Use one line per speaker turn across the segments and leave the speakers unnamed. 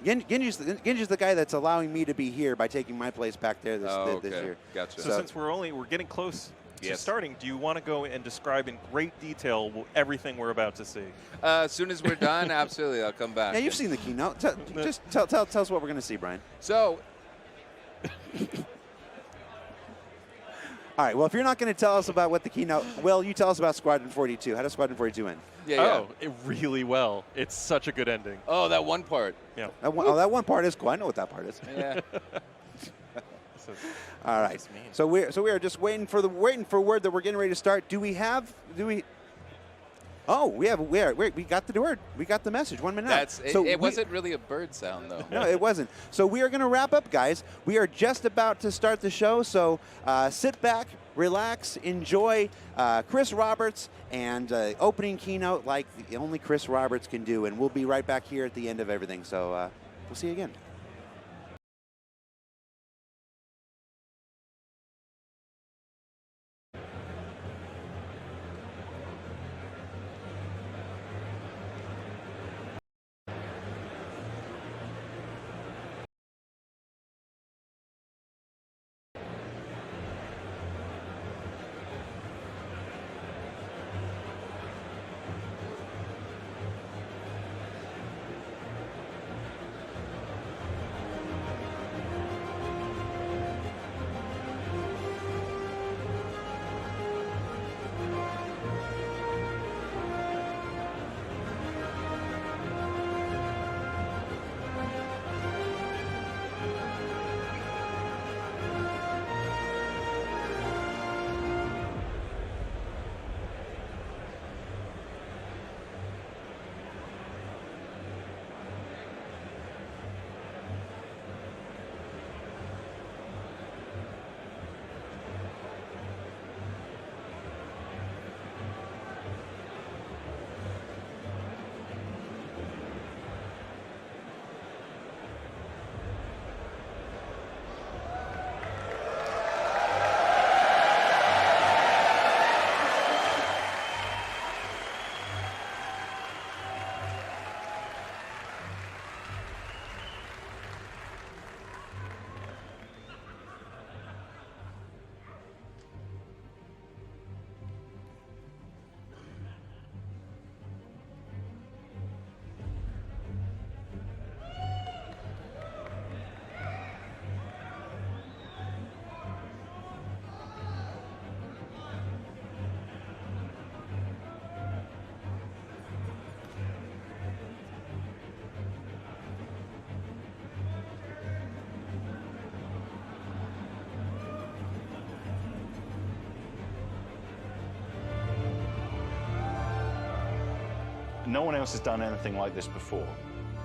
Genji's the guy that's allowing me to be here by taking my place back there this year.
Gotcha.
So since we're getting close to starting, do you want to go and describe in great detail everything we're about to see?
As soon as we're done, absolutely, I'll come back.
Yeah, you've seen the keynote. Just tell us what we're going to see, Brian.
So.
All right, well, if you're not going to tell us about what the keynote, Will, you tell us about Squadron 42. How does Squadron 42 end?
Really well. It's such a good ending.
Oh, that one part.
Yeah.
That one part is cool. I know what that part is.
Yeah.
All right. So we are just waiting for word that we're getting ready to start. Oh, we got the word. We got the message 1 minute out.
It wasn't really a bird sound, though.
No, it wasn't. So we are going to wrap up, guys. We are just about to start the show, so sit back, relax, enjoy Chris Roberts and opening keynote like only Chris Roberts can do, and we'll be right back here at the end of everything. So we'll see you again.
No one else has done anything like this before.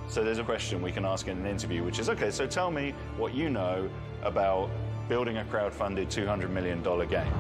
So there's a question we can ask in an interview, which is, okay, so tell me what you know about building a crowdfunded $200 million game.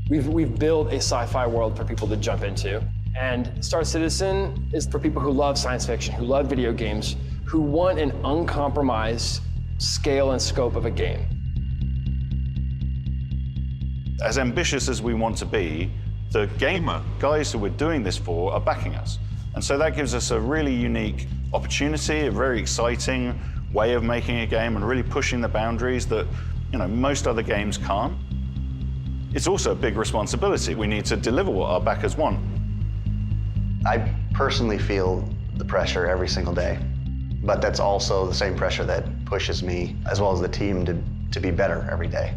We've built a sci-fi world for people to jump into. And Star Citizen is for people who love science fiction, who love video games, who want an uncompromised scale and scope of a game.
As ambitious as we want to be, the gamer guys who we're doing this for are backing us. And so that gives us a really unique opportunity, a very exciting way of making a game and really pushing the boundaries that, most other games can't. It's also a big responsibility. We need to deliver what our backers want.
I personally feel the pressure every single day, but that's also the same pressure that pushes me, as well as the team, to be better every day.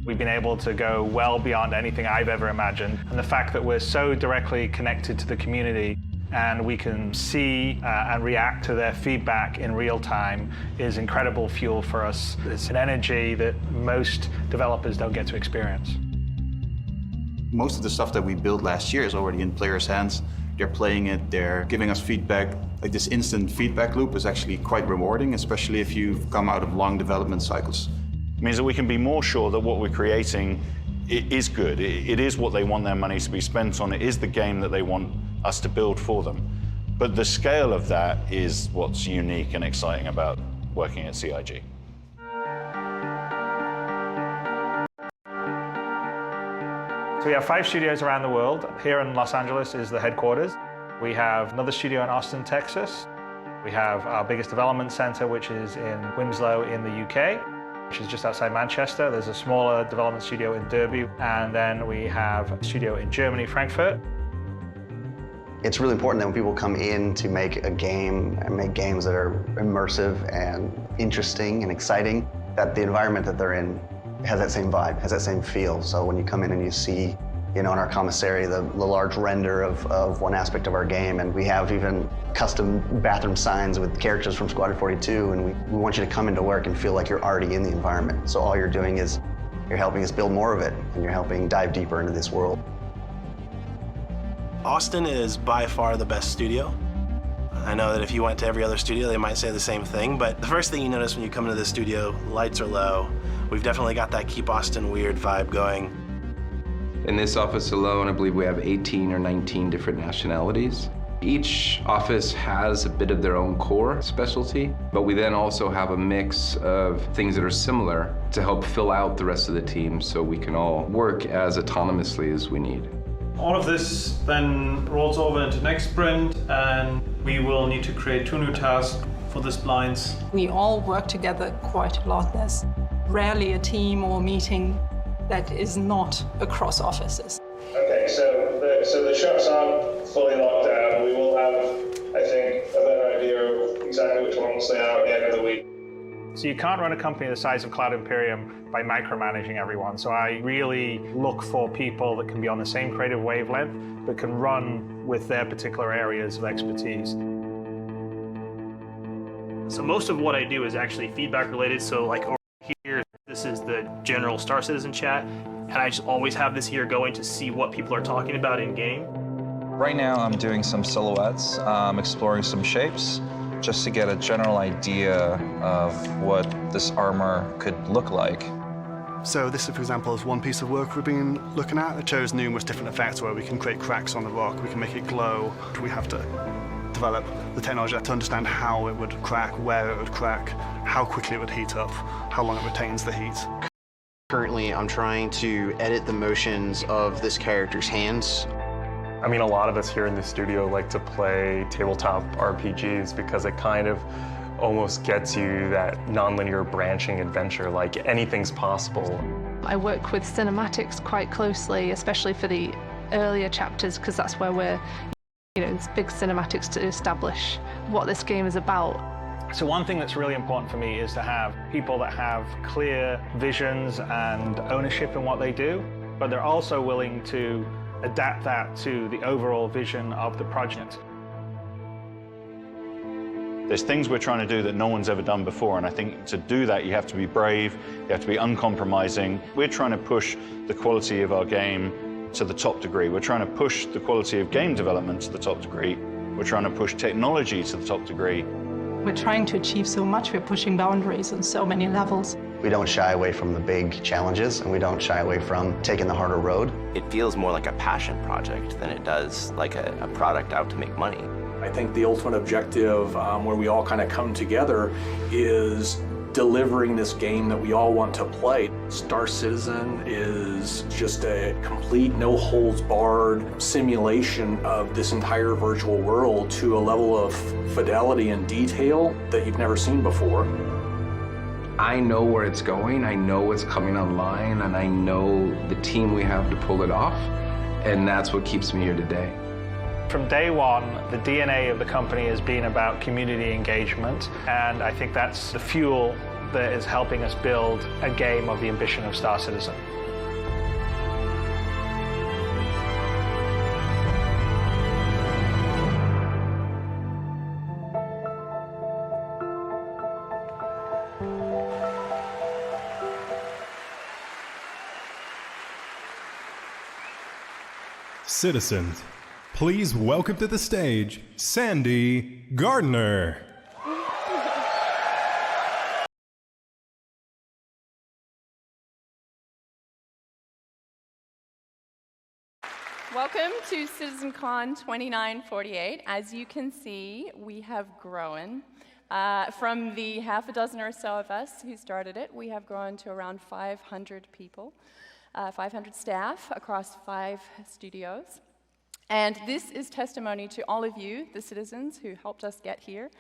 We've been able to go well beyond anything I've ever imagined, and the fact that we're so directly connected to the community and we can see and react to their feedback in real time is incredible fuel for us. It's an energy that most developers don't get to experience.
Most of the stuff that we built last year is already in players' hands. They're playing it, they're giving us feedback. Like this instant feedback loop is actually quite rewarding, especially if you've come out of long development cycles.
It means that we can be more sure that what we're creating is good. It is what they want their money to be spent on. It is the game that they want us to build for them. But the scale of that is what's unique and exciting about working at CIG.
So we have 5 studios around the world. Here in Los Angeles is the headquarters. We have another studio in Austin, Texas. We have our biggest development center, which is in Winslow in the UK, which is just outside Manchester. There's a smaller development studio in Derby, and then we have a studio in Germany, Frankfurt.
It's really important that when people come in to make a game and make games that are immersive and interesting and exciting, that the environment that they're in has that same vibe, has that same feel. So when you come in and you see, you know, in our commissary, the large render of one aspect of our game, and we have even custom bathroom signs with characters from Squadron 42, and we want you to come into work and feel like you're already in the environment. So all you're doing is you're helping us build more of it, and you're helping dive deeper into this world.
Austin is by far the best studio. I know that if you went to every other studio, they might say the same thing, but the first thing you notice when you come into this studio, lights are low. We've definitely got that Keep Austin Weird vibe going.
In this office alone, I believe we have 18 or 19 different nationalities. Each office has a bit of their own core specialty, but we then also have a mix of things that are similar to help fill out the rest of the team so we can all work as autonomously as we need.
All of this then rolls over into next sprint, and we will need to create 2 new tasks for the splints.
We all work together quite a lot. There's rarely a team or meeting that is not across offices.
Okay, so the shops aren't fully locked down. We will have, I think, a better idea of exactly which ones they are at the end of the week.
So you can't run a company the size of Cloud Imperium by micromanaging everyone. So I really look for people that can be on the same creative wavelength, but can run with their particular areas of expertise.
So most of what I do is actually feedback related. So like over here, this is the general Star Citizen chat, and I just always have this here going to see what people are talking about in game.
Right now I'm doing some silhouettes, exploring some shapes, just to get a general idea of what this armor could look like.
So this, for example, is one piece of work we've been looking at. It shows numerous different effects where we can create cracks on the rock, we can make it glow. We have to develop the technology to understand how it would crack, where it would crack, how quickly it would heat up, how long it retains the heat.
Currently, I'm trying to edit the motions of this character's hands.
I mean, a lot of us here in the studio like to play tabletop RPGs because it kind of almost gets you that nonlinear branching adventure, like anything's possible.
I work with cinematics quite closely, especially for the earlier chapters, because that's where we're, it's big cinematics to establish what this game is about.
So one thing that's really important for me is to have people that have clear visions and ownership in what they do, but they're also willing to adapt that to the overall vision of the project.
There's things we're trying to do that no one's ever done before, and I think to do that you have to be brave, you have to be uncompromising. We're trying to push the quality of our game to the top degree. We're trying to push the quality of game development to the top degree. We're trying to push technology to the top degree.
We're trying to achieve so much, we're pushing boundaries on so many levels.
We don't shy away from the big challenges, and we don't shy away from taking the harder road.
It feels more like a passion project than it does like a product out to make money.
I think the ultimate objective where we all kind of come together is delivering this game that we all want to play. Star Citizen is just a complete, no-holds-barred simulation of this entire virtual world to a level of fidelity and detail that you've never seen before.
I know where it's going, I know what's coming online, and I know the team we have to pull it off, and that's what keeps me here today.
From day one, the DNA of the company has been about community engagement, and I think that's the fuel that is helping us build a game of the ambition of Star Citizen.
Citizens, please welcome to the stage Sandy Gardner.
Welcome to CitizenCon 2948. As you can see, we have grown. From the half a dozen or so of us who started it, we have grown to around 500 people, 500 staff across 5 studios. And this is testimony to all of you, the citizens, who helped us get here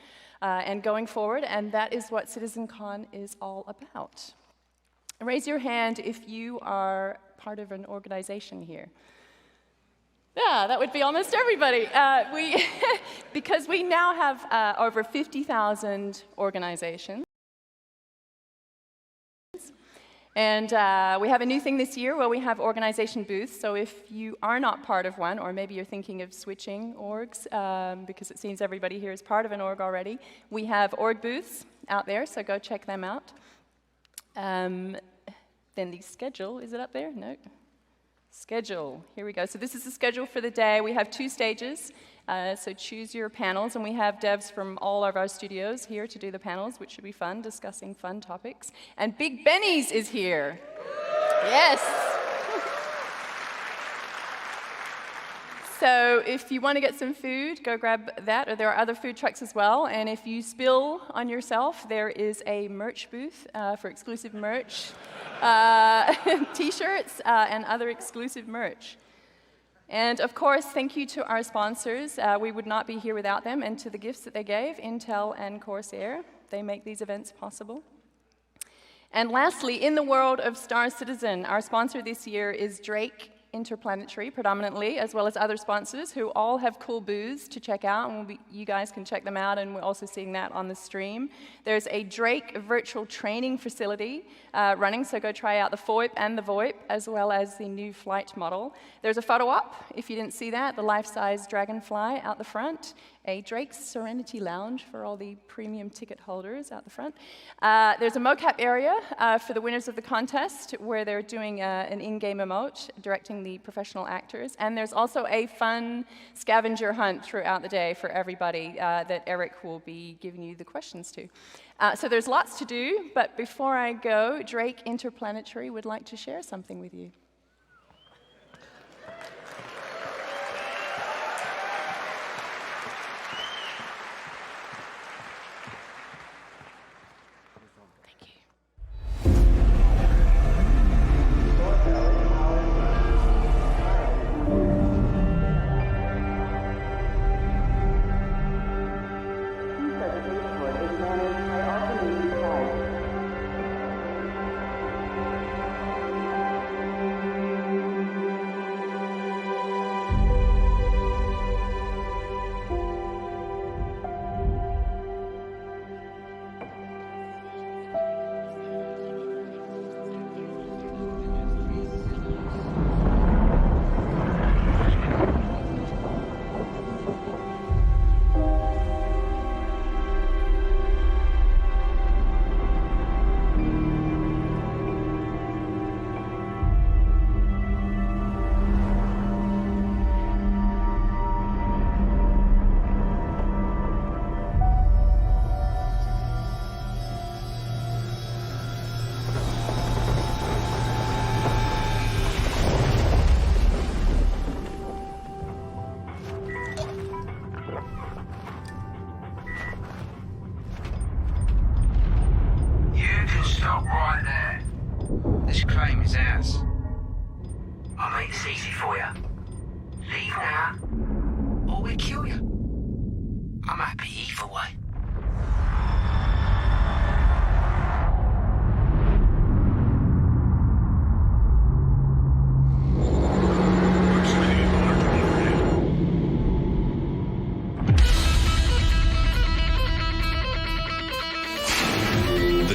and going forward, and that is what CitizenCon is all about. Raise your hand if you are part of an organization here. Yeah, that would be almost everybody. Because we now have over 50,000 organizations. And we have a new thing this year where we have organization booths. So if you are not part of one, or maybe you're thinking of switching orgs, because it seems everybody here is part of an org already, we have org booths out there, so go check them out. Then the schedule, is it up there? No. Schedule, here we go. So this is the schedule for the day. We have 2 stages, so choose your panels, and we have devs from all of our studios here to do the panels, which should be fun, discussing fun topics. And Big Benny's is here. Yes. So if you want to get some food, go grab that, or there are other food trucks as well. And if you spill on yourself, there is a merch booth for exclusive merch, t-shirts, and other exclusive merch. And of course, thank you to our sponsors. We would not be here without them, and to the gifts that they gave, Intel and Corsair. They make these events possible. And lastly, in the world of Star Citizen, our sponsor this year is Drake Interplanetary, predominantly, as well as other sponsors who all have cool booths to check out, and you guys can check them out, and we're also seeing that on the stream. There's a Drake virtual training facility running, so go try out the FOIP and the VoIP, as well as the new flight model. There's a photo op, if you didn't see that, the life-size dragonfly out the front, a Drake's Serenity Lounge for all the premium ticket holders out the front. There's a Mocap area for the winners of the contest, where they're doing an in-game emote, directing the professional actors. And there's also a fun scavenger hunt throughout the day for everybody that Eric will be giving you the questions to. So there's lots to do, but before I go, Drake Interplanetary would like to share something with you.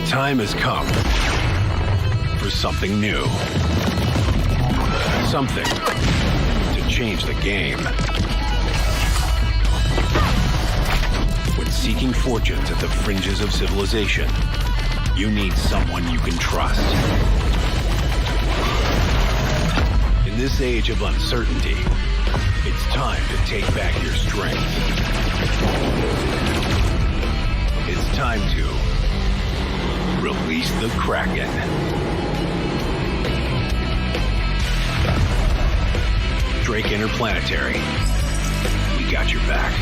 Time has come for something new. Something to change the game. When seeking fortunes at the fringes of civilization, you need someone you can trust. In this age of uncertainty, It's time to take back your strength. It's time to release the Kraken. Drake Interplanetary. We got your back.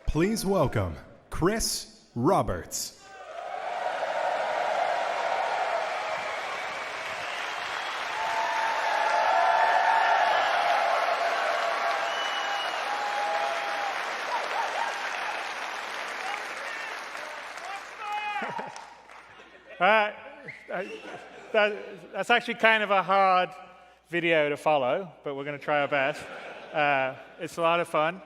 Please welcome Chris Roberts.
That's actually kind of a hard video to follow, but we're going to try our best. It's a lot of fun.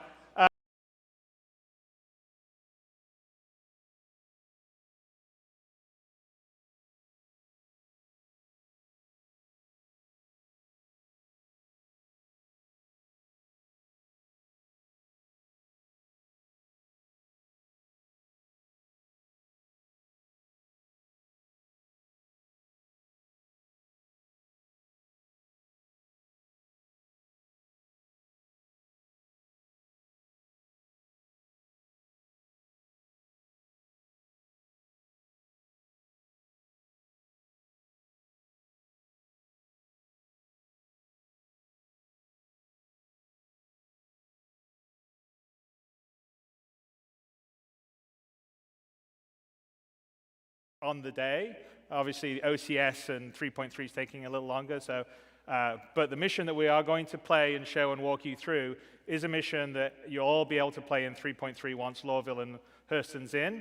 On the day. Obviously, OCS and 3.3 is taking a little longer. So, but the mission that we are going to play and show and walk you through is a mission that you'll all be able to play in 3.3 once Lorville and Hurston's in.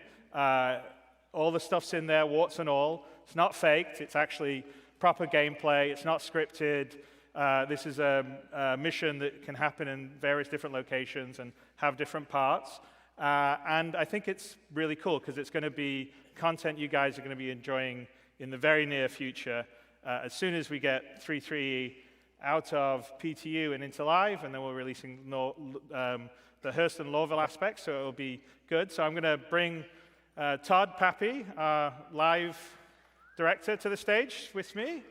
All the stuff's in there, warts and all. It's not faked. It's actually proper gameplay. It's not scripted. This is a mission that can happen in various different locations and have different parts. And I think it's really cool because it's going to be content you guys are going to be enjoying in the very near future. As soon as we get 3.3 out of PTU and into live, and then we're releasing the Hurston Lorville aspect, so it'll be good. So I'm going to bring Todd Pappy, our live director, to the stage with me.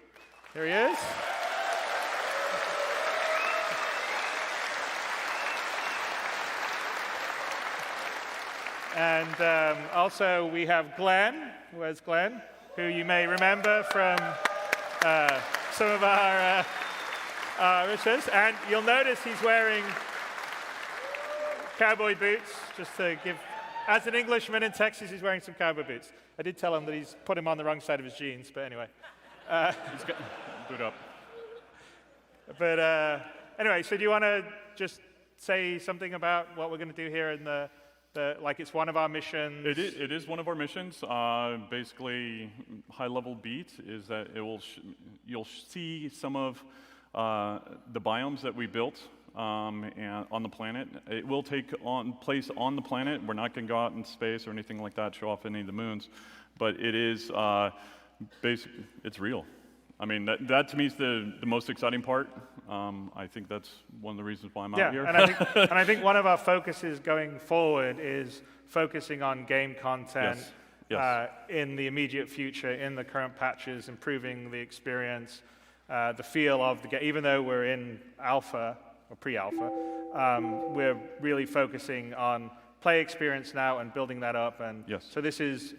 Here he is. And also we have Glenn. Where's Glenn? Who you may remember from some of our riches. And you'll notice he's wearing cowboy boots, just to give, as an Englishman in Texas, he's wearing some cowboy boots. I did tell him that he's put him on the wrong side of his jeans, but anyway. He's got boot up. But anyway, so do you want to just say something about what we're going to do here in the like it's one of our missions?
It is one of our missions. Basically, high-level beat is that it will you'll see some of the biomes that we built and on the planet. It will take place on the planet. We're not going to go out in space or anything like that, show off any of the moons, but it is it's real. I mean, that to me is the most exciting part. I think that's one of the reasons why I'm out here.
And I think one of our focuses going forward is focusing on game content in the immediate future, in the current patches, improving the experience, the feel of the game. Even though we're in alpha, or pre-alpha, we're really focusing on play experience now and building that up. And so this is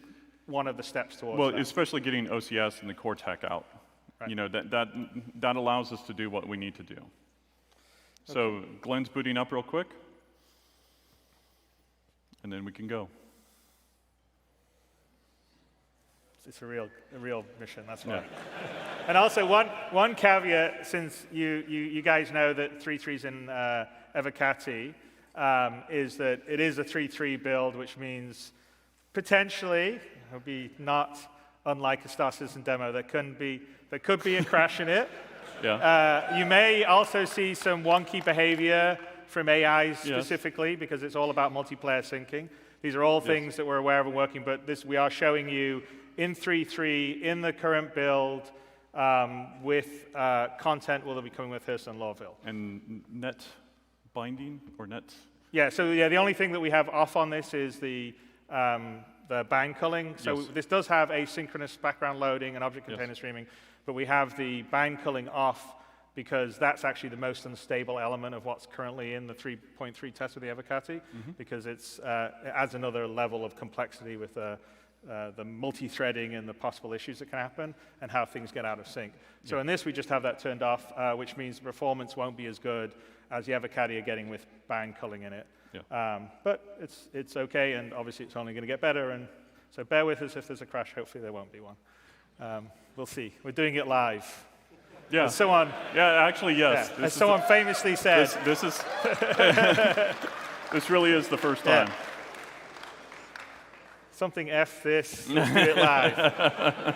one of the steps towards that.
Well, especially getting OCS and the core tech out. Right. You know, that allows us to do what we need to do. Okay. So Glenn's booting up real quick, and then we can go.
It's a real mission, that's why. Yeah. And also one caveat, since you guys know that 3.3's in Evocati, is that it is a 3.3 build, which means potentially it'll be not unlike a Star Citizen demo. There could be a crash in it. Yeah. You may also see some wonky behavior from AI specifically, because it's all about multiplayer syncing. These are all things that we're aware of and working, but we are showing you in 3.3, in the current build, with content will be coming with Hurston and Lorville.
And net binding or net?
Yeah, so yeah, the only thing that we have off on this is the bind culling. So
Yes.
this does have asynchronous background loading and object container streaming, but we have the bind culling off because that's actually the most unstable element of what's currently in the 3.3 test with the Evocati, because it adds another level of complexity with the multi-threading and the possible issues that can happen and how things get out of sync. So in this, we just have that turned off, which means the performance won't be as good as the Evocati are getting with bind culling in it.
Yeah.
But it's okay, and obviously it's only going to get better, and so bear with us if there's a crash. Hopefully there won't be one. We'll see. We're doing it live.
Yeah.
As someone,
yeah, actually, yes.
Yeah, as someone famously said.
This is this really is the first time.
Yeah. Something F this, let's do it live.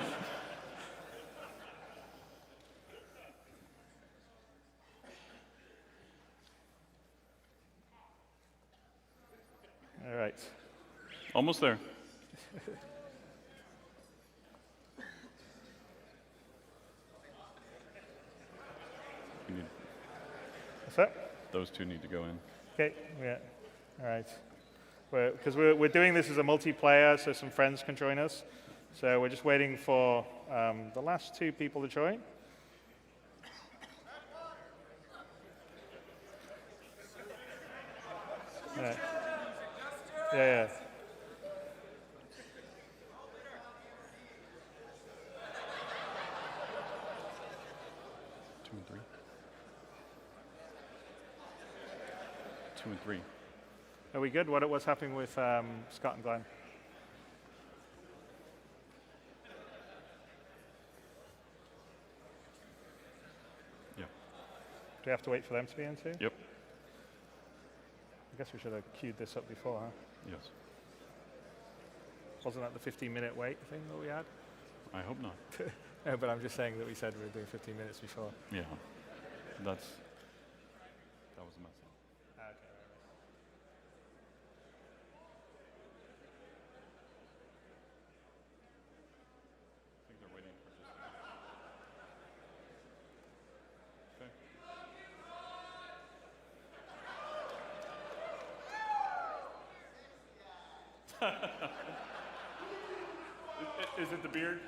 All right.
Almost there.
What's that?
Those two need to go in.
Okay, yeah, all right. Because we're doing this as a multiplayer, so some friends can join us. So we're just waiting for the last two people to join. Yeah. Yeah.
2 and 3. 2 and 3.
Are we good? What's happening with Scott and Glenn?
Yeah.
Do we have to wait for them to be in too?
Yep.
I guess we should have queued this up before, huh?
Yes.
Wasn't that the 15-minute wait thing that we had?
I hope not.
No, but I'm just saying that we said we were doing 15 minutes before.
Yeah. That was a mess up.
Okay.
I think they're waiting for just. Okay. Is it the beard?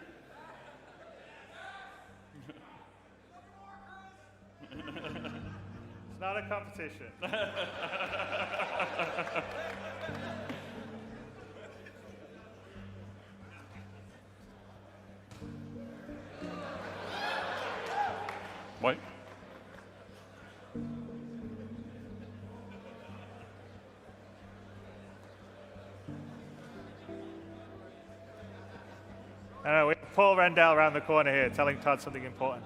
It's not a competition.
What?
I know, we have Paul Rendell around the corner here telling Todd something important.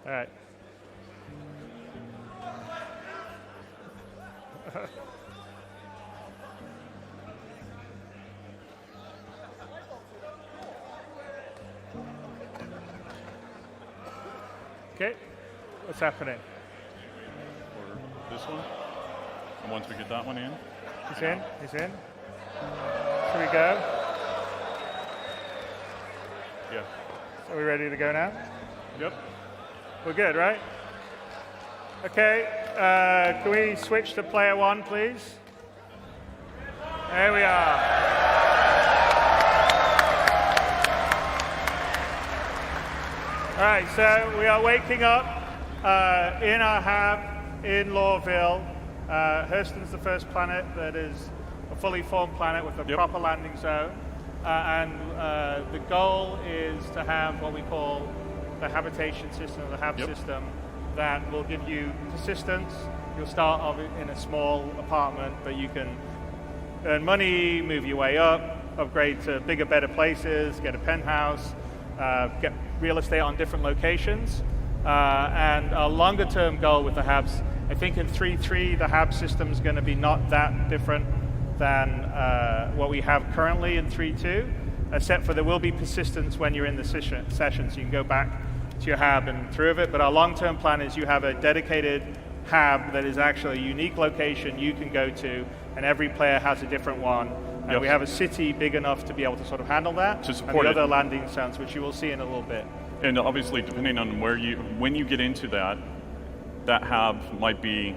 All right. Okay, what's happening?
For this one. And once we get that one in.
He's in, he's in. Should we go?
Yeah.
So are we ready to go now?
Yep.
We're good, right? Okay, can we switch to player one, please? There we are. All right, so we are waking up in our hab in Lorville. Hurston's the first planet that is a fully formed planet with a proper landing zone. And the goal is to have what we call the habitation system, or the hab system, that will give you persistence. You'll start off in a small apartment, but you can earn money, move your way up, upgrade to bigger, better places, get a penthouse, get real estate on different locations. And a longer term goal with the habs, I think in 3.3 the hab system is going to be not that different than what we have currently in 3.2. except for there will be persistence when you're in the session, so you can go back to your hab and through of it. But our long-term plan is you have a dedicated hab that is actually a unique location you can go to, and every player has a different one. And we have a city big enough to be able to sort of handle that,
to support
and the other landing zones, which you will see in a little bit.
And obviously, depending on when you get into that hab might be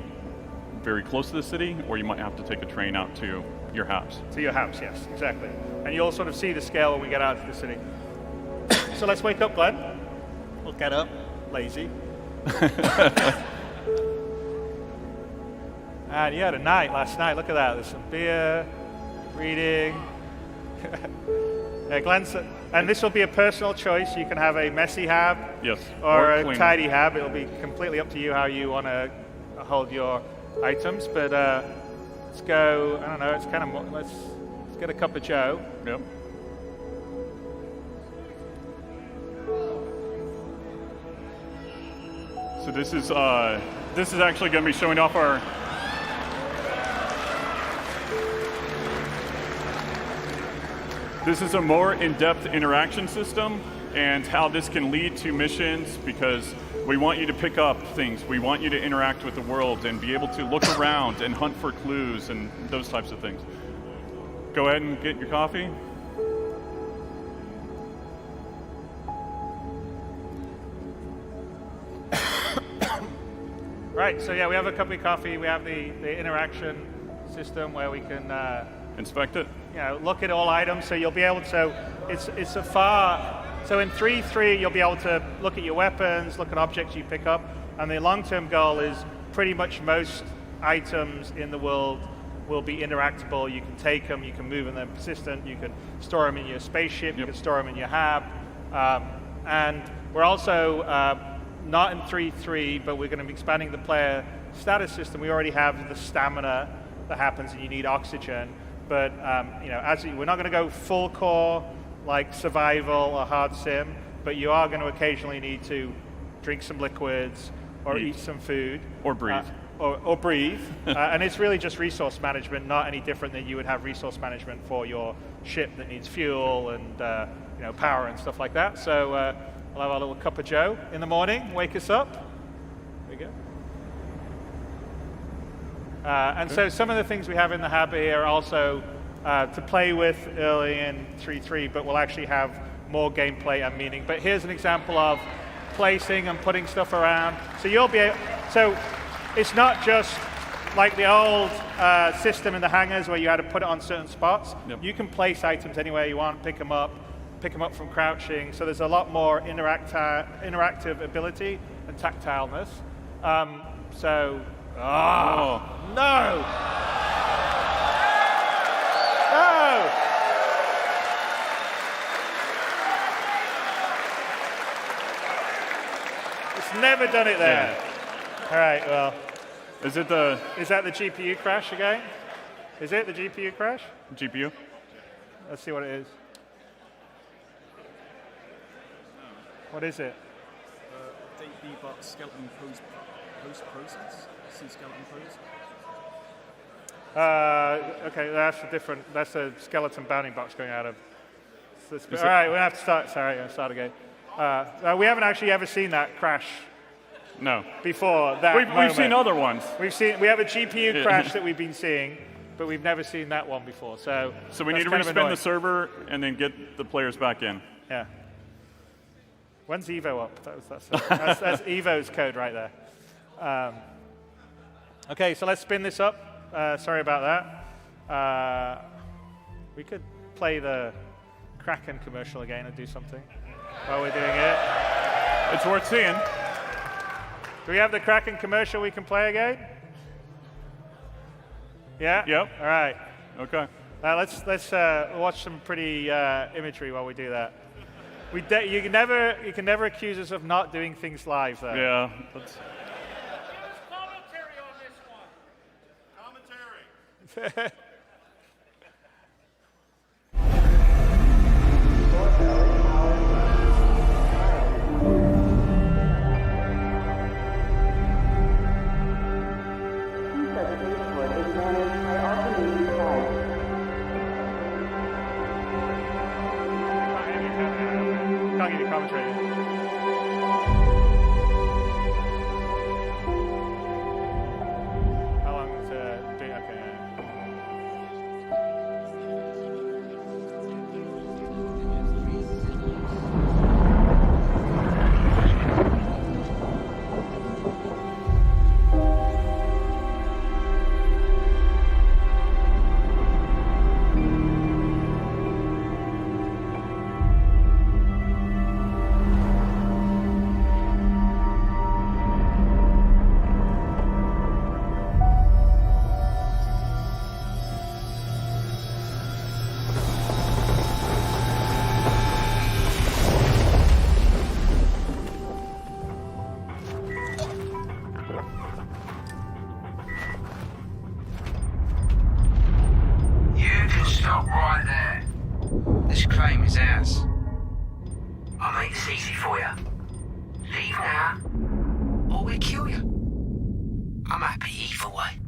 very close to the city, or you might have to take a train out to your habs.
To your habs, yes, exactly. And you'll sort of see the scale when we get out to the city. So let's wake up, Glenn. We'll get up, lazy. And you had a night last night. Look at that. There's some beer, reading. Yeah, Glenn said, and this will be a personal choice. You can have a messy hab,
yes,
or a tidy hab. It'll be completely up to you how you want to hold your items. But let's go. I don't know. It's kind of let's get a cup of Joe.
Yep. So this is actually going to be showing off our. This is a more in-depth interaction system and how this can lead to missions, because we want you to pick up things. We want you to interact with the world and be able to look around and hunt for clues and those types of things. Go ahead and get your coffee.
Right, so yeah, we have a cup of coffee. We have the interaction system where we can
inspect it.
Look at all items. So you'll be able to. So it's a far. So in 3.3, you'll be able to look at your weapons, look at objects you pick up, and the long-term goal is pretty much most items in the world will be interactable. You can take them, you can move them, they're persistent. You can store them in your spaceship. You can store them in your hab, and we're also not in 3.3, but we're going to be expanding the player status system. We already have the stamina that happens, and you need oxygen. But we're not going to go full core like survival or hard sim, but you are going to occasionally need to drink some liquids or eat some food
or breathe.
Or breathe, and it's really just resource management, not any different than you would have resource management for your ship that needs fuel and power and stuff like that. So we'll have our little cup of Joe in the morning, wake us up. There we go. And so some of the things we have in the hab here are also to play with early in 3.3, but we'll actually have more gameplay and meaning. But here's an example of placing and putting stuff around. So you'll be able, so it's not just like the old system in the hangars where you had to put it on certain spots.
Yep.
You can place items anywhere you want, pick them up from crouching. So there's a lot more interactive ability and tactileness. Oh, no! No! It's never done it there. Yeah. All right, well.
Is that
the GPU crash again? Is it the GPU crash?
GPU?
Let's see what it is. What is it?
debug skeleton post-process. See skeleton pose.
Okay, that's a skeleton bounding box going out of. All right, we're gonna have to start. Sorry, I'm gonna start again. We haven't actually ever seen that crash.
No.
Before that
We've seen other ones.
We have a GPU crash that we've been seeing, but we've never seen that one before. So
we need to respin the server and then get the players back in.
Yeah. When's Evo up? That's Evo's code right there. Okay, so let's spin this up. Sorry about that. We could play the Kraken commercial again and do something while we're doing it.
It's worth seeing.
Do we have the Kraken commercial we can play again? Yeah?
Yep.
All right.
Okay.
Let's watch some pretty imagery while we do that. You can never accuse us of not doing things live, though.
Yeah.
Commentary on this one. Commentary.
can't give you commentary. How long is it? Okay.
You can stop right there. This claim is ours. I'll make this easy for you. Leave now, or we kill you. I'm happy either way.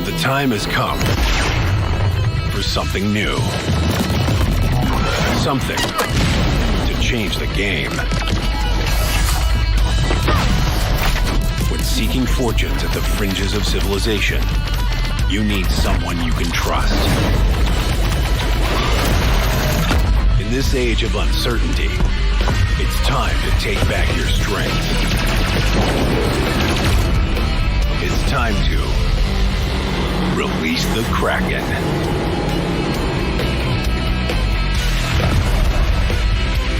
The time has come for something new. Something to change the game. When seeking fortunes at the fringes of civilization, you need someone you can trust. In this age of uncertainty, it's time to take back your strength. It's time to release the Kraken.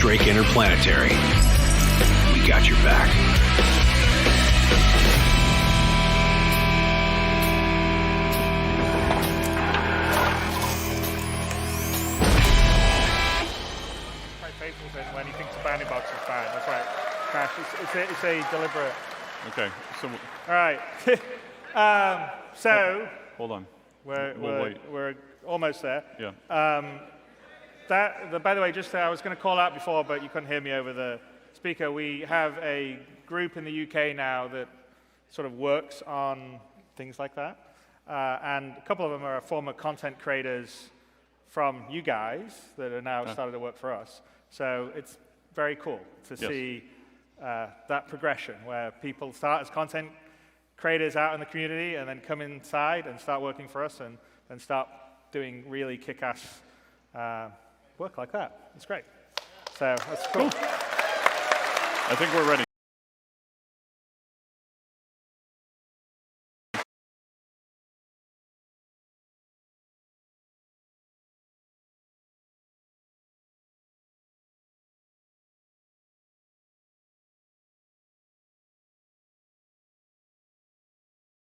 Drake Interplanetary. We got your back.
Quite faithful to him when he thinks a bounding box is bad. That's right. Crash. It's a deliberate.
Okay, so
All right. So
hold on.
We're almost there.
Yeah.
By the way, I was going to call out before, but you couldn't hear me over the speaker. We have a group in the UK now that sort of works on things like that. And a couple of them are former content creators from you guys that are now started to work for us. So it's very cool to see that progression where people start as content creators out in the community and then come inside and start working for us and start doing really kick-ass work like that. It's great. So that's cool.
I think we're ready.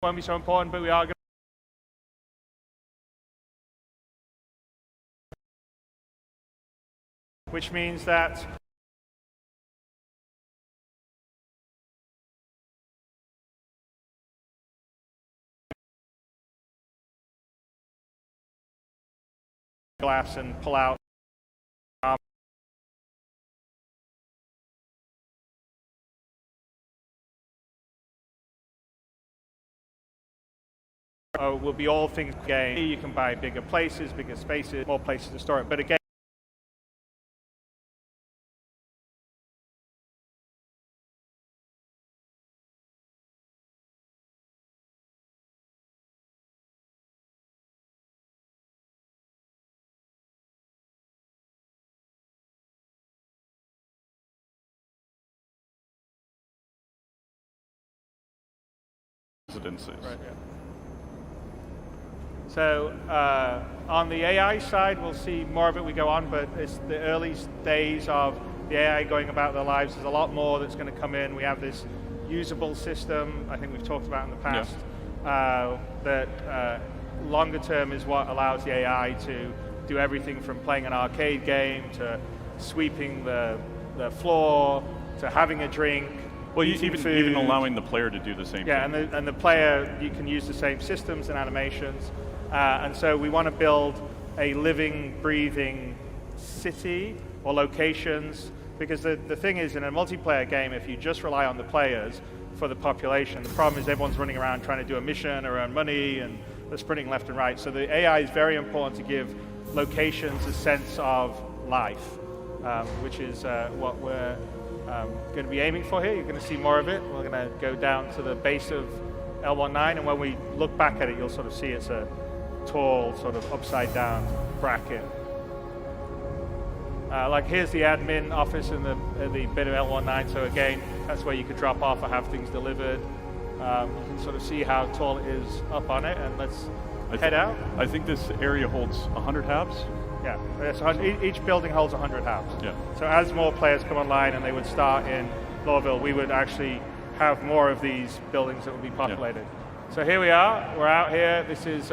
Won't be so important, but we are going to, which means that glass and pull out will be all things game. You can buy bigger places, bigger spaces, more places to store it. But again,
residences.
Right, yeah. So on the AI side, we'll see more of it we go on, but it's the early days of the AI going about their lives. There's a lot more that's going to come in. We have this usable system, I think we've talked about in the past, that longer term is what allows the AI to do everything from playing an arcade game to sweeping the floor to having a drink.
Well, even allowing the player to do the same thing.
Yeah, and the player, you can use the same systems and animations. And so we want to build a living, breathing city or locations, because the thing is, in a multiplayer game, if you just rely on the players for the population, the problem is everyone's running around trying to do a mission or earn money, and they're sprinting left and right. So the AI is very important to give locations a sense of life, which is what we're going to be aiming for here. You're going to see more of it. We're going to go down to the base of L19, and when we look back at it, you'll sort of see it's a tall, sort of upside down bracket. Like here's the admin office in the bit of L19, so again, that's where you could drop off or have things delivered. You can sort of see how tall it is up on it, and let's head out.
I think this area holds 100 habs.
Yeah, each building holds 100 habs.
Yeah.
So as more players come online and they would start in Lorville, we would actually have more of these buildings that would be populated. Yeah. So here we are, we're out here. This is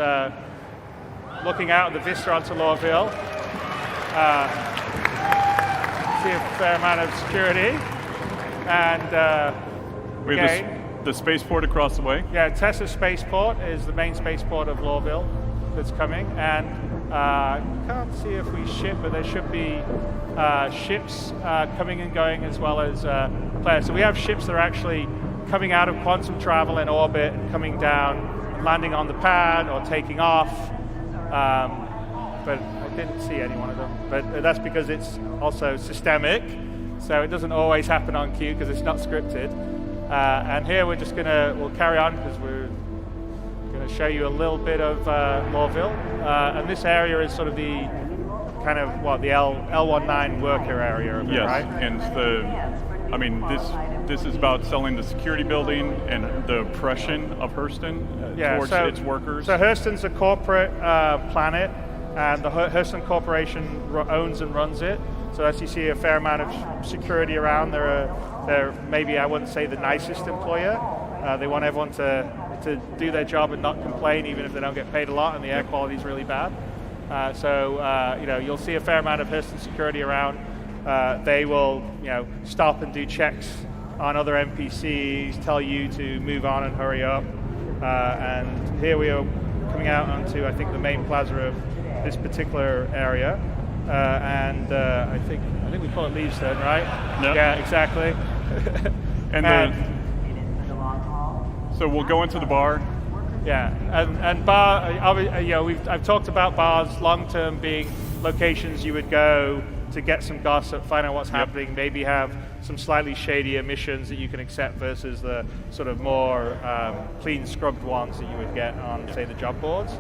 looking out at the vista onto Lorville. See a fair amount of security. And
we have the spaceport across the way.
Yeah, Tessa Spaceport is the main spaceport of Lorville that's coming. And can't see if we ship, but there should be ships coming and going as well as players. So we have ships that are actually coming out of quantum travel in orbit and coming down, landing on the pad or taking off. But I didn't see any one of them. But that's because it's also systemic, so it doesn't always happen on cue because it's not scripted. And here we'll carry on because we're going to show you a little bit of Lorville. And this area is sort of the kind of the L19 worker area of it,
yes,
right?
And this is about selling the security building and the oppression of Hurston towards its workers.
So Hurston's a corporate planet, and the Hurston Corporation owns and runs it. So as you see a fair amount of security around, they're maybe, I wouldn't say the nicest employer. They want everyone to do their job and not complain, even if they don't get paid a lot and the air quality is really bad. You'll see a fair amount of Hurston security around. They will, stop and do checks on other NPCs, tell you to move on and hurry up. And here we are coming out onto, I think, the main plaza of this particular area. I think we call it Leavesden, right?
Yep.
Yeah, exactly.
So we'll go into the bar.
Yeah, and bar. I've talked about bars long term being locations you would go to get some gossip, find out what's happening, maybe have some slightly shadier missions that you can accept versus the sort of more clean scrubbed ones that you would get on, say, the job boards.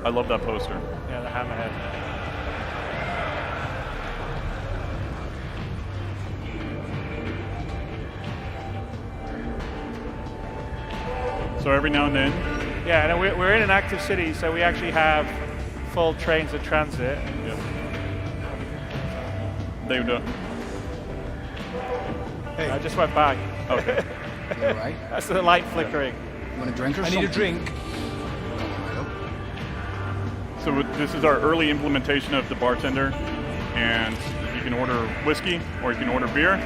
I love that poster.
Yeah, the hammerhead.
So every now and then.
Yeah, and we're in an active city, so we actually have full trains of transit.
Yeah. They would.
Hey. I just went by.
Okay.
You all right?
That's the light flickering.
You want a drink or something? I need a drink.
So this is our early implementation of the bartender, and you can order whiskey or you can order beer.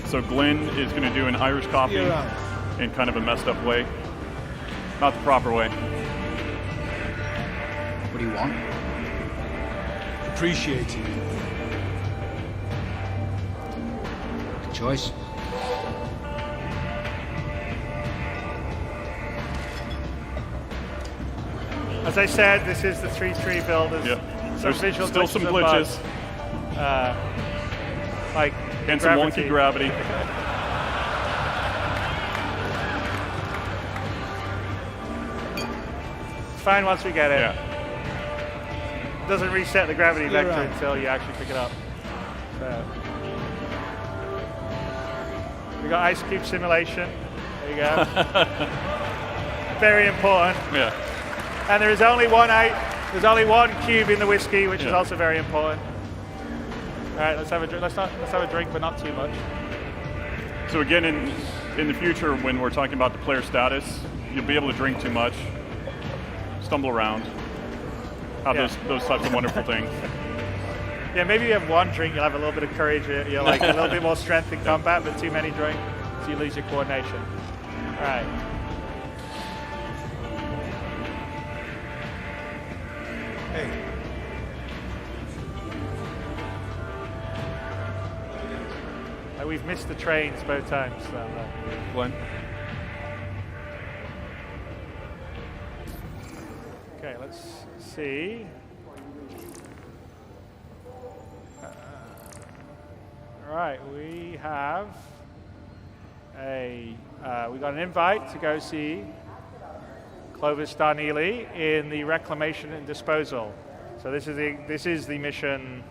So Glenn is going to do an Irish coffee in kind of a messed up way, not the proper way.
What do you want?
Appreciate it.
Good choice.
As I said, this is the 3-3 build. There's
visual still some glitches.
Like
and
gravity.
Some wonky gravity.
It's fine once we get it.
Yeah.
It doesn't reset the gravity vector until you actually pick it up. So. We got ice cube simulation. There you go. Very important.
Yeah.
And there's only one cube in the whiskey, which is also very important. All right, let's have a drink. Let's have a drink, but not too much.
So again, in the future, when we're talking about the player status, you'll be able to drink too much, stumble around, have those types of wonderful things.
Yeah, maybe you have one drink, you'll have a little bit of courage, you're like a little bit more strength in combat, but too many drinks, so you lose your coordination. All right.
Hey,
we've missed the trains both times. So,
Glenn?
Okay, let's see. Right, we have we got an invite to go see Clovis Darneely in the Reclamation and Disposal. So this is the mission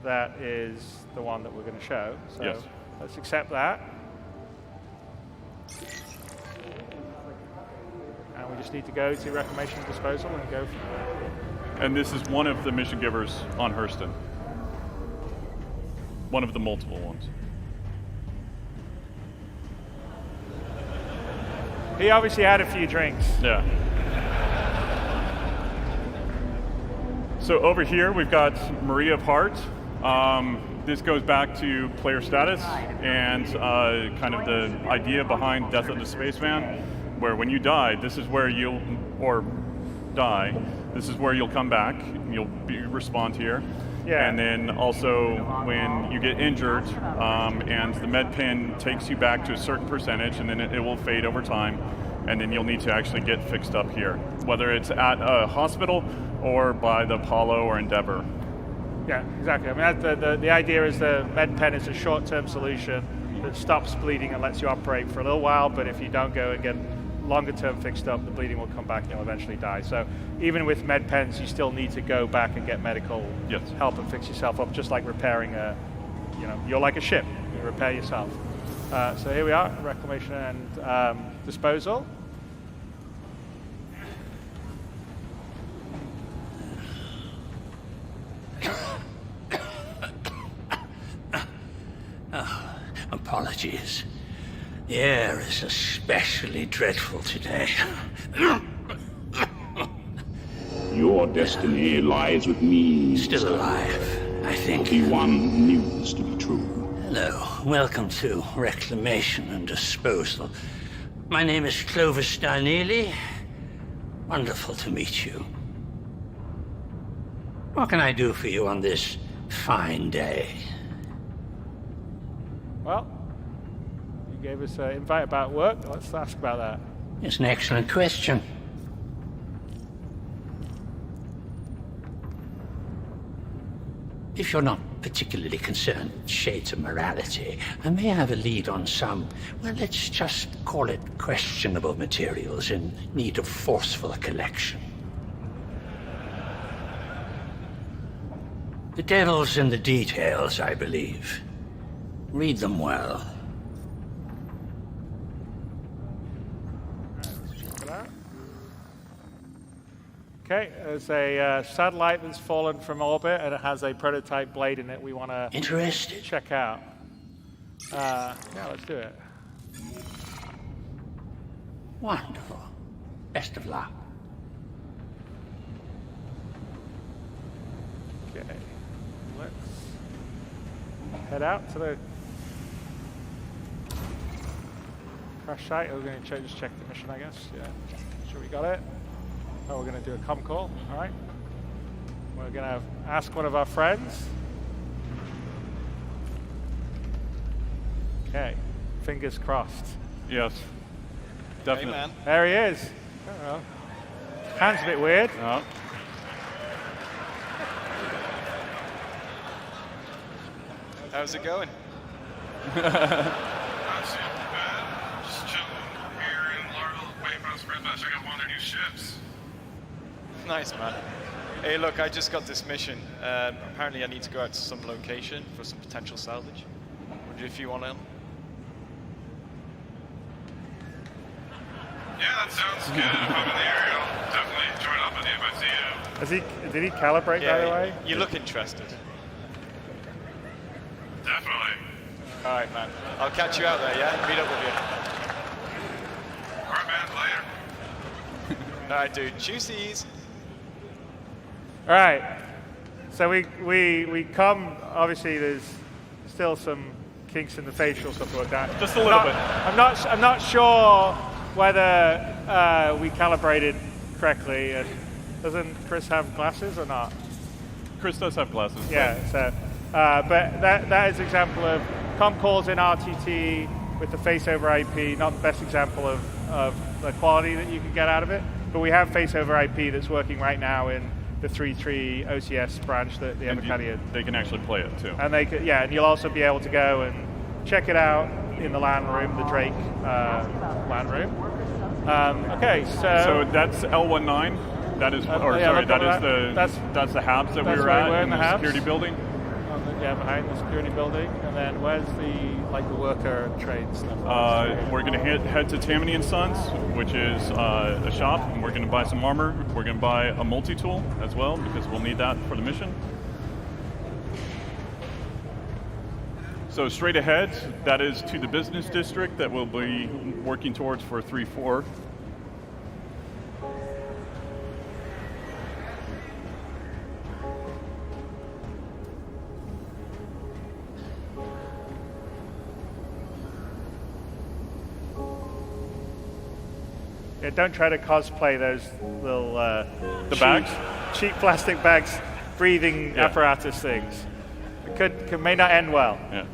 that is the one that we're going to show. So
yes.
Let's accept that. And we just need to go to Reclamation and Disposal and go from there.
And this is one of the mission givers on Hurston. One of the multiple ones.
He obviously had a few drinks.
Yeah. So over here we've got Maria of Heart. This goes back to player status and kind of the idea behind Death of the Spaceman, where when you die, this is where you'll come back. You'll respawn here.
Yeah.
And then also when you get injured and the med pen takes you back to a certain percentage, and then it will fade over time, and then you'll need to actually get fixed up here, whether it's at a hospital or by the Apollo or Endeavor.
Yeah, exactly. I mean, the idea is the med pen is a short-term solution that stops bleeding and lets you operate for a little while, but if you don't go and get longer-term fixed up, the bleeding will come back and you'll eventually die. So even with med pens, you still need to go back and get medical help and fix yourself up, just like repairing you're like a ship, you repair yourself. So here we are, Reclamation and Disposal.
Oh, apologies. The air is especially dreadful today.
Your destiny lies with me.
Still alive, I think.
The one knew this to be true.
Hello, welcome to Reclamation and Disposal. My name is Clovis Darneely. Wonderful to meet you. What can I do for you on this fine day?
Well, you gave us an invite about work. Let's ask about that.
It's an excellent question. If you're not particularly concerned with shades of morality, I may have a lead on some, well, let's just call it questionable materials in need of forceful collection. The devil's in the details, I believe. Read them well.
Okay, there's a satellite that's fallen from orbit, and it has a prototype blade in it we want to check out. Yeah, let's do it.
Wonderful. Best of luck.
Okay, let's head out to the crash site. We're going to just check the mission, I guess. Yeah, sure we got it. Oh, we're going to do a comm call. All right. We're going to ask one of our friends. Okay, fingers crossed.
Yes, definitely.
Hey, man.
There he is. Oh, hand's a bit weird.
Oh.
How's it going?
Just chilling here in Lorville, waiting for us to check out one of their new ships.
Nice, man. Hey, look, I just got this mission. Apparently I need to go out to some location for some potential salvage. Wonder if you want to...
Yeah, that sounds good. If I'm in the area, I'll definitely join up with you if I see you.
Did he calibrate, by the way?
You look interested.
Definitely.
All right, man. I'll catch you out there, yeah? Meet up with you.
All right, man. Later.
All right, dude. Juicies.
All right. So we come. Obviously, there's still some kinks in the facial stuff like that.
Just a little bit.
I'm not sure whether we calibrated correctly. And doesn't Chris have glasses or not?
Chris does have glasses.
Yeah. So, but that is an example of comp calls in RTT with the face over IP, not the best example of the quality that you can get out of it, but we have face over IP that's working right now in the 3.3 OCS branch that the Avocado.
They can actually play it too.
And and you'll also be able to go and check it out in the LAN room, the Drake LAN room. Okay, so
that's L19. That is, that's the Habs that we were at in the security building.
Behind the security building. And then where's the worker trade stuff?
We're going to head to Tammany and Sons, which is a shop, and we're going to buy some armor. We're going to buy a multi-tool as well, because we'll need that for the mission. So straight ahead, that is to the business district that we'll be working towards for 3-4.
Yeah, don't try to cosplay those little
bags?
cheap plastic bags, breathing apparatus things. It may not end well.
Yeah.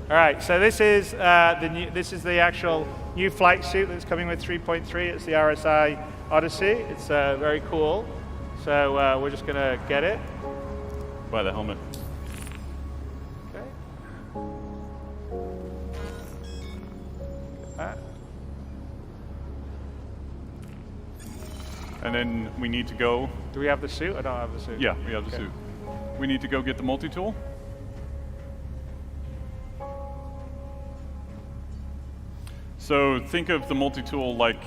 All right, so this is the actual new flight suit that's coming with 3.3. It's the RSI Odyssey. It's very cool. So we're just gonna get it.
Buy the helmet.
Okay. Get that.
And then we need to go.
Do we have the suit? I don't have the suit.
Yeah, we have the suit. We need to go get the multi-tool. So think of the multi-tool like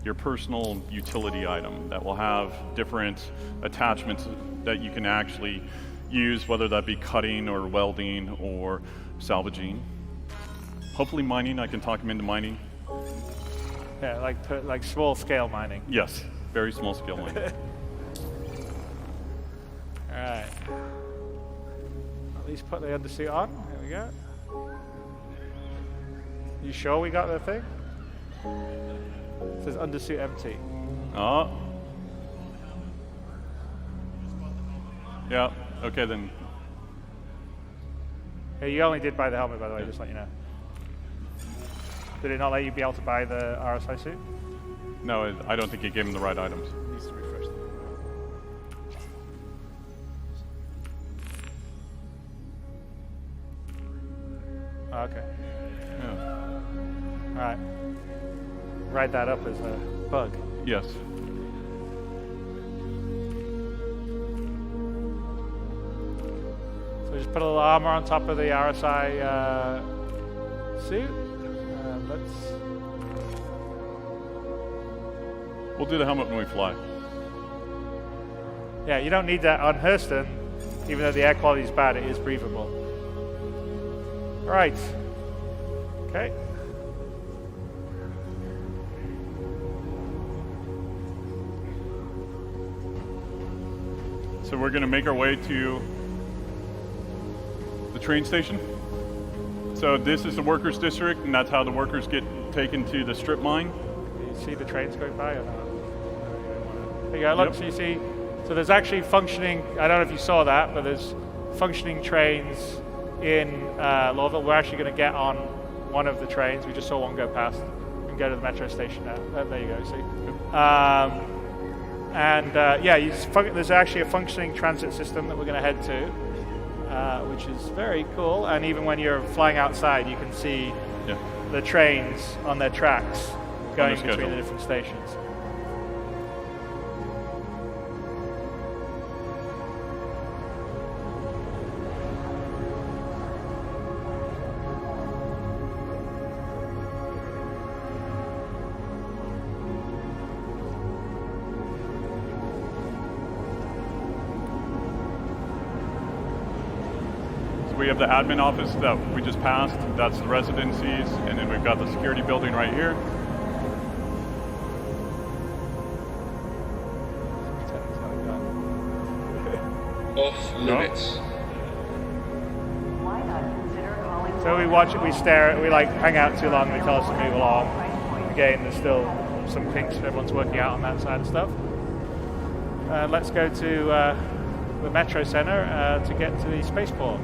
your personal utility item that will have different attachments that you can actually use, whether that be cutting or welding or salvaging. Hopefully mining, I can talk him into mining.
Yeah, like small scale mining.
Yes, very small scale mining.
All right. At least put the undersuit on. There we go. You sure we got the thing? It says undersuit empty.
Oh. Yeah, okay then.
Hey, you only did buy the helmet, by the way, just to let you know. Did it not let you be able to buy the RSI suit?
No, I don't think it gave him the right items.
It needs to refresh them. Oh, okay.
Yeah.
All right. Write that up as a bug.
Yes.
So just put a little armor on top of the RSI suit.
We'll do the helmet when we fly.
Yeah, you don't need that on Hurston. Even though the air quality is bad, it is breathable. All right. Okay.
So we're going to make our way to the train station. So this is the workers' district, and that's how the workers get taken to the strip mine.
You see the trains going by or not? There you go, look, so you see, so there's actually functioning, I don't know if you saw that, but there's functioning trains in Lorville. We're actually going to get on one of the trains. We just saw one go past. We can go to the metro station now. There you go, see? There's actually a functioning transit system that we're going to head to, which is very cool. And even when you're flying outside, you can see the trains on their tracks going between the different stations.
We have the admin office that we just passed. That's the residencies, and then we've got the security building right here.
Off limits.
So we watch it, we stare, we like hang out too long, they tell us to move along. Again, there's still some kinks everyone's working out on that side of stuff. let's go to the Metro Center to get to the spaceport.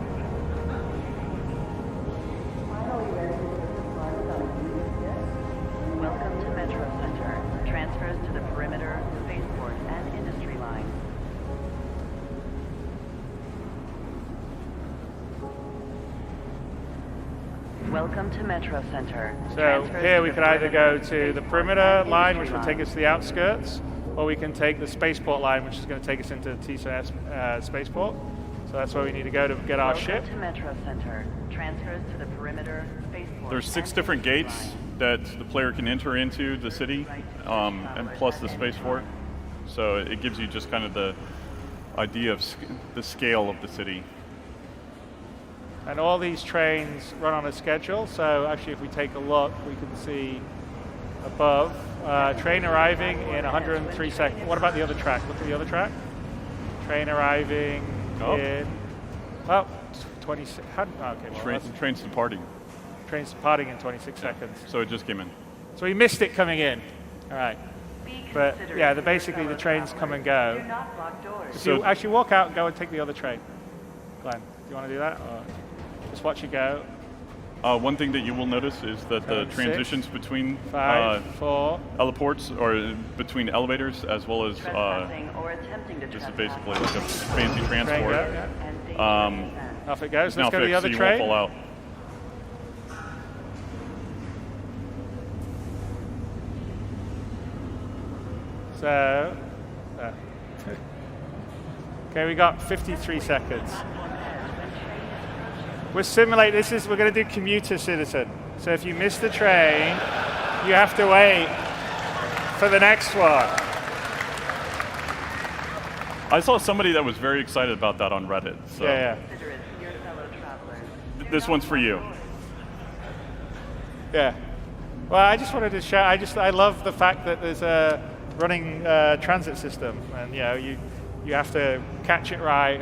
Welcome to Metro Center. Transfers to the perimeter, spaceport, and industry line. Welcome to Metro Center.
So here we could either go to the perimeter line, which will take us to the outskirts, or we can take the spaceport line, which is going to take us into TISA spaceport. So that's where we need to go to get our ship.
Welcome to Metro Center. Transfers to the perimeter, spaceport.
There's 6 different gates that the player can enter into the city, and plus the spaceport. So it gives you just kind of the idea of the scale of the city.
And all these trains run on a schedule. So actually, if we take a look, we can see above, train arriving in 103 seconds. What about the other track? Look at the other track. Train arriving in, 26. Okay, well,
Train's departing.
Train's departing in 26 seconds.
So it just came in.
So we missed it coming in. All right. But yeah, basically the trains come and go. If you actually walk out and go and take the other train. Glenn, do you want to do that? Or just watch it go?
One thing that you will notice is that the transitions between
5, 4
heliports, or between elevators, as well as this is basically like a fancy transport.
Off it goes.
Let's
go to the other
so
train.
You won't fall out.
So, okay, we got 53 seconds. We're simulating. We're going to do commuter citizen. So if you miss the train, you have to wait for the next one.
I saw somebody that was very excited about that on Reddit. So.
Yeah.
This one's for you.
Yeah. Well, I just wanted to show. I love the fact that there's a running transit system, and you have to catch it right,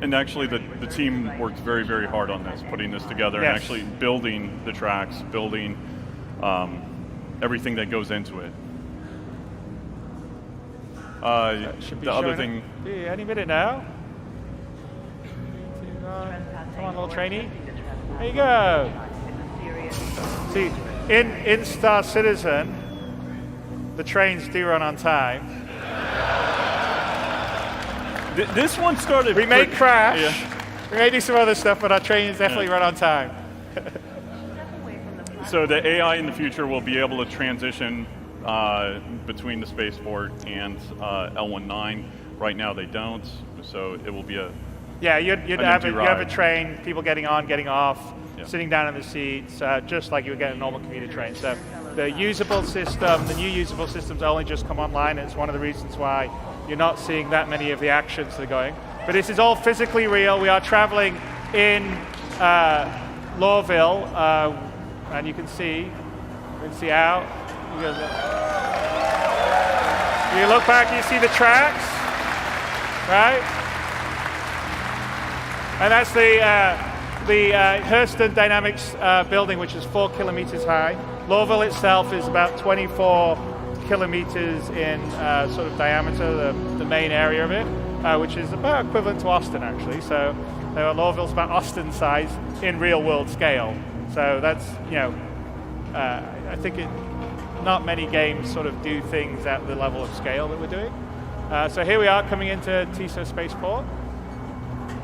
and actually the team worked very, very hard on this, putting this together, and actually building the tracks, building everything that goes into it. The other thing,
any minute now. Come on, little trainee. There you go. See, in Star Citizen, the trains do run on time.
This one started.
We may crash. Yeah. We may do some other stuff, but our trains definitely run on time.
So the AI in the future will be able to transition between the spaceport and L19. Right now they don't, so it will be a
you'd have a train, people getting on, getting off, sitting down in the seats, just like you would get a normal commuter train. So the usable system, the new usable systems only just come online. It's one of the reasons why you're not seeing that many of the actions that are going. But this is all physically real. We are traveling in Lorville, and you can see out. You look back, you see the tracks, right? And that's the Hurston Dynamics building, which is 4 kilometers high. Lorville itself is about 24 kilometers in sort of diameter, the main area of it, which is about equivalent to Austin, actually. So Lorville's about Austin size in real world scale. So that's, I think not many games sort of do things at the level of scale that we're doing. So here we are coming into TISA Spaceport.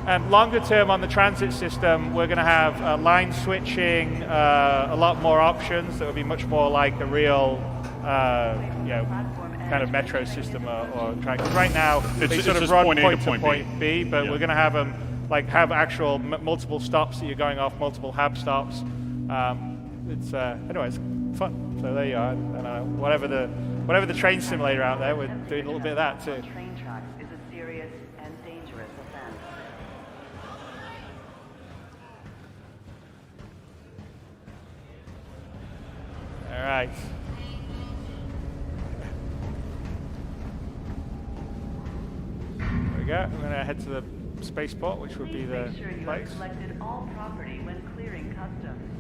And longer term on the transit system, we're going to have line switching, a lot more options that will be much more like a real, kind of metro system or track. Right now, they sort of run point to point B, but we're going to have them have actual multiple stops that you're going off, multiple hab stops. Anyway, it's fun. So there you are. And whatever the train simulator out there, we're doing a little bit of that too.
Train tracks is a serious and dangerous offense.
All right. There we go. We're going to head to the spaceport, which would be the place.
Collected all property when clearing customs.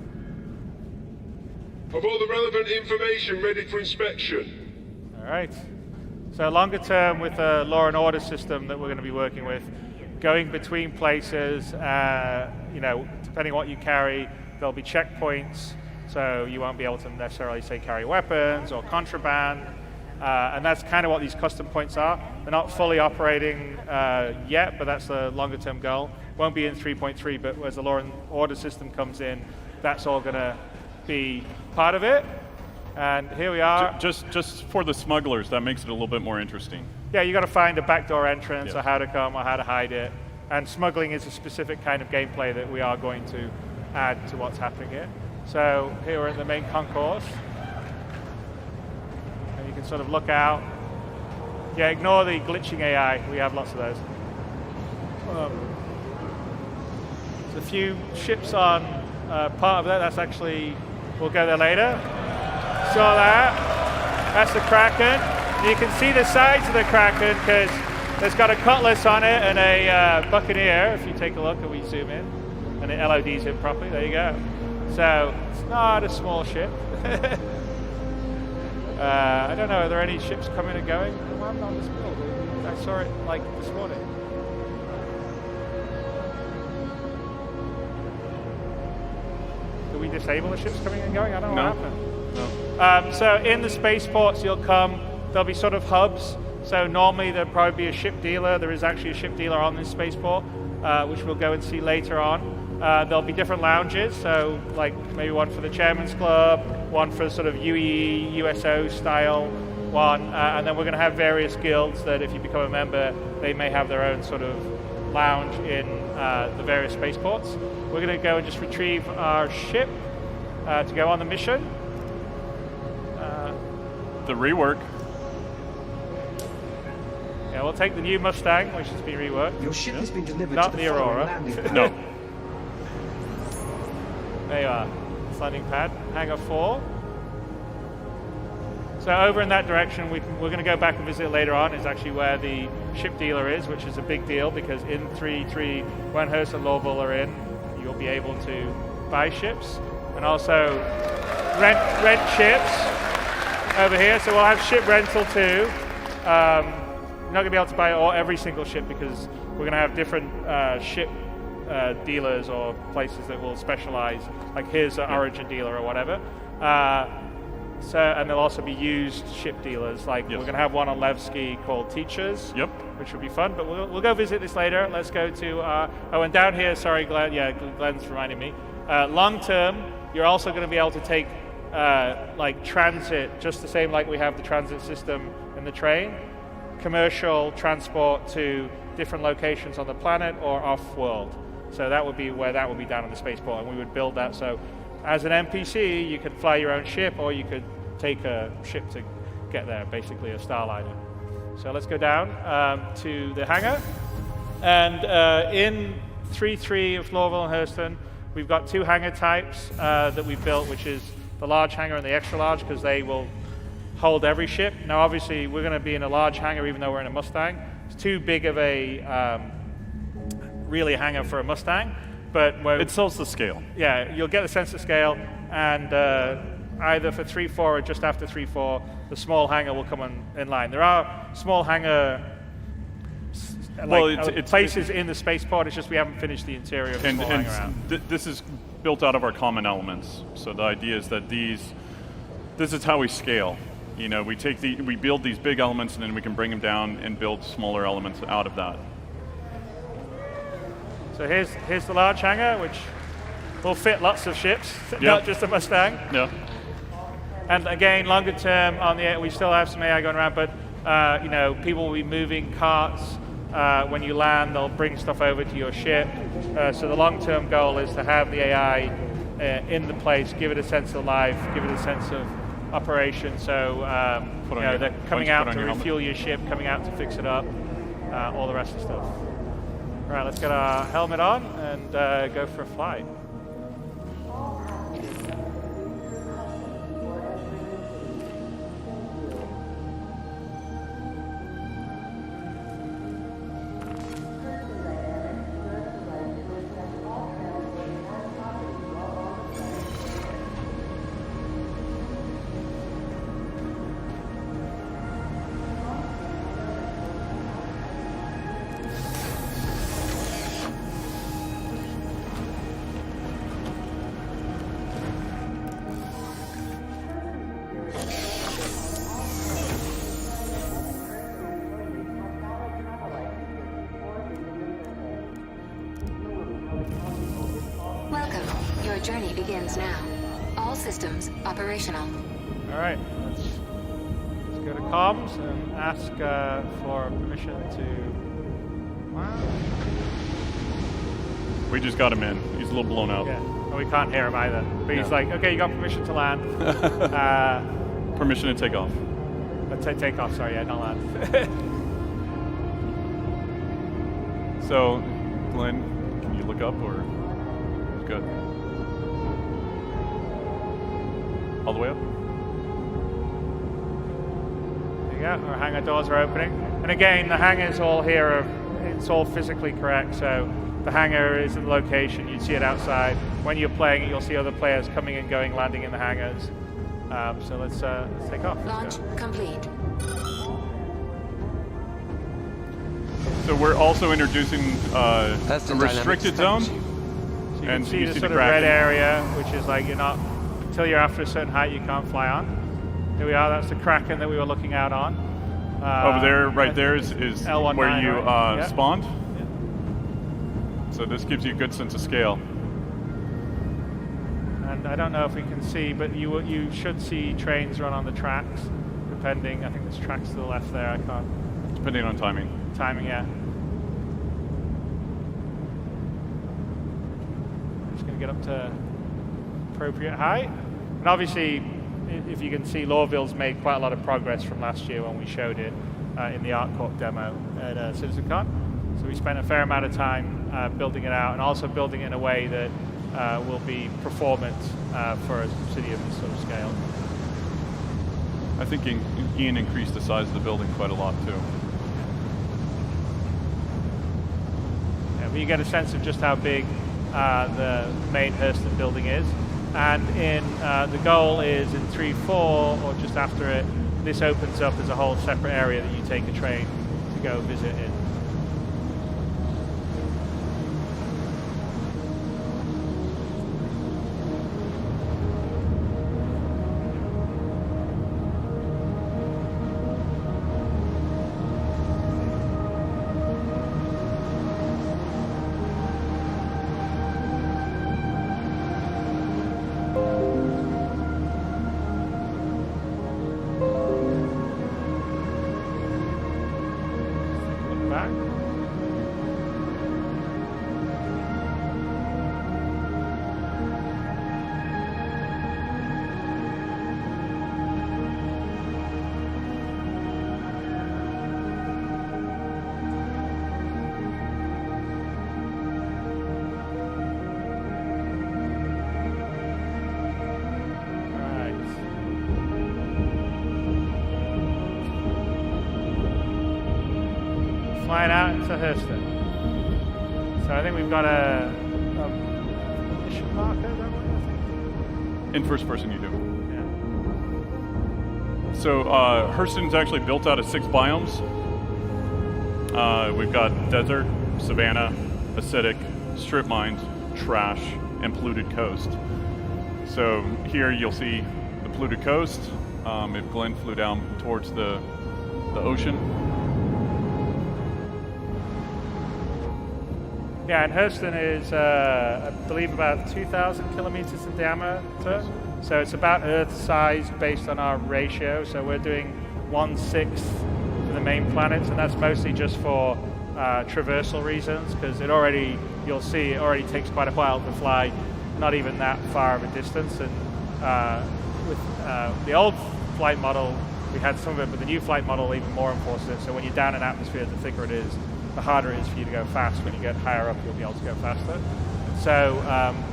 Have all the relevant information ready for inspection.
All right. So longer term with the law and order system that we're going to be working with, going between places, depending on what you carry, there'll be checkpoints, so you won't be able to necessarily, say, carry weapons or contraband, and that's kind of what these custom points are. They're not fully operating yet, but that's the longer term goal. Won't be in 3.3, but as the law and order system comes in, that's all going to be part of it. And here we are.
Just for the smugglers, that makes it a little bit more interesting.
Yeah, you got to find a backdoor entrance,
Yeah.
or how to come, or how to hide it. And smuggling is a specific kind of gameplay that we are going to add to what's happening here. So here we're in the main concourse, and you can sort of look out. Yeah, ignore the glitching AI. We have lots of those. There's a few ships on part of that. That's actually, we'll go there later. Saw that. That's the Kraken. You can see the sides of the Kraken because there's got a cutlass on it and a Buccaneer, if you take a look and we zoom in. And it LODs in properly. There you go. So it's not a small ship. I don't know, are there any ships coming and going? Well, I'm on this build. I saw it like this morning. Do we disable the ships coming and going? I don't know what happened.
No.
So in the spaceports you'll come, there'll be sort of hubs. So normally there'll probably be a ship dealer. There is actually a ship dealer on this spaceport, which we'll go and see later on. There'll be different lounges, so like maybe one for the Chairman's Club, one for sort of UE, USO style one, and then we're going to have various guilds that if you become a member, they may have their own sort of lounge in the various spaceports. We're going to go and just retrieve our ship to go on the mission.
The rework.
Yeah, we'll take the new Mustang, which has been reworked.
Your ship has been delivered
Not
to
the
the following
Aurora.
landing pad.
No.
There you are. Landing pad, hangar 4. So over in that direction, we're going to go back and visit later on, is actually where the ship dealer is, which is a big deal because in 3.3, when Hurston and Lorville are in, you'll be able to buy ships and also rent ships over here. So we'll have ship rental too. You're not going to be able to buy every single ship because we're going to have different ship dealers or places that will specialize, like here's an Origin dealer or whatever. And there'll also be used ship dealers, like we're going to have one on Levski called Teachers, which will be fun, but we'll go visit this later. Let's go to, and down here, sorry, Glenn, Glenn's reminding me, long term, you're also going to be able to take like transit, just the same like we have the transit system in the train, commercial transport to different locations on the planet or off-world. So that would be where that would be down on the spaceport, and we would build that. So as an NPC, you could fly your own ship, or you could take a ship to get there, basically a Starliner. So let's go down to the hangar. And in 3.3 of Lorville and Hurston, we've got 2 hangar types that we've built, which is the large hangar and the extra large, because they will hold every ship. Now, obviously, we're going to be in a large hangar, even though we're in a Mustang. It's too big of a really hangar for a Mustang, but
it sells the scale.
Yeah, you'll get the sense of scale, and either for 3.4 or just after 3.4, the small hangar will come in line. There are small hangar places in the spaceport. It's just we haven't finished the interior of the small hangar out.
This is built out of our common elements. So the idea is that this is how we scale. You know, we build these big elements, and then we can bring them down and build smaller elements out of that.
So here's the large hangar, which will fit lots of ships, not just a Mustang.
Yeah.
And again, longer term on the we still have some AI going around, but people will be moving carts. When you land, they'll bring stuff over to your ship. So the long-term goal is to have the AI in the place, give it a sense of life, give it a sense of operation. So they're coming out to refuel your ship, coming out to fix it up, all the rest of the stuff. All right, let's get our helmet on and go for a flight.
journey begins now. All systems operational.
All right, let's go to comms and ask for permission to land.
We just got him in. He's a little blown out.
Yeah, and we can't hear him either. But he's like, okay, you got permission to land.
Permission to take off.
Take off, sorry, yeah, not land.
So, Glenn, can you look up or good? All the way up?
There you go, our hangar doors are opening. And again, the hangars all here it's all physically correct, so the hangar is in the location, you'd see it outside. When you're playing it, you'll see other players coming and going, landing in the hangars. So let's take off.
Launch complete.
So we're also introducing a restricted zone.
So you can see the sort of red area, which is like until you're after a certain height, you can't fly on. Here we are, that's the Kraken that we were looking out on.
Over there, right there is
L19,
where you
right?
spawned. Yeah. So this gives you a good sense of scale.
And I don't know if we can see, but you should see trains run on the tracks, depending. I think there's tracks to the left there. I can't.
Depending on timing.
Timing, yeah. I'm just going to get up to appropriate height. And obviously, if you can see, Lorville's made quite a lot of progress from last year when we showed it in the ArtCorp demo at CitizenCon. So we spent a fair amount of time building it out and also building it in a way that will be performant for a city of this sort of scale.
I think Ian increased the size of the building quite a lot too.
Yeah, but you get a sense of just how big the main Hurston building is. And in the goal is in 3.4 or just after it, this opens up as a whole separate area that you take a train to go visit in. Flying out into Hurston. So I think we've got a mission marker, is that what I think?
In first person you do.
Yeah.
So Hurston's actually built out of 6 biomes. We've got desert, savanna, acidic, strip mines, trash, and polluted coast. So here you'll see the polluted coast. If Glenn flew down towards the ocean.
Yeah, and Hurston is, I believe, about 2,000 kilometers in diameter. So it's about Earth size based on our ratio. So we're doing 1/6 for the main planets, and that's mostly just for traversal reasons, because you'll see, it already takes quite a while to fly, not even that far of a distance. And with the old flight model, we had some of it, but the new flight model even more enforces it. So when you're down in atmosphere, the thicker it is, the harder it is for you to go fast. When you get higher up, you'll be able to go faster. So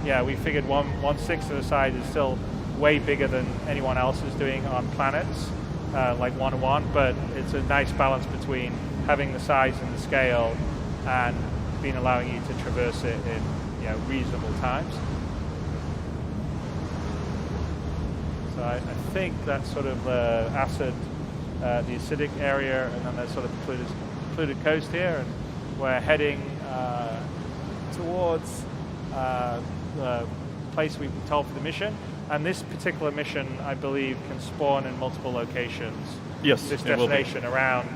yeah, we figured 1/6 of the size is still way bigger than anyone else is doing on planets, like 1-1, but it's a nice balance between having the size and the scale and allowing you to traverse it in reasonable times. So I think that's sort of the acidic area, and then there's sort of polluted coast here, and we're heading towards the place we've been told for the mission. And this particular mission, I believe, can spawn in multiple locations.
Yes,
This
it will be.
destination around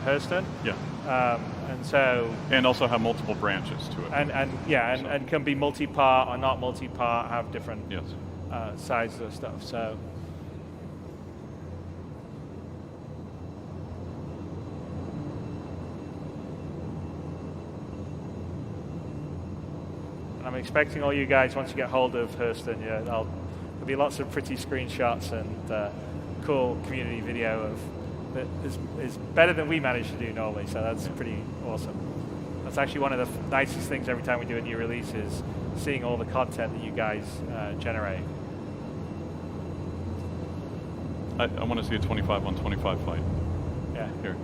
Hurston.
Yeah.
And so.
And also have multiple branches to it.
And can be multi-part or not multi-part, have different sizes of stuff. So. And I'm expecting all you guys, once you get hold of Hurston, there'll be lots of pretty screenshots and cool community video of that is better than we manage to do normally. So that's pretty awesome. That's actually one of the nicest things every time we do a new release is seeing all the content that you guys generate.
I want to see a 25 on 25 fight.
Yeah.
Here.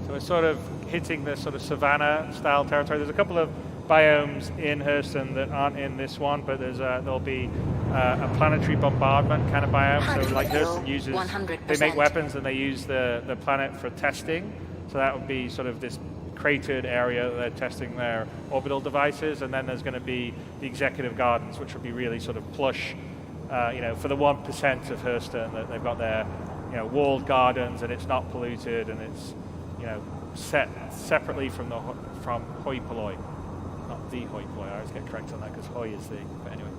So we're sort of hitting the sort of savanna-style territory. There's a couple of biomes in Hurston that aren't in this one, but there'll be a planetary bombardment kind of biome. So like Hurston uses,
100%.
they make weapons and they use the planet for testing. So that would be sort of this cratered area that they're testing their orbital devices. And then there's going to be the executive gardens, which will be really sort of plush, for the 1% of Hurston that they've got their, walled gardens, and it's not polluted, and it's, set separately from hoi polloi. Not the hoi polloi. I always get correct on that because hoi is the. But anyway.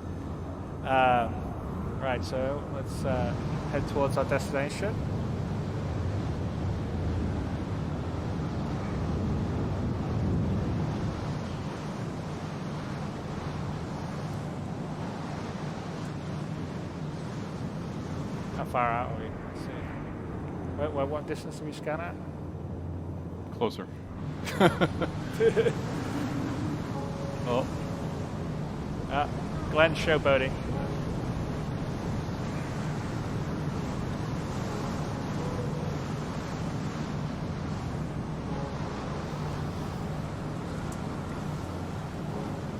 Right. So let's head towards our destination. How far out are we? Let's see. What distance do we scan at?
Closer. Oh.
Glenn's showboating.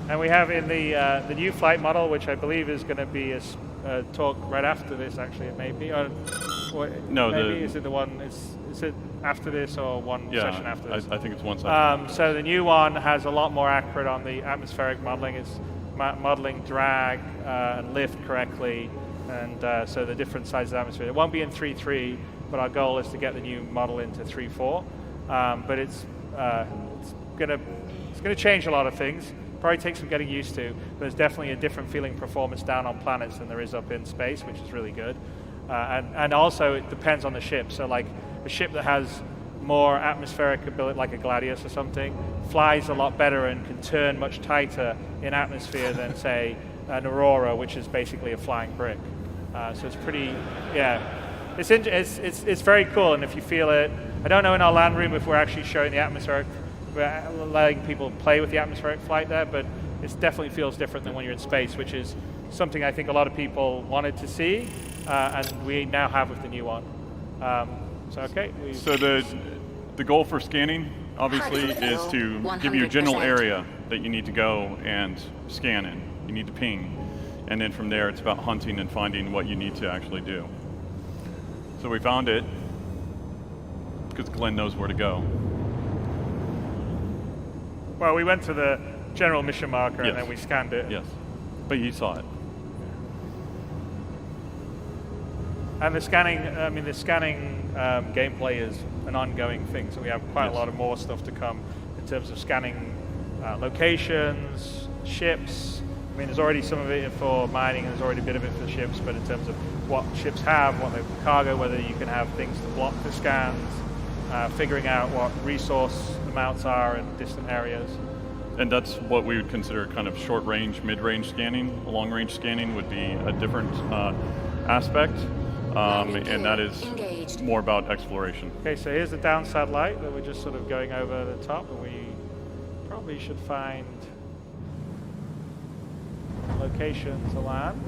And we have in the new flight model, which I believe is going to be a talk right after this. Actually, it may be.
No,
maybe is it the one? Is it after this or one session after this?
I think it's one session.
So the new one has a lot more accurate on the atmospheric modeling. It's modeling drag and lift correctly, and so the different sizes of atmosphere. It won't be in 3.3, but our goal is to get the new model into 3.4. But it's gonna change a lot of things. Probably takes some getting used to, but there's definitely a different feeling performance down on planets than there is up in space, which is really good. And also it depends on the ship. So like a ship that has more atmospheric ability, like a Gladius or something, flies a lot better and can turn much tighter in atmosphere than say an Aurora, which is basically a flying brick. So it's pretty, it's very cool. And if you feel it, I don't know in our land room if we're actually showing the atmospheric. We're letting people play with the atmospheric flight there, but it definitely feels different than when you're in space, which is something I think a lot of people wanted to see, and we now have with the new one. So
the goal for scanning, obviously, is to give you a general area that you need to go and scan in. You need to ping, and then from there it's about hunting and finding what you need to actually do. So we found it, because Glenn knows where to go.
Well, we went to the general mission marker and then we scanned it.
Yes, but you saw it.
And the scanning, gameplay is an ongoing thing, so we have quite a lot of more stuff to come in terms of scanning locations, ships. I mean, there's already some of it for mining, and there's already a bit of it for ships, but in terms of what ships have, what they cargo, whether you can have things to block the scans, figuring out what resource amounts are in distant areas.
And that's what we would consider kind of short-range, mid-range scanning. Long-range scanning would be a different aspect, and that is more about exploration.
Okay, so here's the down satellite that we're just sort of going over the top, and we probably should find a location to land.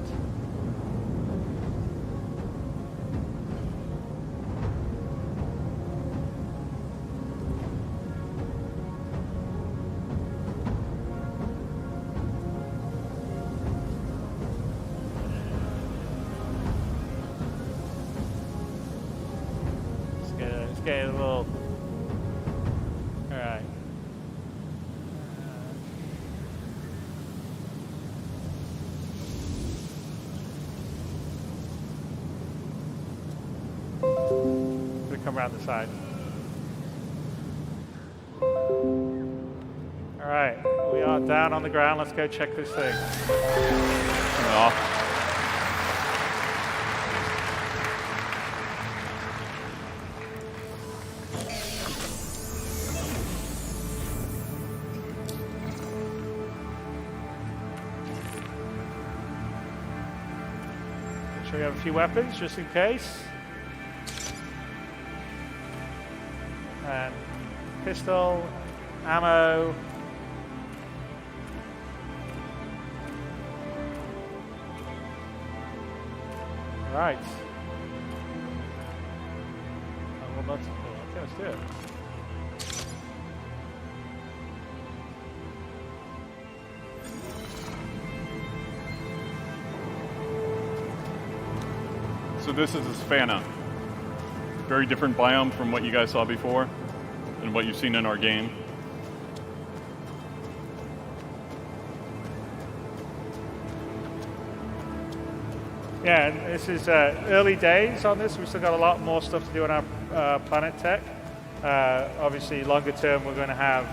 Get a little. All right. gonna come around the side. All right, we are down on the ground. Let's go check this thing. Make sure we have a few weapons just in case. And pistol, ammo. Right. Oh, well, okay, let's do it.
So this is a Savannah. Very different biome from what you guys saw before and what you've seen in our game.
Yeah, and this is early days on this. We've still got a lot more stuff to do on our planet tech. Obviously, longer term, we're going to have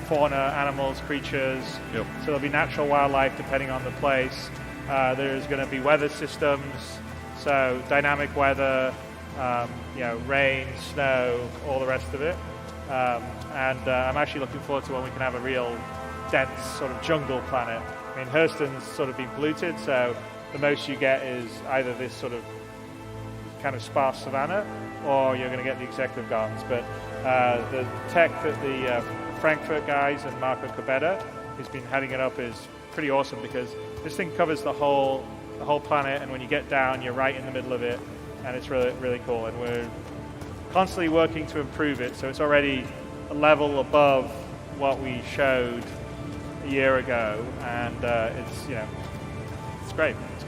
fauna, animals, creatures.
Yep.
So there'll be natural wildlife depending on the place. There's going to be weather systems, so dynamic weather, rain, snow, all the rest of it. And I'm actually looking forward to when we can have a real dense sort of jungle planet. I mean, Hurston's sort of been polluted, so the most you get is either this sort of kind of sparse savanna, or you're going to get the executive gardens. But the tech that the Frankfurt guys and Marco Cabeda, who's been heading it up, is pretty awesome because this thing covers the whole planet, and when you get down, you're right in the middle of it, and it's really, really cool. And we're constantly working to improve it, so it's already a level above what we showed a year ago, and it's great. It's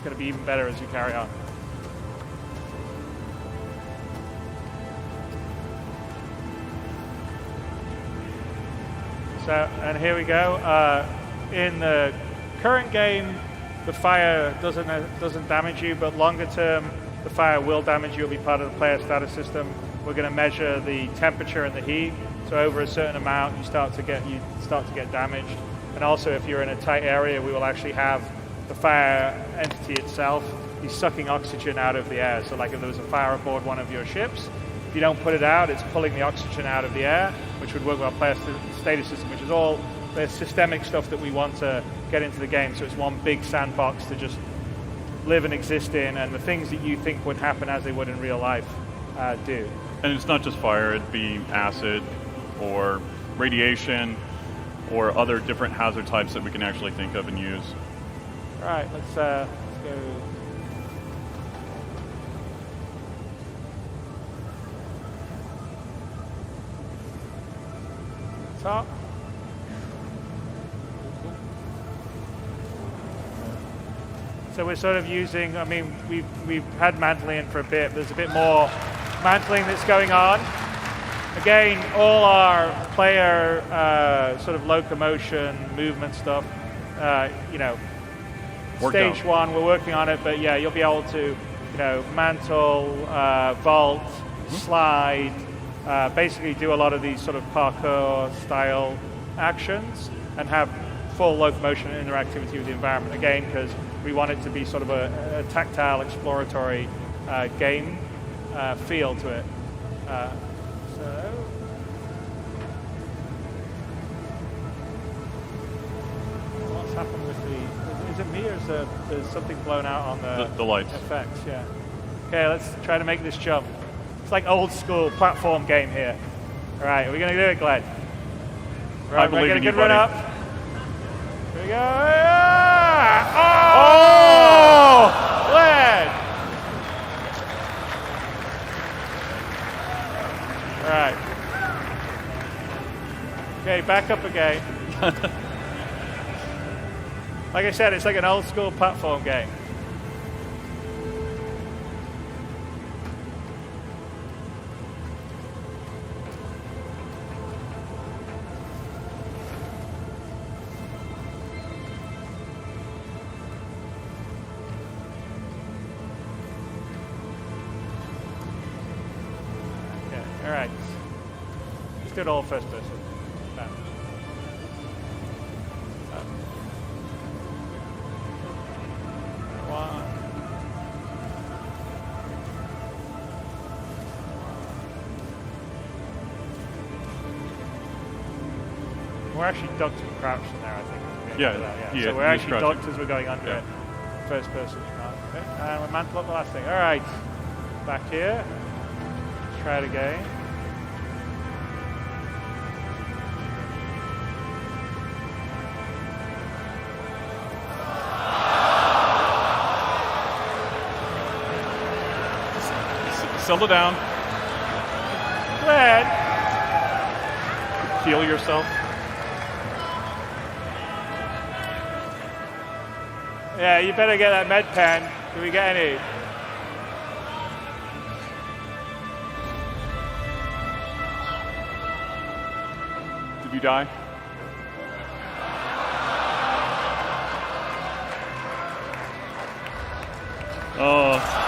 going to be even better as you carry on. So, and here we go. In the current game, the fire doesn't damage you, but longer term, the fire will damage you. It'll be part of the player status system. We're going to measure the temperature and the heat. So over a certain amount, you start to get damaged. And also, if you're in a tight area, we will actually have the fire entity itself be sucking oxygen out of the air. So, like if there was a fire aboard one of your ships, if you don't put it out, it's pulling the oxygen out of the air, which would work with our player status system, which is all the systemic stuff that we want to get into the game. So it's one big sandbox to just live and exist in, and the things that you think would happen as they would in real life do.
And it's not just fire, it'd be acid or radiation or other different hazard types that we can actually think of and use.
All right, let's go. Top. So we're sort of using, I mean, we've had mantling for a bit. There's a bit more mantling that's going on. Again, all our player sort of locomotion, movement stuff, stage one, we're working on it, but yeah, you'll be able to, mantle, vault, slide, basically do a lot of these sort of parkour style actions and have full locomotion and interactivity with the environment. Again, because we want it to be sort of a tactile, exploratory game feel to it. What's happened with the? Is it me, or is there's something blown out on
the lights?
Effects, yeah. Okay, let's try to make this jump. It's like old school platform game here. All right, are we gonna do it, Glenn? All right, we're gonna get run up. Here we go. Oh, Glenn! All right. Okay, back up again. Like I said, it's like an old school platform game. All right. Let's do it all first person. No. One. We're actually ducked and crouched in there, I think. So we're actually ducked as we're going under it. First person. Okay. And we mantle up the last thing. All right. Back here. Let's try it again.
Settle down.
Glenn.
Heal yourself.
Yeah, you better get that med pen. Do we get any?
Did you die? Oh.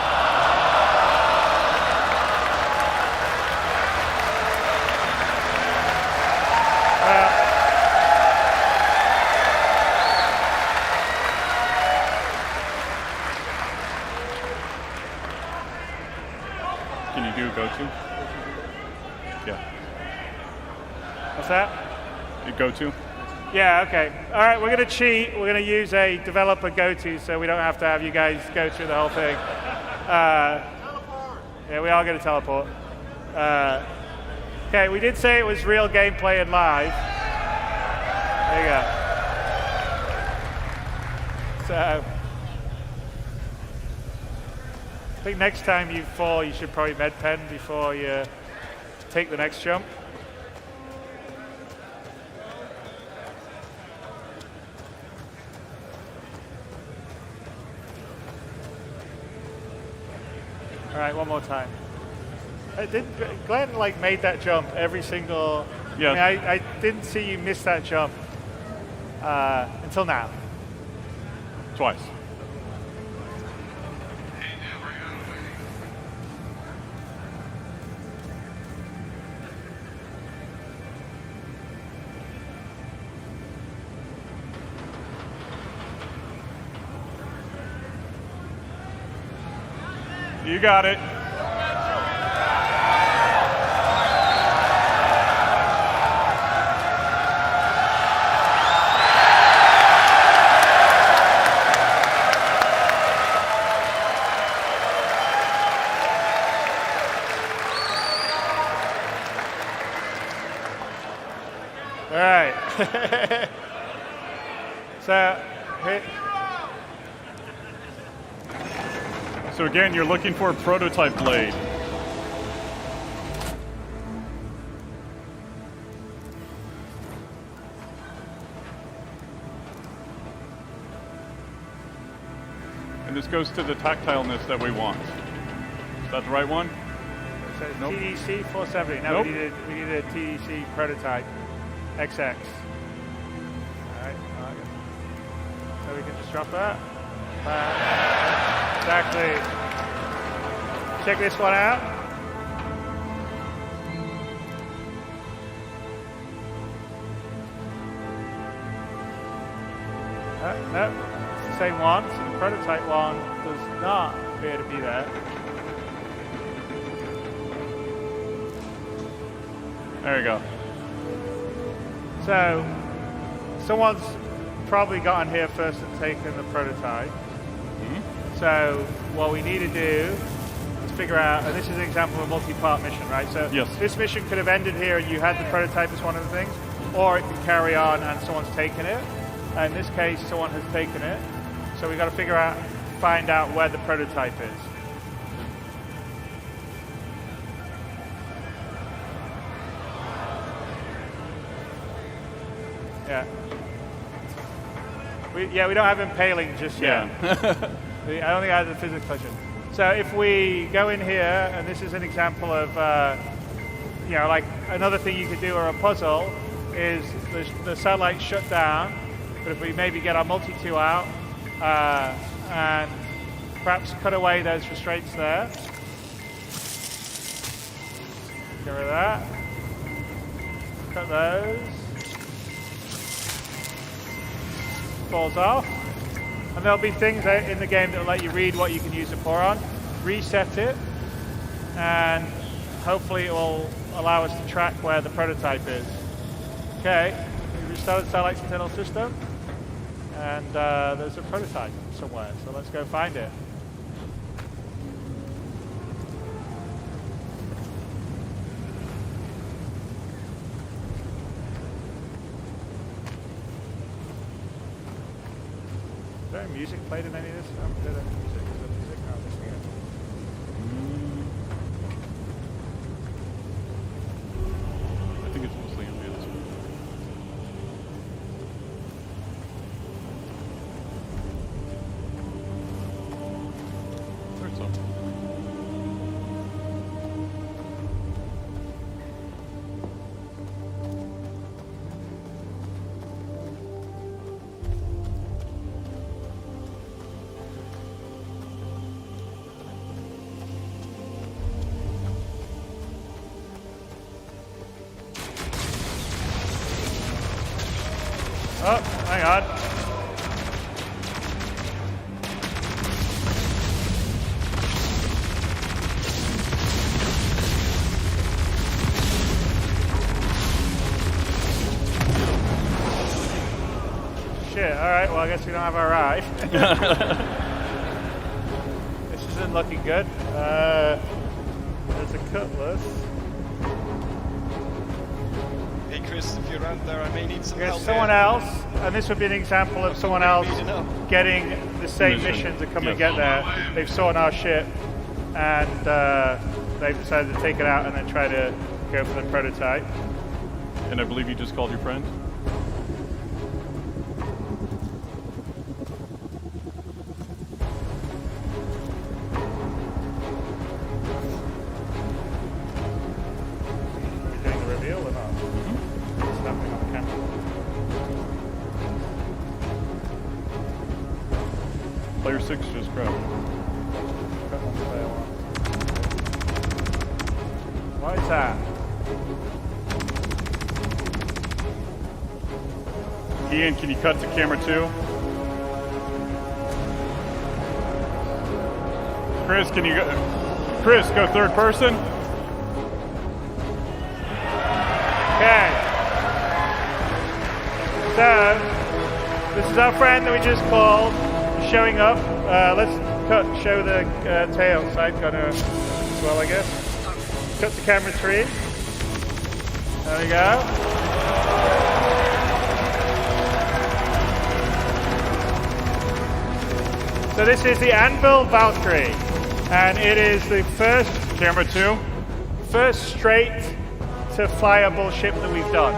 Can you do go-to? Yeah.
What's that?
Go-to?
Yeah, okay. All right, we're going to cheat. We're going to use a developer go-to so we don't have to have you guys go through the whole thing. Yeah, we are going to teleport. Okay, we did say it was real gameplay and live. There you go. So, I think next time you fall, you should probably med pen before you take the next jump. All right, one more time. Glenn made that jump every single.
Yeah.
I mean, I didn't see you miss that jump until now.
Twice. You got it.
All right.
So again, you're looking for a prototype blade. And this goes to the tactileness that we want. Is that the right one?
So
Nope.
TDC 470. No,
Nope.
we needed a TDC prototype XX. All right. So we can just drop that. Exactly. Check this one out. No, it's the same one. So the prototype one does not appear to be there.
There you go.
So, someone's probably gotten here first and taken the prototype. So, what we need to do is figure out, and this is an example of a multi-part mission, right? So,
Yes.
this mission could have ended here and you had the prototype as one of the things, or it could carry on and someone's taken it. In this case, someone has taken it. So, we've got to find out where the prototype is. Yeah. We don't have impaling just yet.
Yeah.
I only have the physics question. So if we go in here, and this is an example of, another thing you could do or a puzzle is the satellite shut down, but if we maybe get our multi-2 out and perhaps cut away those restraints there. Get rid of that. Cut those. Falls off. And there'll be things in the game that will let you read what you can use the pour on. Reset it. And hopefully it will allow us to track where the prototype is. Okay, we restarted Satellite's internal system. And there's a prototype somewhere, so let's go find it. Is there any music played in any of this? Is there music? No, I'm missing it.
I think it's mostly going to be this one. There's some.
Oh, hang on. Shit, alright, well I guess we don't have our ride. This isn't looking good. There's a cutlass.
Hey Chris, if you're out there, I may need some help.
Someone else, and this would be an example of someone else getting the same mission to come and get there. They've sawn our ship, and they've decided to take it out and then try to go for the prototype.
And I believe you just called your friend? Player 6 just grabbed.
What is that?
Ian, can you cut to camera 2? Chris, can you go? Chris, go third person.
Okay. So, this is our friend that we just called. Showing up. Let's show the tail side gunner as well, I guess. Cut to camera 3. There we go. So this is the Anvil Valkyrie, and it is the first
camera 2.
First straight to flyable ship that we've done.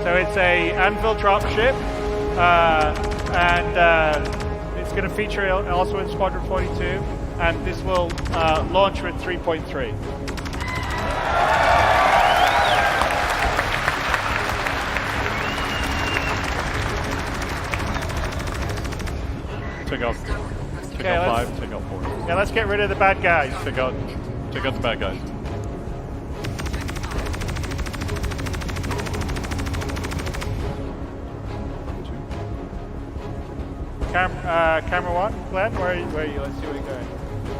So it's a Anvil drop ship, and it's going to feature also in Squadron 42, and this will launch with 3.3.
Take out 5, take out 4.
Yeah, let's get rid of the bad guys.
Take out the bad guys.
Camera 1, Glenn, where are you? Let's see where you're going.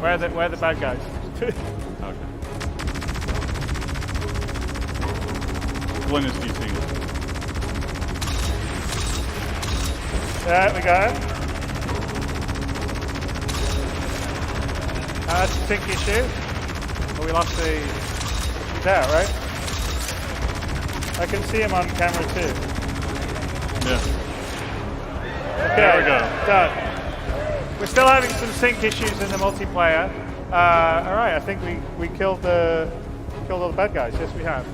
Where are the bad guys?
Okay. Glenn is DCing.
There we go. That's a sync issue. Oh, we lost the... He's out, right? I can see him on camera 2.
Yeah.
Okay,
there we go.
Done. We're still having some sync issues in the multiplayer. All right, I think we killed all the bad guys. Yes, we have.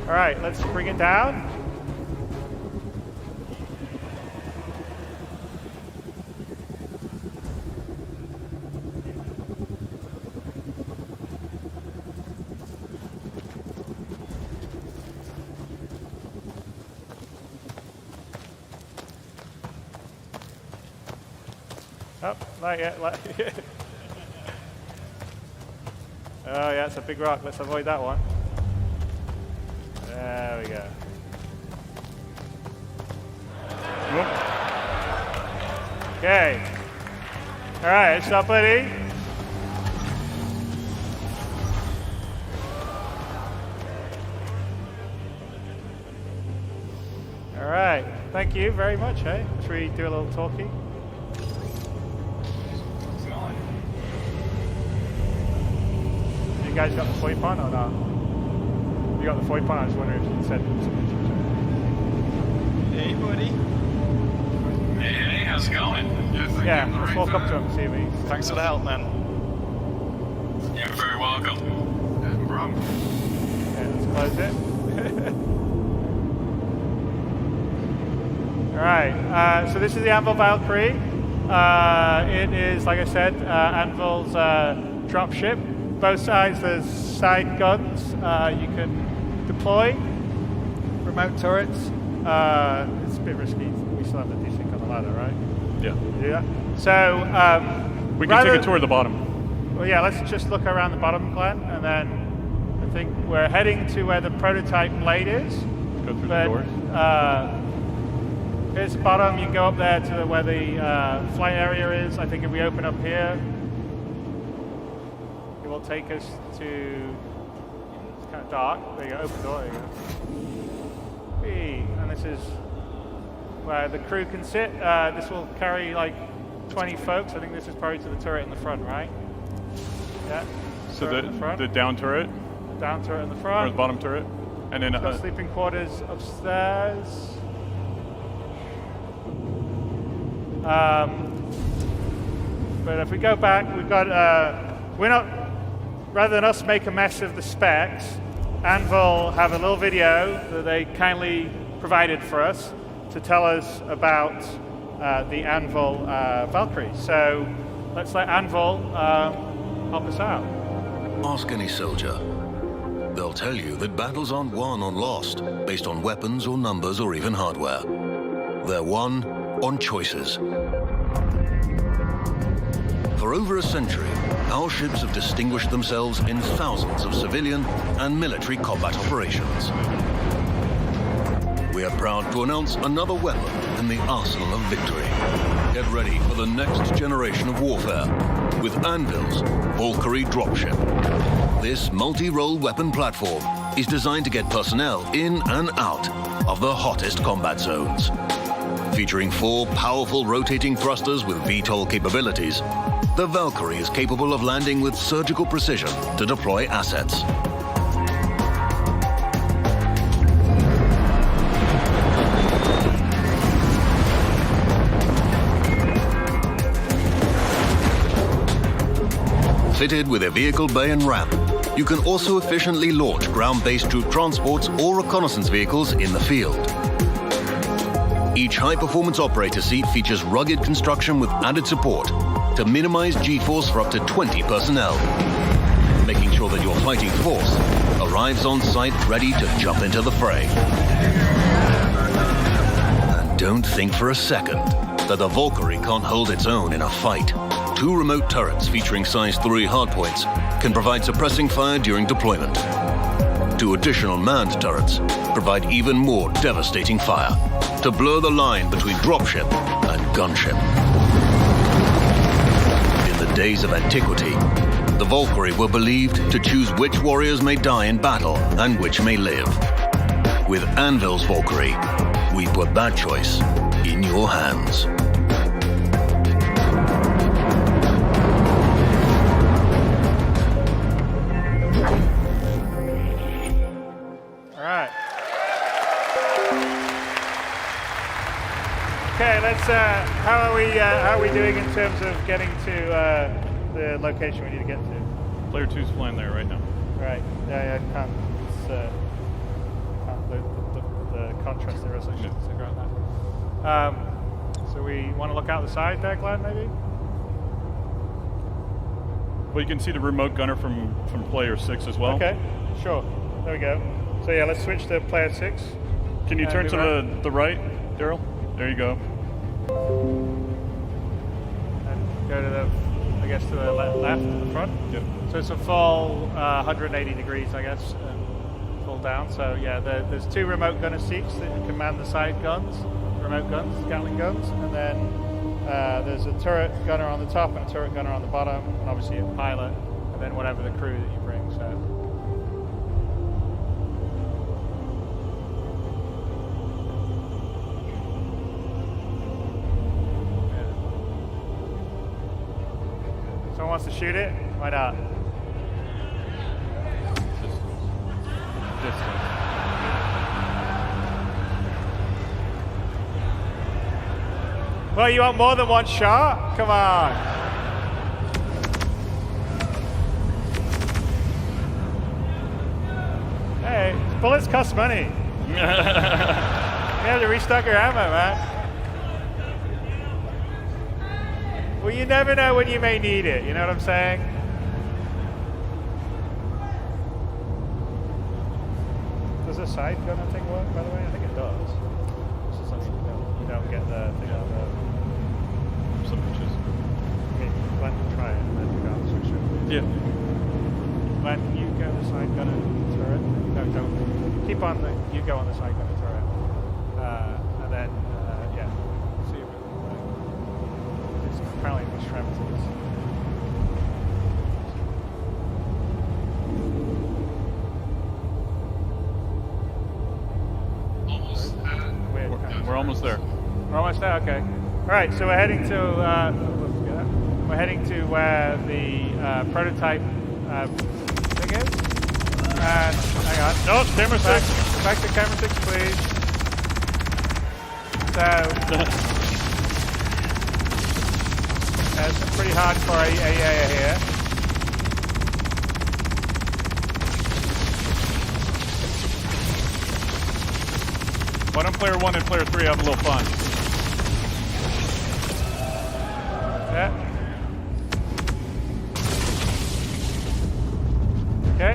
All right, let's bring it down. Oh, not yet. Oh yeah, it's a big rock. Let's avoid that one. There we go. Okay. All right, stop, buddy. All right. Thank you very much. Hey, should we do a little talkie? You guys got the VoIP on or not? You got the VoIP on? I was wondering if you said something.
Hey, buddy.
Hey, how's it going?
Yeah, let's walk up to him and see if he's...
Thanks for the help, man.
You're very welcome. No problem.
Okay, let's close it. All right, so this is the Anvil Valkyrie. It is, like I said, Anvil's dropship. Both sides, there's side guns you can deploy, remote turrets. It's a bit risky. We still have the desync on the ladder, right?
Yeah.
Yeah. So
we can take a tour of the bottom.
Well, yeah. Let's just look around the bottom, Glenn, and then I think we're heading to where the prototype blade is.
Go through the doors.
Here's the bottom. You can go up there to where the flight area is. I think if we open up here, it will take us to. It's kind of dark. There you go. Open door. There you go. And this is where the crew can sit. This will carry like 20 folks. I think this is probably to the turret in the front, right? Yeah.
So the down turret?
Down turret in the front.
Or the bottom turret. And then
sleeping quarters upstairs. But if we go back, we've got, rather than us make a mess of the specs, Anvil have a little video that they kindly provided for us to tell us about the Anvil Valkyrie. So let's let Anvil help us out.
Ask any soldier. They'll tell you that battles aren't won or lost based on weapons or numbers or even hardware. They're won on choices. For over a century, our ships have distinguished themselves in thousands of civilian and military combat operations. We are proud to announce another weapon in the arsenal of victory. Get ready for the next generation of warfare with Anvil's Valkyrie dropship. This multi-role weapon platform is designed to get personnel in and out of the hottest combat zones. Featuring 4 powerful rotating thrusters with VTOL capabilities, the Valkyrie is capable of landing with surgical precision to deploy assets. Fitted with a vehicle bay and ramp, you can also efficiently launch ground-based troop transports or reconnaissance vehicles in the field. Each high-performance operator seat features rugged construction with added support to minimize G-force for up to 20 personnel, making sure that your fighting force arrives on site ready to jump into the fray. And don't think for a second that the Valkyrie can't hold its own in a fight. 2 remote turrets featuring size 3 hardpoints can provide suppressing fire during deployment. 2 additional manned turrets provide even more devastating fire to blur the line between dropship and gunship. In the days of antiquity, the Valkyrie were believed to choose which warriors may die in battle and which may live. With Anvil's Valkyrie, we put that choice in your hands.
Okay, let's. How are we doing in terms of getting to the location we need to get to?
Player 2's flying there right now.
Right. Yeah, can't. The contrast, the resolution. So grab that. So we want to look out the side there, Glenn, maybe.
Well, you can see the remote gunner from player 6 as well.
Okay, sure. There we go. So yeah, let's switch to player 6.
Can you turn to the right, Daryl? There you go.
And go to the, I guess, to the left, to the front.
Yep.
So it's a full 180 degrees, I guess, full level down. So yeah, there's 2 remote gunner seats that command the side guns, remote guns, Gatling guns, and then there's a turret gunner on the top and a turret gunner on the bottom, and obviously a pilot, and then whatever the crew that you bring. So. Someone wants to shoot it? Why not?
Distance.
Well, you want more than one shot? Come on. Hey, bullets cost money. You have to restock your ammo, man. Well, you never know when you may need it, you know what I'm saying? Does a side gunner thing work, by the way? I think it does. This is something you don't get the thing on the...
Some pitches.
I mean, Glenn can try it and then you go switch it.
Yeah.
Glenn, you go the side gunner turret. No, don't. Keep on the... You go on the side gunner turret. And then, yeah. See if it will work. It's apparently extremities.
We're almost there.
We're almost there. Okay. All right. So we're heading to where the prototype thing is. And hang on.
No, camera 6.
Back to camera 6, please. So there's some pretty hardcore AA here.
Why don't player 1 and player 3 have a little fun?
Yeah. Okay.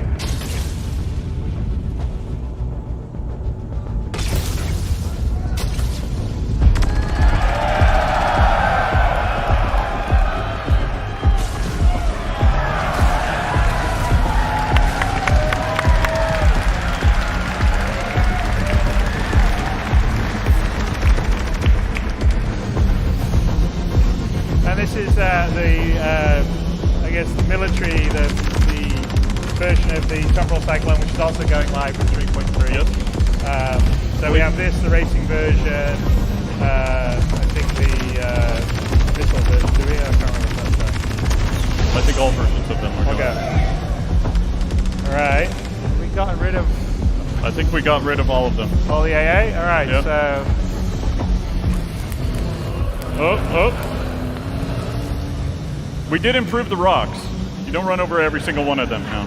Version of the Temporal Cyclone, which is also going live with 3.3.
Yep.
So we have this, the racing version, I think the missile version. Do we? I can't remember what that's.
I think all versions of them are
going. Alright. We got rid of...
I think we got rid of all of them.
All the AA? Alright,
yep.
So...
Oh. We did improve the rocks. You don't run over every single one of them now.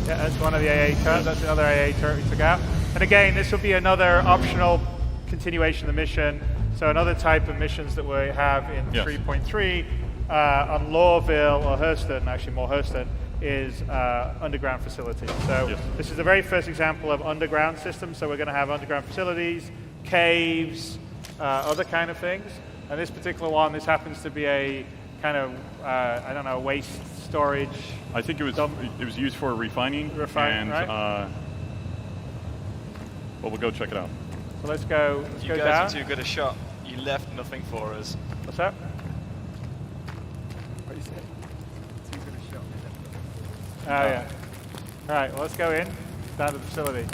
Yeah, that's one of the AA turrets. That's another AA turret we took out. And again, this will be another optional continuation of the mission. So another type of missions that we have in 3.3 on Lorville or Hurston, actually more Hurston, is underground facilities. So this is the very first example of underground systems. So we're going to have underground facilities, caves, other kind of things. And this particular one, this happens to be a kind of, I don't know, waste storage.
I think it was used for refining. And,
right?
Well, we'll go check it out.
So let's go
You
down.
guys are too good a shot. You left nothing for us.
What's that?
What do you say? Too good a shot.
Oh, yeah. All right, well, let's go in, down to the facility.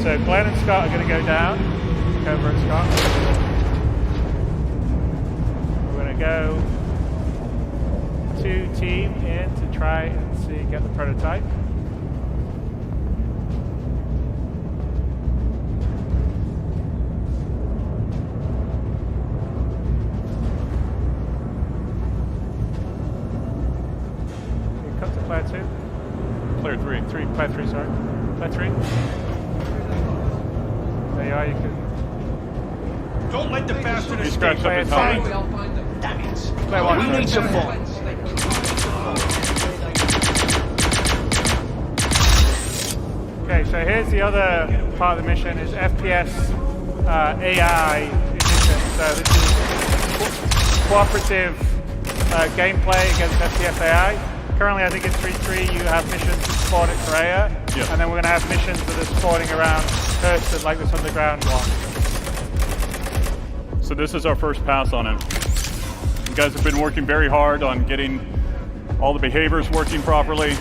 So Glenn and Scott are going to go down. Look over at Scott. We're going to go 2-team in to try and get the prototype. Cut to player 2.
Player Player 3.
Player 3, sorry. Player 3. There you are, you can...
Don't let the bastard
He
escape.
scratched up his helmet.
Damn it.
Player 1.
We need some fun.
Okay, so here's the other part of the mission is FPS AI mission. So this is cooperative gameplay against FPS AI. Currently, I think in 3.3 you have missions that spawn at Korea, and then we're going to have missions that are spawning around Hurston, like this underground one.
So this is our first pass on it. You guys have been working very hard on getting all the behaviors working properly.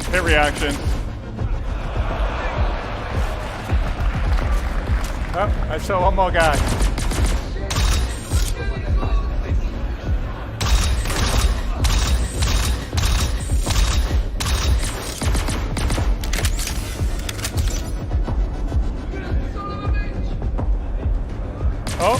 Hit reaction.
Oh, I saw one more guy. Oh.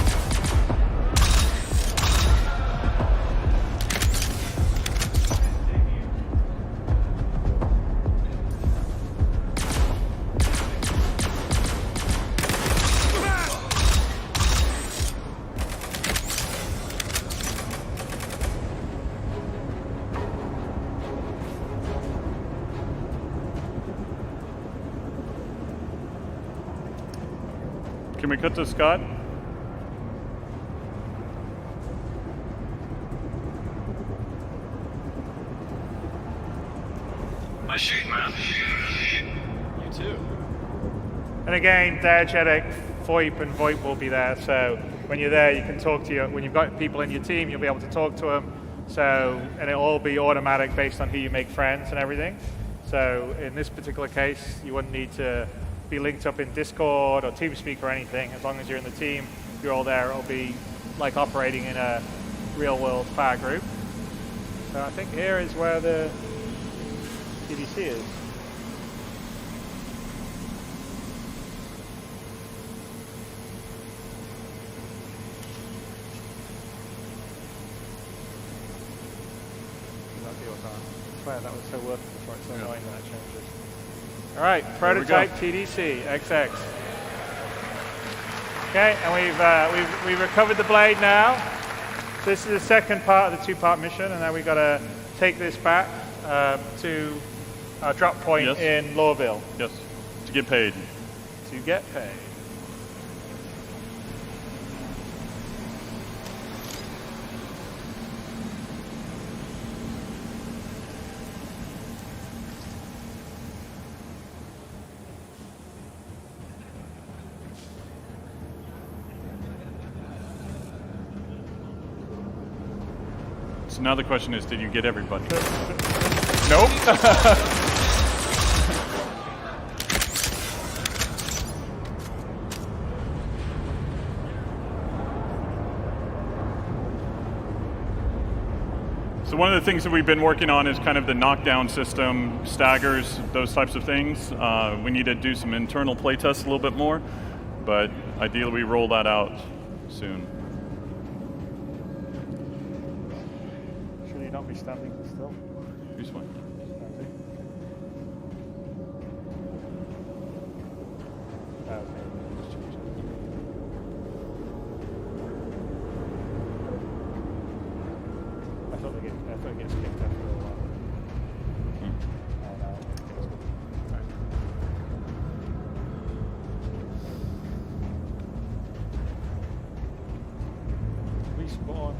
Can we cut to Scott?
I shoot, man.
You too.
And again, diegetic, VoIP and VoIP will be there. So when you're there, you can talk to when you've got people in your team, you'll be able to talk to them. So, and it'll all be automatic based on who you make friends and everything. So in this particular case, you wouldn't need to be linked up in Discord or TeamSpeak or anything. As long as you're in the team, you're all there. It'll be like operating in a real-world fire group. So I think here is where the CDC is. I swear that was so worth it before. It's so annoying when that changes. All right, prototype TDC XX. Okay, and we've recovered the blade now. So this is the second part of the two-part mission, and now we've got to take this back to our drop point in Lorville.
Yes, to get paid.
To get paid.
So now the question is, did you get everybody?
Nope.
So one of the things that we've been working on is kind of the knockdown system, staggers, those types of things. We need to do some internal playtests a little bit more, but ideally we roll that out soon.
Should you not be standing still?
Who's fine?
I thought it gets kicked out for a while. Respawn,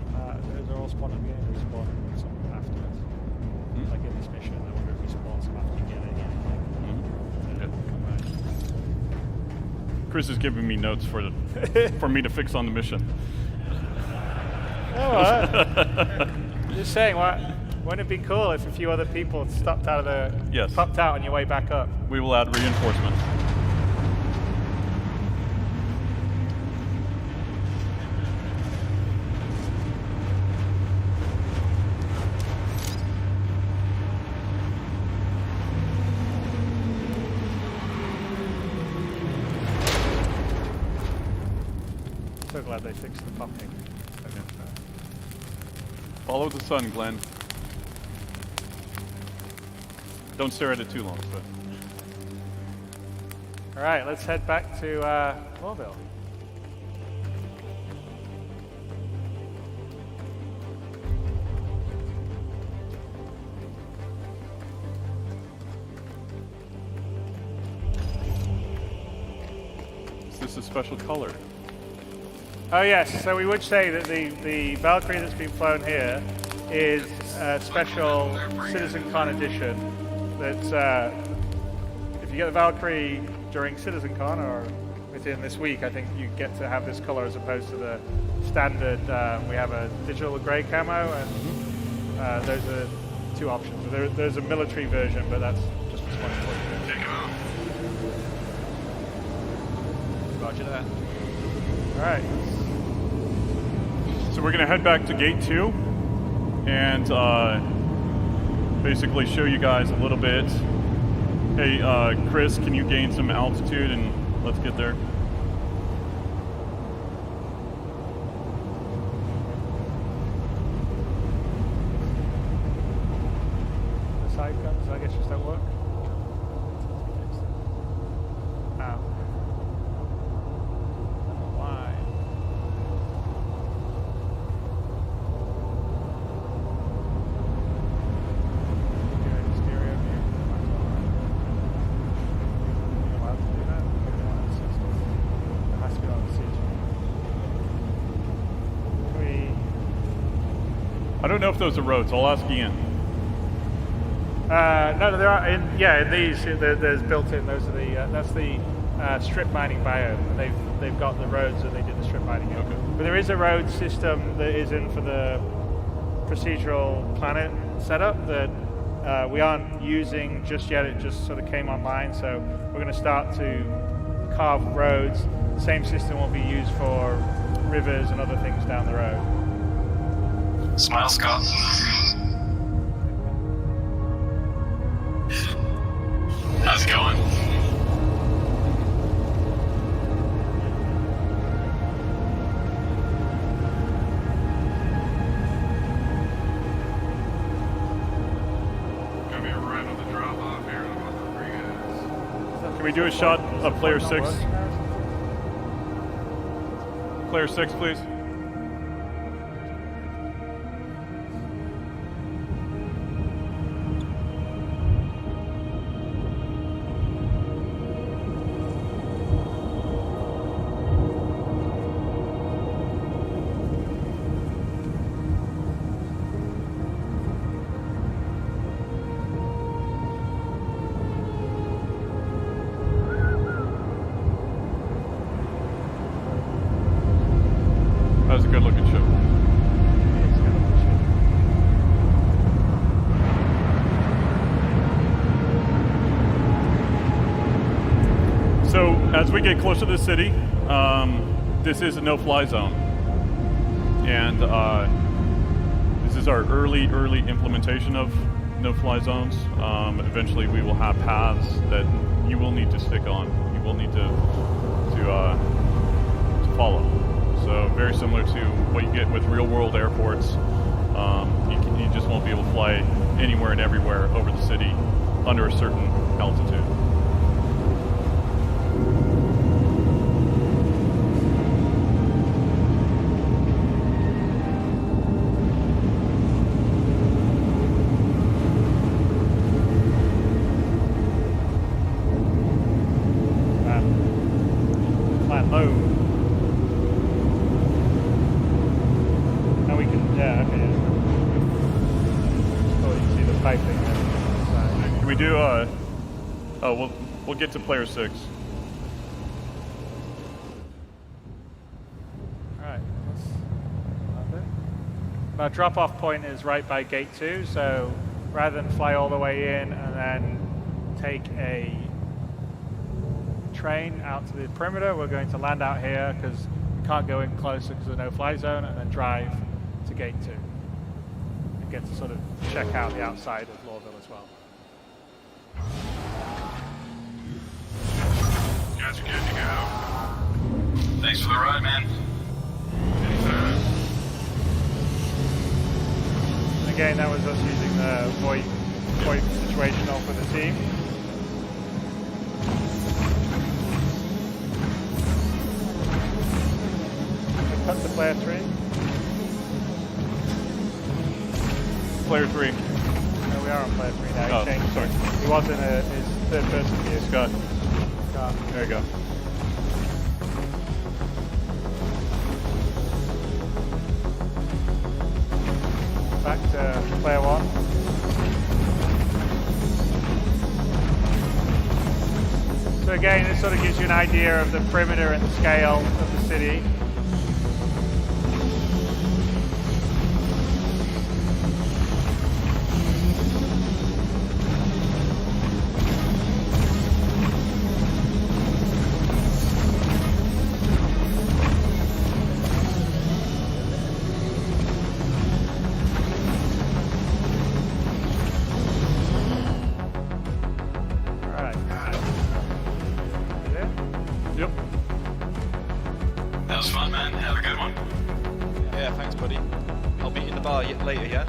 those are all spawned at the beginning, respawn some afterwards. Like in this mission, I wonder if respawn some after you get it. Come back.
Chris is giving me notes for me to fix on the mission.
Oh, just saying, wouldn't it be cool if a few other people popped out on your way back up?
We will add reinforcements.
So glad they fixed the popping.
Follow the sun, Glenn. Don't stare at it too long. But.
All right, let's head back to Lorville.
Is this a special color?
Oh yes, so we would say that the Valkyrie that's been flown here is a special CitizenCon edition. That's if you get the Valkyrie during CitizenCon or within this week, I think you get to have this color as opposed to the standard. We have a digital grey camo, and those are two options. There's a military version, but that's just as much for you.
Take it off.
Roger that.
All right.
So we're going to head back to Gate 2 and basically show you guys a little bit. Hey, Chris, can you gain some altitude and let's get there?
The side guns, I guess, just don't work.
I don't know if those are roads. I'll ask Ian.
No, there are. In these, there's built in. Those are the. That's the strip mining biome. And they've got the roads that they did the strip mining in.
Okay.
But there is a road system that is in for the procedural planet setup that we aren't using just yet. It just sort of came online, so we're going to start to carve roads. The same system will be used for rivers and other things down the road.
Smile, Scott. How's it going? Gonna be right on the drop off here.
Can we do a shot of player 6? Player 6, please. That was a good looking ship. So as we get closer to the city, this is a no-fly zone. And this is our early implementation of no-fly zones. Eventually we will have paths that you will need to stick on. You will need to follow. So very similar to what you get with real-world airports. You just won't be able to fly anywhere and everywhere over the city under a certain altitude.
Flat low. Now we can, yeah, okay. Oh, you can see the piping there.
Can we do we'll get to player 6.
Alright, our drop-off point is right by gate 2, so rather than fly all the way in and then take a train out to the perimeter, we're going to land out here because we can't go in closer because of the no-fly zone, and then drive to gate 2 and get to sort of check out the outside of Lorville as well.
Guys are good to go. Thanks for the ride, man.
And again, that was us using the VoIP point situational for the team. Cut to player 3.
Player 3.
No, we are on player 3 now.
Oh,
He changed.
sorry.
He was in his third person view.
Scott.
Scott.
There you go.
Back to player 1. So again, this sort of gives you an idea of the perimeter and the scale of the city.
That was fun, man. Have a good one.
Yeah, thanks, buddy. I'll meet you in the bar later, yeah?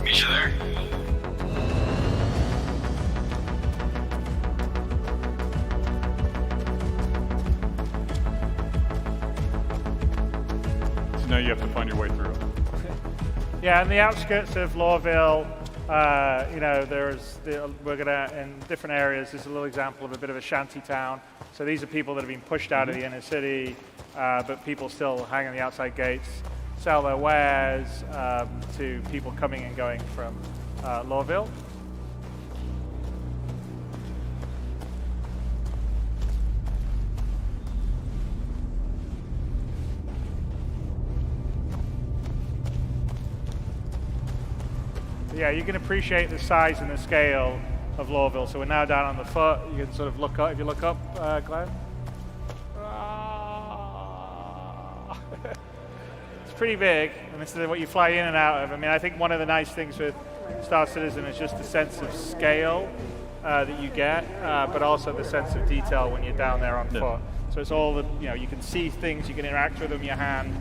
Meet you there.
So now you have to find your way through.
Yeah, on the outskirts of Lorville, you know, we're gonna, in different areas, there's a little example of a bit of a shanty town. So these are people that have been pushed out of the inner city, but people still hang on the outside gates, sell their wares to people coming and going from Lorville. Yeah, you can appreciate the size and the scale of Lorville. So we're now down on the foot. You can sort of look up, if you look up, Glenn. It's pretty big, and this is what you fly in and out of. I mean, I think one of the nice things with Star Citizen is just the sense of scale that you get, but also the sense of detail when you're down there on foot. So it's all the, you know, you can see things, you can interact with them in your hand.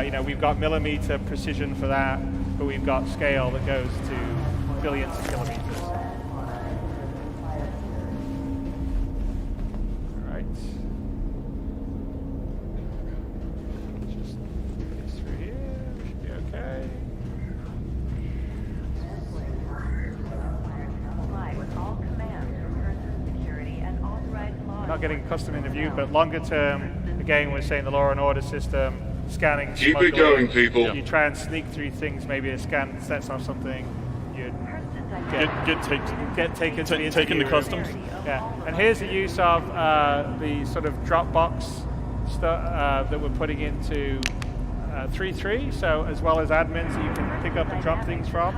You know, we've got millimeter precision for that, but we've got scale that goes to billions of kilometers. All right. Just put these through here. We should be okay. Not getting custom interviewed, but longer term, again, we're saying the law and order system, scanning.
Keep it going, people.
You try and sneak through things. Maybe a scan sets off something. You get taken to the
taken to
interview
customs.
room. Yeah, and here's the use of the sort of Dropbox stuff that we're putting into 3.3. So as well as admins that you can pick up and drop things from,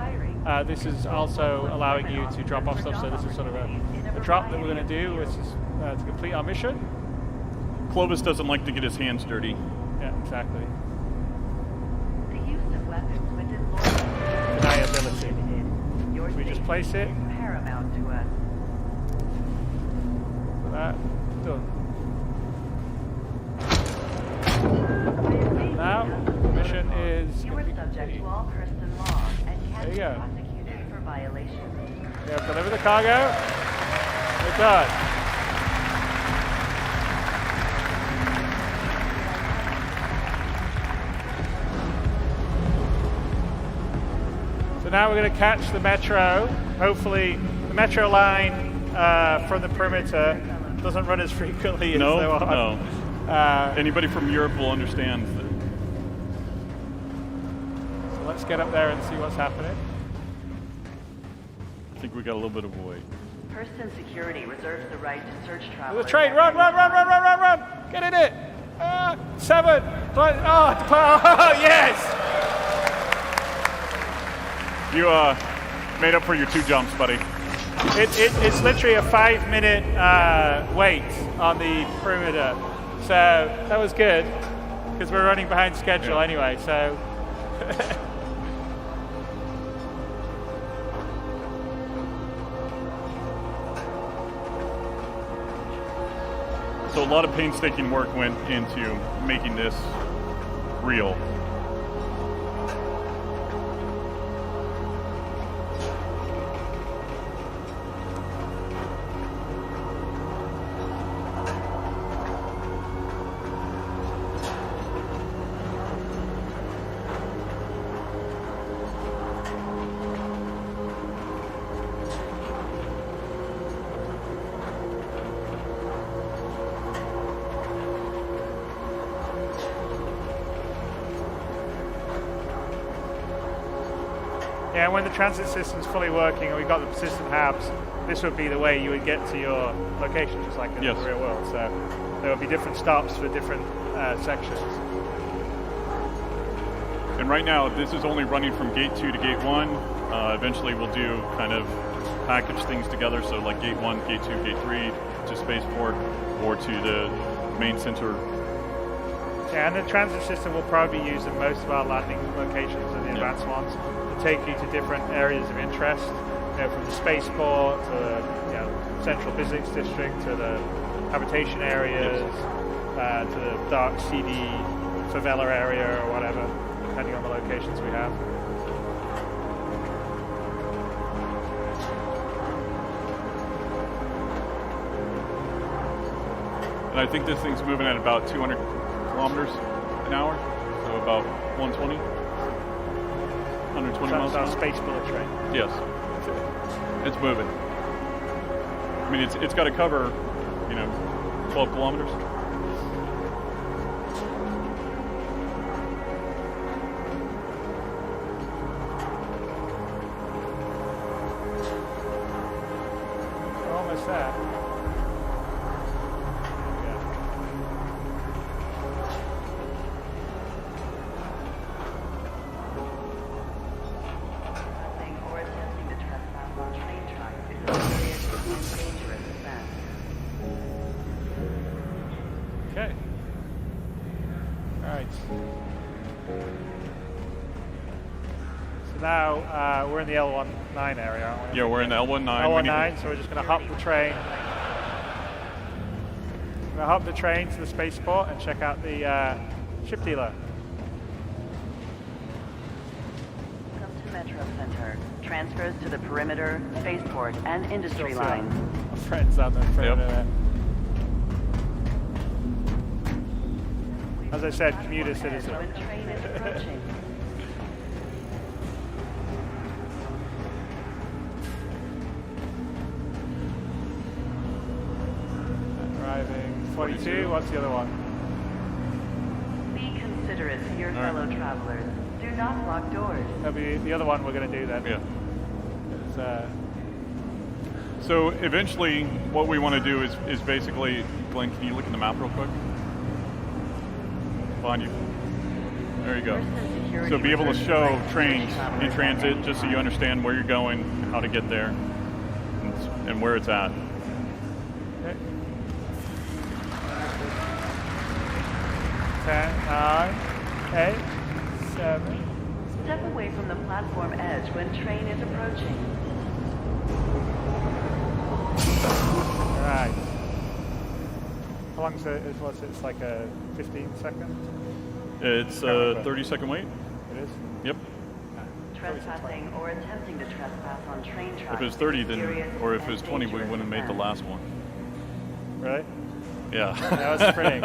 this is also allowing you to drop off stuff. So this is sort of a drop that we're going to do, which is to complete our mission.
Clovis doesn't like to get his hands dirty.
Yeah, exactly.
The use of weapons within
Deniability. So we just place it.
paramount to us.
That done. Now, the mission is.
You are subject to all Hurston laws and can be
There you go.
prosecuted for violations.
We have delivered the cargo. We're done. So now we're going to catch the metro. Hopefully, the metro line from the perimeter doesn't run as frequently as they want.
No. Anybody from Europe will understand.
So let's get up there and see what's happening.
I think we got a little bit of a wait.
Hurston Security reserves the right to search
There's
travelers.
a train. Run! Get in it. 7. Oh, yes.
You made up for your 2 jumps, buddy.
It's literally a 5-minute wait on the perimeter. So that was good because we're running behind schedule anyway. So
So a lot of painstaking work went into making this real.
Yeah, when the transit system's fully working and we've got the persistent hubs, this would be the way you would get to your location, just like in the real world. So there will be different stops for different sections.
And right now, this is only running from gate 2 to gate 1. Eventually, we'll do kind of package things together. So like gate 1, gate 2, gate 3 to spaceport or to the main center.
Yeah, and the transit system will probably be used in most of our landing locations and the advanced ones to take you to different areas of interest. You know, from the spaceport to the central physics district to the habitation areas to the dark, seedy favela area or whatever, depending on the locations we have.
And I think this thing's moving at about 200 kilometers an hour, so about 120. 120 miles an hour.
Space bullet train.
Yes. It's moving. I mean, it's got to cover, 12 kilometers.
We're almost there. Okay. All right. So now we're in the L19 area, aren't we?
Yeah, we're in the L19.
L19, so we're just going to hop the train. We're going to hop the train to the spaceport and check out the ship dealer.
Welcome to Metro Center. Transfers to the perimeter, spaceport, and industry
Still see
lines.
our friends out there. There. As I said, commuter citizen.
When train is approaching.
Arriving 42. What's the other one?
Be considerate to your fellow travelers. Do not block doors.
That'll be the other one we're going to do then.
Yeah.
It's,
So eventually, what we want to do is basically, Glenn, can you look at the map real quick? Behind you. There you go. So be able to show trains in transit, just so you understand where you're going, how to get there, and where it's at.
Okay. 10, 9, 8, 7.
Step away from the platform edge when train is approaching.
Right. How long is it? It's like a 15-second?
It's a 30-second wait.
It is?
Yep.
Trespassing or attempting to trespass on train tracks.
If it was 30, then, or if it was 20, we wouldn't have made the last one.
Really?
Yeah.
That was sprinting.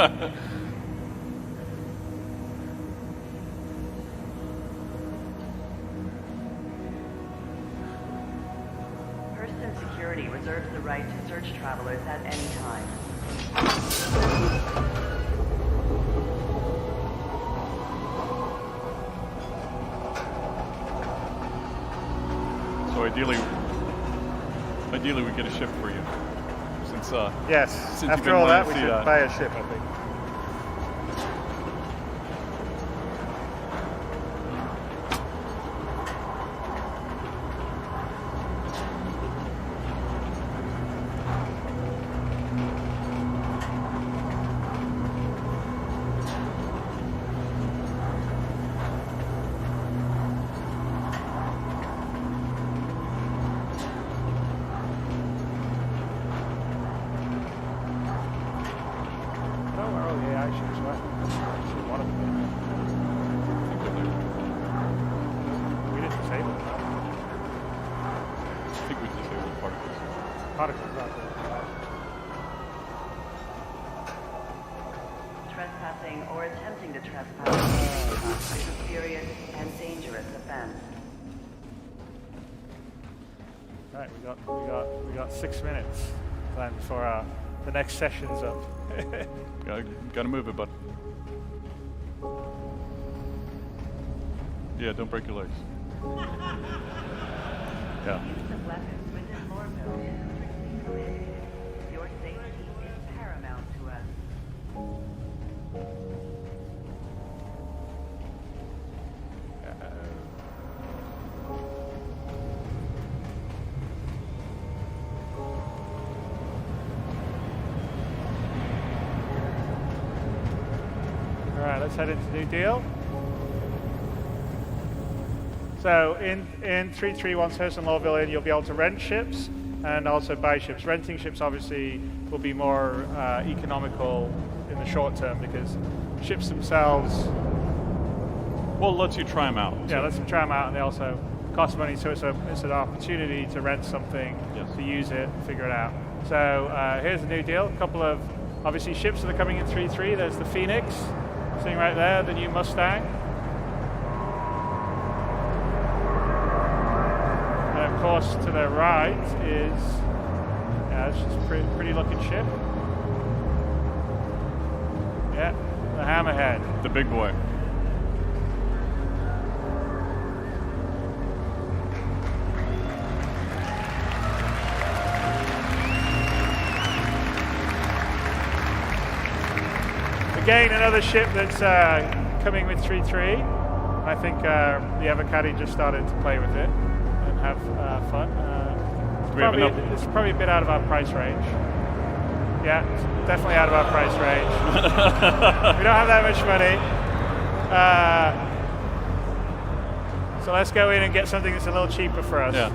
Hurston Security reserves the right to search travelers at any time.
So ideally we get a ship for you. Since
yes.
Since
After all that, we should buy a ship, I think.
Trespassing or attempting to trespass is a serious and dangerous offense.
Right, we got 6 minutes then before the next session's up.
Gotta move it, bud. Yeah, don't break your legs.
Lorville.
Use of weapons within Lorville is strictly prohibited. Your safety is paramount to us.
All right, let's head into New Deal. So in 3.3, once Hurston Lorville in, you'll be able to rent ships and also buy ships. Renting ships obviously will be more economical in the short term because ships themselves...
Well, it lets you try them out.
Yeah, lets them try them out, and they also cost money, so it's an opportunity to rent something, to use it, figure it out. So here's the New Deal. A couple of, obviously, ships that are coming in 3.3. There's the Phoenix, sitting right there, the new Mustang. And of course, to the right is, it's just a pretty looking ship. Yeah, the Hammerhead.
The big boy.
Again, another ship that's coming with 3.3. I think the Avocado just started to play with it and have fun. It's probably a bit out of our price range. Yeah, it's definitely out of our price range. We don't have that much money. So let's go in and get something that's a little cheaper for us.
Yeah.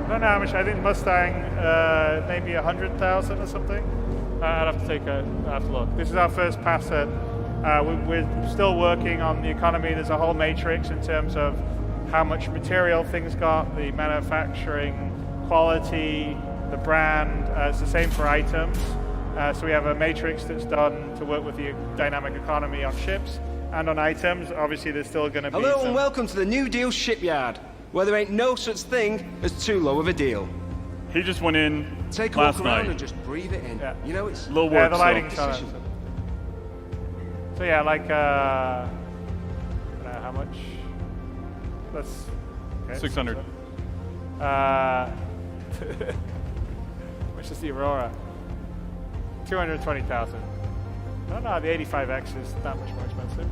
I don't know how much. I think Mustang, maybe 100,000 or something. I'd have to look. This is our first pass at. We're still working on the economy. There's a whole matrix in terms of how much material things got, the manufacturing quality, the brand. It's the same for items. So we have a matrix that's done to work with the dynamic economy on ships and on items. Obviously, there's still going to be.
Hello and welcome to the New Deal shipyard, where there ain't no such thing as too low of a deal.
He just went in
Take a
last
look around
night.
and just breathe it in.
Yeah.
You know, it's
Little work
the lighting's
still.
on it. So yeah, like I don't know how much. Let's. Okay,
600.
Which is the Aurora? 220,000. I don't know. The 85X is that much more expensive.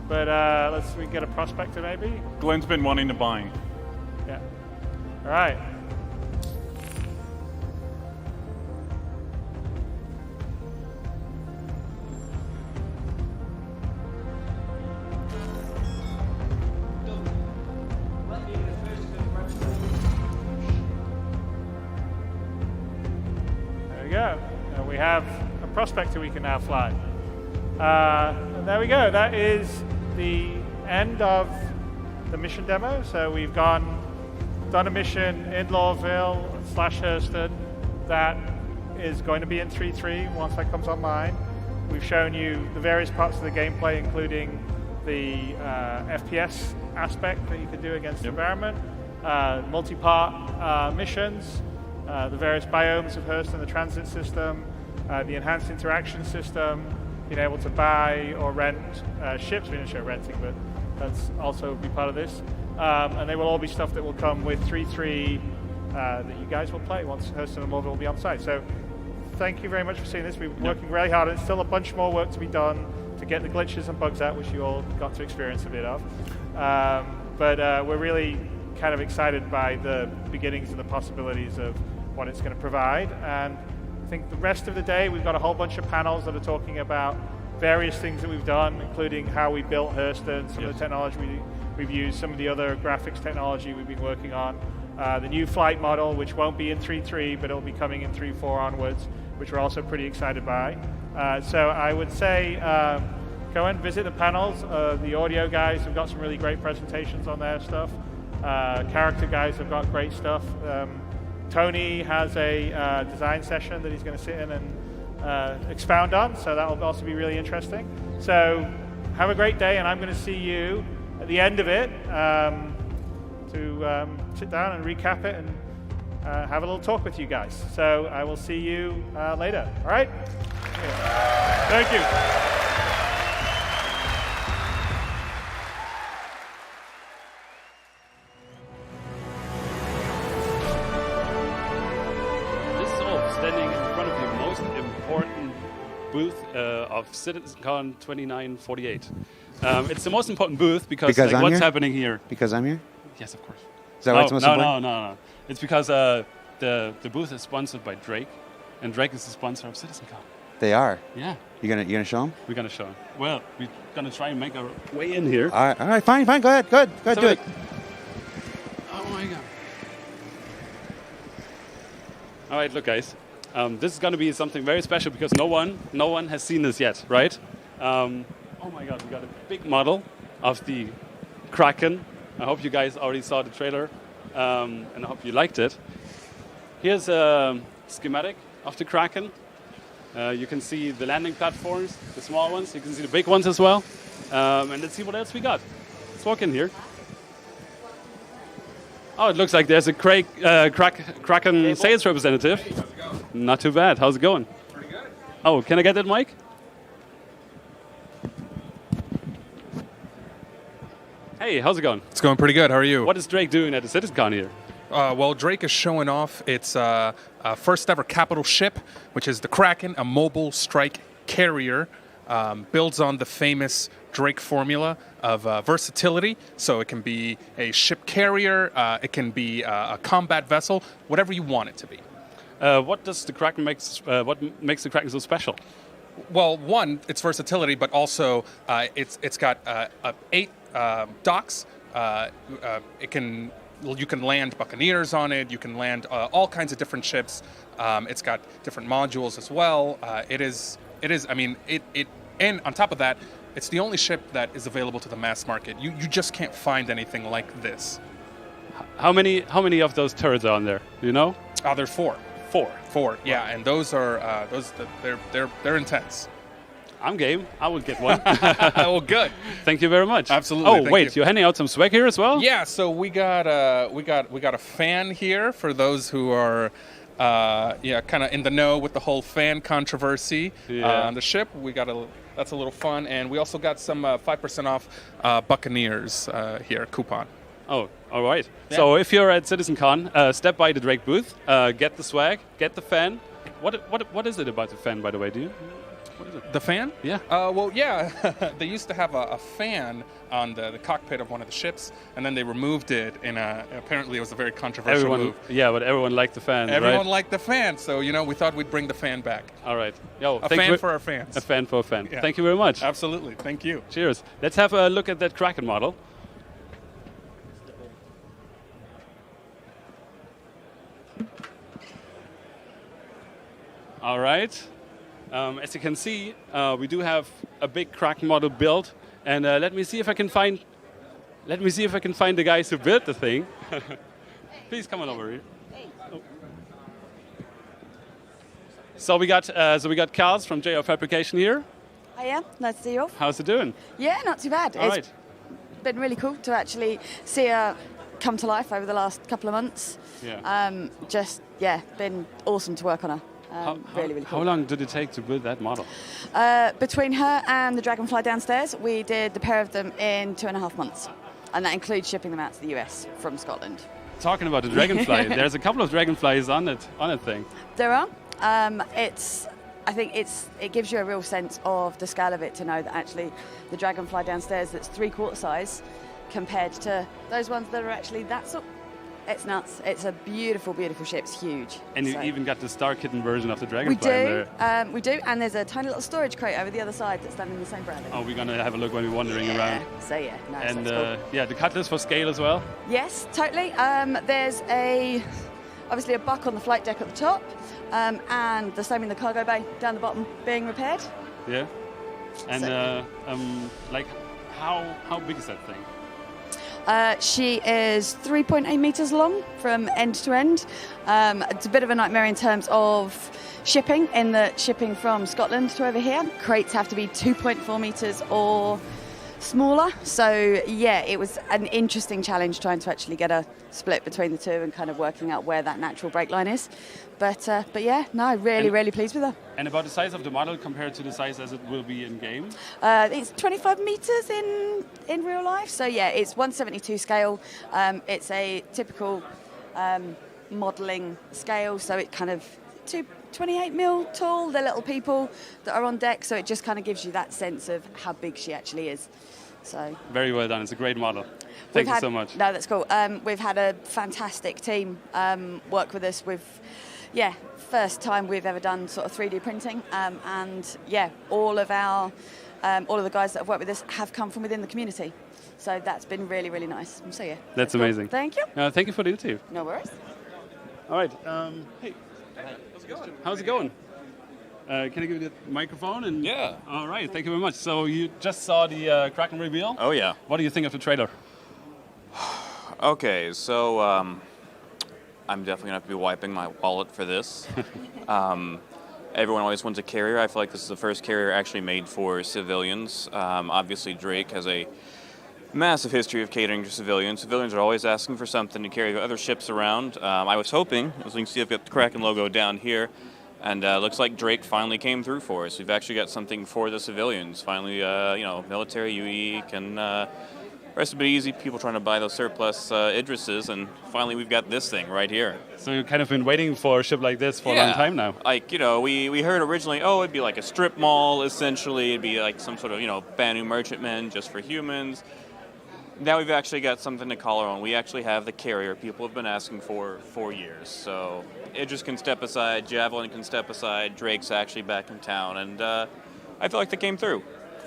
But we get a Prospector maybe.
Glenn's been wanting to buy.
Yeah. All right. There we go. We have a Prospector we can now fly. And there we go. That is the end of the mission demo. So we've done a mission in Lorville / Hurston that is going to be in 3.3 once that comes online. We've shown you the various parts of the gameplay, including the FPS aspect that you can do against the environment, multi-part missions, the various biomes of Hurston, the transit system, the enhanced interaction system, being able to buy or rent ships. We didn't show renting, but that's also be part of this. And they will all be stuff that will come with 3.3 that you guys will play once Hurston and Lorville will be on site. So thank you very much for seeing this. We've been working really hard. There's still a bunch more work to be done to get the glitches and bugs out, which you all got to experience a bit of. But we're really kind of excited by the beginnings and the possibilities of what it's going to provide. And I think the rest of the day, we've got a whole bunch of panels that are talking about various things that we've done, including how we built Hurston, some of the technology we've used, some of the other graphics technology we've been working on, the new flight model, which won't be in 3.3, but it'll be coming in 3.4 onwards, which we're also pretty excited by. So I would say go and visit the panels. The audio guys have got some really great presentations on their stuff. Character guys have got great stuff. Tony has a design session that he's going to sit in and expound on, so that will also be really interesting. So have a great day, and I'm going to see you at the end of it to sit down and recap it and have a little talk with you guys. So I will see you later. All right?
Thank you.
This is all standing in front of the most important booth of CitizenCon 2948. It's the most important booth because like, what's happening here?
Because I'm here?
Yes, of course.
Is that why it's most important?
No. It's because the booth is sponsored by Drake, and Drake is the sponsor of CitizenCon.
They are?
Yeah.
You gonna show them?
We're gonna show them. Well, we're gonna try and make our way in here.
All right, fine. Go ahead, do it.
Oh my god. All right, look, guys. This is gonna be something very special because no one has seen this yet, right? Oh my god, we got a big model of the Kraken. I hope you guys already saw the trailer, and I hope you liked it. Here's a schematic of the Kraken. You can see the landing platforms, the small ones. You can see the big ones as well. And let's see what else we got. Let's walk in here. Oh, it looks like there's a Kraken sales representative.
Hey, how's it going?
Not too bad. How's it going?
Pretty good.
Oh, can I get that mic? Hey, how's it going?
It's going pretty good. How are you?
What is Drake doing at the CitizenCon here?
Well, Drake is showing off its first ever capital ship, which is the Kraken, a mobile strike carrier. Builds on the famous Drake formula of versatility. So it can be a ship carrier, it can be a combat vessel, whatever you want it to be.
What does the Kraken what makes the Kraken so special?
Well, one, its versatility, but also it's got 8 docks. You can land Buccaneers on it. You can land all kinds of different ships. It's got different modules as well. And on top of that, it's the only ship that is available to the mass market. You just can't find anything like this.
How many of those turrets are on there? Do you know?
There's 4. 4. Yeah, and those are they're intense.
I'm game. I will get one.
Well, good.
Thank you very much.
Absolutely.
Oh, wait, you're handing out some swag here as well?
Yeah. So we got a fan here for those who are, kind of in the know with the whole fan controversy on the ship. That's a little fun, and we also got some 5% off Buccaneers here coupon.
Oh, all right.
Yeah.
So if you're at CitizenCon, step by the Drake booth, get the swag, get the fan. What is it about the fan, by the way? Do you? What is it?
The fan?
Yeah.
Well, yeah. They used to have a fan on the cockpit of one of the ships, and then they removed it. Apparently, it was a very controversial move.
Yeah, but everyone liked the fan.
Everyone liked the fan, so we thought we'd bring the fan back.
All right. Yo,
a fan for our fans.
A fan for a fan.
Yeah.
Thank you very much.
Absolutely. Thank you.
Cheers. Let's have a look at that Kraken model. All right. As you can see, we do have a big Kraken model built, and let me see if I can find the guys who built the thing. Please come on over here. Oh. So we got Carls from JR Fabrication here.
Hiya, nice to see you all.
How's it doing?
Yeah, not too bad.
All
It's been really cool to actually see her come to life over the last couple of months.
Yeah.
Been awesome to work on her. Really cool.
How long did it take to build that model?
Between her and the Dragonfly downstairs, we did the pair of them in 2.5 months. And that includes shipping them out to the US from Scotland.
Talking about the Dragonfly, there's a couple of Dragonflies on it thing.
There are. I think it gives you a real sense of the scale of it to know that actually the Dragonfly downstairs that's 3/4 size compared to those ones that are actually that sort. It's nuts. It's a beautiful, beautiful ship. It's huge.
And you even got the Star Kitten version of the Dragonfly in there.
We do, and there's a tiny little storage crate over the other side that's done in the same branding.
Oh, we're going to have a look when we're wandering around.
So yeah, nice.
And
cool.
the Cutlass for scale as well?
Yes, totally. There's obviously a buck on the flight deck at the top, and the same in the cargo bay down the bottom being repaired.
Yeah. And how big is that thing?
She is 3.8 meters long from end to end. It's a bit of a nightmare in terms of shipping, in that shipping from Scotland to over here, crates have to be 2.4 meters or smaller. So yeah, it was an interesting challenge trying to actually get a split between the two and kind of working out where that natural brake line is. But yeah, no, really pleased with her.
And about the size of the model compared to the size as it will be in game?
It's 25 meters in real life. So yeah, it's 172 scale. It's a typical modeling scale. So it kind of 28 mil tall, the little people that are on deck. So it just kind of gives you that sense of how big she actually is. So
very well done. It's a great model. Thank you so much.
No, that's cool. We've had a fantastic team work with us. First time we've ever done sort of 3D printing, and yeah, all of the guys that have worked with us have come from within the community. So that's been really nice. So yeah.
That's amazing.
Thank you.
Thank you for the interview.
No worries.
All right. Hey. How's it going? Can I give you the microphone? And
yeah.
All right. Thank you very much. So you just saw the Kraken reveal?
Oh yeah.
What do you think of the trailer?
Okay, so I'm definitely gonna have to be wiping my wallet for this. Everyone always wants a carrier. I feel like this is the first carrier actually made for civilians. Obviously, Drake has a massive history of catering to civilians. Civilians are always asking for something to carry other ships around. I was hoping, as you can see, I've got the Kraken logo down here, and looks like Drake finally came through for us. We've actually got something for the civilians. Finally, military UE can rest a bit easy. People trying to buy those surplus Idrises, and finally we've got this thing right here.
So you've kind of been waiting for a ship like this for a long time now.
Like, we heard originally, it'd be like a strip mall, essentially. It'd be like some sort of, Banu merchantman just for humans. Now we've actually got something to call our own. We actually have the carrier people have been asking for years. So Idris can step aside, Javelin can step aside, Drake's actually back in town, and I feel like they came through.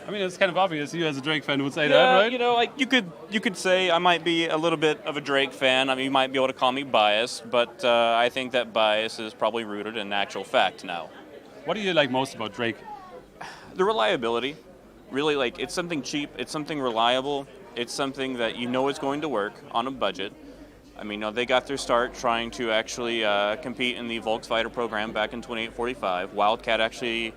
I mean, it's kind of obvious. You as a Drake fan would say that, right?
You could say I might be a little bit of a Drake fan. I mean, you might be able to call me biased, but I think that bias is probably rooted in actual fact now.
What do you like most about Drake?
The reliability. Really, it's something cheap. It's something reliable. It's something that is going to work on a budget. I mean, they got their start trying to actually compete in the Volksfighter program back in 2845. Wildcat actually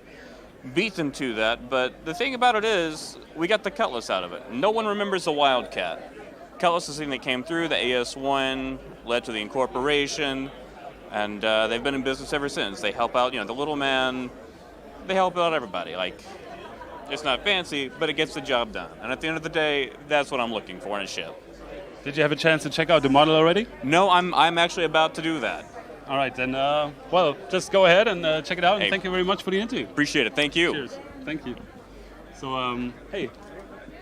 beat them to that, but the thing about it is, we got the Cutlass out of it. No one remembers the Wildcat. Cutlass is the thing that came through, the AS-1, led to the incorporation, and they've been in business ever since. They help out, the little man, they help out everybody. It's not fancy, but it gets the job done. And at the end of the day, that's what I'm looking for in a ship.
Did you have a chance to check out the model already?
No, I'm actually about to do that.
All right, then, just go ahead and check it out, and thank you very much for the interview.
Appreciate it. Thank you.
Cheers. Thank you. So, hey,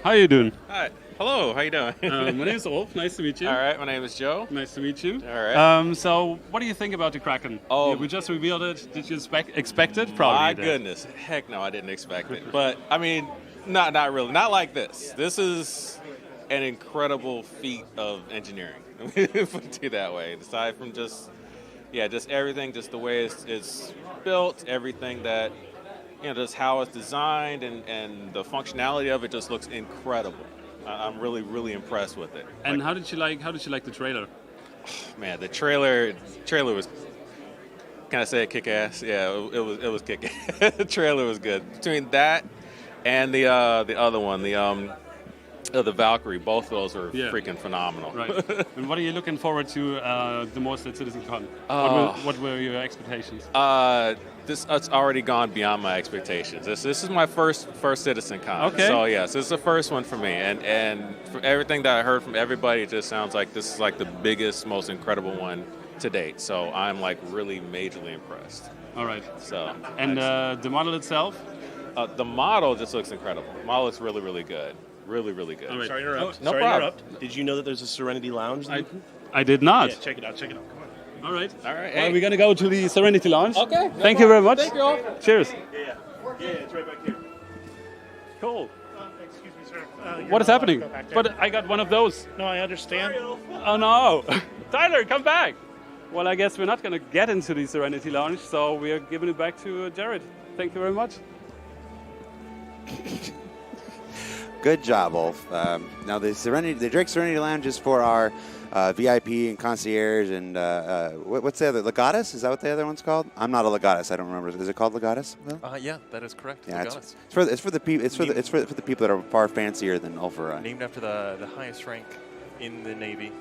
how are you doing?
Hi. Hello, how you doing?
My name is Ulf. Nice to meet you.
All right, my name is Joe.
Nice to meet you.
All right.
So, what do you think about the Kraken?
Oh,
we just revealed it. Did you expect it? Probably.
My goodness, heck no, I didn't expect it. But I mean, not really, not like this. This is an incredible feat of engineering. Put it that way. Aside from just everything, just the way it's built, everything that just how it's designed and the functionality of it just looks incredible. I'm really impressed with it.
And how did you like the trailer?
Man, the trailer was, can I say it, kick-ass? Yeah, it was kick-ass. The trailer was good. Between that and the other one, the Valkyrie, both of those are freaking phenomenal.
Right. And what are you looking forward to the most at CitizenCon? What were your expectations?
It's already gone beyond my expectations. This is my first CitizenCon.
Okay.
So yes, this is the first one for me, and for everything that I heard from everybody, it just sounds like this is like the biggest, most incredible one to date. So I'm really majorly impressed.
All right.
So.
And the model itself?
The model just looks incredible. The model looks really good. Really good.
All right.
Sorry to interrupt.
No problem.
Did you know that there's a Serenity Lounge?
I did not.
Yeah, check it out. Come on.
All right.
Hey.
Well, we're going to go to the Serenity Lounge.
Okay.
Thank you very much.
Thank you all.
Cheers.
Yeah, it's right back here.
Cool.
Excuse me, sir.
What is happening? But I got one of those.
No, I understand.
Oh, no. Tyler, come back. Well, I guess we're not going to get into the Serenity Lounge, so we're giving it back to Jared. Thank you very much.
Good job, Wolf. Now the Drake Serenity Lounge is for our VIP and concierge and what's the other? Legatus? Is that what the other one's called? I'm not a Legatus. I don't remember. Is it called Legatus?
Yeah, that is correct.
Yeah,
Legatus.
it's for the people that are far fancier than Ulfra.
Named after the highest rank in the Navy.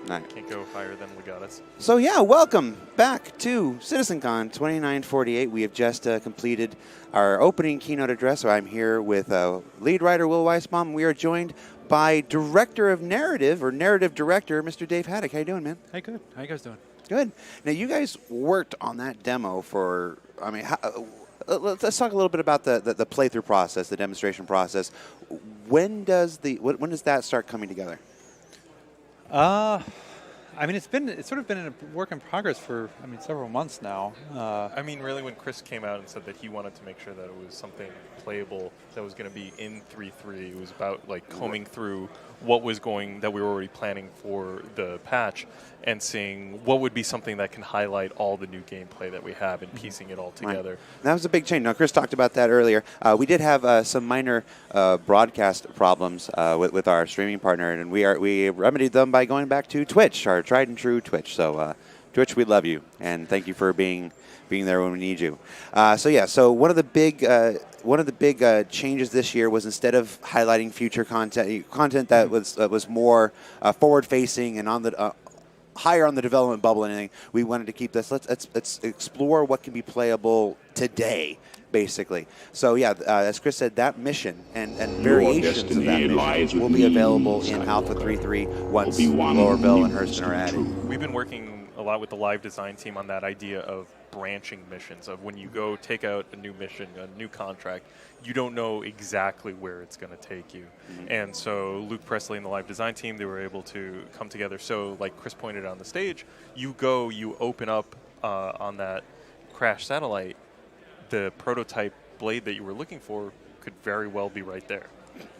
Nice.
Can't go higher than Legatus.
So yeah, welcome back to CitizenCon 2948. We have just completed our opening keynote address. So I'm here with lead writer Will Weisbaum. We are joined by director of narrative, or narrative director, Mr. Dave Haddock. How you doing, man?
Hey, good. How you guys doing?
Good. Now you guys worked on that demo for. I mean, let's talk a little bit about the playthrough process, the demonstration process. When does that start coming together?
I mean, it's sort of been a work in progress for, several months now.
I mean, really, when Chris came out and said that he wanted to make sure that it was something playable that was going to be in 3.3, it was about like combing through what was that we were already planning for the patch and seeing what would be something that can highlight all the new gameplay that we have and piecing it all together.
Right. That was a big change. Now, Chris talked about that earlier. We did have some minor broadcast problems with our streaming partner, and we remedied them by going back to Twitch, our tried and true Twitch. So, Twitch, we love you, and thank you for being there when we need you. So one of the big changes this year was, instead of highlighting future content that was more forward-facing and on the higher on the development bubble and anything, we wanted to keep this. Let's explore what can be playable today, basically. So yeah, as Chris said, that mission and variations of that mission will be available in Alpha 3.3 once Lorville and Hurston are added.
We've been working a lot with the live design team on that idea of branching missions, of when you go take out a new mission, a new contract, you don't know exactly where it's going to take you. Mm-hmm. And so Luke Presley and the live design team, they were able to come together. So like Chris pointed out on the stage, you open up on that crash satellite, the prototype blade that you were looking for could very well be right there.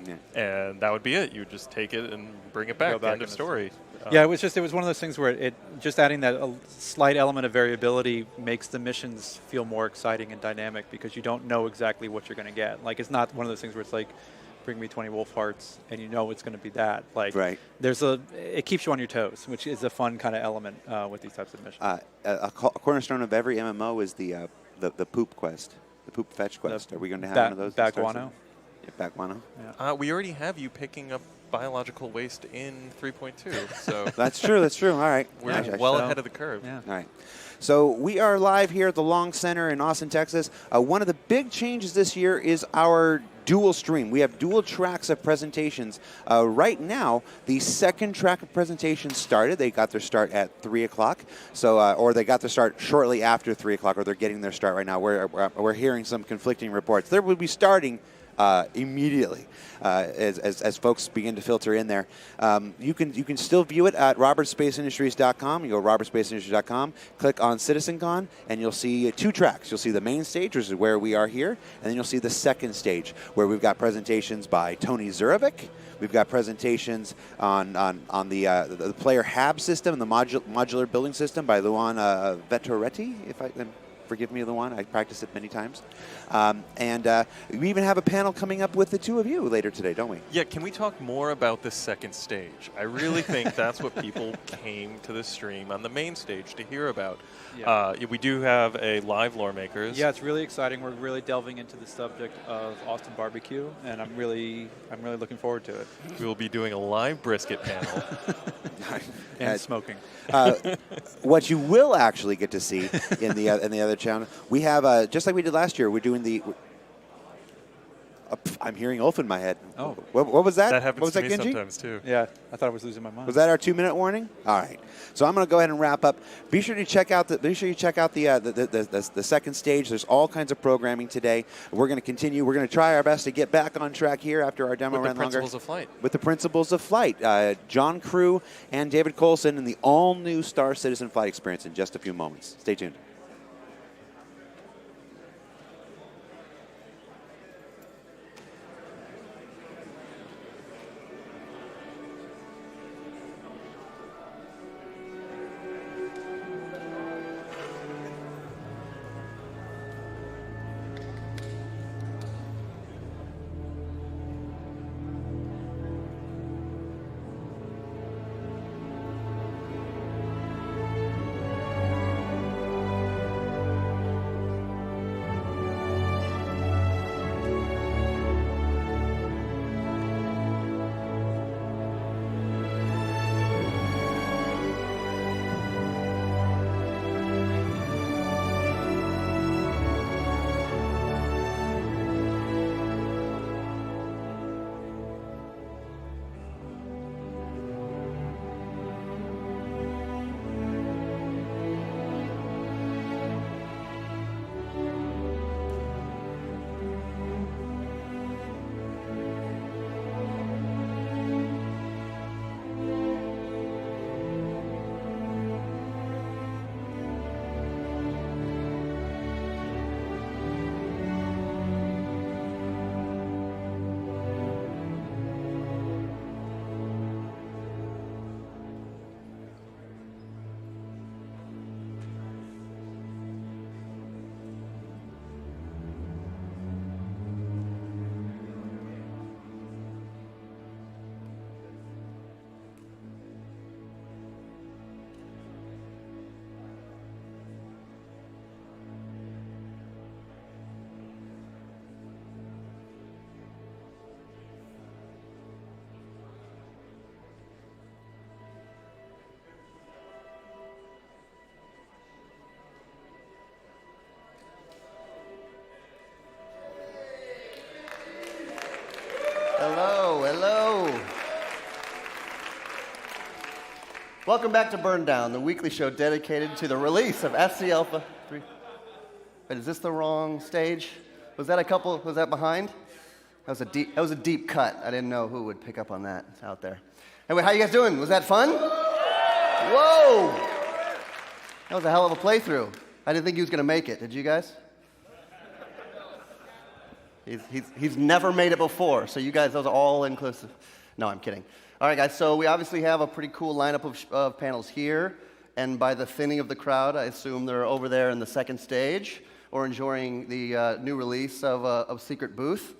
Yeah. And that would be it. You would just take it and bring it back. End of story.
Yeah, it was one of those things where it just adding that slight element of variability makes the missions feel more exciting and dynamic, because you don't know exactly what you're going to get. Like, it's not one of those things where it's like, bring me 20 wolf hearts, and you know it's going to be that. Like, right. It keeps you on your toes, which is a fun kind of element with these types of missions.
A cornerstone of every MMO is the poop quest, the poop fetch quest. Are we going to have one of those?
Baguano.
Yeah, Baguano.
Yeah. We already have you picking up biological waste in 3.2, so
That's true. All right.
We're well ahead of the curve.
Yeah.
All right. So we are live here at the Long Center in Austin, Texas. One of the big changes this year is our dual stream. We have dual tracks of presentations. Right now, the second track of presentations started. They got their start at 3 o'clock, or they got their start shortly after 3 o'clock, or they're getting their start right now. We're hearing some conflicting reports. They will be starting immediately as folks begin to filter in there. You can still view it at robertspaceindustries.com. You go to robertspaceindustries.com, click on CitizenCon, and you'll see 2 tracks. You'll see the main stage, which is where we are here, and then you'll see the second stage, where we've got presentations by Tony Zurovic. We've got presentations on the player HAB system and the modular building system by Luan Vettoretti, forgive me, Luan. I practiced it many times. And we even have a panel coming up with the two of you later today, don't we?
Yeah, can we talk more about the second stage? I really think that's what people came to the stream on the main stage to hear about. Yeah. We do have a live Lore Makers.
Yeah, it's really exciting. We're really delving into the subject of Austin barbecue, and I'm really looking forward to it.
We will be doing a live brisket panel.
And smoking.
What you will actually get to see in the other channel, we have just like we did last year. We're doing the. I'm hearing Ulf in my head.
Oh,
what was that?
That happens
to
me sometimes too.
Yeah, I thought I was losing my mind.
Was that our 2-minute warning? All right. So I'm going to go ahead and wrap up. Be sure you check out the second stage. There's all kinds of programming today. We're going to continue. We're going to try our best to get back on track here after our demo ran longer.
With the Principles of Flight.
With the Principles of Flight. John Crew and David Colson and the all-new Star Citizen flight experience in just a few moments. Stay tuned.
Welcome back to Burn Down, the weekly show dedicated to the release of SC Alpha 3. Wait, is this the wrong stage? Was that behind? That was a deep cut. I didn't know who would pick up on that. It's out there. Anyway, how you guys doing? Was that fun? Whoa! That was a hell of a playthrough. I didn't think he was going to make it. Did you guys? He's never made it before, so you guys, those are all inclusive. No, I'm kidding. All right, guys, so we obviously have a pretty cool lineup of panels here, and by the thinning of the crowd, I assume they're over there in the second stage or enjoying the new release of Secret Booth.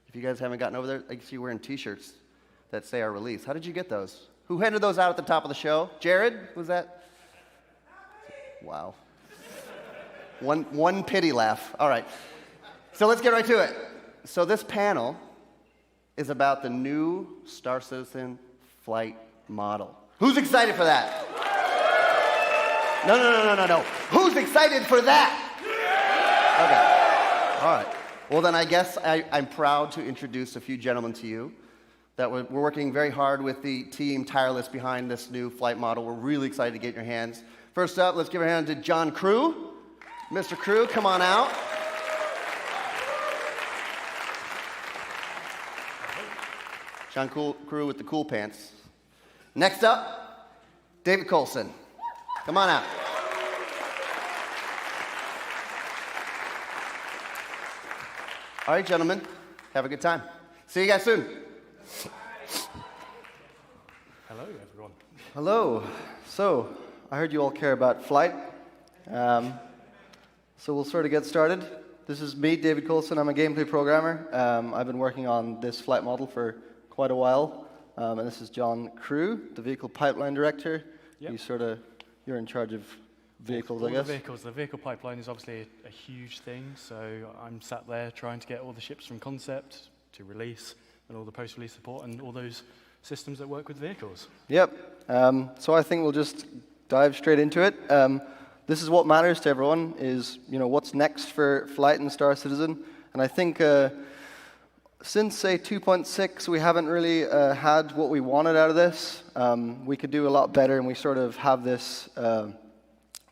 If you guys haven't gotten over there, I see you wearing T-shirts that say our release. How did you get those? Who handed those out at the top of the show? Jared, was that? Wow. One pity laugh. All right. So let's get right to it. So this panel is about the new Star Citizen flight model. Who's excited for that? No. Who's excited for that? Okay. All right. Well, then I guess I'm proud to introduce a few gentlemen to you. That we're working very hard with the team tireless behind this new flight model. We're really excited to get in your hands. First up, let's give a hand to John Crew. Mr. Crew, come on out. John Crew with the cool pants. Next up, David Coulson. Come on out. All right, gentlemen, have a good time. See you guys soon.
Hello, everyone.
Hello. So, I heard you all care about flight. So we'll sort of get started. This is me, David Coulson. I'm a gameplay programmer. I've been working on this flight model for quite a while. And this is John Crew, the vehicle pipeline director.
Yep.
You're in charge of vehicles,
all
I guess.
The vehicle pipeline is obviously a huge thing. So I'm sat there trying to get all the ships from concept to release and all the post-release support and all those systems that work with vehicles.
Yep. So I think we'll just dive straight into it. This is what matters to everyone is, what's next for flight and Star Citizen. And I think since, say, 2.6, we haven't really had what we wanted out of this. We could do a lot better, and we sort of have this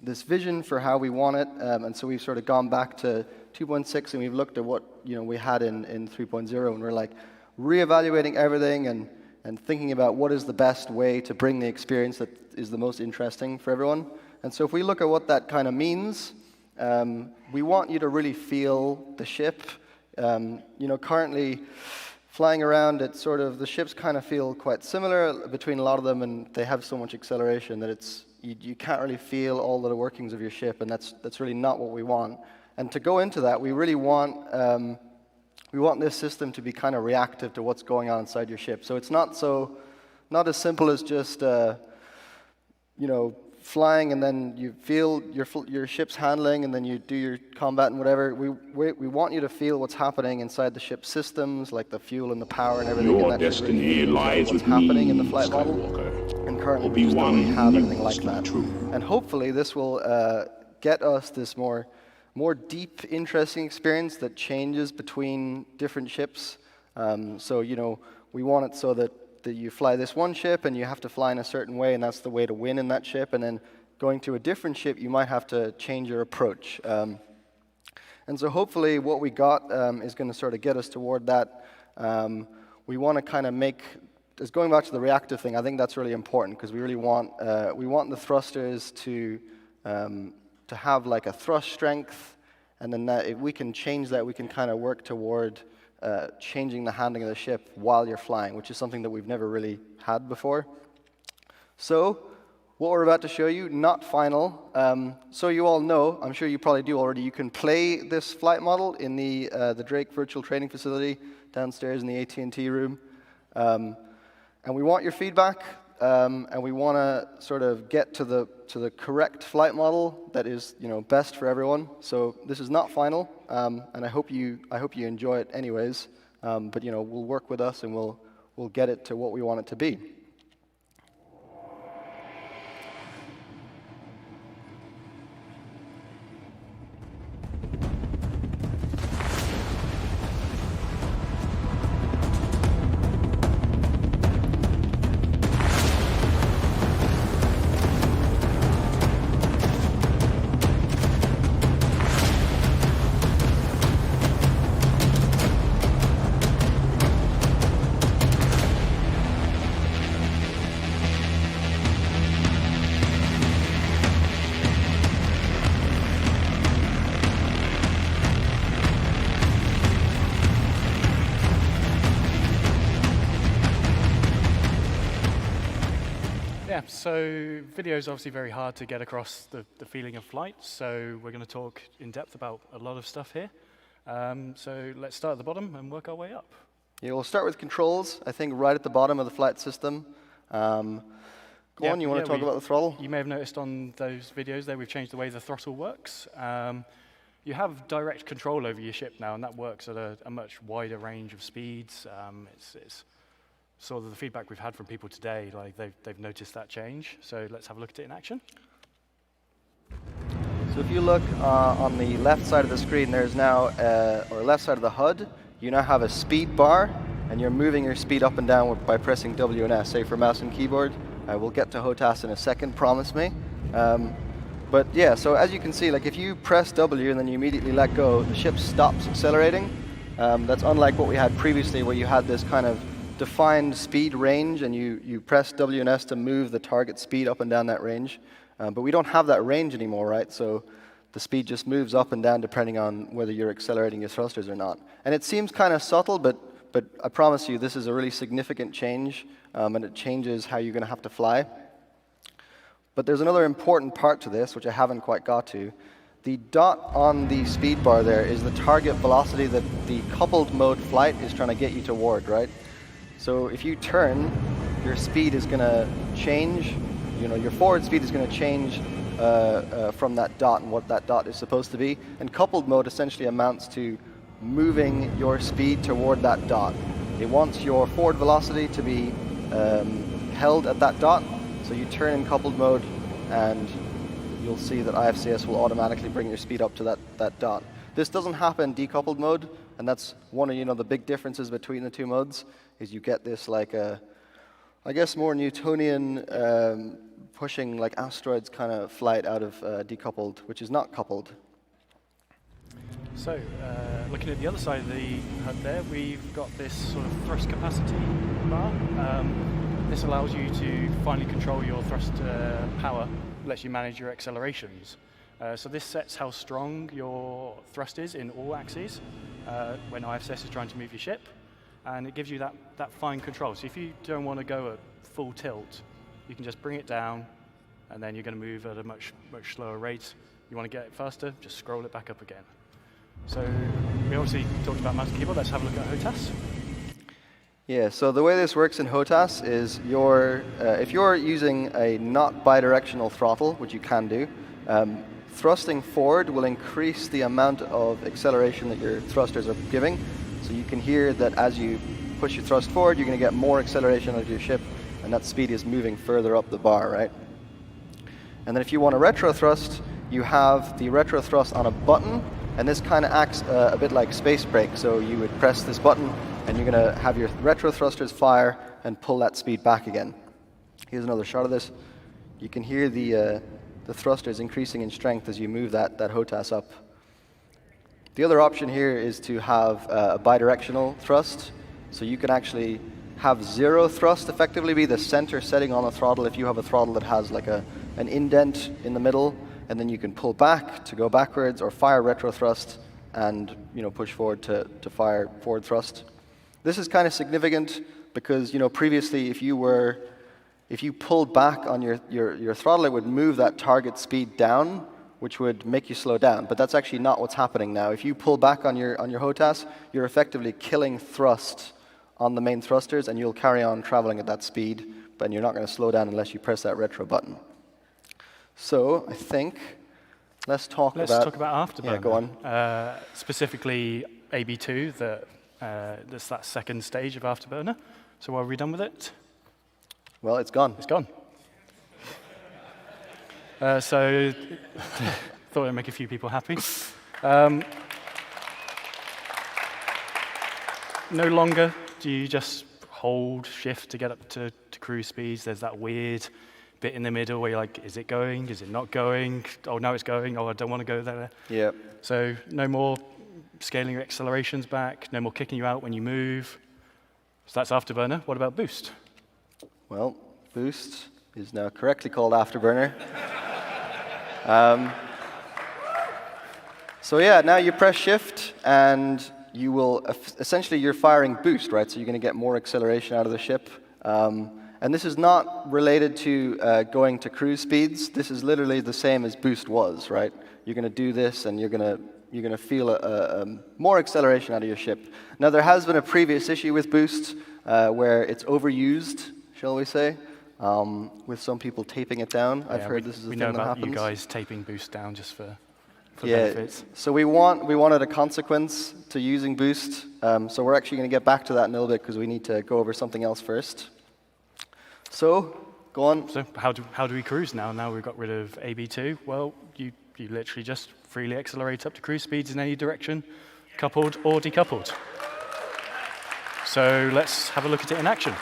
this vision for how we want it. And so we've sort of gone back to 2.6, and we've looked at what we had in 3.0, and we're like reevaluating everything and thinking about what is the best way to bring the experience that is the most interesting for everyone. And so if we look at what that kind of means, we want you to really feel the ship. Currently flying around, the ships kind of feel quite similar between a lot of them, and they have so much acceleration that you can't really feel all of the workings of your ship, and that's really not what we want. And to go into that, we really want this system to be kind of reactive to what's going on inside your ship. So it's not as simple as just flying and then you feel your ship's handling and then you do your combat and whatever. We want you to feel what's happening inside the ship's systems, like the fuel and the power and everything.
Your
and
destiny
really
lies
what's
with
happening
me,
in the flight model. And currently we just don't really have anything like that. And hopefully this will get us this more deep, interesting experience that changes between different ships. We want it so that you fly this one ship and you have to fly in a certain way, and that's the way to win in that ship. And then going to a different ship, you might have to change your approach. And so hopefully what we got is going to sort of get us toward that. We want to kind of it's going back to the reactive thing. I think that's really important because we really want the thrusters to have like a thrust strength, and then if we can change that, we can kind of work toward changing the handling of the ship while you're flying, which is something that we've never really had before. So what we're about to show you, not final. So you all know, I'm sure you probably do already, you can play this flight model in the Drake Virtual Training Facility downstairs in the AT&T room. And we want your feedback, and we want to sort of get to the correct flight model that is best for everyone. So this is not final, and I hope you enjoy it anyways. But we'll work with us and we'll get it to what we want it to be.
Yeah, so video is obviously very hard to get across the feeling of flight, so we're going to talk in depth about a lot of stuff here. So let's start at the bottom and work our way up.
Yeah, we'll start with controls, I think right at the bottom of the flight system. Go on, you want to talk about the throttle?
You may have noticed on those videos there we've changed the way the throttle works. You have direct control over your ship now, and that works at a much wider range of speeds. It's sort of the feedback we've had from people today, like they've noticed that change. So let's have a look at it in action.
So if you look on the left side of the screen, there's now, or left side of the HUD, you now have a speed bar, and you're moving your speed up and down by pressing W and S, say for mouse and keyboard. We'll get to HOTAS in a second, promise me. But yeah, so as you can see, like if you press W and then you immediately let go, the ship stops accelerating. That's unlike what we had previously, where you had this kind of defined speed range, and you press W and S to move the target speed up and down that range. But we don't have that range anymore, right? So the speed just moves up and down depending on whether you're accelerating your thrusters or not. And it seems kind of subtle, but I promise you this is a really significant change, and it changes how you're going to have to fly. But there's another important part to this, which I haven't quite got to. The dot on the speed bar there is the target velocity that the coupled mode flight is trying to get you toward, right? So if you turn, your speed is going to change. You know, your forward speed is going to change from that dot and what that dot is supposed to be. And coupled mode essentially amounts to moving your speed toward that dot. It wants your forward velocity to be held at that dot. So you turn in coupled mode, and you'll see that IFCS will automatically bring your speed up to that dot. This doesn't happen in decoupled mode, and that's one of the big differences between the two modes. Is you get this like a, I guess more Newtonian pushing like asteroids kind of flight out of decoupled, which is not coupled.
So looking at the other side of the HUD there, we've got this sort of thrust capacity bar. This allows you to finally control your thrust power, lets you manage your accelerations. So this sets how strong your thrust is in all axes when IFCS is trying to move your ship. And it gives you that fine control. So if you don't want to go at full tilt, you can just bring it down, and then you're going to move at a much slower rate. You want to get it faster, just scroll it back up again. So we obviously talked about mouse and keyboard. Let's have a look at HOTAS.
Yeah, so the way this works in HOTAS is if you're using a not bidirectional throttle, which you can do, thrusting forward will increase the amount of acceleration that your thrusters are giving. So you can hear that as you push your thrust forward, you're going to get more acceleration out of your ship, and that speed is moving further up the bar, right? And then if you want to retro thrust, you have the retro thrust on a button, and this kind of acts a bit like space brake. So you would press this button, and you're going to have your retro thrusters fire and pull that speed back again. Here's another shot of this. You can hear the thrusters increasing in strength as you move that HOTAS up. The other option here is to have a bidirectional thrust. So you can actually have zero thrust effectively be the center setting on the throttle if you have a throttle that has like an indent in the middle, and then you can pull back to go backwards or fire retro thrust and push forward to fire forward thrust. This is kind of significant because previously if you pulled back on your throttle, it would move that target speed down, which would make you slow down. But that's actually not what's happening now. If you pull back on your HOTAS, you're effectively killing thrust on the main thrusters, and you'll carry on traveling at that speed, but you're not going to slow down unless you press that retro button. So I think let's talk about
Afterburner.
Yeah, go on.
Specifically AB2, that's that second stage of Afterburner. So are we done with it?
Well, it's gone.
It's gone. So thought I'd make a few people happy. No longer do you just hold shift to get up to cruise speeds. There's that weird bit in the middle where you're like, is it going? Is it not going? Oh, no, it's going. Oh, I don't want to go there.
Yeah.
So no more scaling your accelerations back. No more kicking you out when you move. So that's Afterburner. What about Boost?
Well, Boost is now correctly called Afterburner. So yeah, now you press shift, and you will essentially you're firing boost, right? So you're going to get more acceleration out of the ship, And this is not related to going to cruise speeds. This is literally the same as boost was, right? You're going to do this, and you're going to feel more acceleration out of your ship. Now, there has been a previous issue with boost where it's overused, shall we say, with some people taping it down. I've heard this is a thing that happens.
We know about you guys taping boost down just for
yeah,
benefits.
So we wanted a consequence to using boost. So we're actually going to get back to that in a little bit because we need to go over something else first. So, go on.
So how do we cruise now? Now we've got rid of AB2. Well, you literally just freely accelerate up to cruise speeds in any direction, coupled or decoupled. So let's have a look at it in action.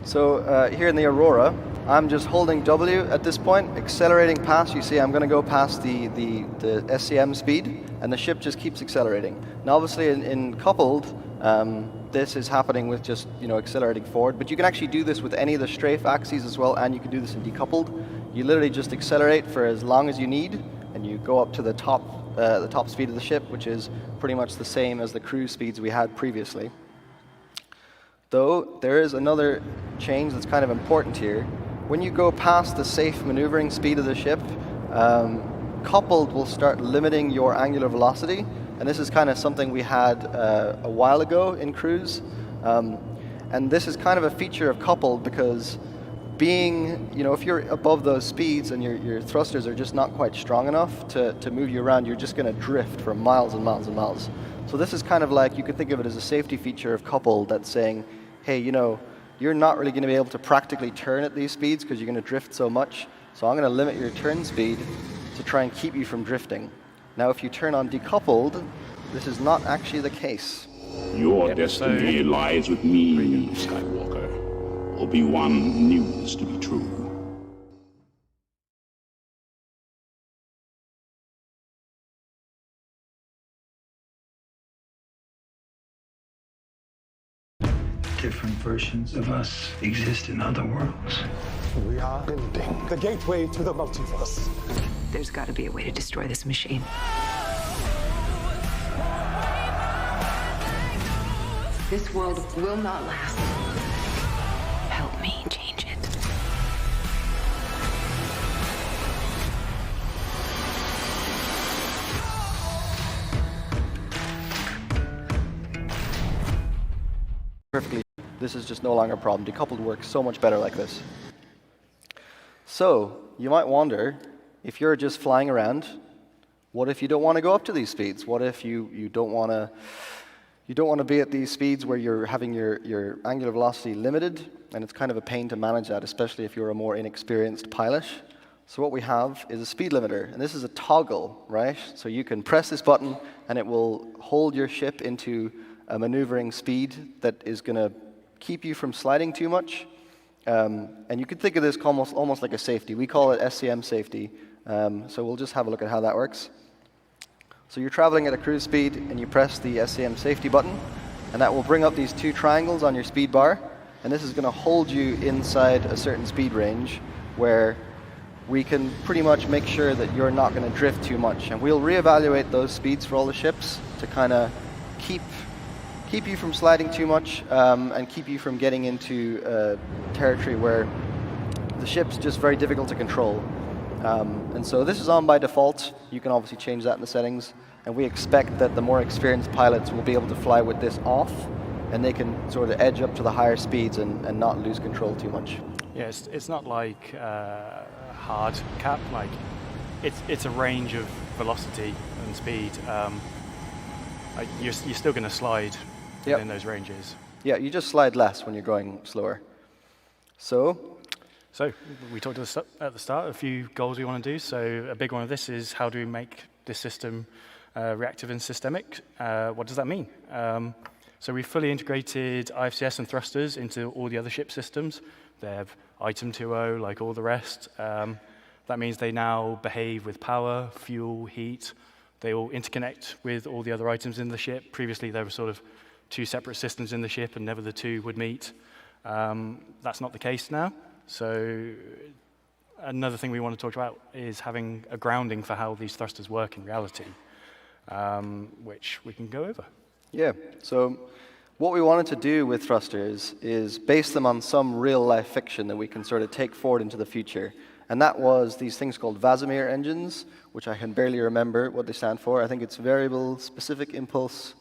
So here in the Aurora, I'm just holding W at this point, accelerating past. You see, I'm going to go past the SCM speed, and the ship just keeps accelerating. Now, obviously, in coupled, this is happening with just accelerating forward. But you can actually do this with any of the strafe axes as well, and you can do this in decoupled. You literally just accelerate for as long as you need, and you go up to the top speed of the ship, which is pretty much the same as the cruise speeds we had previously. Though there is another change that's kind of important here. When you go past the safe maneuvering speed of the ship, coupled will start limiting your angular velocity, and this is kind of something we had a while ago in cruise. And this is kind of a feature of coupled because being, if you're above those speeds and your thrusters are just not quite strong enough to move you around, you're just going to drift for miles and miles and miles. So this is kind of like, you could think of it as a safety feature of coupled that's saying, hey, you're not really going to be able to practically turn at these speeds because you're going to drift so much. So I'm going to limit your turn speed to try and keep you from drifting. Now, if you turn on decoupled, this is not actually the case.
Your destiny lies with me, Skywalker. Obi-Wan knew this to be true.
Different versions of us exist in other worlds.
We are building the gateway to the multiverse.
There's got to be a way to destroy this machine. This world will not last. Help me change it.
Perfectly. This is just no longer a problem. Decoupled works so much better like this. So, you might wonder, if you're just flying around, what if you don't want to go up to these speeds? What if you don't want to be at these speeds where you're having your angular velocity limited, and it's kind of a pain to manage that, especially if you're a more inexperienced pilot. So what we have is a speed limiter, and this is a toggle, right? So you can press this button, and it will hold your ship into a maneuvering speed that is going to keep you from sliding too much. And you could think of this almost like a safety. We call it SCM safety. So we'll just have a look at how that works. So you're traveling at a cruise speed, and you press the SCM safety button, and that will bring up these two triangles on your speed bar, and this is going to hold you inside a certain speed range where we can pretty much make sure that you're not going to drift too much. And we'll reevaluate those speeds for all the ships to kind of keep you from sliding too much and keep you from getting into territory where the ship's just very difficult to control. And so this is on by default. You can obviously change that in the settings. And we expect that the more experienced pilots will be able to fly with this off, and they can sort of edge up to the higher speeds and not lose control too much.
Yeah, it's not like hard cap. Like it's a range of velocity and speed. You're still going to slide in those ranges.
Yeah, you just slide less when you're going slower. So
we talked at the start a few goals we want to do. So a big one of this is how do we make this system reactive and systemic? What does that mean? So we fully integrated IFCS and thrusters into all the other ship systems. They have item 2.0 like all the rest. That means they now behave with power, fuel, heat. They all interconnect with all the other items in the ship. Previously, there were sort of two separate systems in the ship, and never the two would meet. That's not the case now. So another thing we want to talk about is having a grounding for how these thrusters work in reality, which we can go over.
Yeah, so what we wanted to do with thrusters is base them on some real-life fiction that we can sort of take forward into the future. And that was these things called Vasimir engines, which I can barely remember what they stand for. I think it's Variable Specific Impulse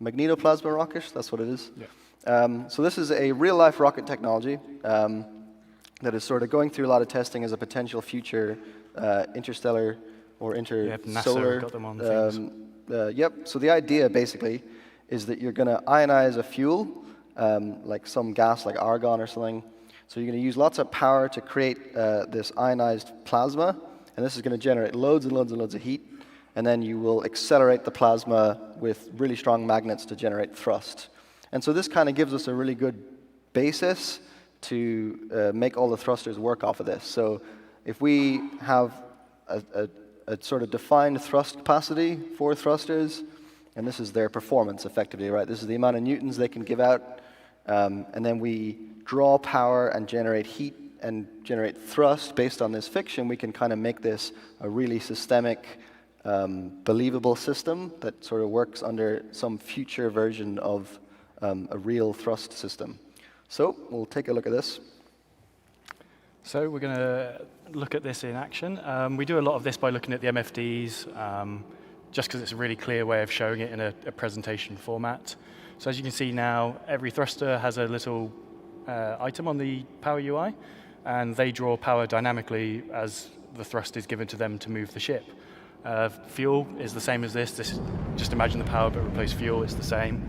Magnetoplasma Rocket. That's what it is. Yeah. So this is a real-life rocket technology that is sort of going through a lot of testing as a potential future interstellar or intersolar.
Got them on things.
Yep. So the idea basically is that you're going to ionize a fuel, like some gas like argon or something. So you're going to use lots of power to create this ionized plasma, and this is going to generate loads and loads and loads of heat, and then you will accelerate the plasma with really strong magnets to generate thrust. And so this kind of gives us a really good basis to make all the thrusters work off of this. So if we have a sort of defined thrust capacity for thrusters, and this is their performance, effectively, right? This is the amount of newtons they can give out. And then we draw power and generate heat and generate thrust based on this fiction. We can kind of make this a really systemic, believable system that sort of works under some future version of a real thrust system. So we'll take a look at this.
So we're going to look at this in action. We do a lot of this by looking at the MFDs, just because it's a really clear way of showing it in a presentation format. So as you can see now, every thruster has a little item on the power UI, and they draw power dynamically as the thrust is given to them to move the ship. Fuel is the same as this. Just imagine the power but replace fuel, it's the same.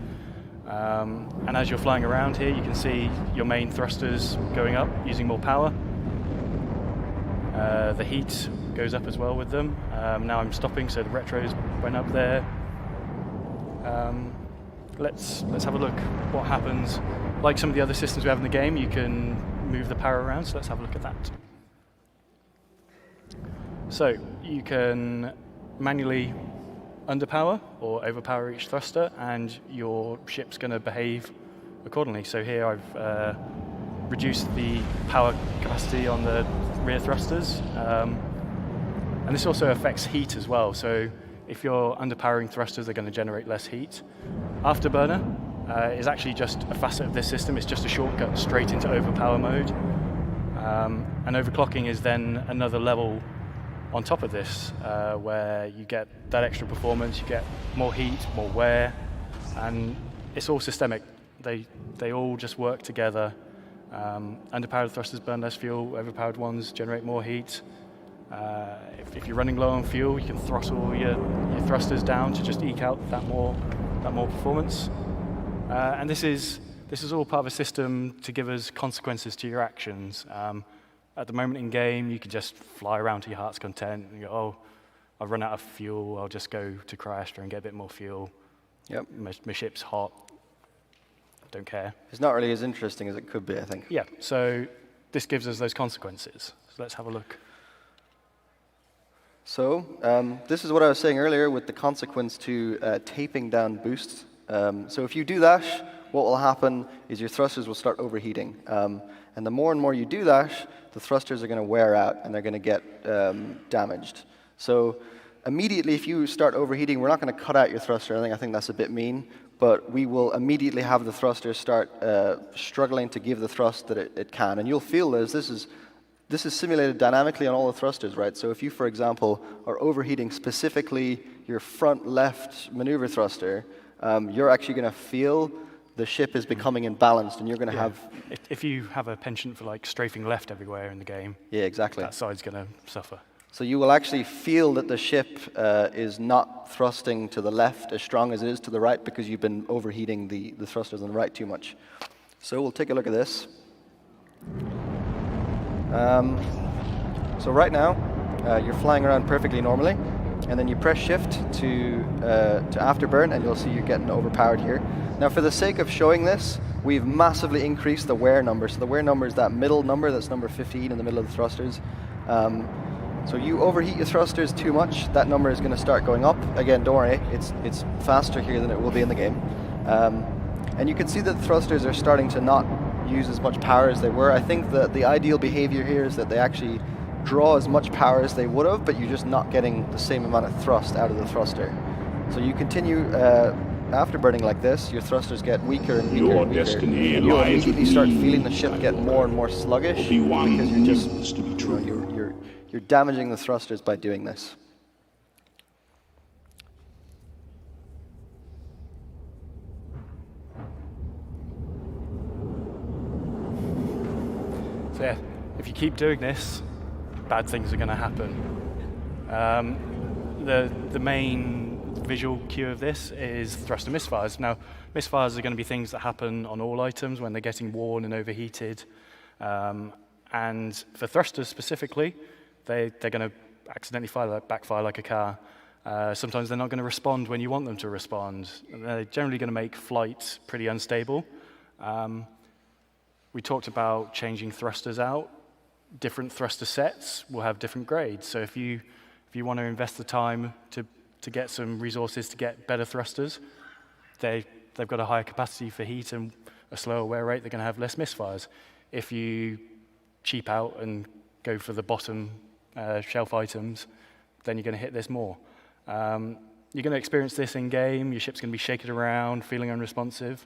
And as you're flying around here, you can see your main thrusters going up, using more power. The heat goes up as well with them. Now I'm stopping, so the retros went up there. Let's have a look what happens. Like some of the other systems we have in the game, you can move the power around, so let's have a look at that. So you can manually underpower or overpower each thruster, and your ship's going to behave accordingly. So here I've reduced the power capacity on the rear thrusters, and this also affects heat as well. So if you're underpowering thrusters, they're going to generate less heat. Afterburner is actually just a facet of this system. It's just a shortcut straight into overpower mode. And overclocking is then another level on top of this, where you get that extra performance, you get more heat, more wear, and it's all systemic. They all just work together. Underpowered thrusters burn less fuel, overpowered ones generate more heat. If you're running low on fuel, you can throttle your thrusters down to just eke out that more performance. And this is all part of a system to give us consequences to your actions. At the moment in game, you can just fly around to your heart's content and go, oh, I've run out of fuel, I'll just go to Cryastra and get a bit more fuel.
Yep.
My ship's hot, don't care.
It's not really as interesting as it could be, I think.
Yeah, so this gives us those consequences. So let's have a look.
So this is what I was saying earlier with the consequence to taping down boosts. So if you do that, what will happen is your thrusters will start overheating. And the more and more you do that, the thrusters are going to wear out and they're going to get damaged. So immediately, if you start overheating, we're not going to cut out your thruster. I think that's a bit mean. But we will immediately have the thruster start struggling to give the thrust that it can. And you'll feel this is simulated dynamically on all the thrusters, right? So if you, for example, are overheating specifically your front left maneuver thruster, you're actually going to feel the ship is becoming imbalanced, and you're going to have...
If you have a penchant for like strafing left everywhere in the game,
yeah, exactly,
that side's going to suffer.
So you will actually feel that the ship is not thrusting to the left as strong as it is to the right because you've been overheating the thrusters on the right too much. So we'll take a look at this. So right now, you're flying around perfectly normally, and then you press shift to afterburn, and you'll see you're getting overpowered here. Now, for the sake of showing this, we've massively increased the wear number. So the wear number is that middle number, that's number 15 in the middle of the thrusters. So you overheat your thrusters too much, that number is going to start going up. Again, don't worry, it's faster here than it will be in the game. And you can see that the thrusters are starting to not use as much power as they were. I think that the ideal behavior here is that they actually draw as much power as they would have, but you're just not getting the same amount of thrust out of the thruster. So you continue afterburning like this, your thrusters get weaker and weaker
Your
and weaker.
destiny
And you'll
lies
immediately
with
start
me,
feeling the ship get more and more sluggish
Obi-Wan
because you're just
needs to be true.
you're damaging the thrusters by doing this.
So yeah, if you keep doing this, bad things are going to happen. The main visual cue of this is thruster misfires. Now, misfires are going to be things that happen on all items when they're getting worn and overheated. And for thrusters specifically, they're going to accidentally backfire like a car. Sometimes they're not going to respond when you want them to respond. They're generally going to make flight pretty unstable. We talked about changing thrusters out. Different thruster sets will have different grades. So if you want to invest the time to get some resources to get better thrusters, they've got a higher capacity for heat and a slower wear rate. They're going to have less misfires. If you cheap out and go for the bottom shelf items, then you're going to hit this more. You're going to experience this in game. Your ship's going to be shaking around, feeling unresponsive.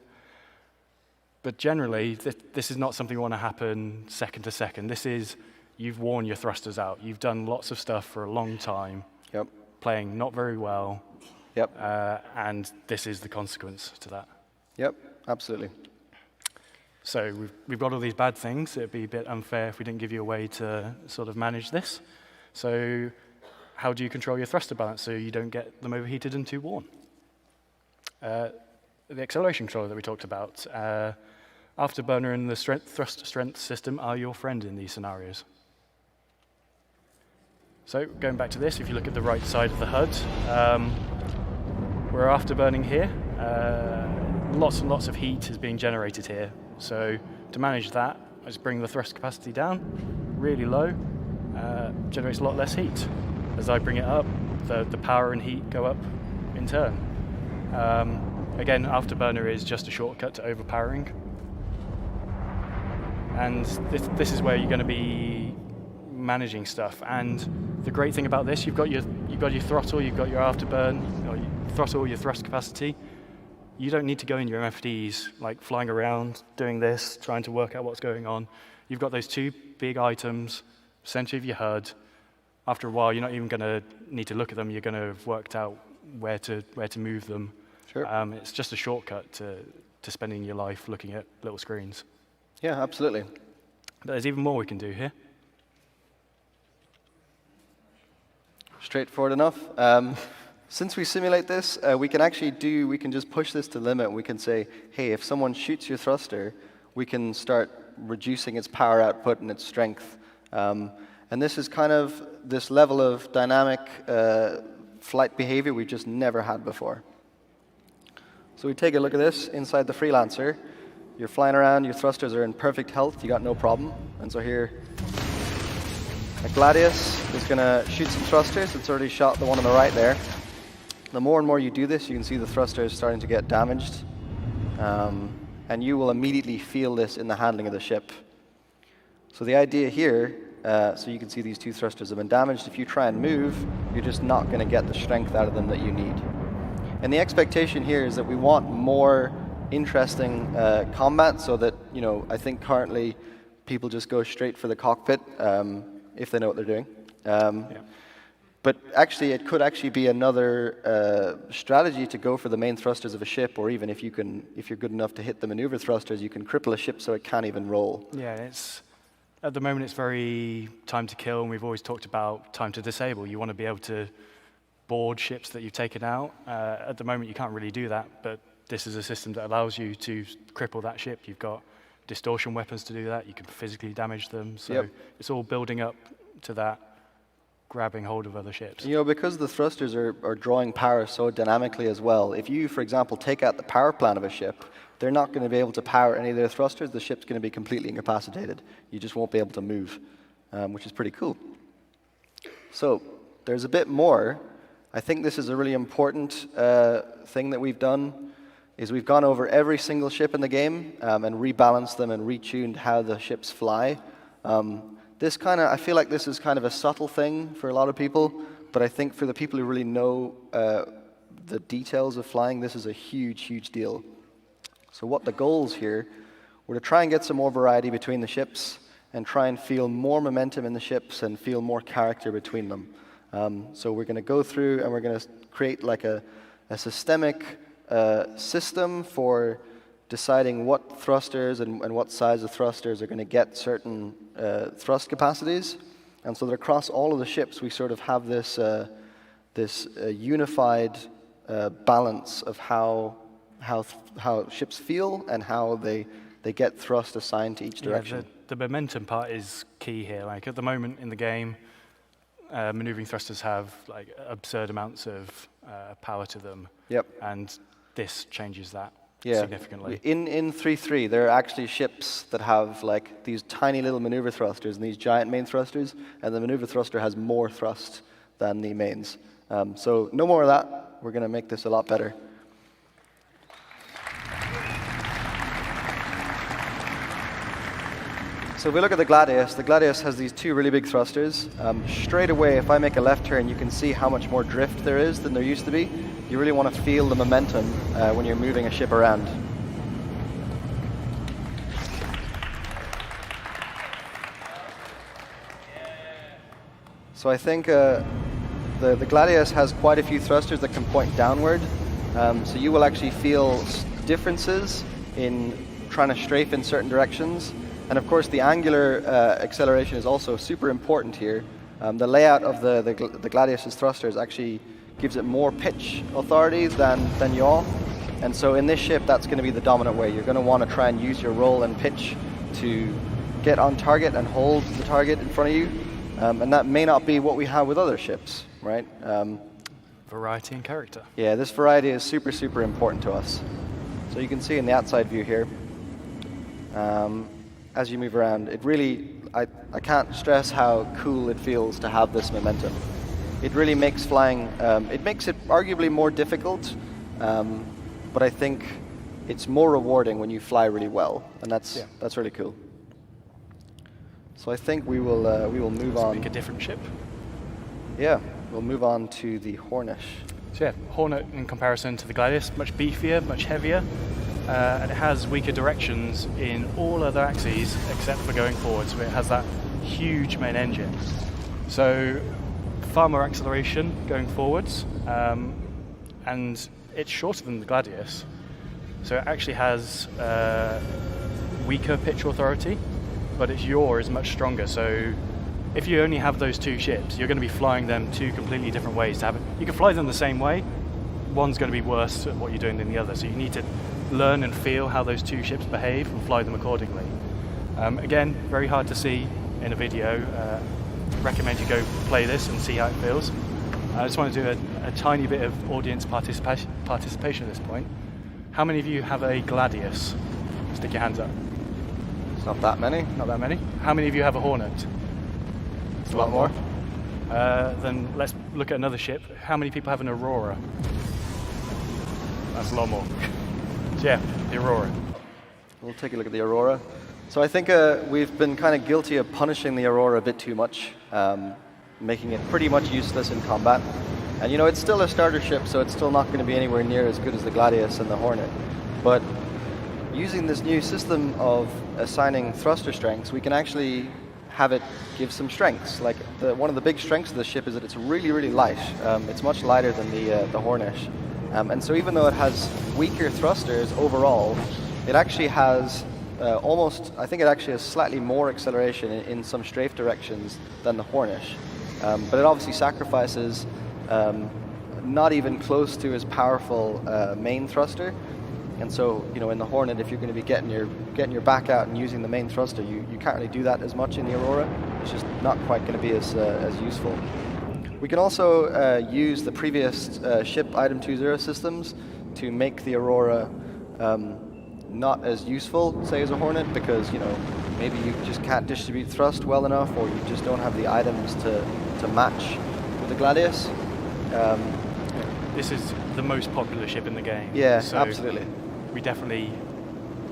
But generally, this is not something you want to happen second to second. This is, you've worn your thrusters out. You've done lots of stuff for a long time.
Yep.
Playing not very well.
Yep.
And this is the consequence to that.
Yep, absolutely.
So we've got all these bad things. It'd be a bit unfair if we didn't give you a way to sort of manage this. So how do you control your thruster balance so you don't get them overheated and too worn? The acceleration controller that we talked about. Afterburner and the thrust strength system are your friend in these scenarios. So going back to this, if you look at the right side of the HUD, we're afterburning here. Lots and lots of heat is being generated here. So to manage that, I just bring the thrust capacity down really low, generates a lot less heat. As I bring it up, the power and heat go up in turn. Again, afterburner is just a shortcut to overpowering. And this is where you're going to be managing stuff. And the great thing about this, you've got your throttle, you've got your afterburn, your throttle, your thrust capacity. You don't need to go in your MFDs, like flying around, doing this, trying to work out what's going on. You've got those two big items, center of your HUD. After a while, you're not even going to need to look at them. You're going to have worked out where to move them.
Sure.
It's just a shortcut to spending your life looking at little screens.
Yeah, absolutely.
But there's even more we can do here.
Straightforward enough. Since we simulate this, we can just push this to limit. We can say, hey, if someone shoots your thruster, we can start reducing its power output and its strength. And this is kind of this level of dynamic flight behavior we've just never had before. So we take a look at this inside the Freelancer. You're flying around, your thrusters are in perfect health, you got no problem. And so here, Gladius is going to shoot some thrusters. It's already shot the one on the right there. The more and more you do this, you can see the thrusters starting to get damaged. And you will immediately feel this in the handling of the ship. So the idea here, so you can see these two thrusters have been damaged. If you try and move, you're just not going to get the strength out of them that you need. And the expectation here is that we want more interesting combat, so that, I think currently people just go straight for the cockpit if they know what they're doing. But actually, it could actually be another strategy to go for the main thrusters of a ship, or even if you're good enough to hit the maneuver thrusters, you can cripple a ship so it can't even roll.
Yeah, at the moment it's very time to kill, and we've always talked about time to disable. You want to be able to board ships that you've taken out. At the moment you can't really do that, but this is a system that allows you to cripple that ship. You've got distortion weapons to do that. You can physically damage them. So It's all building up to that, grabbing hold of other ships.
Because the thrusters are drawing power so dynamically as well, if you, for example, take out the power plant of a ship, they're not going to be able to power any of their thrusters. The ship's going to be completely incapacitated. You just won't be able to move, which is pretty cool. So there's a bit more. I think this is a really important thing that we've done, is we've gone over every single ship in the game and rebalanced them and retuned how the ships fly. I feel like this is kind of a subtle thing for a lot of people, but I think for the people who really know the details of flying, this is a huge, huge deal. So what the goals here were to try and get some more variety between the ships and try and feel more momentum in the ships and feel more character between them. So we're going to go through and we're going to create like a systemic system for deciding what thrusters and what size of thrusters are going to get certain thrust capacities. And so that across all of the ships, we sort of have this, unified balance of how ships feel and how they get thrust assigned to each direction.
Yeah, the momentum part is key here. Like at the moment in the game, maneuvering thrusters have like absurd amounts of power to them.
Yep.
And this changes that
yeah.
significantly.
In 3.3, there are actually ships that have like these tiny little maneuver thrusters and these giant main thrusters, and the maneuver thruster has more thrust than the mains. So no more of that. We're going to make this a lot better. So if we look at the Gladius has these two really big thrusters. Straight away, if I make a left turn, you can see how much more drift there is than there used to be. You really want to feel the momentum when you're moving a ship around. So I think the Gladius has quite a few thrusters that can point downward. So you will actually feel differences in trying to strafe in certain directions. And of course, the angular acceleration is also super important here. The layout of the Gladius's thrusters actually gives it more pitch authority than yaw. And so in this ship, that's going to be the dominant way. You're going to want to try and use your roll and pitch to get on target and hold the target in front of you. And that may not be what we have with other ships, right?
Variety and character.
Yeah, this variety is super, super important to us. So you can see in the outside view here, as you move around, it really, I can't stress how cool it feels to have this momentum. It really makes flying, it makes it arguably more difficult, but I think it's more rewarding when you fly really well, and that's really cool. So I think we will move on.
Make a different ship.
Yeah, we'll move on to the Hornet.
So yeah, Hornet in comparison to the Gladius, much beefier, much heavier. And it has weaker directions in all other axes except for going forwards, where it has that huge main engine. So far more acceleration going forwards, and it's shorter than the Gladius. So it actually has weaker pitch authority, but its yaw is much stronger. So if you only have those two ships, you're going to be flying them two completely different ways. You can fly them the same way. One's going to be worse at what you're doing than the other. So you need to learn and feel how those two ships behave and fly them accordingly. Again, very hard to see in a video. Recommend you go play this and see how it feels. I just want to do a tiny bit of audience participation at this point. How many of you have a Gladius? Stick your hands up.
It's not that many.
Not that many. How many of you have a Hornet?
It's a lot more.
Then let's look at another ship. How many people have an Aurora? That's a lot more. So yeah, the Aurora.
We'll take a look at the Aurora. So I think we've been kind of guilty of punishing the Aurora a bit too much, making it pretty much useless in combat. And you know, it's still a starter ship, so it's still not going to be anywhere near as good as the Gladius and the Hornet. But using this new system of assigning thruster strengths, we can actually have it give some strengths. Like one of the big strengths of the ship is that it's really, really light. It's much lighter than the Hornet. And so even though it has weaker thrusters overall, it actually has I think it actually has slightly more acceleration in some strafe directions than the Hornet. But it obviously sacrifices not even close to as powerful main thruster. And so, you know, in the Hornet, if you're going to be getting your back out and using the main thruster, you can't really do that as much in the Aurora. It's just not quite going to be as useful. We can also use the previous ship item 2.0 systems to make the Aurora not as useful, say, as a Hornet, because, you know, maybe you just can't distribute thrust well enough, or you just don't have the items to match with the Gladius.
This is the most popular ship in the game.
Yeah,
so
absolutely.
We definitely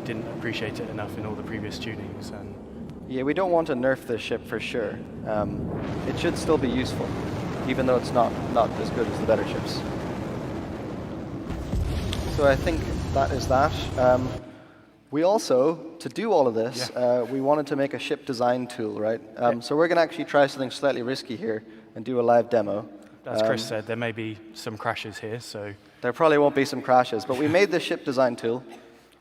didn't appreciate it enough in all the previous tunings. And
yeah, we don't want to nerf this ship for sure. It should still be useful, even though it's not as good as the better ships. So I think that is that. We also, to do all of this, we wanted to make a ship design tool, right? So we're going to actually try something slightly risky here and do a live demo.
As Chris said, there may be some crashes here, so...
There probably won't be some crashes, but we made this ship design tool.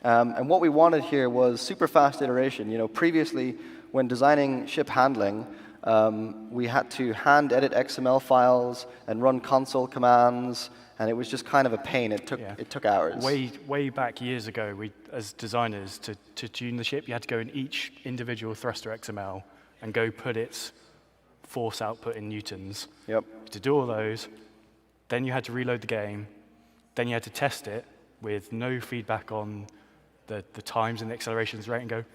And what we wanted here was super fast iteration. You know, previously, when designing ship handling, we had to hand edit XML files and run console commands, and it was just kind of a pain. It took hours.
Way back years ago, we, as designers, to tune the ship, you had to go in each individual thruster XML and go put its force output in newtons.
Yep.
To do all those, then you had to reload the game, then you had to test it with no feedback on the times and the accelerations rate and go,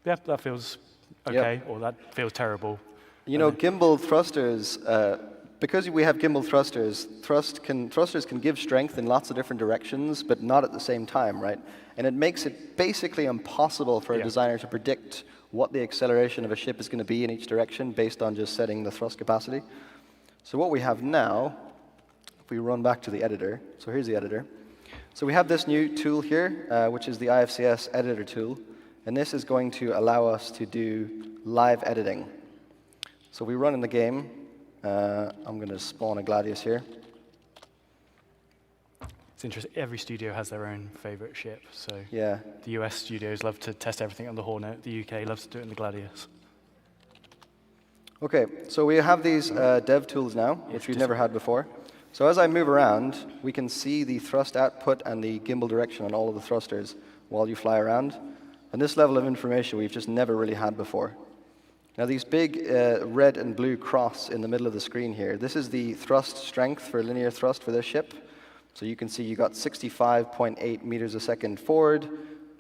yeah, that feels okay, or that feels terrible.
You know, gimbal thrusters, because we have gimbal thrusters, thrusters can give strength in lots of different directions, but not at the same time, right? And it makes it basically impossible for a designer to predict what the acceleration of a ship is going to be in each direction based on just setting the thrust capacity. So what we have now, if we run back to the editor, so here's the editor. So we have this new tool here, which is the IFCS editor tool, and this is going to allow us to do live editing. So we run in the game. I'm going to spawn a Gladius here.
It's interesting. Every studio has their own favorite ship. So
yeah.
The US studios love to test everything on the Hornet. The UK loves to do it in the Gladius.
Okay, so we have these dev tools now, which we've never had before. So as I move around, we can see the thrust output and the gimbal direction on all of the thrusters while you fly around. And this level of information we've just never really had before. Now these big red and blue cross in the middle of the screen here, this is the thrust strength for linear thrust for this ship. So you can see you got 65.8 meters a second forward,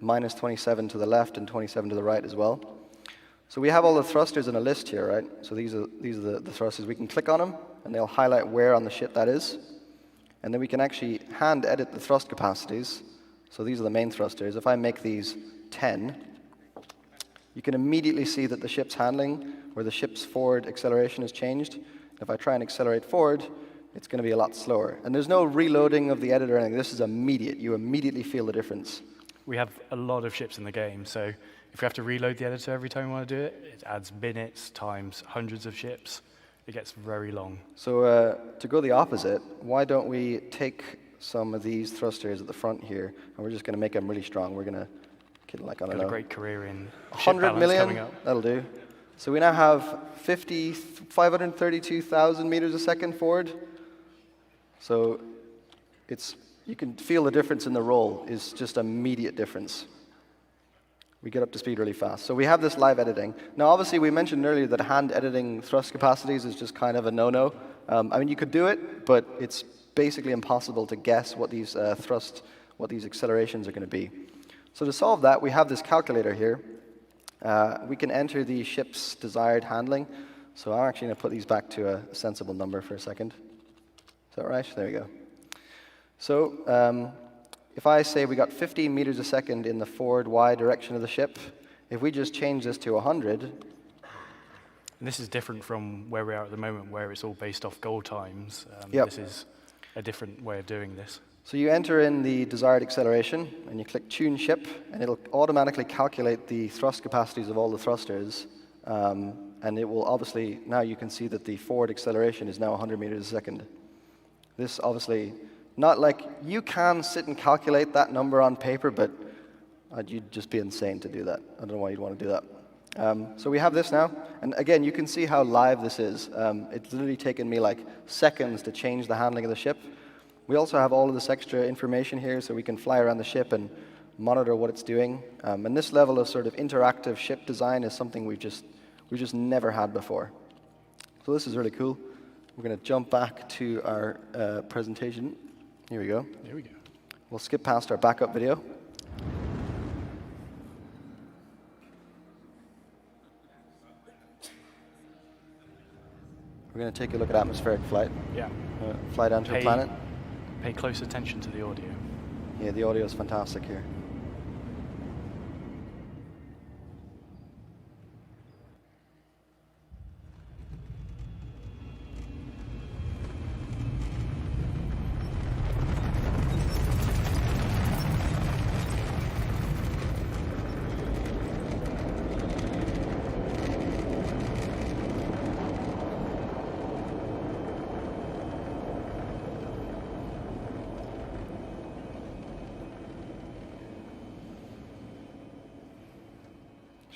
minus 27 to the left and 27 to the right as well. So we have all the thrusters in a list here, right? So these are the thrusters. We can click on them, and they'll highlight where on the ship that is. And then we can actually hand edit the thrust capacities. So these are the main thrusters. If I make these 10, you can immediately see that the ship's handling, or the ship's forward acceleration has changed. If I try and accelerate forward, it's going to be a lot slower. And there's no reloading of the editor or anything. This is immediate. You immediately feel the difference.
We have a lot of ships in the game, so if we have to reload the editor every time we want to do it, it adds minutes times hundreds of ships. It gets very long.
So to go the opposite, why don't we take some of these thrusters at the front here, and we're just going to make them really strong. We're going to get, like, I don't know.
Got a great career in
100 million, that'll do. So we now have 532,000 meters a second forward. So you can feel the difference in the roll is just immediate difference. We get up to speed really fast. So we have this live editing. Now, obviously, we mentioned earlier that hand editing thrust capacities is just kind of a no-no. I mean, you could do it, but it's basically impossible to guess what these what these accelerations are going to be. So to solve that, we have this calculator here. We can enter the ship's desired handling. So I'm actually going to put these back to a sensible number for a second. Is that right? There we go. So if I say we got 15 meters a second in the forward Y direction of the ship, if we just change this to 100...
And this is different from where we are at the moment, where it's all based off goal times. This is a different way of doing this.
So you enter in the desired acceleration, and you click Tune Ship, and it'll automatically calculate the thrust capacities of all the thrusters. And it will obviously, now you can see that the forward acceleration is now 100 meters a second. This obviously, not like, you can sit and calculate that number on paper, but you'd just be insane to do that. I don't know why you'd want to do that. So we have this now, and again, you can see how live this is. It's literally taken me like seconds to change the handling of the ship. We also have all of this extra information here, so we can fly around the ship and monitor what it's doing. And this level of sort of interactive ship design is something we've just never had before. So this is really cool. We're going to jump back to our presentation. Here we go.
Here we go.
We'll skip past our backup video. We're going to take a look at atmospheric flight.
Yeah.
Fly down to a planet.
Pay close attention to the audio.
Yeah, the audio is fantastic here.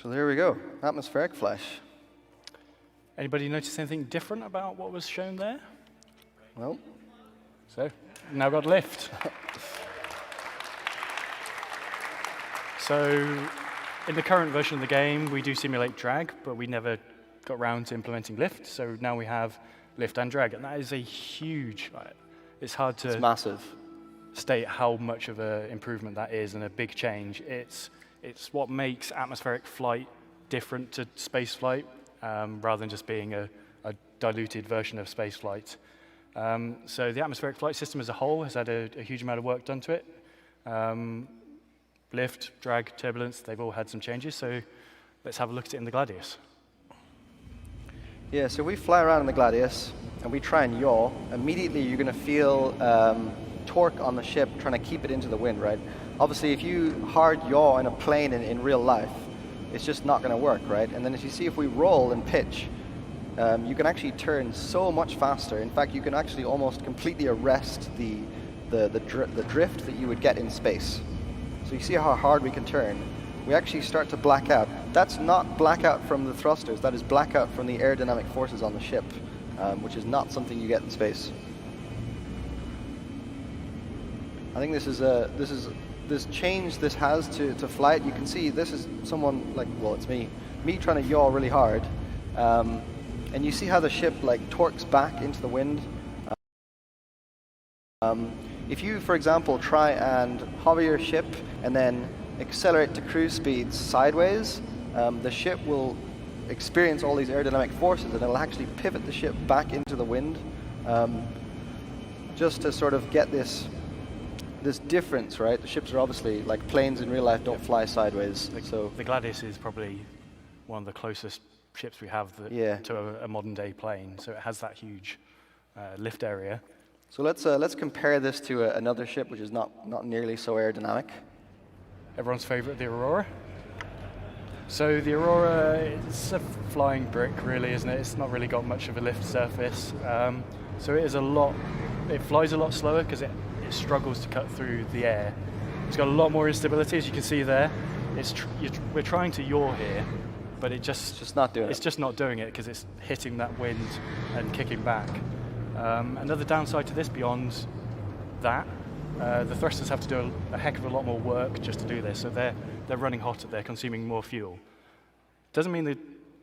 So there we go, atmospheric flash.
Anybody notice anything different about what was shown there?
Well,
so now got lift. So in the current version of the game, we do simulate drag, but we never got around to implementing lift. So now we have lift and drag, and that is a huge. It's hard to.
It's massive.
State how much of an improvement that is and a big change. It's what makes atmospheric flight different to space flight, rather than just being a diluted version of space flight. So the atmospheric flight system as a whole has had a huge amount of work done to it. Lift, drag, turbulence, they've all had some changes. So let's have a look at it in the Gladius.
Yeah, so we fly around in the Gladius and we try and yaw. Immediately you're going to feel torque on the ship trying to keep it into the wind, right? Obviously, if you hard yaw in a plane in real life, it's just not going to work, right? And then as you see, if we roll and pitch, you can actually turn so much faster. In fact, you can actually almost completely arrest the drift that you would get in space. So you see how hard we can turn. We actually start to black out. That's not blackout from the thrusters. That is blackout from the aerodynamic forces on the ship, which is not something you get in space. I think this change this has to flight. You can see this is someone like, well, it's me trying to yaw really hard, and you see how the ship like torques back into the wind. If you, for example, try and hover your ship and then accelerate to cruise speeds sideways, the ship will experience all these aerodynamic forces, and it'll actually pivot the ship back into the wind, just to sort of get this difference, right? The ships are obviously, like planes in real life, don't fly sideways. So
the Gladius is probably one of the closest ships we have to a modern day plane. So it has that huge lift area.
So let's compare this to another ship which is not nearly so aerodynamic.
Everyone's favorite, the Aurora. So the Aurora, it's a flying brick, really, isn't it? It's not really got much of a lift surface. So it flies a lot slower because it struggles to cut through the air. It's got a lot more instability, as you can see there. We're trying to yaw here, but it's just not doing it because it's hitting that wind and kicking back. Another downside to this, beyond that, the thrusters have to do a heck of a lot more work just to do this. So they're running hot, they're consuming more fuel. Doesn't mean that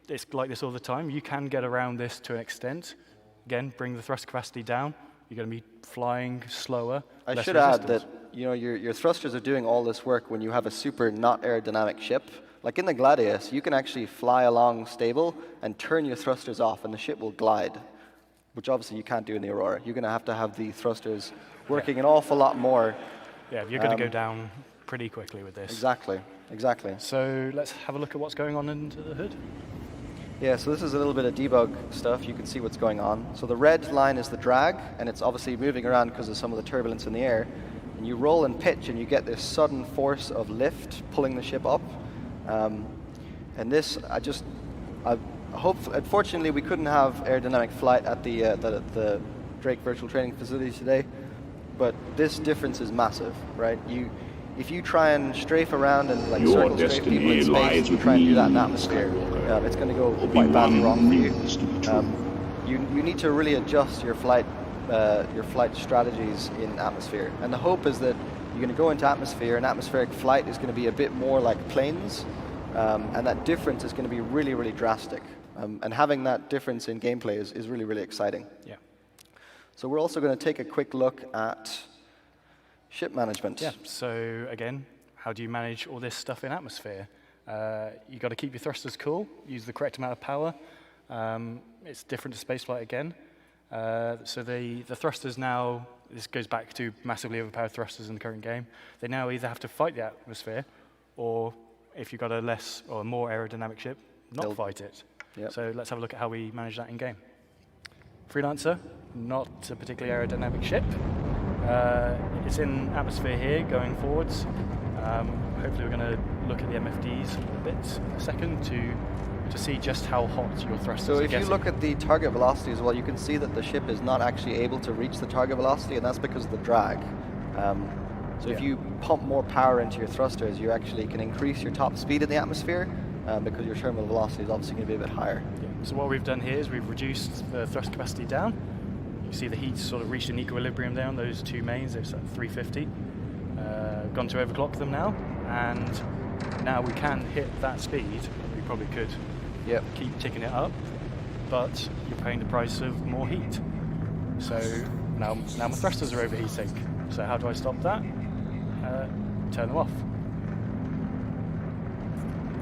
it's like this all the time. You can get around this to an extent. Again, bring the thrust capacity down. You're going to be flying slower.
I should add that your thrusters are doing all this work when you have a super not aerodynamic ship. Like in the Gladius, you can actually fly along stable and turn your thrusters off, and the ship will glide, which obviously you can't do in the Aurora. You're going to have the thrusters working an awful lot more.
Yeah, you're going to go down pretty quickly with this.
Exactly.
So let's have a look at what's going on under the hood.
Yeah, so this is a little bit of debug stuff. You can see what's going on. So the red line is the drag, and it's obviously moving around because of some of the turbulence in the air. And you roll and pitch, and you get this sudden force of lift pulling the ship up. And this, unfortunately, we couldn't have aerodynamic flight at the Drake Virtual Training Facility today, but this difference is massive, right? If you try and strafe around and like circle strafe people in space, you try and do that in atmosphere, it's going to go quite badly wrong for you. You need to really adjust your flight strategies in atmosphere, and the hope is that you're going to go into atmosphere, and atmospheric flight is going to be a bit more like planes, and that difference is going to be really, really drastic. And having that difference in gameplay is really, really exciting.
Yeah.
So we're also going to take a quick look at ship management.
Yeah, so again, how do you manage all this stuff in atmosphere? You've got to keep your thrusters cool, use the correct amount of power. It's different to spaceflight again. So the thrusters now, this goes back to massively overpowered thrusters in the current game. They now either have to fight the atmosphere, or if you've got a less or more aerodynamic ship, not fight it.
Yep.
So let's have a look at how we manage that in game. Freelancer, not a particularly aerodynamic ship. It's in atmosphere here, going forwards. Hopefully we're going to look at the MFDs a bit in a second to see just how hot your thrusters are getting.
So if you look at the target velocity as well, you can see that the ship is not actually able to reach the target velocity, and that's because of the drag. So if you pump more power into your thrusters, you actually can increase your top speed in the atmosphere, because your terminal velocity is obviously going to be a bit higher.
So what we've done here is we've reduced the thrust capacity down. You see the heat's sort of reached an equilibrium down, those two mains, it's at 350. Gone to overclock them now, and now we can hit that speed. We probably could keep ticking it up, but you're paying the price of more heat. So now my thrusters are overheating. So how do I stop that? Turn them off.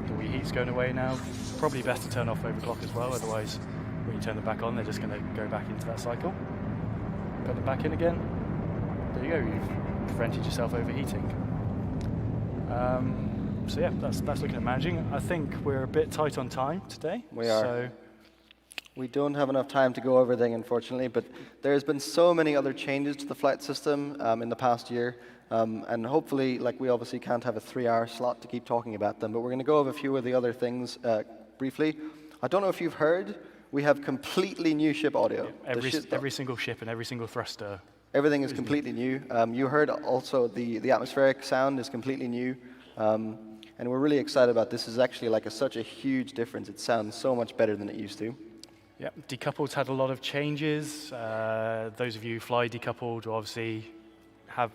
The reheat's going away now. Probably best to turn off overclock as well, otherwise when you turn them back on, they're just going to go back into that cycle. Put them back in again. There you go, you've prevented yourself overheating. So yeah, that's looking at managing. I think we're a bit tight on time today.
We are.
So
we don't have enough time to go over everything, unfortunately, but there's been so many other changes to the flight system in the past year, and hopefully, like, we obviously can't have a 3-hour slot to keep talking about them, but we're going to go over a few of the other things briefly. I don't know if you've heard, we have completely new ship audio.
every single ship and every single thruster.
Everything is completely new. You heard also the atmospheric sound is completely new. And we're really excited about this. This is actually like such a huge difference. It sounds so much better than it used to.
Yep, decoupled's had a lot of changes. Those of you who fly decoupled will obviously have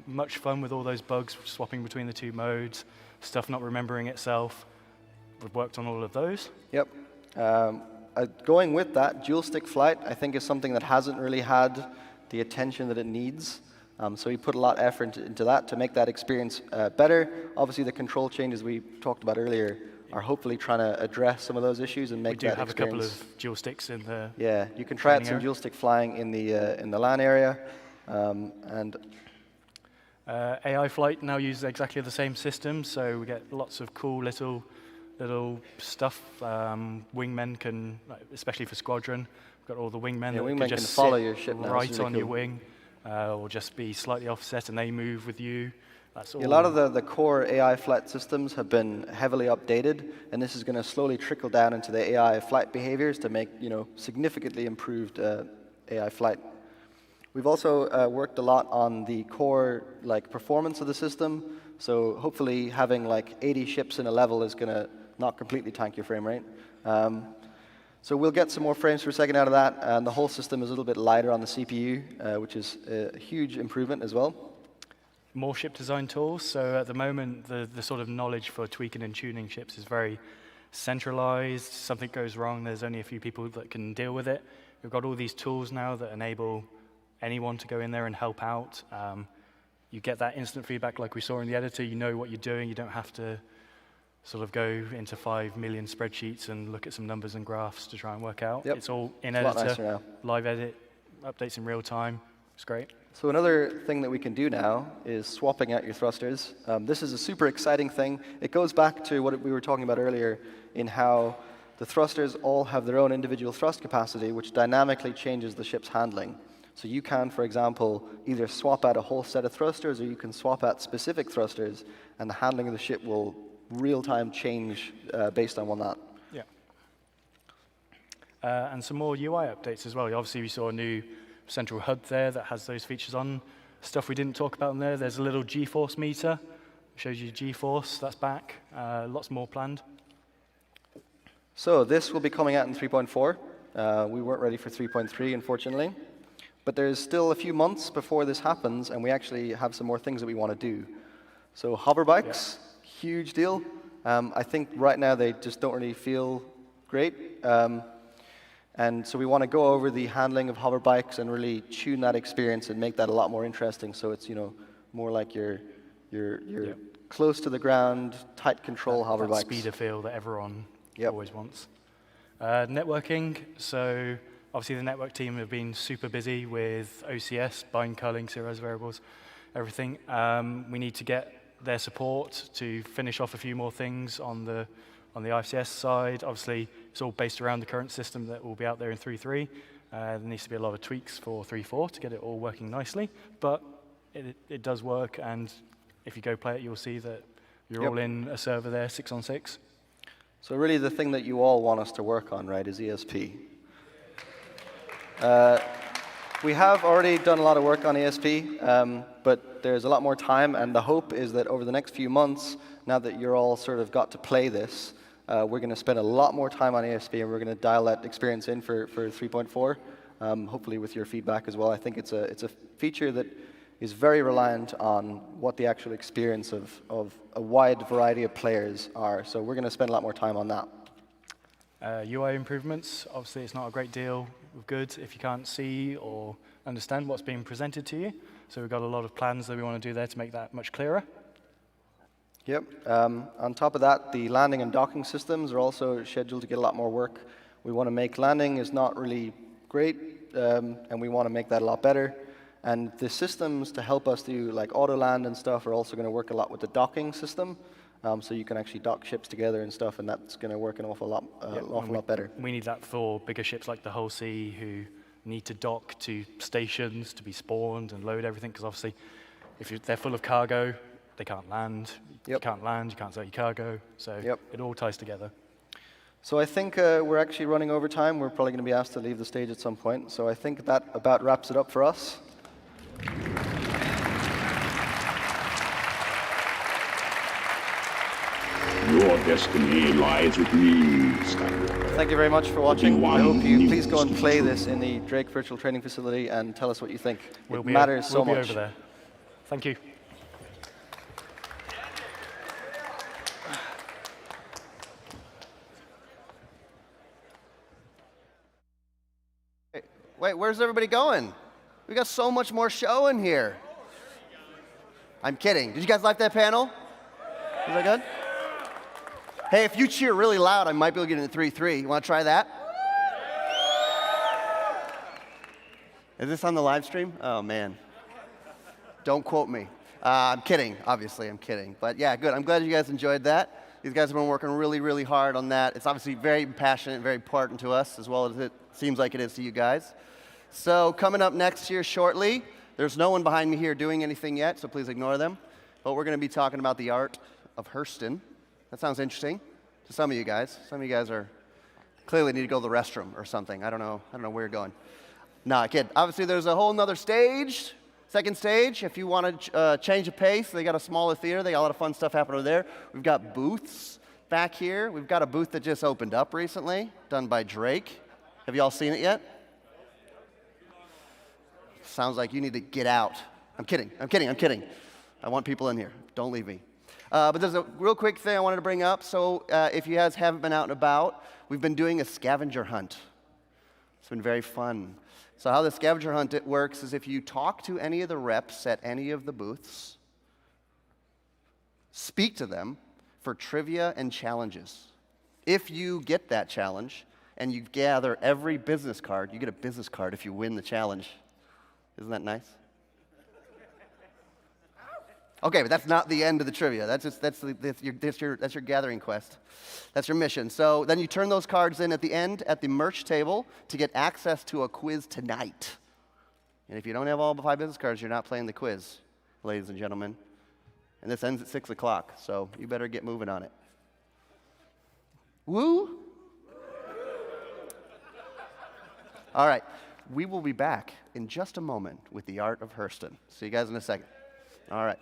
much fun with all those bugs, swapping between the two modes, stuff not remembering itself. We've worked on all of those.
Yep. Going with that, dual stick flight, I think, is something that hasn't really had the attention that it needs. So we put a lot of effort into that to make that experience better. Obviously, the control changes we talked about earlier are hopefully trying to address some of those issues and make that experience.
We do have a couple of dual sticks in the
Yeah, you can try out some dual stick flying in the LAN area. And
AI flight now uses exactly the same system, so we get lots of cool little stuff. Wingmen can, especially for squadron, we've got all the wingmen that
wingmen
can just
follow
sit
your ship now.
right
really
on
cool.
your wing, or just be slightly offset and they move with you. That's all.
Yeah, a lot of the core AI flight systems have been heavily updated, and this is going to slowly trickle down into the AI flight behaviors to make significantly improved AI flight. We've also worked a lot on the core performance of the system. So hopefully having 80 ships in a level is going to not completely tank your frame rate. So we'll get some more frames per second out of that, and the whole system is a little bit lighter on the CPU, which is a huge improvement as well.
More ship design tools. So at the moment, the sort of knowledge for tweaking and tuning ships is very centralized. Something goes wrong, there's only a few people that can deal with it. We've got all these tools now that enable anyone to go in there and help out. You get that instant feedback like we saw in the editor. You know what you're doing. You don't have to sort of go into 5 million spreadsheets and look at some numbers and graphs to try and work out.
Yep.
It's all in
It's a lot
editor,
nicer now.
live edit, updates in real time. It's great.
So another thing that we can do now is swapping out your thrusters. This is a super exciting thing. It goes back to what we were talking about earlier in how the thrusters all have their own individual thrust capacity, which dynamically changes the ship's handling. So you can, for example, either swap out a whole set of thrusters, or you can swap out specific thrusters, and the handling of the ship will real-time change based on that.
Yeah. And some more UI updates as well. Obviously, we saw a new central HUD there that has those features on. Stuff we didn't talk about in there. There's a little G-force meter. Shows you G-force. That's back. Lots more planned.
So this will be coming out in 3.4. We weren't ready for 3.3, unfortunately. But there's still a few months before this happens, and we actually have some more things that we want to do. So hover bikes, huge deal. I think right now they just don't really feel great. And so we want to go over the handling of hover bikes and really tune that experience and make that a lot more interesting. So it's more like you're close to the ground, tight control hover bikes.
Speeder feel that everyone always wants. Networking. So obviously the network team have been super busy with OCS, bind, culling, serialized variables, everything. We need to get their support to finish off a few more things on the IFCS side. Obviously, it's all based around the current system that will be out there in 3.3. There needs to be a lot of tweaks for 3.4 to get it all working nicely, but it does work, and if you go play it, you'll see that you're all in a server there, 6 on 6.
So really the thing that you all want us to work on, right, is ESP. We have already done a lot of work on ESP, but there's a lot more time, and the hope is that over the next few months, now that you're all sort of got to play this, we're going to spend a lot more time on ASP, and we're going to dial that experience in for 3.4, hopefully with your feedback as well. I think it's a feature that is very reliant on what the actual experience of a wide variety of players are. So we're going to spend a lot more time on that.
UI improvements, obviously it's not a great deal of good if you can't see or understand what's being presented to you. So we've got a lot of plans that we want to do there to make that much clearer.
Yep. On top of that, the landing and docking systems are also scheduled to get a lot more work. We want to make landing is not really great, and we want to make that a lot better. And the systems to help us do like auto land and stuff are also going to work a lot with the docking system. So you can actually dock ships together and stuff, and that's going to work an awful lot better.
We need that for bigger ships like the Hull Sea who need to dock to stations to be spawned and load everything, because obviously if they're full of cargo, they can't land. You can't land, you can't sell your cargo, so it all ties together.
So I think we're actually running over time. We're probably going to be asked to leave the stage at some point. So I think that about wraps it up for us.
Your destiny lies with me, Skywalker.
Thank you very much for watching. I hope you please go and play this in the Drake Virtual Training Facility and tell us what you think. It matters so much.
We'll be over there. Thank you.
Wait, where's everybody going? We got so much more show in here. I'm kidding. Did you guys like that panel? Was that good? Hey, if you cheer really loud, I might be able to get into 3-3. You want to try that? Is this on the live stream? Oh, man. Don't quote me. I'm kidding. Obviously, I'm kidding. But yeah, good. I'm glad you guys enjoyed that. These guys have been working really, really hard on that. It's obviously very passionate, very important to us, as well as it seems like it is to you guys. So coming up next here shortly, there's no one behind me here doing anything yet, so please ignore them. But we're going to be talking about the art of Hurston. That sounds interesting to some of you guys. Some of you guys are clearly need to go to the restroom or something. I don't know where you're going. Nah, kid. Obviously, there's a whole nother stage, second stage. If you want to change the pace, they got a smaller theater. They got a lot of fun stuff happening over there. We've got booths back here. We've got a booth that just opened up recently, done by Drake. Have you all seen it yet? Sounds like you need to get out. I'm kidding. I want people in here. Don't leave me. But there's a real quick thing I wanted to bring up. So if you guys haven't been out and about, we've been doing a scavenger hunt. It's been very fun. So how the scavenger hunt works is if you talk to any of the reps at any of the booths, speak to them for trivia and challenges. If you get that challenge and you gather every business card, you get a business card if you win the challenge. Isn't that nice? Okay, but that's not the end of the trivia. That's your gathering quest. That's your mission. So then you turn those cards in at the end at the merch table to get access to a quiz tonight. And if you don't have all 5 business cards, you're not playing the quiz, ladies and gentlemen. And this ends at 6 o'clock, so you better get moving on it. Woo? All right, we will be back in just a moment with the art of Hurston. See you guys in a second. All right.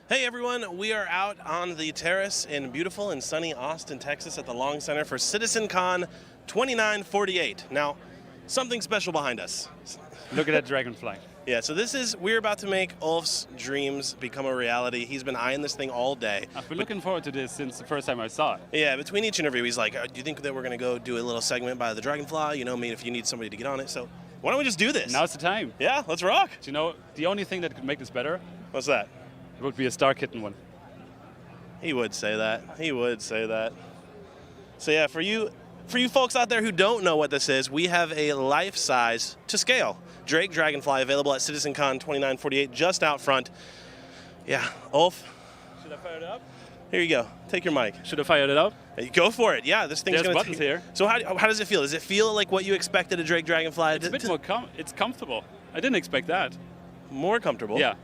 Hey everyone, we are out on the terrace in beautiful and sunny Austin, Texas at the Long Center for CitizenCon 2948. Now, something special behind us.
Look at that dragonfly.
Yeah, so we're about to make Ulf's dreams become a reality. He's been eyeing this thing all day.
I've been looking forward to this since the first time I saw it.
Yeah, between each interview, he's like, do you think that we're going to go do a little segment by the dragonfly? You know, if you need somebody to get on it. So why don't we just do this?
Now's the time.
Yeah, let's rock.
Do you know, the only thing that could make this better?
What's that?
It would be a Star Kitten one.
He would say that. He would say that. So yeah, for you folks out there who don't know what this is, we have a life-size to scale Drake Dragonfly available at CitizenCon 2948 just out front. Yeah, Ulf.
Should I fire it up?
Here you go. Take your mic.
Should I fire it up?
Hey, go for it. Yeah, this thing's
There's
gonna
buttons here.
So how does it feel? Does it feel like what you expected a Drake Dragonfly?
It's a bit more it's comfortable. I didn't expect that.
More comfortable?
Yeah.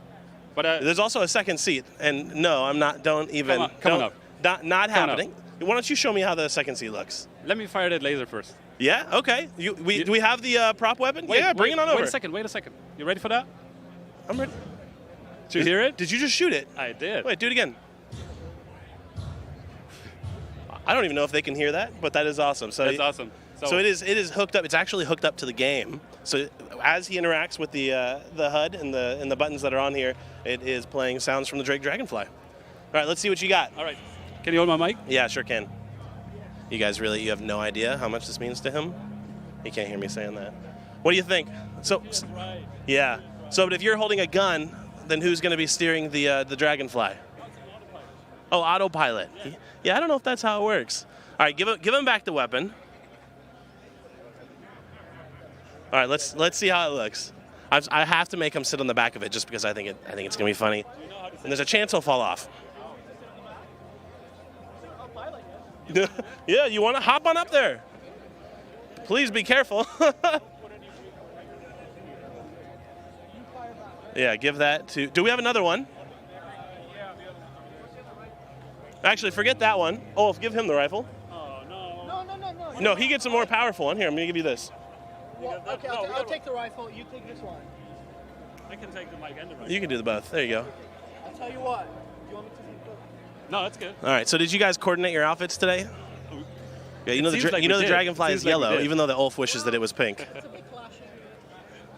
But
there's also a second seat, and no, I'm not. Don't even.
Come on up.
Not happening. Why don't you show me how the second seat looks?
Let me fire that laser first.
Yeah. Okay. Do we have the prop weapon? Yeah. Bring it on over.
Wait a second. You ready for that?
I'm ready.
Did you hear it?
Did you just shoot it?
I did.
Wait, do it again. I don't even know if they can hear that, but that is awesome. So
That's awesome.
So it is hooked up. It's actually hooked up to the game. So as he interacts with the HUD and the buttons that are on here, it is playing sounds from the Drake Dragonfly. All right, let's see what you got.
All right. Can you hold my mic?
Yeah, sure can. You guys you have no idea how much this means to him? He can't hear me saying that. What do you think? Yeah. So, but if you're holding a gun, then who's going to be steering the Dragonfly? Oh, autopilot. Yeah, I don't know if that's how it works. All right, give him back the weapon. All right, let's see how it looks. I have to make him sit on the back of it just because I think it's going to be funny. And there's a chance he'll fall off. Yeah, you want to hop on up there? Please be careful. Yeah, give that to... Do we have another one? Actually, forget that one. Olaf, give him the rifle.
Oh, no. No.
No, he gets a more powerful one. Here, I'm going to give you this.
Well, okay, I'll take the rifle. You take this one.
I can take the mic and the rifle.
You can do the both. There you go.
I'll tell you what. Do you want me to do both?
No, that's good.
All right, so did you guys coordinate your outfits today? Yeah, you know the Dragonfly is yellow, even though the Ulf wishes that it was pink.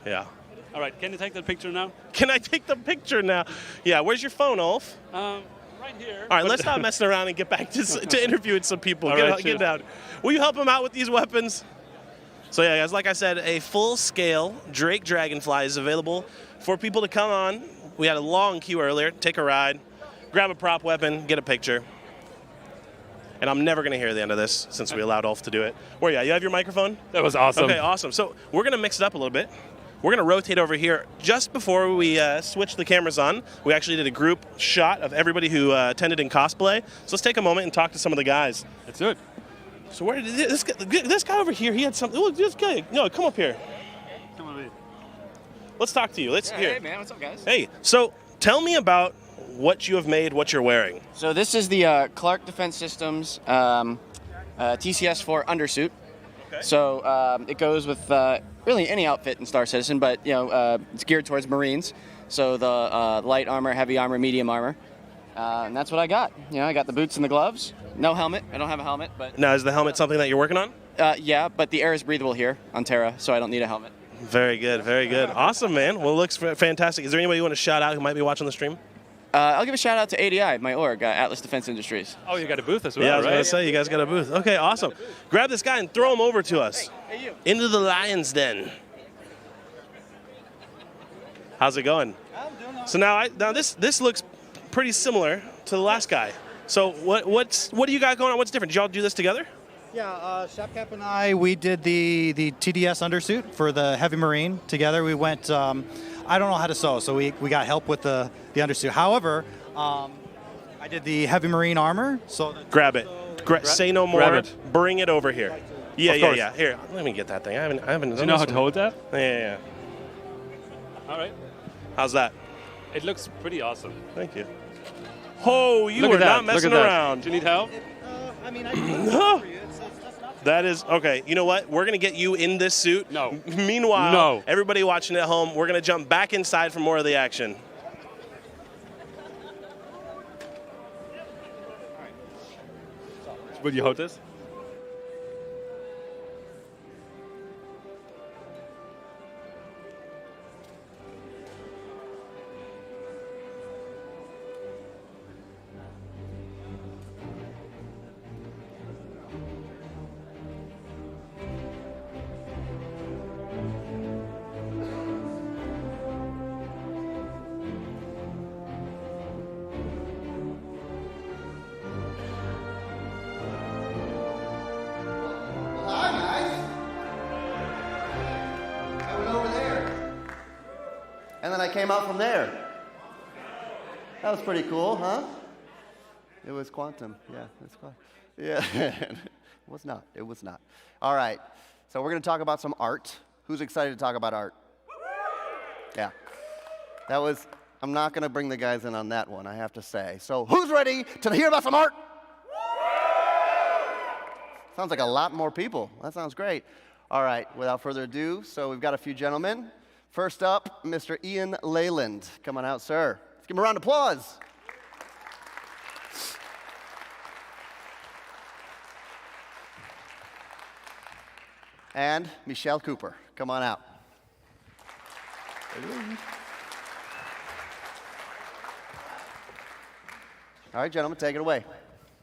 Yeah.
All right, can you take that picture now?
Can I take the picture now? Yeah, where's your phone, Ulf?
Right here.
All right, let's stop messing around and get back to interviewing some people.
All right,
Get down. Will you help him out with these weapons? So yeah, guys, like I said, a full-scale Drake Dragonfly is available for people to come on. We had a long queue earlier. Take a ride, grab a prop weapon, get a picture. And I'm never going to hear the end of this since we allowed Ulf to do it. Where you at? You have your microphone?
That was awesome.
Okay, awesome. So we're going to mix it up a little bit. We're going to rotate over here. Just before we switch the cameras on, we actually did a group shot of everybody who attended in cosplay. So let's take a moment and talk to some of the guys.
Let's do it.
So where did this guy over here, he had something. Look, this guy. No, come up here.
Come on,
Let's talk to you.
Hey, man. What's up, guys?
Hey, so tell me about what you have made, what you're wearing.
So this is the Clark Defense Systems TCS-4 undersuit. Okay. So it goes with really any outfit in Star Citizen, but it's geared towards Marines. So the light armor, heavy armor, medium armor, and that's what I got. I got the boots and the gloves. No helmet. I don't have a helmet, but
now is the helmet something that you're working on?
Yeah, but the air is breathable here on Terra, so I don't need a helmet.
Very good, very good. Awesome, man. Well, it looks fantastic. Is there anybody you want to shout out who might be watching the stream?
I'll give a shout out to ADI, my org, Atlas Defense Industries.
Oh, you got a booth as well,
yeah, I was
right?
going to say, you guys got a booth. Okay, awesome. Grab this guy and throw him over to us.
Hey, you.
Into the lion's den. How's it going?
I'm doing all
So now this looks pretty similar to the last guy. So what do you got going on? What's different? Did y'all do this together?
Yeah, Shapcap and I, we did the TDS undersuit for the Heavy Marine together. We went, I don't know how to sew, so we got help with the undersuit. However, I did the Heavy Marine armor. So
grab it. Say no more.
Grab it.
Bring it over here. Yeah. Here, let me get that thing. I haven't.
Do you know how to hold that?
Yeah.
All right.
How's that?
It looks pretty awesome.
Thank you. Oh, you
Look
are
at
not
that.
messing
Look at
around.
Do you need help?
I mean, I can for you.
That is okay. You know what? We're gonna get you in this suit.
No.
Meanwhile, everybody watching at home, we're gonna jump back inside for more of the action.
Will you hold this?
And then I came out from there. That was pretty cool, huh? It was quantum. Yeah, it's quantum. Yeah. It was not. It was not. All right. So we're going to talk about some art. Who's excited to talk about art? Yeah. That was, I'm not going to bring the guys in on that one, I have to say. So who's ready to hear about some art? Sounds like a lot more people. That sounds great. All right, without further ado, so we've got a few gentlemen. First up, Mr. Ian Leyland. Come on out, sir. Let's give him a round of applause. And Michelle Cooper, come on out. All right, gentlemen, take it away.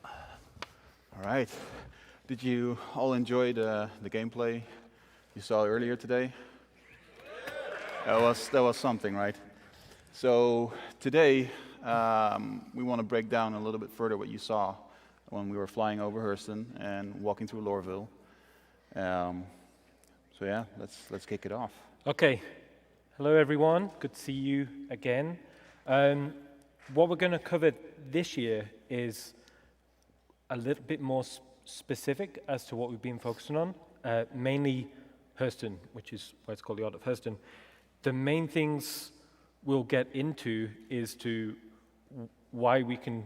All right. Did you all enjoy the gameplay you saw earlier today? That was something, right? So today we want to break down a little bit further what you saw when we were flying over Hurston and walking through Lorville. So yeah, let's kick it off.
Okay. Hello, everyone. Good to see you again. What we're going to cover this year is a little bit more specific as to what we've been focusing on, mainly Hurston, which is why it's called the Art of Hurston. The main things we'll get into is to why we can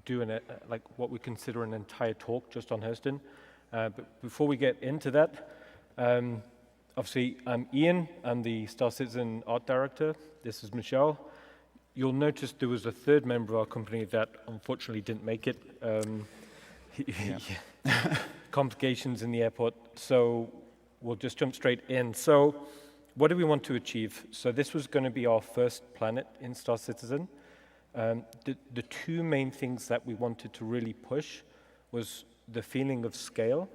do like what we consider an entire talk just on Hurston. But before we get into that, obviously I'm Ian. I'm the Star Citizen art director. This is Michelle. You'll notice there was a third member of our company that unfortunately didn't make it. Complications in the airport, so we'll just jump straight in. So what do we want to achieve? So this was going to be our first planet in Star Citizen. The two main things that we wanted to really push was the feeling of scale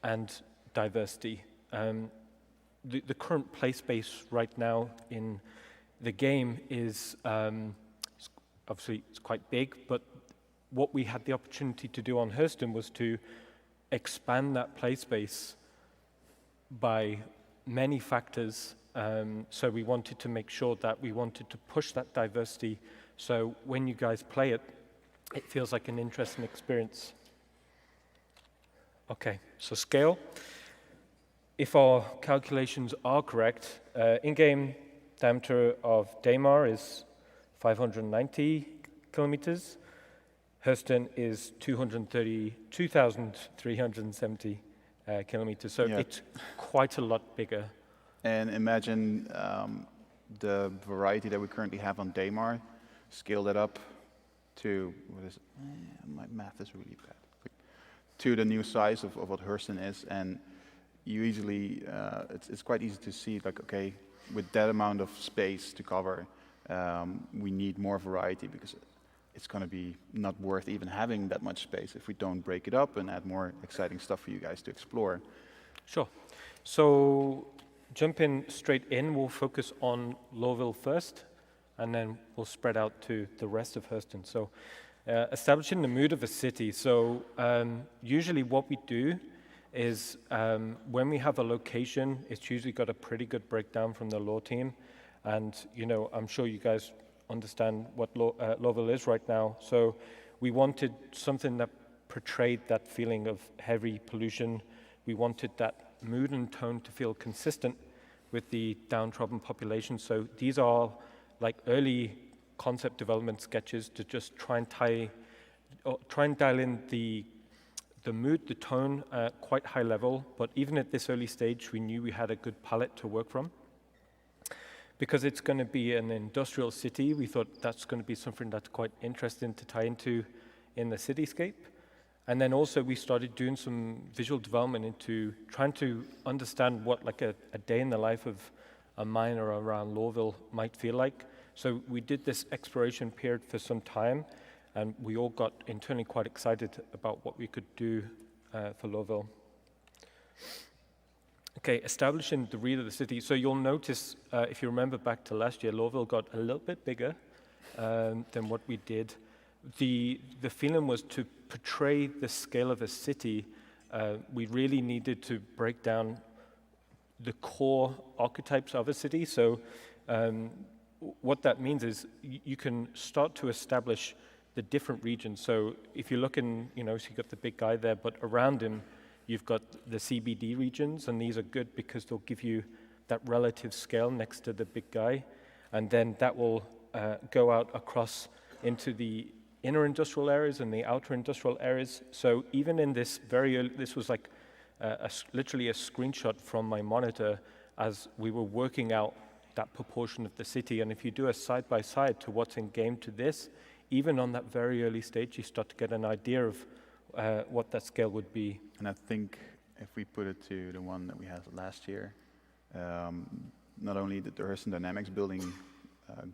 and diversity. The current play space right now in the game is obviously it's quite big, but what we had the opportunity to do on Hurston was to expand that play space by many factors. So we wanted to make sure that we wanted to push that diversity. So when you guys play it, it feels like an interesting experience. Okay, so scale. If our calculations are correct, in-game diameter of Daymar is 590 kilometers. Hurston is 232,370 kilometers, so it's quite a lot bigger.
And imagine the variety that we currently have on Daymar, scale that up to, what is it? My math is really bad. To the new size of what Hurston is, and you easily, it's quite easy to see, like, okay, with that amount of space to cover, we need more variety because it's going to be not worth even having that much space if we don't break it up and add more exciting stuff for you guys to explore.
Sure. So jumping straight in, we'll focus on Lorville first, and then we'll spread out to the rest of Hurston. So establishing the mood of a city. So usually what we do is when we have a location, it's usually got a pretty good breakdown from the lore team. And, you know, I'm sure you guys understand what Lorville is right now. So we wanted something that portrayed that feeling of heavy pollution. We wanted that mood and tone to feel consistent with the downtrodden population. So these are like early concept development sketches to just try and dial in the mood, the tone, quite high level. But even at this early stage, we knew we had a good palette to work from. Because it's going to be an industrial city, we thought that's going to be something that's quite interesting to tie into in the cityscape. And then also we started doing some visual development into trying to understand what like a day in the life of a miner around Lorville might feel like. So we did this exploration period for some time, and we all got internally quite excited about what we could do for Lorville. Okay, establishing the read of the city. So you'll notice, if you remember back to last year, Lorville got a little bit bigger than what we did. The feeling was to portray the scale of a city. We really needed to break down the core archetypes of a city. So what that means is you can start to establish the different regions. So if you look in, you know, so you've got the big guy there, but around him, you've got the CBD regions, and these are good because they'll give you that relative scale next to the big guy. And then that will go out across into the inner industrial areas and the outer industrial areas. So even in this very early, this was like literally a screenshot from my monitor as we were working out that proportion of the city. And if you do a side-by-side to what's in game to this, even on that very early stage, you start to get an idea of what that scale would be.
And I think if we put it to the one that we had last year, not only did the Hurston Dynamics building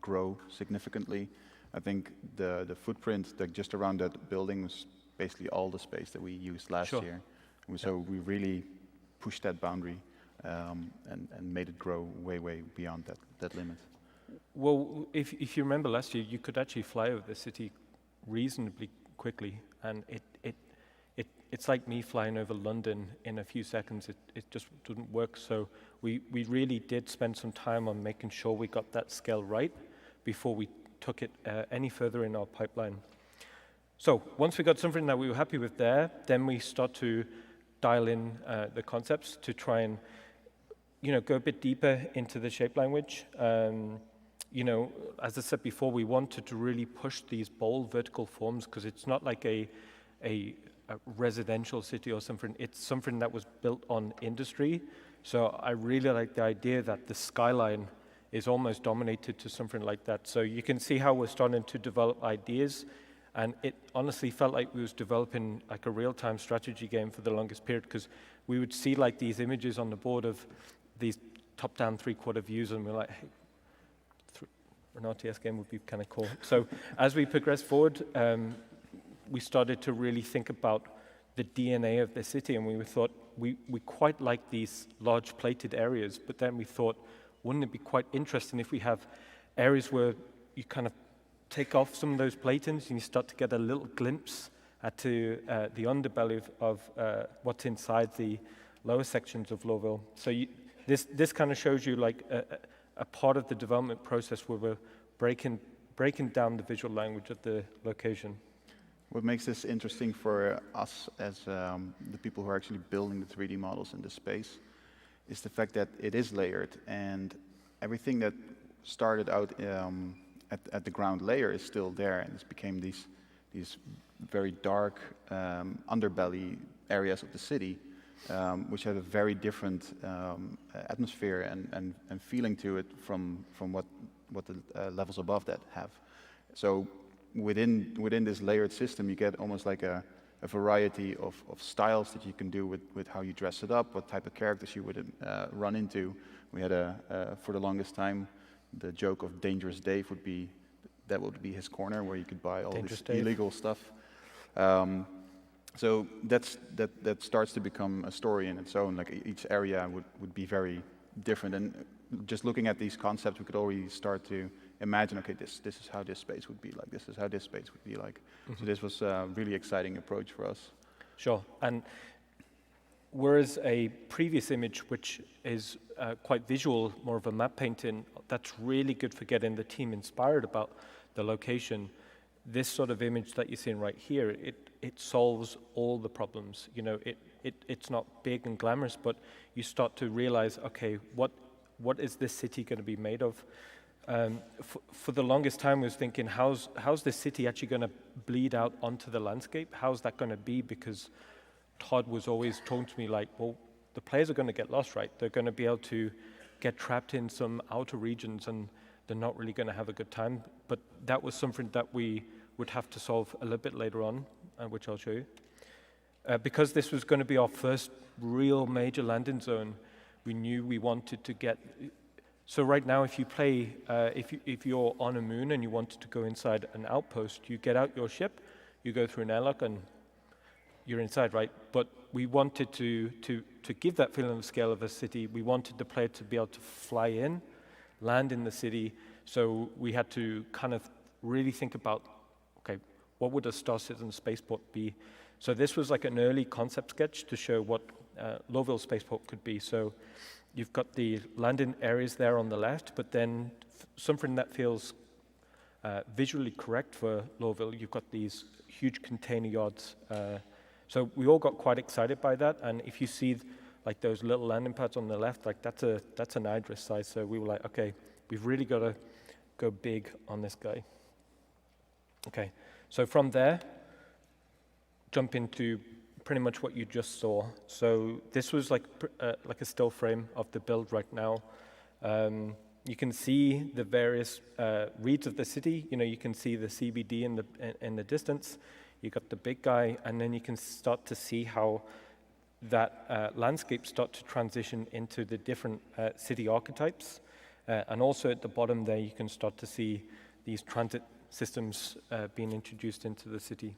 grow significantly, I think the footprint that just around that building was basically all the space that we used last year. And so we really pushed that boundary and made it grow way, way beyond that limit.
Well, if you remember last year, you could actually fly over the city reasonably quickly, and it's like me flying over London in a few seconds. It just didn't work. So we really did spend some time on making sure we got that scale right before we took it any further in our pipeline. So once we got something that we were happy with there, then we start to dial in the concepts to try and go a bit deeper into the shape language. As I said before, we wanted to really push these bold vertical forms because it's not like a residential city or something. It's something that was built on industry. So I really like the idea that the skyline is almost dominated to something like that. So you can see how we're starting to develop ideas, and it honestly felt like we was developing like a real-time strategy game for the longest period, because we would see like these images on the board of these top-down three-quarter views, and we're like, hey, an RTS game would be kind of cool. So as we progressed forward, we started to really think about the DNA of the city, and we thought we quite like these large plated areas, but then we thought, wouldn't it be quite interesting if we have areas where you kind of take off some of those platings and you start to get a little glimpse to the underbelly of what's inside the lower sections of Lorville. So this kind of shows you like a part of the development process where we're breaking down the visual language of the location.
What makes this interesting for us as the people who are actually building the 3D models in this space is the fact that it is layered, and everything that started out at the ground layer is still there, and it's became these very dark underbelly areas of the city, which have a very different atmosphere and feeling to it from what the levels above that have. So within this layered system, you get almost like a variety of styles that you can do with how you dress it up, what type of characters you would run into. We had for the longest time, the joke of Dangerous Dave would be his corner where you could buy all this illegal stuff. So that starts to become a story in its own. Like each area would be very different, and just looking at these concepts, we could already start to imagine, okay, this is how this space would be like. This is how this space would be like. Mm-hmm. So this was a really exciting approach for us.
Sure. And whereas a previous image, which is quite visual, more of a map painting, that's really good for getting the team inspired about the location. This sort of image that you're seeing right here, it solves all the problems. It's not big and glamorous, but you start to realize, okay, what is this city going to be made of? For the longest time, I was thinking, how's this city actually going to bleed out onto the landscape? How's that going to be? Because Todd was always talking to me like, well, the players are going to get lost, right? They're going to be able to get trapped in some outer regions, and they're not really going to have a good time. But that was something that we would have to solve a little bit later on, which I'll show you. Because this was going to be our first real major landing zone, we knew we wanted to get. So right now, if you play, if you're on a moon and you wanted to go inside an outpost, you get out your ship, you go through an airlock, and you're inside, right? But we wanted to give that feeling of scale of a city. We wanted the player to be able to fly in, land in the city. So we had to kind of really think about, okay, what would a Star Citizen spaceport be? So this was like an early concept sketch to show what Lorville spaceport could be. So you've got the landing areas there on the left, but then something that feels visually correct for Lorville, you've got these huge container yards. So we all got quite excited by that, and if you see like those little landing pads on the left, like that's an Idris size. So we were like, okay, we've really got to go big on this guy. Okay, so from there, jump into pretty much what you just saw. So this was like a still frame of the build right now. You can see the various reads of the city. You can see the CBD in the distance. You got the big guy, and then you can start to see how that landscape start to transition into the different city archetypes. And also at the bottom there, you can start to see these transit systems being introduced into the city.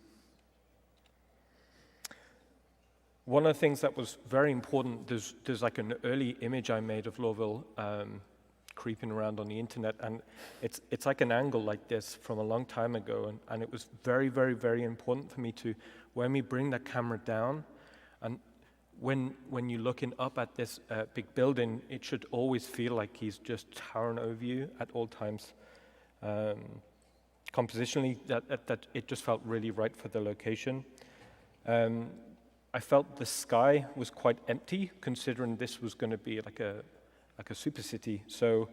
One of the things that was very important, there's like an early image I made of Lorville creeping around on the internet, and it's like an angle like this from a long time ago, and it was very, very, very important for me to, when we bring the camera down, and when you're looking up at this big building, it should always feel like he's just towering over you at all times. Compositionally, that it just felt really right for the location. I felt the sky was quite empty, considering this was going to be like a super city. So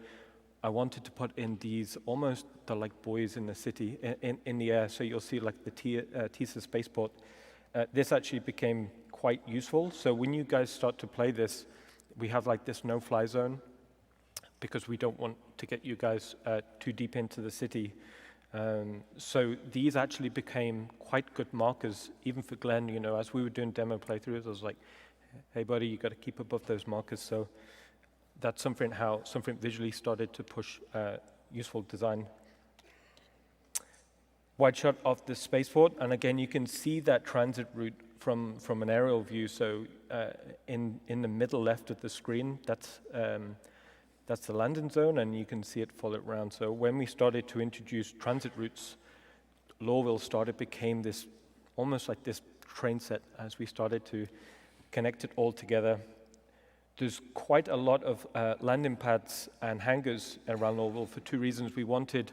I wanted to put in these almost like buoys in the city, in the air. So you'll see like the TISA spaceport. This actually became quite useful. So when you guys start to play this, we have like this no-fly zone, because we don't want to get you guys too deep into the city. So these actually became quite good markers, even for Glenn. As we were doing demo playthroughs, I was like, hey buddy, you got to keep above those markers. So that's something visually started to push useful design. Wide shot of the spaceport, and again you can see that transit route from an aerial view. So in the middle left of the screen, that's the landing zone, and you can see it follow around. So when we started to introduce transit routes, Lorville became this, almost like this train set as we started to connect it all together. There's quite a lot of landing pads and hangars around Lorville for two reasons. We wanted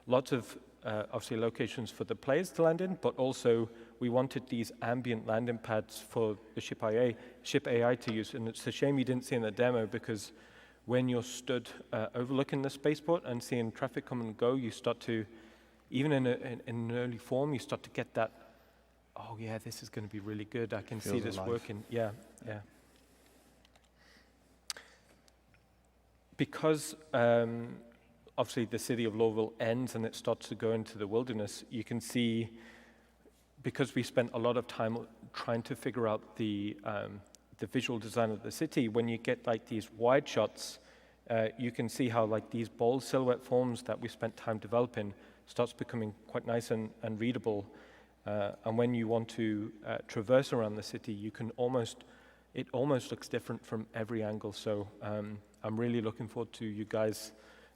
lots of, obviously, locations for the players to land in, but also we wanted these ambient landing pads for the ship AI to use. And it's a shame you didn't see in the demo, because when you're stood overlooking the spaceport and seeing traffic come and go, you start to, even in an early form, you start to get that, oh yeah, this is going to be really good. I can see this working. Yeah. Because obviously the city of Lorville ends and it starts to go into the wilderness, you can see, because we spent a lot of time trying to figure out the visual design of the city, when you get like these wide shots, you can see how like these bold silhouette forms that we spent time developing starts becoming quite nice and readable. And when you want to traverse around the city, it almost looks different from every angle. So I'm really looking forward to you guys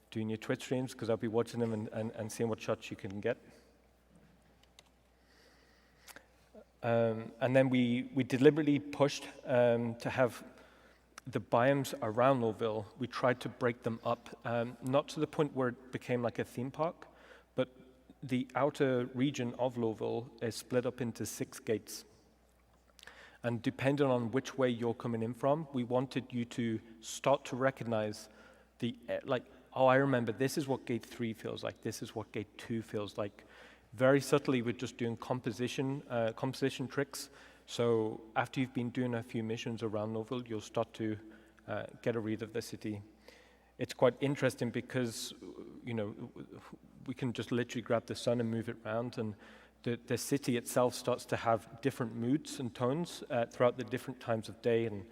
doing your Twitch streams, because I'll be watching them and seeing what shots you can get. And then we deliberately pushed to have the biomes around Lorville. We tried to break them up, not to the point where it became like a theme park, but the outer region of Lorville is split up into 6 gates. And depending on which way you're coming in from, we wanted you to start to recognize oh, I remember this is what gate 3 feels like, this is what gate 2 feels like. Very subtly, we're just doing composition tricks. So after you've been doing a few missions around Lorville, you'll start to get a read of the city. It's quite interesting because, we can just literally grab the sun and move it around, and the city itself starts to have different moods and tones throughout the different times of day, and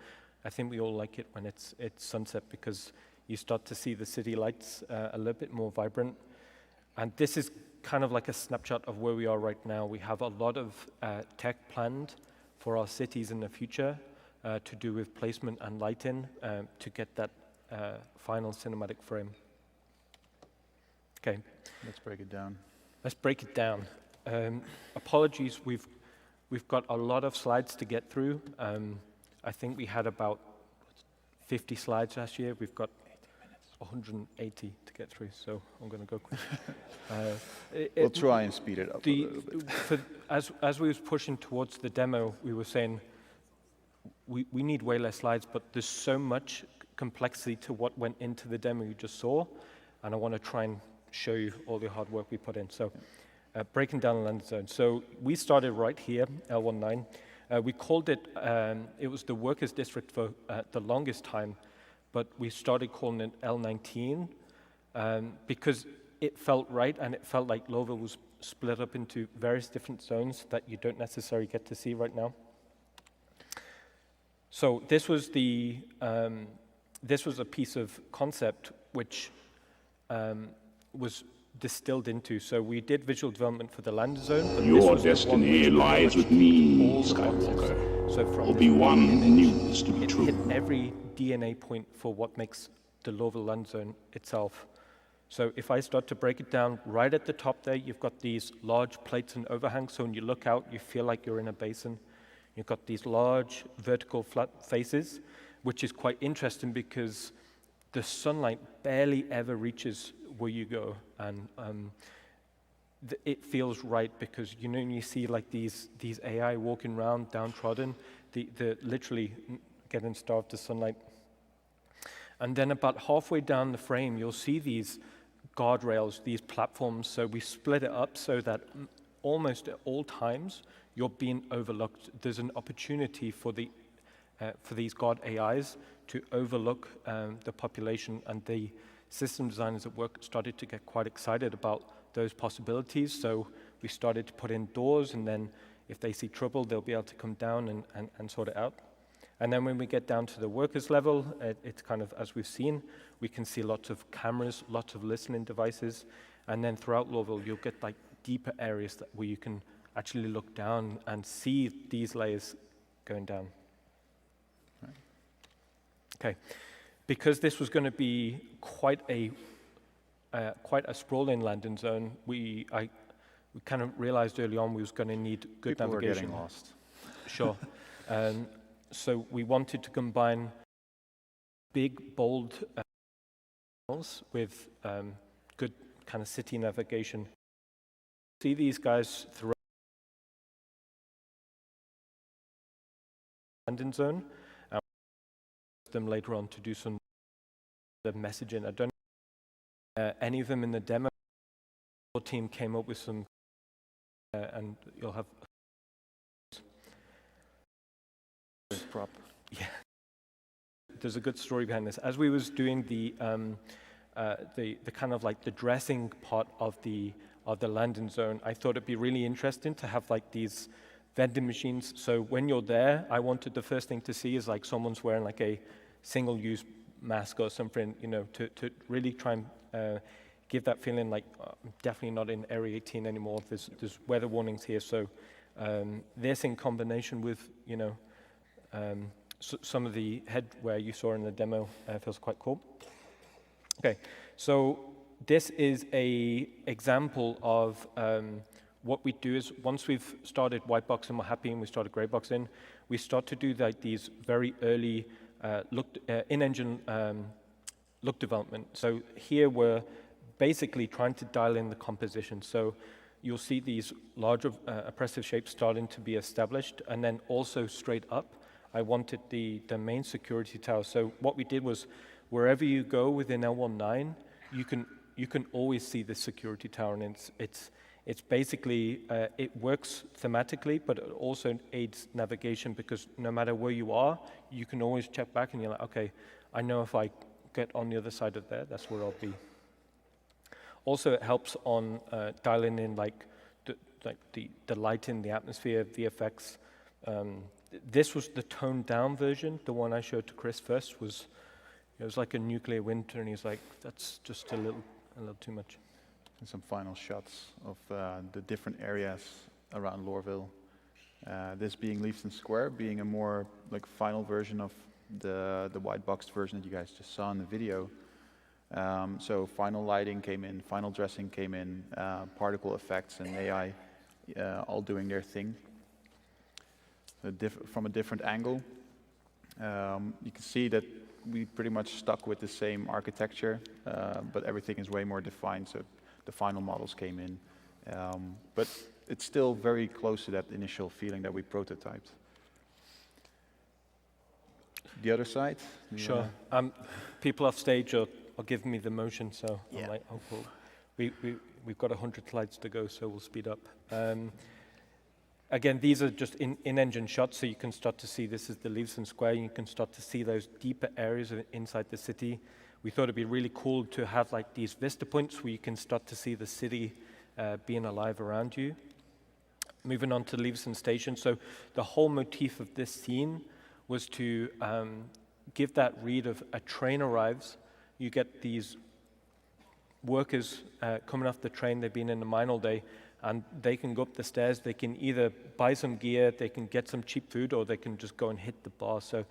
I think we all like it when it's sunset, because you start to see the city lights a little bit more vibrant. And this is kind of like a snapshot of where we are right now. We have a lot of tech planned for our cities in the future to do with placement and lighting to get that final cinematic frame. Okay.
Let's break it down.
Let's break it down. Apologies, we've got a lot of slides to get through. I think we had about 50 slides last year. We've got 180 to get through, so I'm going to go quick.
We'll try and speed it up a little bit.
As we was pushing towards the demo, we were saying we need way less slides, but there's so much complexity to what went into the demo you just saw, and I want to try and show you all the hard work we put in. So breaking down the landing zone. So we started right here, L19. We called it, it was the workers' district for the longest time, but we started calling it L19 because it felt right, and it felt like Lorville was split up into various different zones that you don't necessarily get to see right now. So this was a piece of concept which was distilled into. So we did visual development for the land zone. But
Your destiny lies with me, Skywalker.
So from
Obi-Wan knew this to be true.
hit every DNA point for what makes the Lorville land zone itself. So if I start to break it down, right at the top there, you've got these large plates and overhangs. So when you look out, you feel like you're in a basin. You've got these large vertical flat faces, which is quite interesting because the sunlight barely ever reaches where you go. And it feels right because, you know, when you see like these AI walking around downtrodden, they're literally getting starved to sunlight. And then about halfway down the frame, you'll see these guardrails, these platforms. So we split it up so that almost at all times, you're being overlooked. There's an opportunity for these guard AIs to overlook the population, and the system designers at work started to get quite excited about those possibilities. So we started to put in doors, and then if they see trouble, they'll be able to come down and sort it out. And then when we get down to the workers level, it's kind of, as we've seen, we can see lots of cameras, lots of listening devices, and then throughout Lorville, you'll get like deeper areas where you can actually look down and see these layers going down. Right. Okay, because this was going to be quite a sprawling landing zone, we kind of realized early on we was going to need good
People
navigation.
People were getting lost.
Sure. So we wanted to combine big, bold with good kind of city navigation. See these guys throughout the landing zone, and them later on to do some messaging. I don't know any of them in the demo. Our team came up with some, and you'll have
prop.
Yeah, there's a good story behind this. As we was doing the kind of like the dressing part of the landing zone, I thought it'd be really interesting to have like these vending machines. So when you're there, I wanted the first thing to see is like someone's wearing like a single-use mask or something, you know, to really try and give that feeling like I'm definitely not in Area 18 anymore. There's weather warnings here, so this in combination with, you know, some of the headwear you saw in the demo feels quite cool. Okay, so this is a example of what we do is once we've started white box and we're happy and we started gray box in, we start to do like these very early in-engine look development. So here we're basically trying to dial in the composition. So you'll see these larger oppressive shapes starting to be established, and then also straight up, I wanted the main security tower. So what we did was, wherever you go within L19, you can always see the security tower, and it's basically it works thematically, but it also aids navigation because no matter where you are, you can always check back, and you're like, okay, I know if I get on the other side of there, that's where I'll be. Also, it helps on dialing in like the light in the atmosphere, VFX. This was the toned down version. The one I showed to Chris first was, it was like a nuclear winter, and he's like, that's just a little too much.
And some final shots of the different areas around Lorville. This being Leavesden Square, being a more like final version of the white box version that you guys just saw in the video. So final lighting came in, final dressing came in, particle effects and AI all doing their thing. From a different angle. You can see that we pretty much stuck with the same architecture, but everything is way more defined, so the final models came in. But it's still very close to that initial feeling that we prototyped. The other side?
Sure. People off stage are giving me the motion, so yeah. I'm like, oh, cool. We've got 100 slides to go, so we'll speed up. Again, these are just in-engine shots, so you can start to see this is the Leavesden Square. You can start to see those deeper areas inside the city. we thought it'd be really cool to have like these vista points where you can start to see the city being alive around you. Moving on to Leveson Station. So the whole motif of this scene was to give that read of a train arrives, you get these workers coming off the train, they've been in the mine all day, and they can go up the stairs, they can either buy some gear, they can get some cheap food, or they can just go and hit the bar. So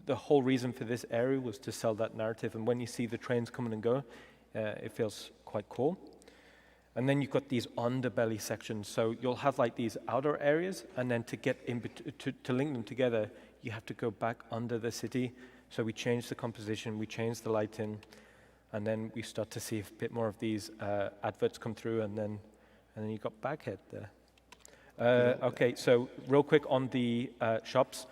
the whole reason for this area was to sell that narrative, and when you see the trains coming and go, it feels quite cool. And then you've got these underbelly sections, so you'll have like these outer areas, and then to get in to link them together, you have to go back under the city. So we changed the composition, we changed the lighting, and then we start to see a bit more of these adverts come through, and then you got Baghead there. Okay, so real quick on the shops.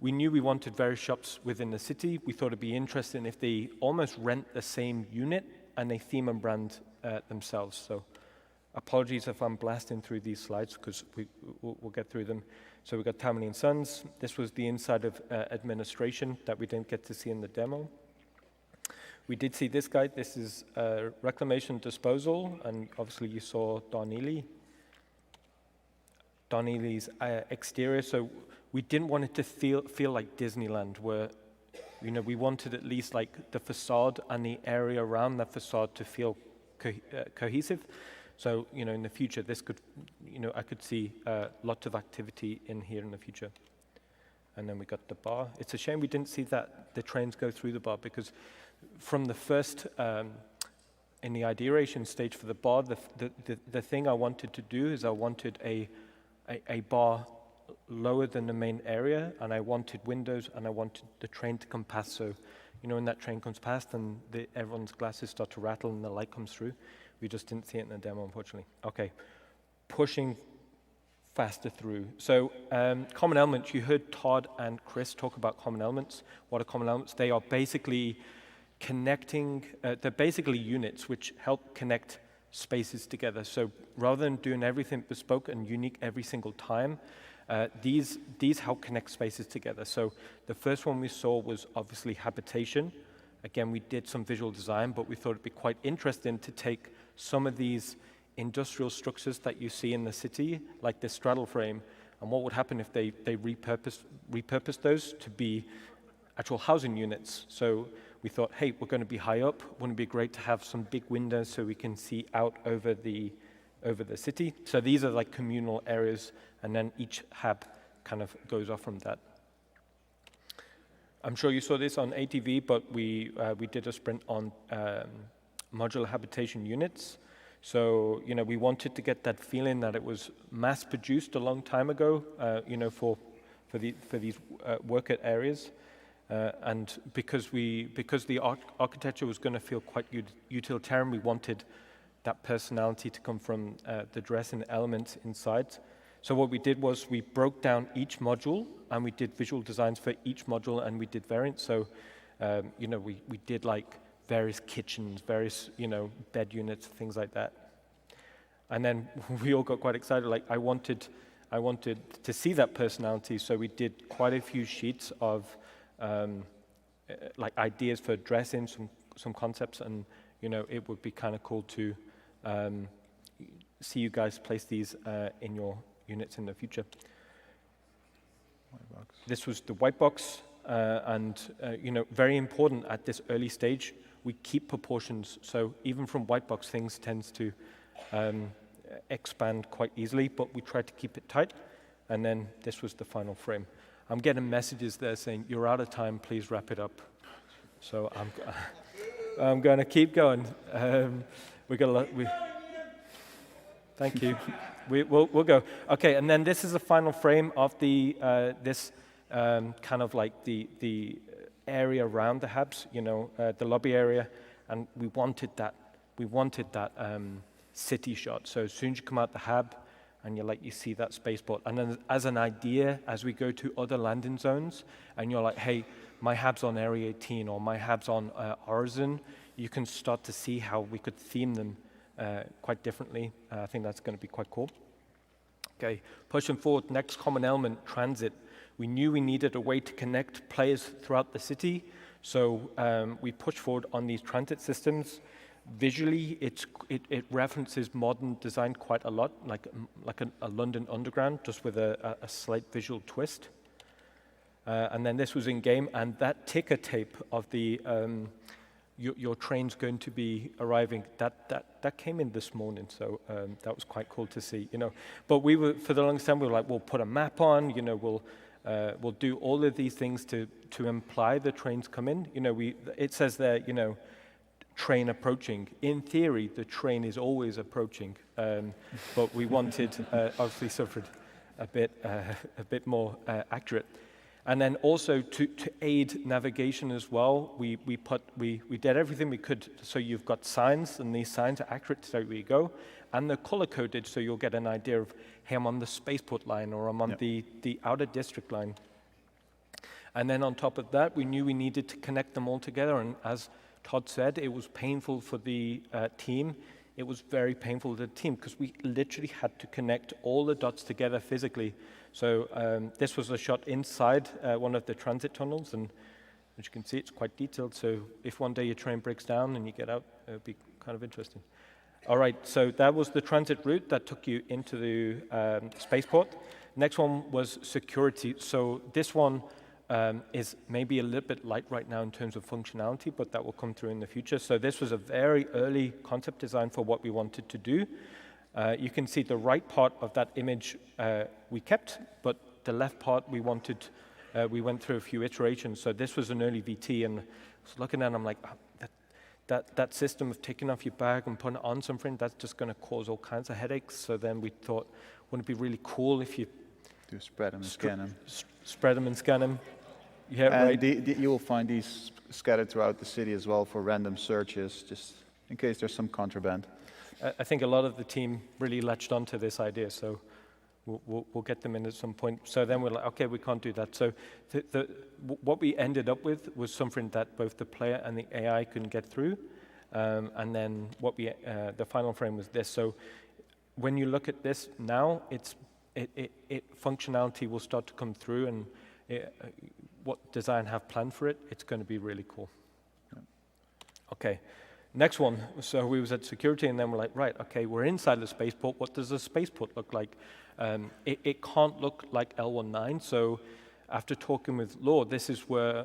We knew we wanted various shops within the city. We thought it'd be interesting if they almost rent the same unit and they theme and brand themselves. So apologies if I'm blasting through these slides, because we'll get through them. So we've got Tammany & Sons. This was the inside of administration that we didn't get to see in the demo. We did see this guy. This is Reclamation Disposal, and obviously you saw Don Ely's exterior. So we didn't want it to feel like Disneyland, where we wanted at least like the facade and the area around that facade to feel cohesive. So in the future, this could, I could see lots of activity in here in the future. And then we got the bar. It's a shame we didn't see that the trains go through the bar, because from the first in the ideation stage for the bar, the thing I wanted to do is I wanted a bar lower than the main area, and I wanted windows, and I wanted the train to come past. So, when that train comes past and everyone's glasses start to rattle and the light comes through, we just didn't see it in the demo, unfortunately. Okay, pushing faster through. So, common elements, you heard Todd and Chris talk about common elements. What are common elements? They are basically connecting, they're basically units which help connect spaces together. So rather than doing everything bespoke and unique every single time, these help connect spaces together. So the first one we saw was obviously habitation. Again, we did some visual design, but we thought it'd be quite interesting to take some of these industrial structures that you see in the city, like this straddle frame, and what would happen if they repurpose those to be actual housing units. So we thought, hey, we're going to be high up. Wouldn't it be great to have some big windows so we can see out over the city? So these are like communal areas, and then each hub kind of goes off from that. I'm sure you saw this on ATV, but we did a sprint on modular habitation units. So we wanted to get that feeling that it was mass-produced a long time ago, for these worker areas. And because the architecture was going to feel quite utilitarian, we wanted that personality to come from the dressing elements inside. So what we did was we broke down each module, and we did visual designs for each module, and we did variants. So we did like various kitchens, various bed units, things like that. And then we all got quite excited. Like I wanted to see that personality, so we did quite a few sheets of like ideas for dressing, some concepts, and it would be kind of cool to see you guys place these in your units in the future. White box. This was the white box, and very important at this early stage. We keep proportions, so even from white box, things tends to expand quite easily, but we try to keep it tight. And then this was the final frame. I'm getting messages there saying, you're out of time, please wrap it up. So I'm going to keep going. We got a lot. Thank you. We'll go. Okay, and then this is the final frame of the this kind of like the area around the hubs, the lobby area, and we wanted that city shot. So as soon as you come out the hub, and you see that spaceport. And then as an idea, as we go to other landing zones, and you're like, hey, my hub's on Area 18, or my hub's on Horizon, you can start to see how we could theme them quite differently. I think that's going to be quite cool. Okay, pushing forward, next common element, transit. We knew we needed a way to connect players throughout the city. So we pushed forward on these transit systems. Visually, it references modern design quite a lot, like a London Underground, just with a slight visual twist. And then this was in game, and that ticker tape of the your train's going to be arriving. That came in this morning, so that was quite cool to see, you know. But we were, for the longest time, we were like, we'll put a map on, you know, we'll do all of these things to imply the trains come in. You know, it says there, you know, train approaching. In theory, the train is always approaching, but we wanted, obviously, suffered a bit more accurate. And then also to aid navigation as well, we did everything we could. So you've got signs, and these signs are accurate to where you go, and they're color coded, so you'll get an idea of, hey, I'm on the spaceport line, or I'm on the outer district line. And then on top of that, we knew we needed to connect them all together. And as Todd said, it was painful for the team. It was very painful for the team because we literally had to connect all the dots together physically. So this was a shot inside one of the transit tunnels, and as you can see, it's quite detailed. So if one day your train breaks down and you get out, it would be kind of interesting. All right, so that was the transit route that took you into the spaceport. Next one was security. So this one is maybe a little bit light right now in terms of functionality, but that will come through in the future. So this was a very early concept design for what we wanted to do. You can see the right part of that image we kept, but the left part we wanted, we went through a few iterations. So this was an early VT, and I was looking at it, I'm like, that system of taking off your bag and putting it on something, that's just going to cause all kinds of headaches. So then we thought, wouldn't it be really cool if you
do spread them and scan them?
Spread them and scan them. Yeah,
and
right.
You will find these scattered throughout the city as well for random searches, just in case there's some contraband.
I think a lot of the team really latched onto this idea, so we'll get them in at some point. So then we're like, okay, we can't do that. So what we ended up with was something that both the player and the AI couldn't get through, and then the final frame was this. So when you look at this now, functionality will start to come through, and what design have planned for it, it's going to be really cool. Yeah. Okay, next one. So we was at security, and then we're like, right, okay, we're inside the spaceport. What does the spaceport look like? It can't look like L19. So after talking with Lore, this is where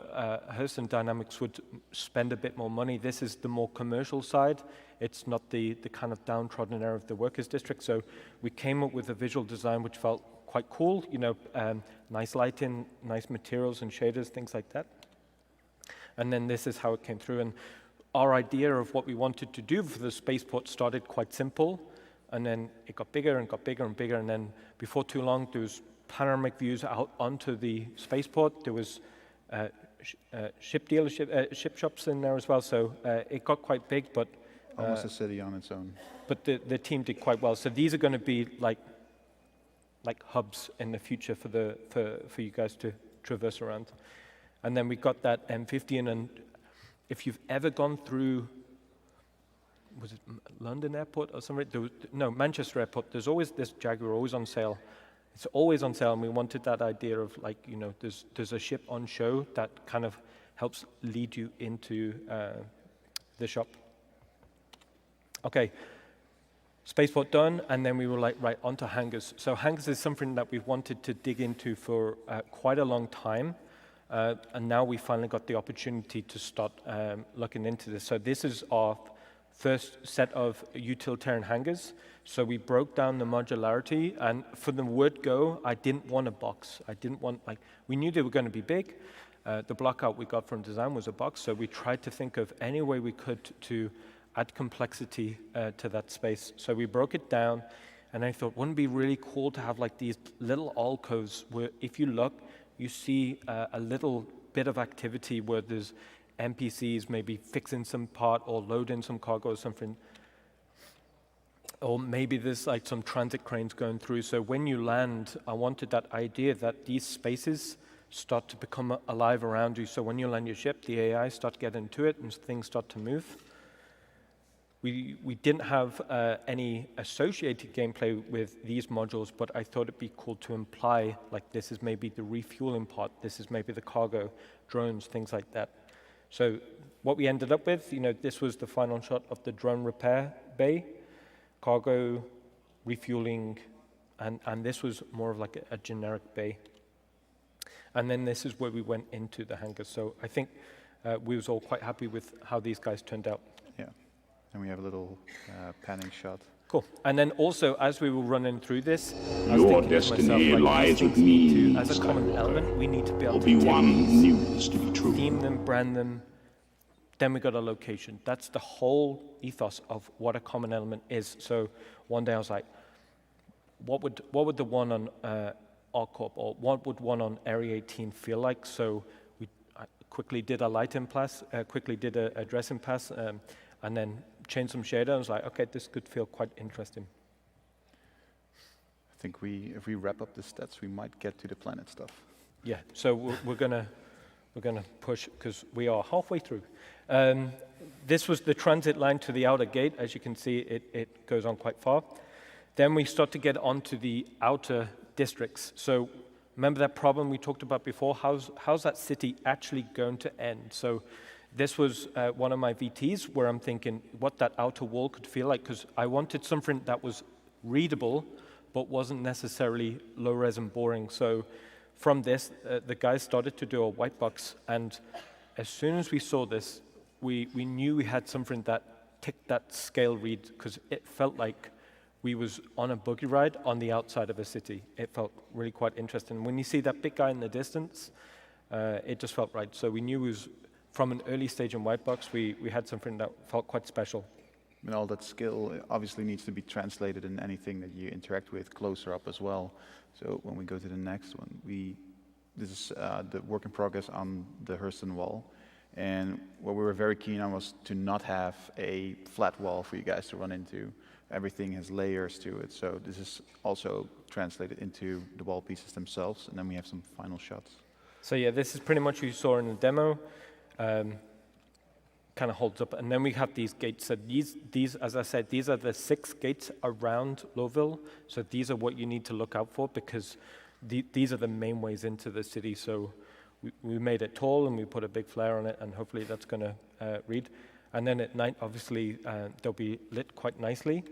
Hurston Dynamics would spend a bit more money. This is the more commercial side. It's not the kind of downtrodden area of the workers' district. So we came up with a visual design which felt quite cool, you know, nice lighting, nice materials and shaders, things like that. And then this is how it came through. And our idea of what we wanted to do for the spaceport started quite simple, and then it got bigger and got bigger and bigger. And then before too long, there was panoramic views out onto the spaceport. There was ship shops in there as well. So it got quite big, but
almost a city on its own.
But the team did quite well. So these are going to be like hubs in the future for you guys to traverse around. And then we got that M50, and if you've ever gone through, was it London Airport or something? No, Manchester Airport. There's always this Jaguar, always on sale. It's always on sale, and we wanted that idea of, like, you know, there's a ship on show that kind of helps lead you into the shop. Okay. Spaceport done, and then we were like, right, onto hangars. So hangars is something that we've wanted to dig into for quite a long time, and now we finally got the opportunity to start looking into this. So this is our first set of utilitarian hangars. So we broke down the modularity, and for the word go, I didn't want a box. I didn't want, like, we knew they were going to be big. The block out we got from design was a box, so we tried to think of any way we could to add complexity to that space. So we broke it down, and I thought, wouldn't it be really cool to have like these little alcoves where if you look, you see a little bit of activity where there's NPCs maybe fixing some part or loading some cargo or something. Or maybe there's like some transit cranes going through. So when you land, I wanted that idea that these spaces start to become alive around you. So when you land your ship, the AI start getting to it and things start to move. We didn't have any associated gameplay with these modules, but I thought it'd be cool to imply, like, this is maybe the refueling part, this is maybe the cargo, drones, things like that. So what we ended up with, this was the final shot of the drone repair bay, cargo, refueling, and this was more of like a generic bay. And then this is where we went into the hangar. So I think we was all quite happy with how these guys turned out.
Yeah, and we have a little panning shot.
Cool. And then also, as we were running through this, I was
Your
thinking to myself,
destiny
like,
lies
these things
with me,
need to, as a common element, we need to be able to
Obi-Wan knew this to be true.
theme them, brand them. Then we got a location. That's the whole ethos of what a common element is. So one day I was like, what would the one on ArcCorp or what would one on Area 18 feel like? So I quickly did a lighting pass, quickly did a dressing pass, and then changed some shader. I was like, okay, this could feel quite interesting.
I think if we wrap up the stats, we might get to the planet stuff.
Yeah. So we're gonna push because we are halfway through. This was the transit line to the outer gate. As you can see, it goes on quite far. Then we start to get onto the outer districts. So remember that problem we talked about before? How's that city actually going to end? So this was one of my VTs where I'm thinking what that outer wall could feel like, because I wanted something that was readable but wasn't necessarily low-res and boring. So from this, the guys started to do a white box, and as soon as we saw this, we knew we had something that ticked that scale read, because it felt like we was on a buggy ride on the outside of a city. It felt really quite interesting. When you see that big guy in the distance, it just felt right. So we knew it was from an early stage in white box, we had something that felt quite special.
And all that skill obviously needs to be translated in anything that you interact with closer up as well. So when we go to the next one, this is the work in progress on the Hurston wall. And what we were very keen on was to not have a flat wall for you guys to run into. Everything has layers to it. So this is also translated into the wall pieces themselves. And then we have some final shots.
So yeah, this is pretty much what you saw in the demo. Kind of holds up. And then we have these gates. So these, as I said, these are the 6 gates around Lorville. So these are what you need to look out for, because these are the main ways into the city. So we made it tall and we put a big flare on it, and hopefully that's going to read. And then at night, obviously, they'll be lit quite nicely.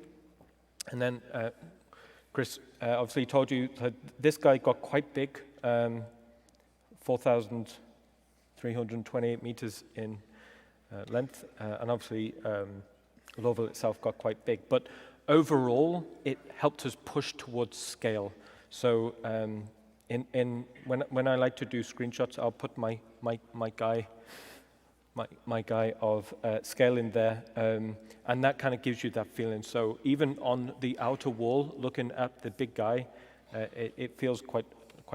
And then Chris obviously told you that this guy got quite big, 4,328 meters in length, and obviously Lorville itself got quite big. But overall, it helped us push towards scale. So when I like to do screenshots, I'll put my guy of scale in there, and that kind of gives you that feeling. So even on the outer wall, looking at the big guy, it feels quite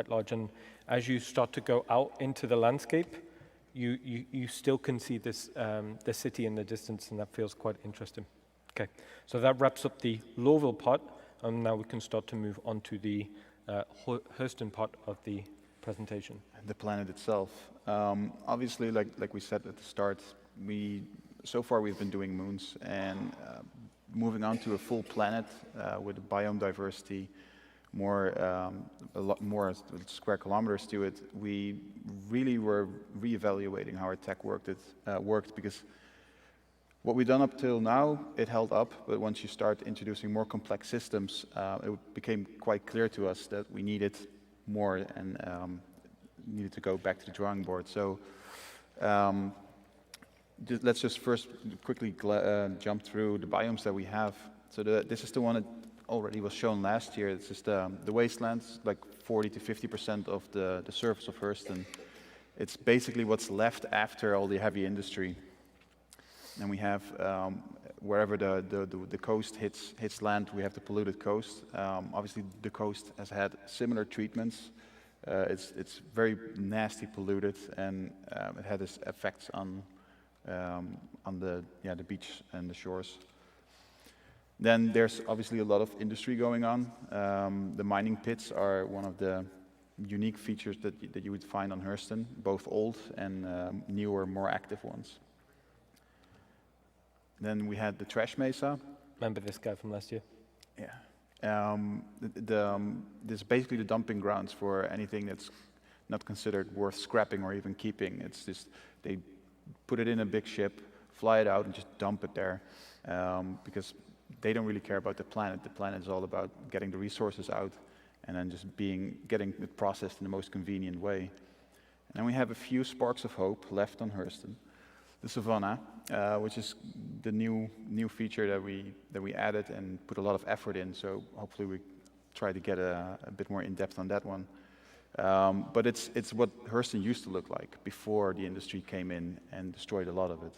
large. And as you start to go out into the landscape, you still can see this the city in the distance, and that feels quite interesting. Okay, so that wraps up the Lorville part, and now we can start to move on to the Hurston part of the presentation.
The planet itself. Obviously, like we said at the start, so far we've been doing moons, and moving on to a full planet with biome diversity, a lot more square kilometers to it. We really were reevaluating how our tech worked because what we've done up till now, it held up, but once you start introducing more complex systems, it became quite clear to us that we needed more and needed to go back to the drawing board. So let's just first quickly jump through the biomes that we have. So this is the one that already was shown last year. It's just the wastelands, like 40 to 50% of the surface of Hurston. It's basically what's left after all the heavy industry. And we have wherever the coast hits land, we have the polluted coast. Obviously, the coast has had similar treatments. It's very nasty polluted, and it had its effects on the beach and the shores. Then there's obviously a lot of industry going on. The mining pits are one of the unique features that you would find on Hurston, both old and newer, more active ones. Then we had the trash mesa.
Remember this guy from last year?
Yeah. This is basically the dumping grounds for anything that's not considered worth scrapping or even keeping. It's just they put it in a big ship, fly it out, and just dump it there, because they don't really care about the planet. The planet is all about getting the resources out and then just getting it processed in the most convenient way. And then we have a few sparks of hope left on Hurston. The Savannah, which is the new feature that we added and put a lot of effort in. So hopefully we try to get a bit more in depth on that one. But it's what Hurston used to look like before the industry came in and destroyed a lot of it.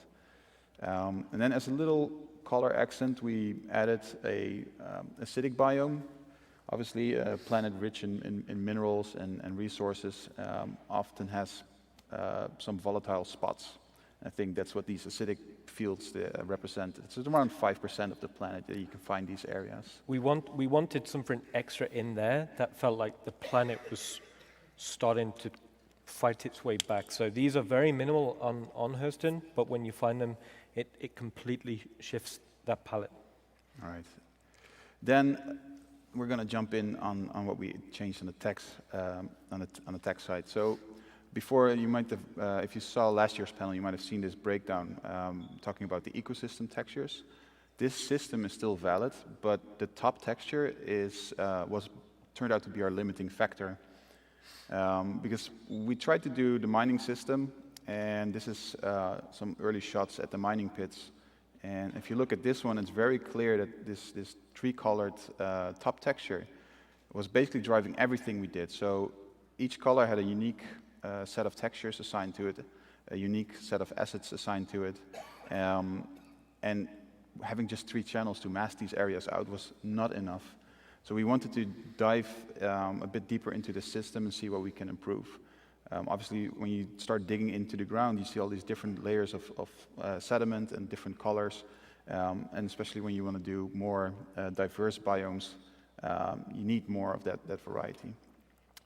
And then as a little color accent, we added a acidic biome. Obviously, a planet rich in minerals and resources often has some volatile spots. I think that's what these acidic fields represent. It's around 5% of the planet that you can find these areas.
We wanted something extra in there that felt like the planet was starting to fight its way back. So these are very minimal on Hurston, but when you find them, it completely shifts that palette.
All right. Then we're going to jump in on what we changed on the text on the text side. So before, you might have, if you saw last year's panel, you might have seen this breakdown talking about the ecosystem textures. This system is still valid, but the top texture turned out to be our limiting factor, because we tried to do the mining system, and this is some early shots at the mining pits. And if you look at this one, it's very clear that this tree-colored top texture was basically driving everything we did. So each color had a unique set of textures assigned to it, a unique set of assets assigned to it, and having just 3 channels to mask these areas out was not enough. So we wanted to dive a bit deeper into the system and see what we can improve. Obviously, when you start digging into the ground, you see all these different layers of sediment and different colors, and especially when you want to do more diverse biomes, you need more of that variety.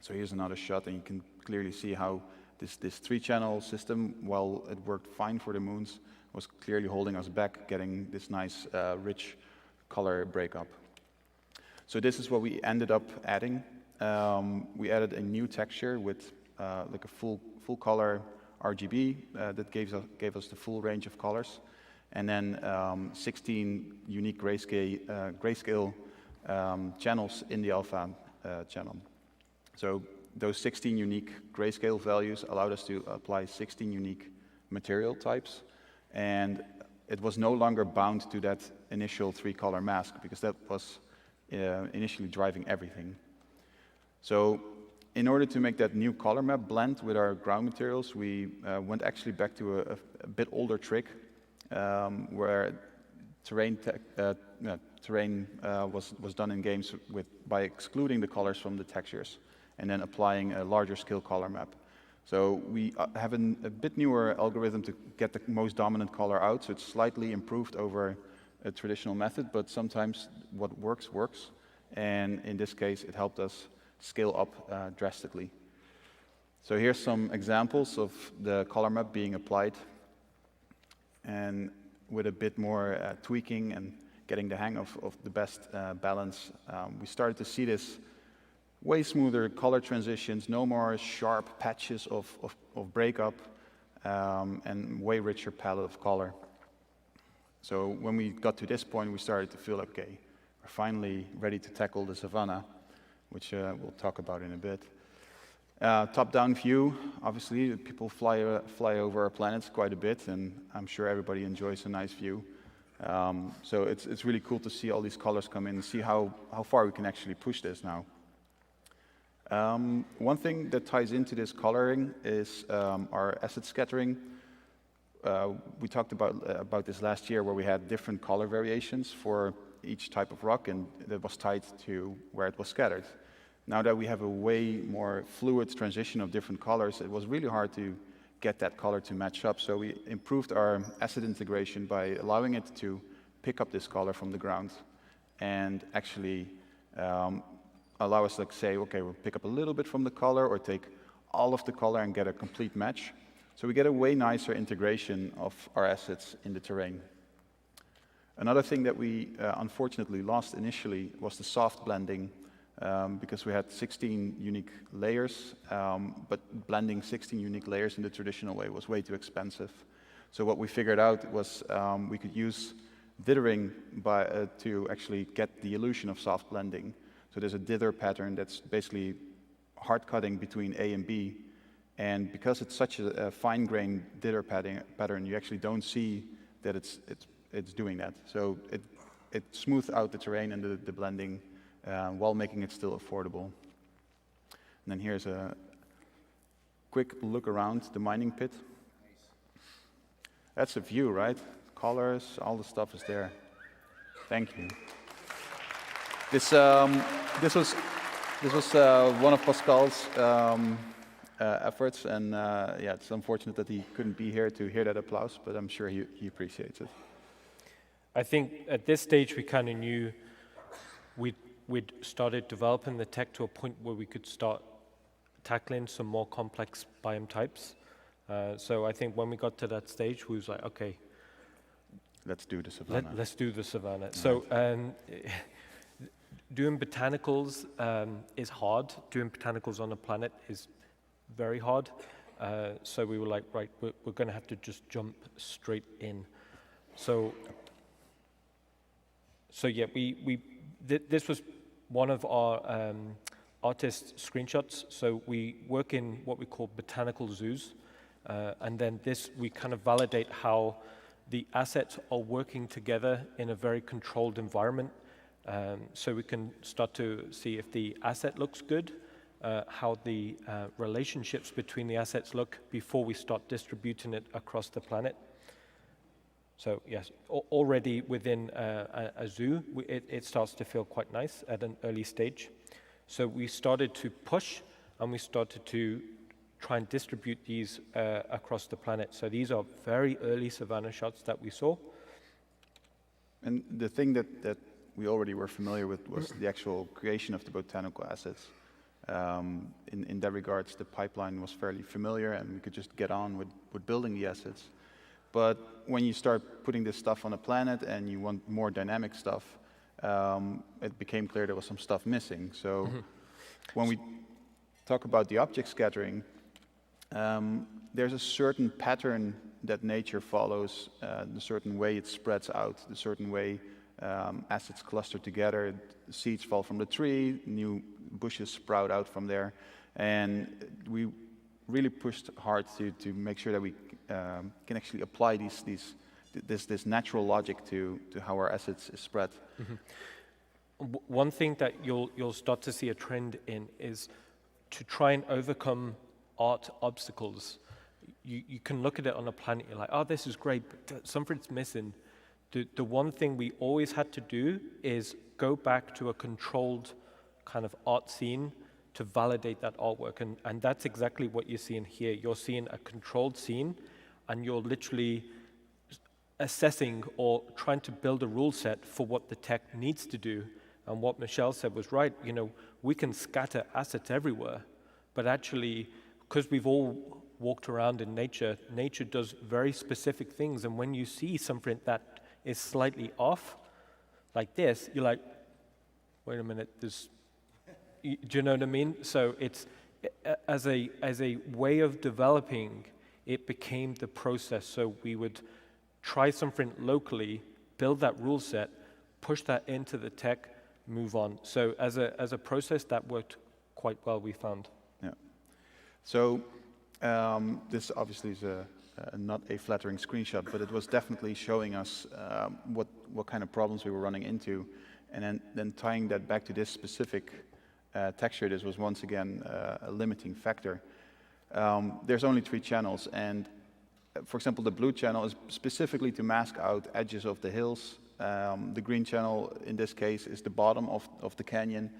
So here's another shot, and you can clearly see how this 3-channel system, while it worked fine for the moons, was clearly holding us back, getting this nice, rich color breakup. So this is what we ended up adding. We added a new texture with like a full color RGB that gave us the full range of colors, and then 16 unique grayscale channels in the alpha channel. So those 16 unique grayscale values allowed us to apply 16 unique material types, and it was no longer bound to that initial 3-color mask, because that was initially driving everything. So in order to make that new color map blend with our ground materials, we went actually back to a bit older trick, where terrain was done in games by excluding the colors from the textures and then applying a larger scale color map. So we have a bit newer algorithm to get the most dominant color out, so it's slightly improved over a traditional method, but sometimes what works, and in this case it helped us scale up drastically. So here's some examples of the color map being applied, and with a bit more tweaking and getting the hang of the best balance, we started to see this way smoother color transitions, no more sharp patches of breakup, and way richer palette of color. So when we got to this point, we started to feel, okay, we're finally ready to tackle the savannah, which we'll talk about in a bit. Top-down view, obviously, people fly over our planets quite a bit, and I'm sure everybody enjoys a nice view. So it's really cool to see all these colors come in and see how far we can actually push this now. One thing that ties into this coloring is our asset scattering. We talked about this last year, where we had different color variations for each type of rock, and that was tied to where it was scattered. Now that we have a way more fluid transition of different colors, it was really hard to get that color to match up. So we improved our asset integration by allowing it to pick up this color from the ground and actually allow us to say, okay, we'll pick up a little bit from the color or take all of the color and get a complete match. So we get a way nicer integration of our assets in the terrain. Another thing that we unfortunately lost initially was the soft blending, because we had 16 unique layers, but blending 16 unique layers in the traditional way was way too expensive. So what we figured out was we could use dithering to actually get the illusion of soft blending. So there's a dither pattern that's basically hard cutting between A and B. And because it's such a fine-grained dither pattern, you actually don't see that it's doing that. So it smooths out the terrain and the blending while making it still affordable. And then here's a quick look around the mining pit. That's a view, right? Colors, all the stuff is there. Thank you. This was one of Pascal's efforts, and yeah, it's unfortunate that he couldn't be here to hear that applause, but I'm sure he appreciates it.
I think at this stage we kind of knew we'd started developing the tech to a point where we could start tackling some more complex biome types. So I think when we got to that stage, we was like, okay,
let's do the savanna.
Let's do the savanna.
Right.
So doing botanicals is hard. Doing botanicals on a planet is very hard. So we were like, right, we're going to have to just jump straight in. So yeah, this was one of our artist screenshots. So we work in what we call botanical zoos. And then we kind of validate how the assets are working together in a very controlled environment. So we can start to see if the asset looks good, how the relationships between the assets look before we start distributing it across the planet. So yes, already within a zoo, it starts to feel quite nice at an early stage. So we started to push, and we started to try and distribute these across the planet. So these are very early savanna shots that we saw.
And the thing that we already were familiar with was the actual creation of the botanical assets. In that regards, the pipeline was fairly familiar, and we could just get on with building the assets. But when you start putting this stuff on a planet and you want more dynamic stuff, it became clear there was some stuff missing. So when we talk about the object scattering, there's a certain pattern that nature follows, the certain way it spreads out, the certain way assets cluster together, the seeds fall from the tree, new bushes sprout out from there, and we really pushed hard to make sure that we can actually apply this natural logic to how our assets is spread.
One thing that you'll start to see a trend in is to try and overcome art obstacles. You can look at it on a planet, you're like, oh, this is great, but something's missing. The one thing we always had to do is go back to a controlled kind of art scene to validate that artwork. And that's exactly what you're seeing here. You're seeing a controlled scene, and you're literally assessing or trying to build a rule set for what the tech needs to do. And what Michelle said was right, we can scatter assets everywhere, but actually, because we've all walked around in nature, nature does very specific things. And when you see something that is slightly off, like this, you're like, wait a minute, do you know what I mean? So it's, as a way of developing, it became the process. So we would try something locally, build that rule set, push that into the tech, move on. So as a process, that worked quite well, we found.
Yeah. So this obviously is not a flattering screenshot, but it was definitely showing us what kind of problems we were running into, and then tying that back to this specific texture. This was once again a limiting factor. There's only 3 channels, and for example, the blue channel is specifically to mask out edges of the hills. The green channel, in this case, is the bottom of the canyon.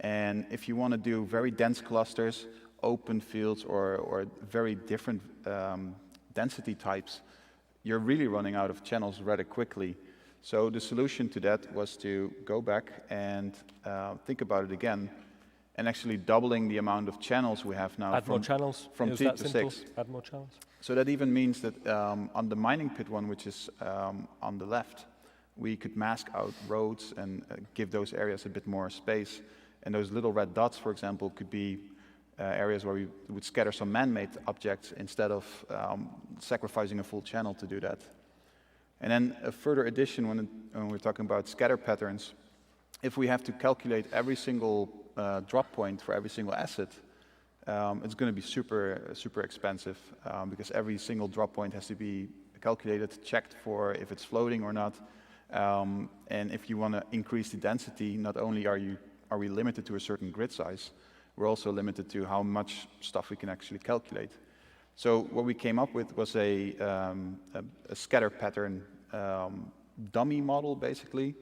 And if you want to do very dense clusters, open fields, or very different density types, you're really running out of channels rather quickly. So the solution to that was to go back and think about it again, and actually doubling the amount of channels we have now.
Add more channels?
From 2 to 6.
Add more channels?
So that even means that on the mining pit one, which is on the left, we could mask out roads and give those areas a bit more space. And those little red dots, for example, could be areas where we would scatter some man-made objects instead of sacrificing a full channel to do that. And then a further addition when we're talking about scatter patterns, if we have to calculate every single drop point for every single asset, it's going to be super expensive because every single drop point has to be calculated, checked for if it's floating or not. And if you want to increase the density, not only are we limited to a certain grid size, we're also limited to how much stuff we can actually calculate. So what we came up with was a scatter pattern dummy model, basically.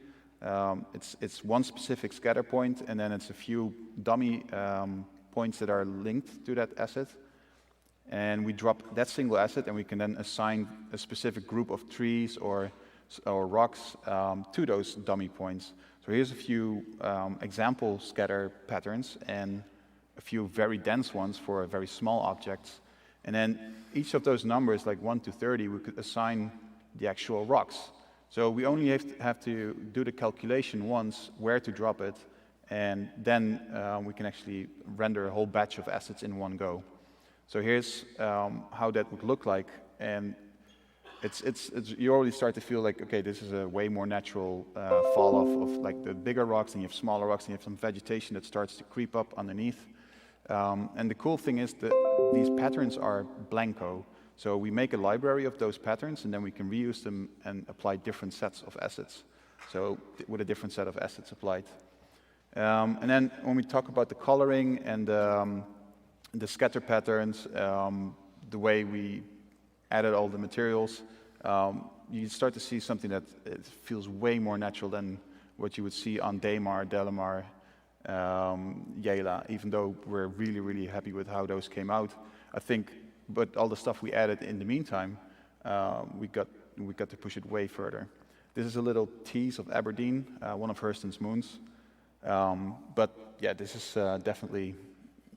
It's one specific scatter point, and then it's a few dummy points that are linked to that asset. And we drop that single asset, and we can then assign a specific group of trees or rocks to those dummy points. So here's a few example scatter patterns and a few very dense ones for very small objects. And then each of those numbers, like 1 to 30, we could assign the actual rocks. So we only have to do the calculation once where to drop it, and then we can actually render a whole batch of assets in one go. So here's how that would look like, and you already start to feel like, okay, this is a way more natural fall off of like the bigger rocks, and you have smaller rocks, and you have some vegetation that starts to creep up underneath. And the cool thing is that these patterns are blanco. So we make a library of those patterns, and then we can reuse them and apply different sets of assets. So with a different set of assets applied. And then when we talk about the coloring and the scatter patterns, the way we added all the materials, you start to see something that it feels way more natural than what you would see on Daymar, Delamar, Yela, even though we're really happy with how those came out. I think, but all the stuff we added in the meantime, we got to push it way further. This is a little tease of Aberdeen, one of Hurston's moons. But yeah, this is definitely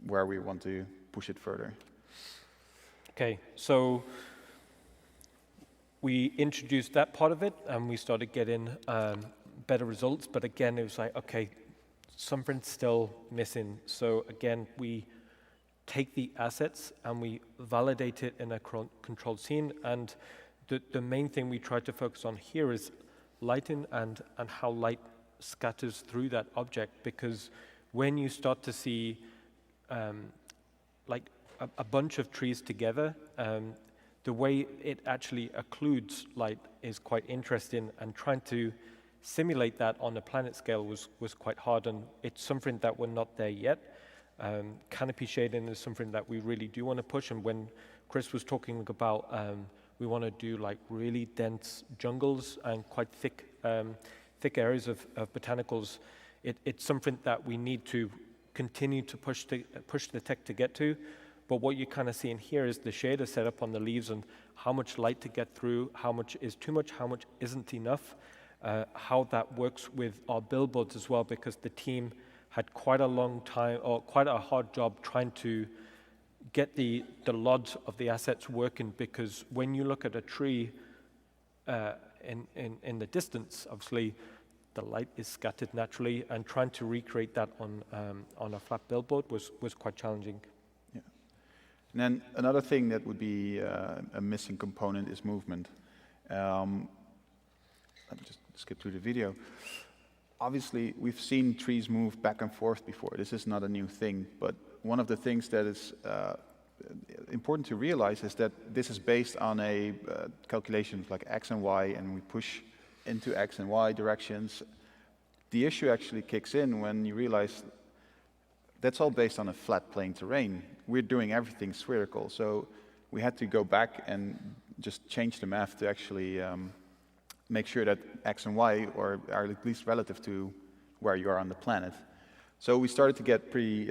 where we want to push it further.
Okay, so we introduced that part of it, and we started getting better results. But again, it was like, okay, something's still missing. So again, we take the assets and we validate it in a controlled scene. And the main thing we try to focus on here is lighting and how light scatters through that object. Because when you start to see like a bunch of trees together, the way it actually occludes light is quite interesting, and trying to simulate that on a planet scale was quite hard, and it's something that we're not there yet. Canopy shading is something that we really do want to push, and when Chris was talking about we want to do like really dense jungles and quite thick areas of botanicals, it's something that we need to continue to push the tech to get to. But what you're kind of seeing here is the shader set up on the leaves and how much light to get through, how much is too much, how much isn't enough, how that works with our billboards as well, because the team had quite a long time, or quite a hard job trying to get the LODs of the assets working, because when you look at a tree in the distance, obviously the light is scattered naturally, and trying to recreate that on a flat billboard was quite challenging.
And then another thing that would be a missing component is movement. Let me just skip through the video. Obviously, we've seen trees move back and forth before. This is not a new thing, but one of the things that is important to realize is that this is based on a calculation like X and Y, and we push into X and Y directions. The issue actually kicks in when you realize that's all based on a flat plane terrain. We're doing everything spherical, so we had to go back and just change the math to actually make sure that X and Y are at least relative to where you are on the planet. So we started to get pretty,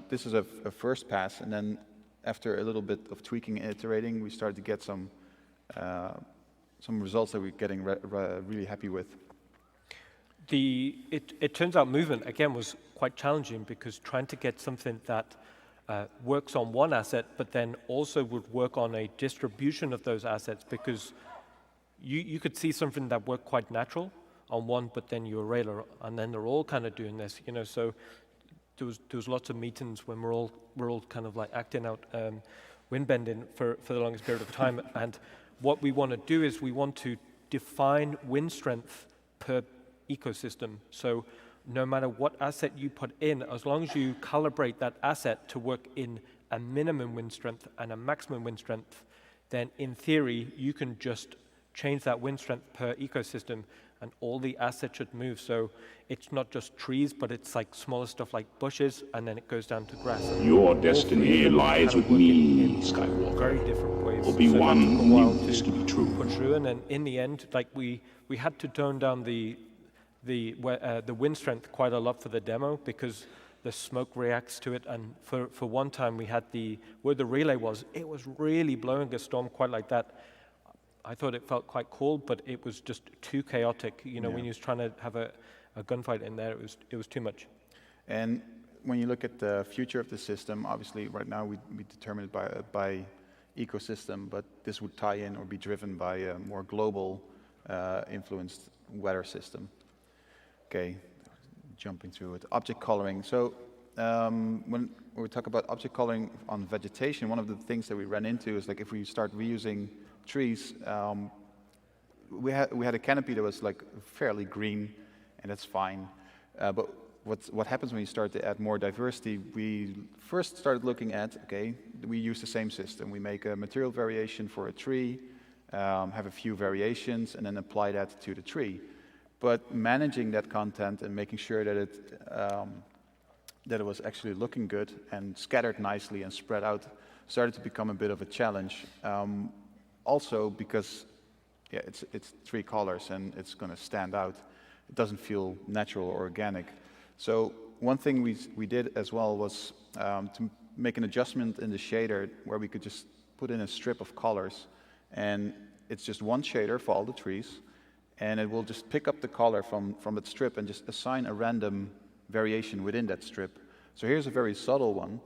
this is a first pass, and then after a little bit of tweaking and iterating, we started to get some results that we're getting really happy with.
It turns out movement, again, was quite challenging, because trying to get something that works on one asset, but then also would work on a distribution of those assets, because you could see something that worked quite natural on one, but then you array, and then they're all kind of doing this, so there was lots of meetings when we're all kind of like acting out wind bending for the longest period of time. And what we want to do is we want to define wind strength per ecosystem. So no matter what asset you put in, as long as you calibrate that asset to work in a minimum wind strength and a maximum wind strength, then in theory, you can just change that wind strength per ecosystem and all the assets should move. So it's not just trees, but it's like smaller stuff like bushes, and then it goes down to grass.
Your destiny lies with me, Skywalker.
Very different ways.
Obi-Wan
So that took a while
knew this to be true.
put through, and then in the end, like we had to tone down the wind strength quite a lot for the demo because the smoke reacts to it. And for one time, we had where the relay was, it was really blowing a storm quite like that. I thought it felt quite cool, but it was just too chaotic. You know, when you was trying to have a gunfight in there, it was too much.
And when you look at the future of the system, obviously right now we determine it by ecosystem, but this would tie in or be driven by a more global influenced weather system. Okay, jumping through it. Object coloring. So when we talk about object coloring on vegetation, one of the things that we ran into is like if we start reusing trees, we had a canopy that was like fairly green, and that's fine. But what happens when you start to add more diversity? We first started looking at, okay, we use the same system. We make a material variation for a tree, have a few variations, and then apply that to the tree. But managing that content and making sure that it was actually looking good and scattered nicely and spread out started to become a bit of a challenge. Also because it's 3 colors and it's going to stand out. It doesn't feel natural or organic. So one thing we did as well was to make an adjustment in the shader where we could just put in a strip of colors, and it's just one shader for all the trees, and it will just pick up the color from that strip and just assign a random variation within that strip. So here's a very subtle one,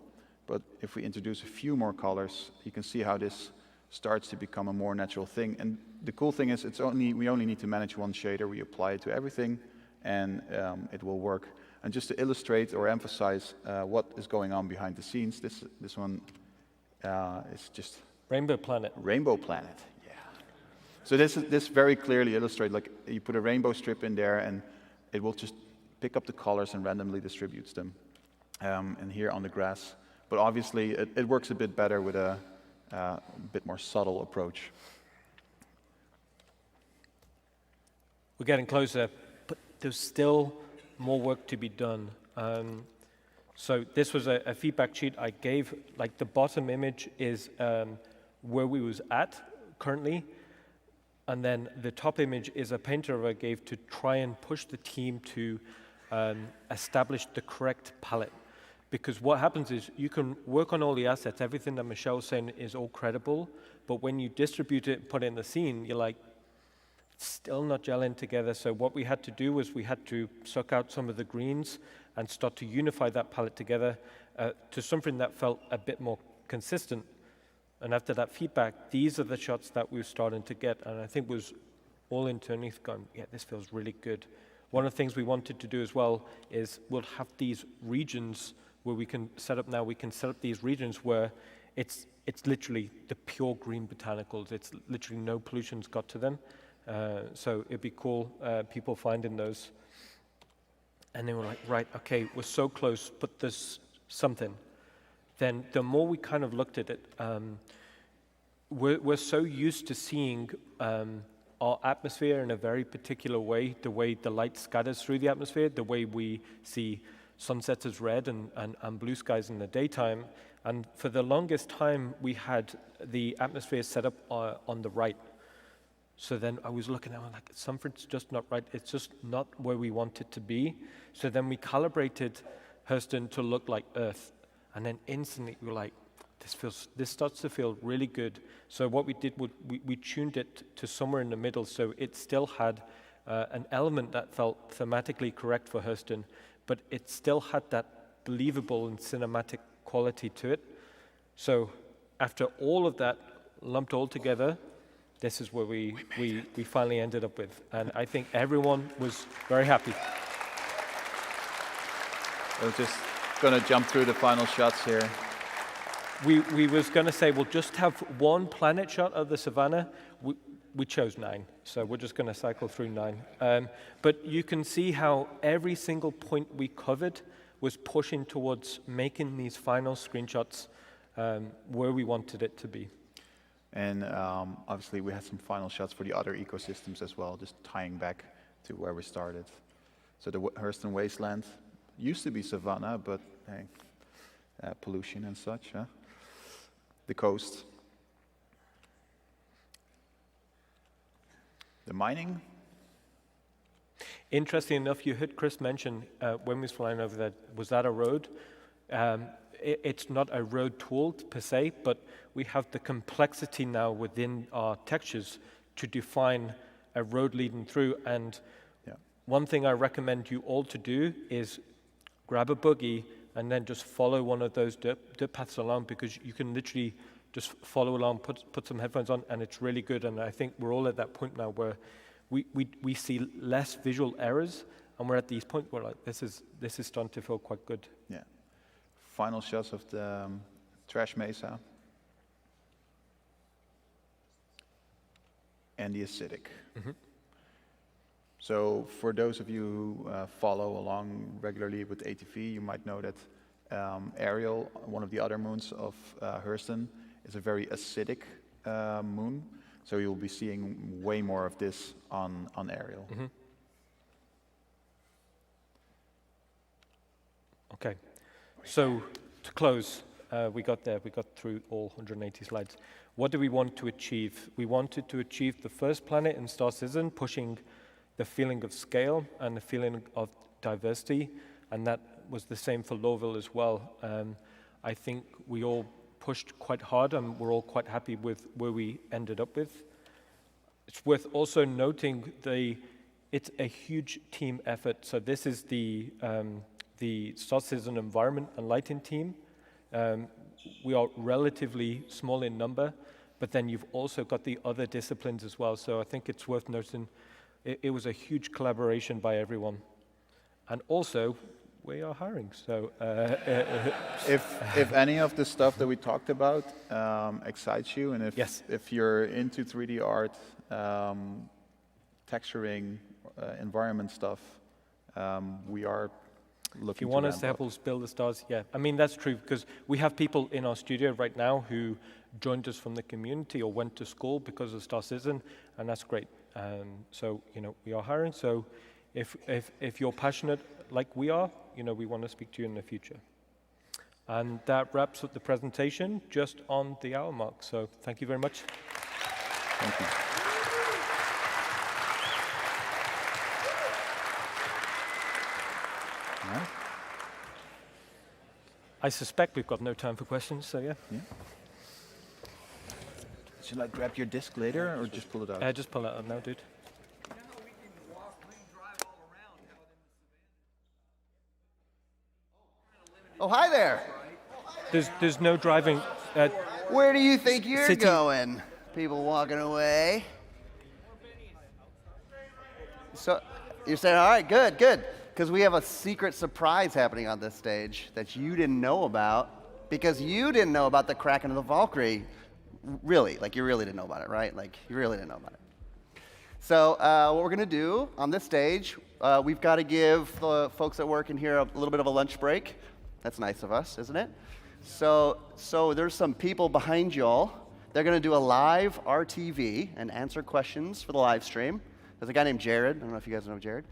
but if we introduce a few more colors, you can see how this starts to become a more natural thing. And the cool thing is we only need to manage one shader. We apply it to everything, and it will work. And just to illustrate or emphasize what is going on behind the scenes, this one is just
Rainbow Planet.
Rainbow Planet, yeah. So this very clearly illustrates, like you put a rainbow strip in there, and it will just pick up the colors and randomly distributes them. And here on the grass, but obviously it works a bit better with a bit more subtle approach.
We're getting closer, but there's still more work to be done. So this was a feedback sheet I gave. Like the bottom image is where we was at currently, and then the top image is a painter I gave to try and push the team to establish the correct palette. Because what happens is you can work on all the assets, everything that Michelle's saying is all credible, but when you distribute it and put it in the scene, you're like, it's still not gelling together. So what we had to do was we had to suck out some of the greens and start to unify that palette together to something that felt a bit more consistent. And after that feedback, these are the shots that we were starting to get, and I think was all internally going, yeah, this feels really good. One of the things we wanted to do as well is we'll have these regions where we can set up these regions where it's literally the pure green botanicals. It's literally no pollution's got to them. So it'd be cool, people finding those. And then we're like, right, okay, we're so close, but there's something. Then the more we kind of looked at it, we're so used to seeing our atmosphere in a very particular way, the way the light scatters through the atmosphere, the way we see sunsets as red and blue skies in the daytime. And for the longest time, we had the atmosphere set up on the right. So then I was looking at it, like, something's just not right. It's just not where we want it to be. So then we calibrated Hurston to look like Earth. And then instantly we were like, this starts to feel really good. So what we did was we tuned it to somewhere in the middle, so it still had an element that felt thematically correct for Hurston, but it still had that believable and cinematic quality to it. So after all of that lumped all together, this is where we finally ended up with. And I think everyone was very happy.
It was just Gonna jump through the final shots here.
We was going to say we'll just have one planet shot of the savannah. We chose 9, so we're just going to cycle through 9. But you can see how every single point we covered was pushing towards making these final screenshots where we wanted it to be.
And obviously we had some final shots for the other ecosystems as well, just tying back to where we started. So the Hurston Wasteland used to be savanna, but hey, pollution and such. Huh? The coast. The mining.
Interesting enough, you heard Chris mention when we was flying over there, was that a road? It's not a road tool per se, but we have the complexity now within our textures to define a road leading through. And one thing I recommend you all to do is grab a buggy and then just follow one of those dirt paths along, because you can literally just follow along, put some headphones on, and it's really good. And I think we're all at that point now where we see less visual errors, and we're at these points where like this is starting to feel quite good.
Yeah. Final shots of the trash mesa and the acidic.
Mm-hmm.
So for those of you who follow along regularly with ATV, you might know that Ariel, one of the other moons of Hurston, is a very acidic moon. So you'll be seeing way more of this on Ariel.
Mm-hmm. Okay. So to close, we got through all 180 slides. What do we want to achieve? We wanted to achieve the first planet in Star Citizen, pushing the feeling of scale and the feeling of diversity, and that was the same for Lorville as well. I think we all pushed quite hard, and we're all quite happy with where we ended up with. It's worth also noting it's a huge team effort. So this is the Star Citizen environment and lighting team. We are relatively small in number, but then you've also got the other disciplines as well. So I think it's worth noting it was a huge collaboration by everyone. And also, we are hiring. So
if any of the stuff that we talked about excites you, and if you're into 3D art, texturing, environment stuff, we are looking.
If you want us to help us build the stars, yeah. I mean, that's true, because we have people in our studio right now who joined us from the community or went to school because of Star Citizen, and that's great. So, we are hiring. So if you're passionate like we are, we want to speak to you in the future. And that wraps up the presentation just on the hour mark. So thank you very much.
Thank you. All right.
I suspect we've got no time for questions, so yeah.
Should I grab your disc later or just pull it out?
Just pull it out now, dude.
Oh, hi there.
There's no driving.
Where do you think you're
City.
going? People walking away. So you're saying, all right, good. Because we have a secret surprise happening on this stage that you didn't know about, because you didn't know about the Kraken of the Valkyrie. Really, like you really didn't know about it, right? Like you really didn't know about it. So what we're gonna do on this stage, we've got to give the folks that work in here a little bit of a lunch break. That's nice of us, isn't it? So there's some people behind y'all. They're gonna do a live RTV and answer questions for the live stream. There's a guy named Jared. I don't know if you guys know Jared.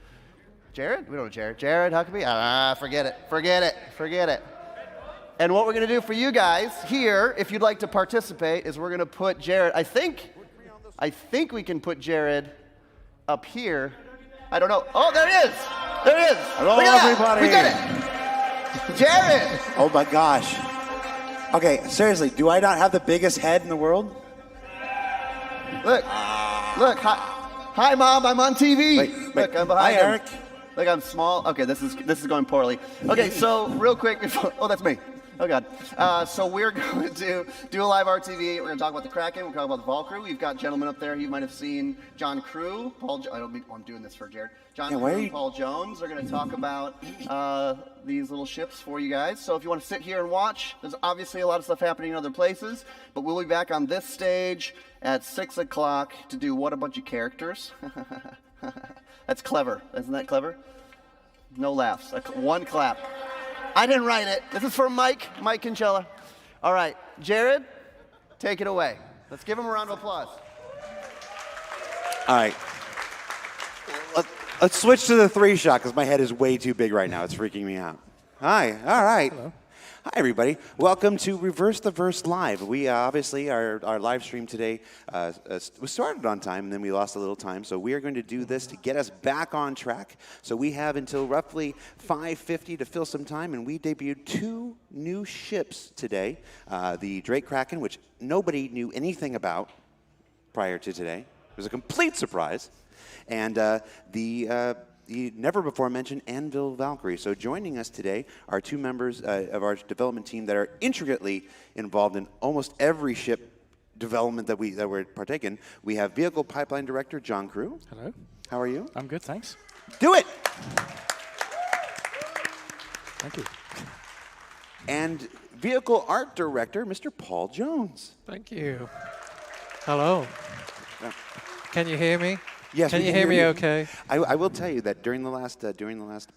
Jared? We don't know Jared. Jared Huckabee? Forget it. And what we're going to do for you guys here, if you'd like to participate, is we're going to put Jared, I think we can put Jared up here. I don't know. Oh, there he is.
Hello,
Look at
everybody.
That. We did it. Jared.
Oh, my gosh. Okay, seriously, do I not have the biggest head in the world?
Look. Hi, Mom. I'm on TV.
Wait.
Look, I'm behind
Hi,
him.
Eric.
Look, I'm small. Okay, this is going poorly. Okay, so real quick before. Oh, that's me. Oh, God. So we're going to do a live RTV. We're going to talk about the Kraken. We're going to talk about the Valkyrie. We've got gentlemen up there you might have seen. John Crew, I'm doing this for Jared. John Crew and Paul Jones are going to talk about these little ships for you guys. So if you want to sit here and watch, there's obviously a lot of stuff happening in other places. But we'll be back on this stage at 6 o'clock to do What a Bunch of Characters. That's clever. Isn't that clever? No laughs. One clap. I didn't write it. This is for Mike Kincella. All right, Jared, take it away. Let's give him a round of applause.
All right. Let's switch to the 3-shot because my head is way too big right now. It's freaking me out. Hi. All right. Hello. Hi, everybody. Welcome to Reverse the Verse Live. We obviously, our live stream today was started on time, and then we lost a little time. So we are going to do this to get us back on track. So we have until roughly 5:50 to fill some time, and we debuted 2 new ships today. The Drake Kraken, which nobody knew anything about prior to today. It was a complete surprise. And the never-before-mentioned Anvil Valkyrie. So joining us today are 2 members of our development team that are intricately involved in almost every ship development that we're partaking. We have Vehicle Pipeline Director John Crew.
Hello.
How are you?
I'm good, thanks.
Do it!
Thank you.
And Vehicle Art Director Mr. Paul Jones.
Thank you. Hello. Can you hear me?
Yes,
can you hear me okay?
I will tell you that during the last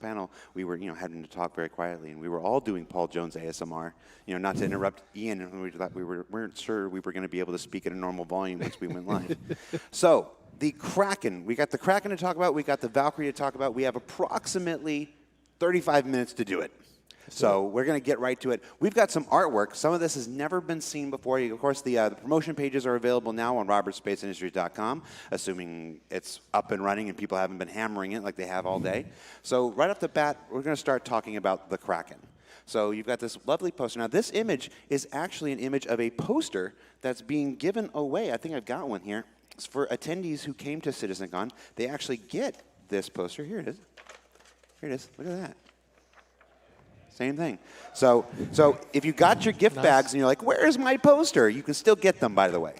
panel, we were having to talk very quietly, and we were all doing Paul Jones ASMR. Not to interrupt Ian, and we weren't sure we were going to be able to speak at a normal volume once we went live. So the Kraken, we got the Kraken to talk about. We got the Valkyrie to talk about. We have approximately 35 minutes to do it. So we're going to get right to it. We've got some artwork. Some of this has never been seen before. Of course, the promotion pages are available now on robertsspaceindustries.com, assuming it's up and running and people haven't been hammering it like they have all day. So right off the bat, we're going to start talking about the Kraken. So you've got this lovely poster. Now, this image is actually an image of a poster that's being given away. I think I've got one here. It's for attendees who came to CitizenCon. They actually get this poster. Here it is. Here it is. Look at that. Same thing. So if you got your gift bags and you're like, where's my poster? You can still get them, by the way.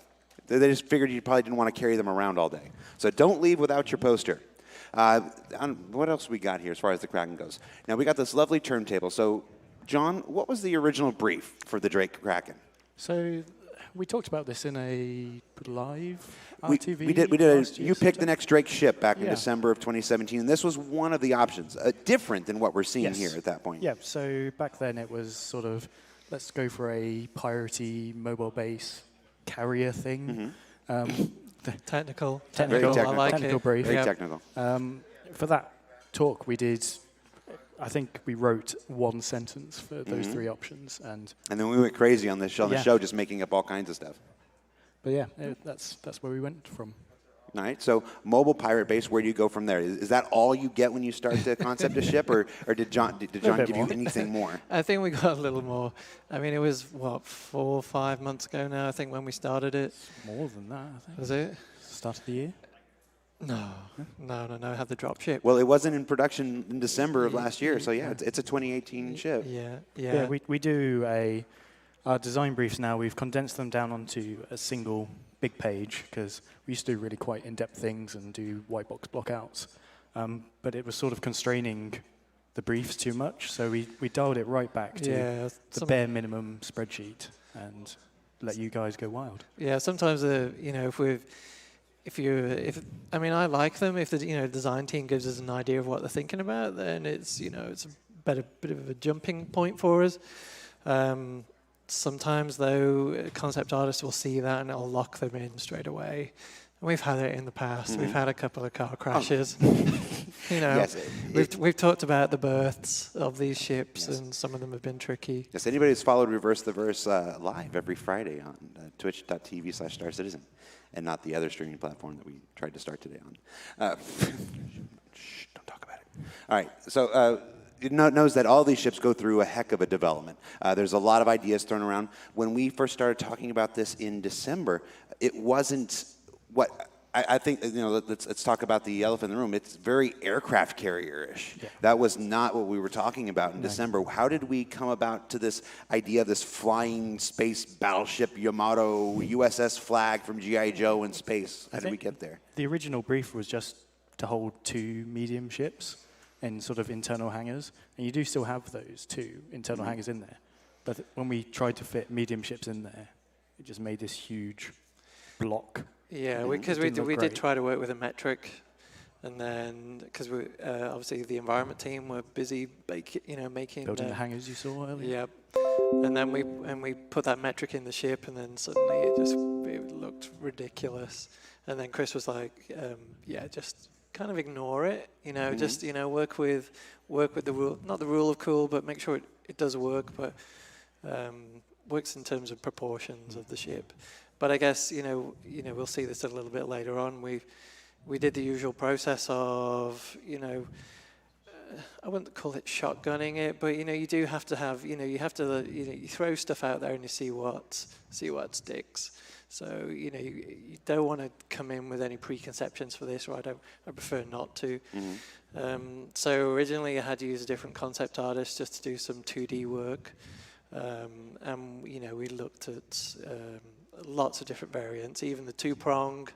They just figured you probably didn't want to carry them around all day. So don't leave without your poster. What else we got here as far as the Kraken goes? Now, we got this lovely turntable. So, John, what was the original brief for the Drake Kraken?
So we talked about this in a live RTV.
We did. You picked the next Drake ship back in December of 2017, and this was one of the options, different than what we're seeing here at that point.
Yeah. So back then it was sort of, let's go for a piratey mobile base carrier thing.
Technical.
Very technical.
I like technical brief.
Very technical.
For that talk, we did. I think we wrote 1 sentence for those 3 options, and
then we went crazy on the show, just making up all kinds of stuff.
But yeah, that's where we went from.
All right. So mobile pirate base. Where do you go from there? Is that all you get when you start to concept a ship, or did John give you anything more?
I think we got a little more. I mean, it was 4 or 5 months ago now. I think when we started it.
More than that, I think.
Was it?
Start of the year.
No. I had the drop ship.
Well, it wasn't in production in December of last year, so yeah, it's a 2018 ship.
Yeah. We do our design briefs now. We've condensed them down onto a single big page because we used to do really quite in-depth things and do white box blockouts, but it was sort of constraining the briefs too much. So we dialed it right back to the bare minimum spreadsheet and let you guys go wild.
Yeah. Sometimes I mean, I like them. If the design team gives us an idea of what they're thinking about, then it's it's a bit of a jumping point for us. Sometimes though, concept artists will see that and it'll lock them in straight away. And we've had it in the past. We've had a couple of car crashes.
Yes,
we've talked about the births of these ships, and some of them have been tricky.
Yes, anybody who's followed Reverse the Verse live every Friday on twitch.tv/StarCitizen, and not the other streaming platform that we tried to start today on. Shh, don't talk about it. All right, so it knows that all these ships go through a heck of a development. There's a lot of ideas thrown around. When we first started talking about this in December, it wasn't what I think, let's talk about the elephant in the room. It's very aircraft carrier-ish. Yeah. That was not what we were talking about in December. How did we come about to this idea of this flying space battleship Yamato USS Flag from G.I. Joe in space? How did we get there?
The original brief was just to hold 2 medium ships in sort of internal hangars, and you do still have those 2 internal hangars in there. But when we tried to fit medium ships in there, it just made this huge block.
Yeah, because we did try to work with a metric, and then because we obviously the environment team were busy making
building the hangars you saw earlier.
Yep, and then we put that metric in the ship, and then suddenly it looked ridiculous. And then Chris was like, just kind of ignore it, just work with the rule, not the rule of cool, but make sure it does work, but works in terms of proportions of the ship. But I guess we'll see this a little bit later on. We did the usual process of I wouldn't call it shotgunning it, but you do have to have you throw stuff out there and you see what sticks. So you don't want to come in with any preconceptions for this, or I prefer not to. So originally I had to use a different concept artist just to do some 2D work, and we looked at lots of different variants, even the 2-prong,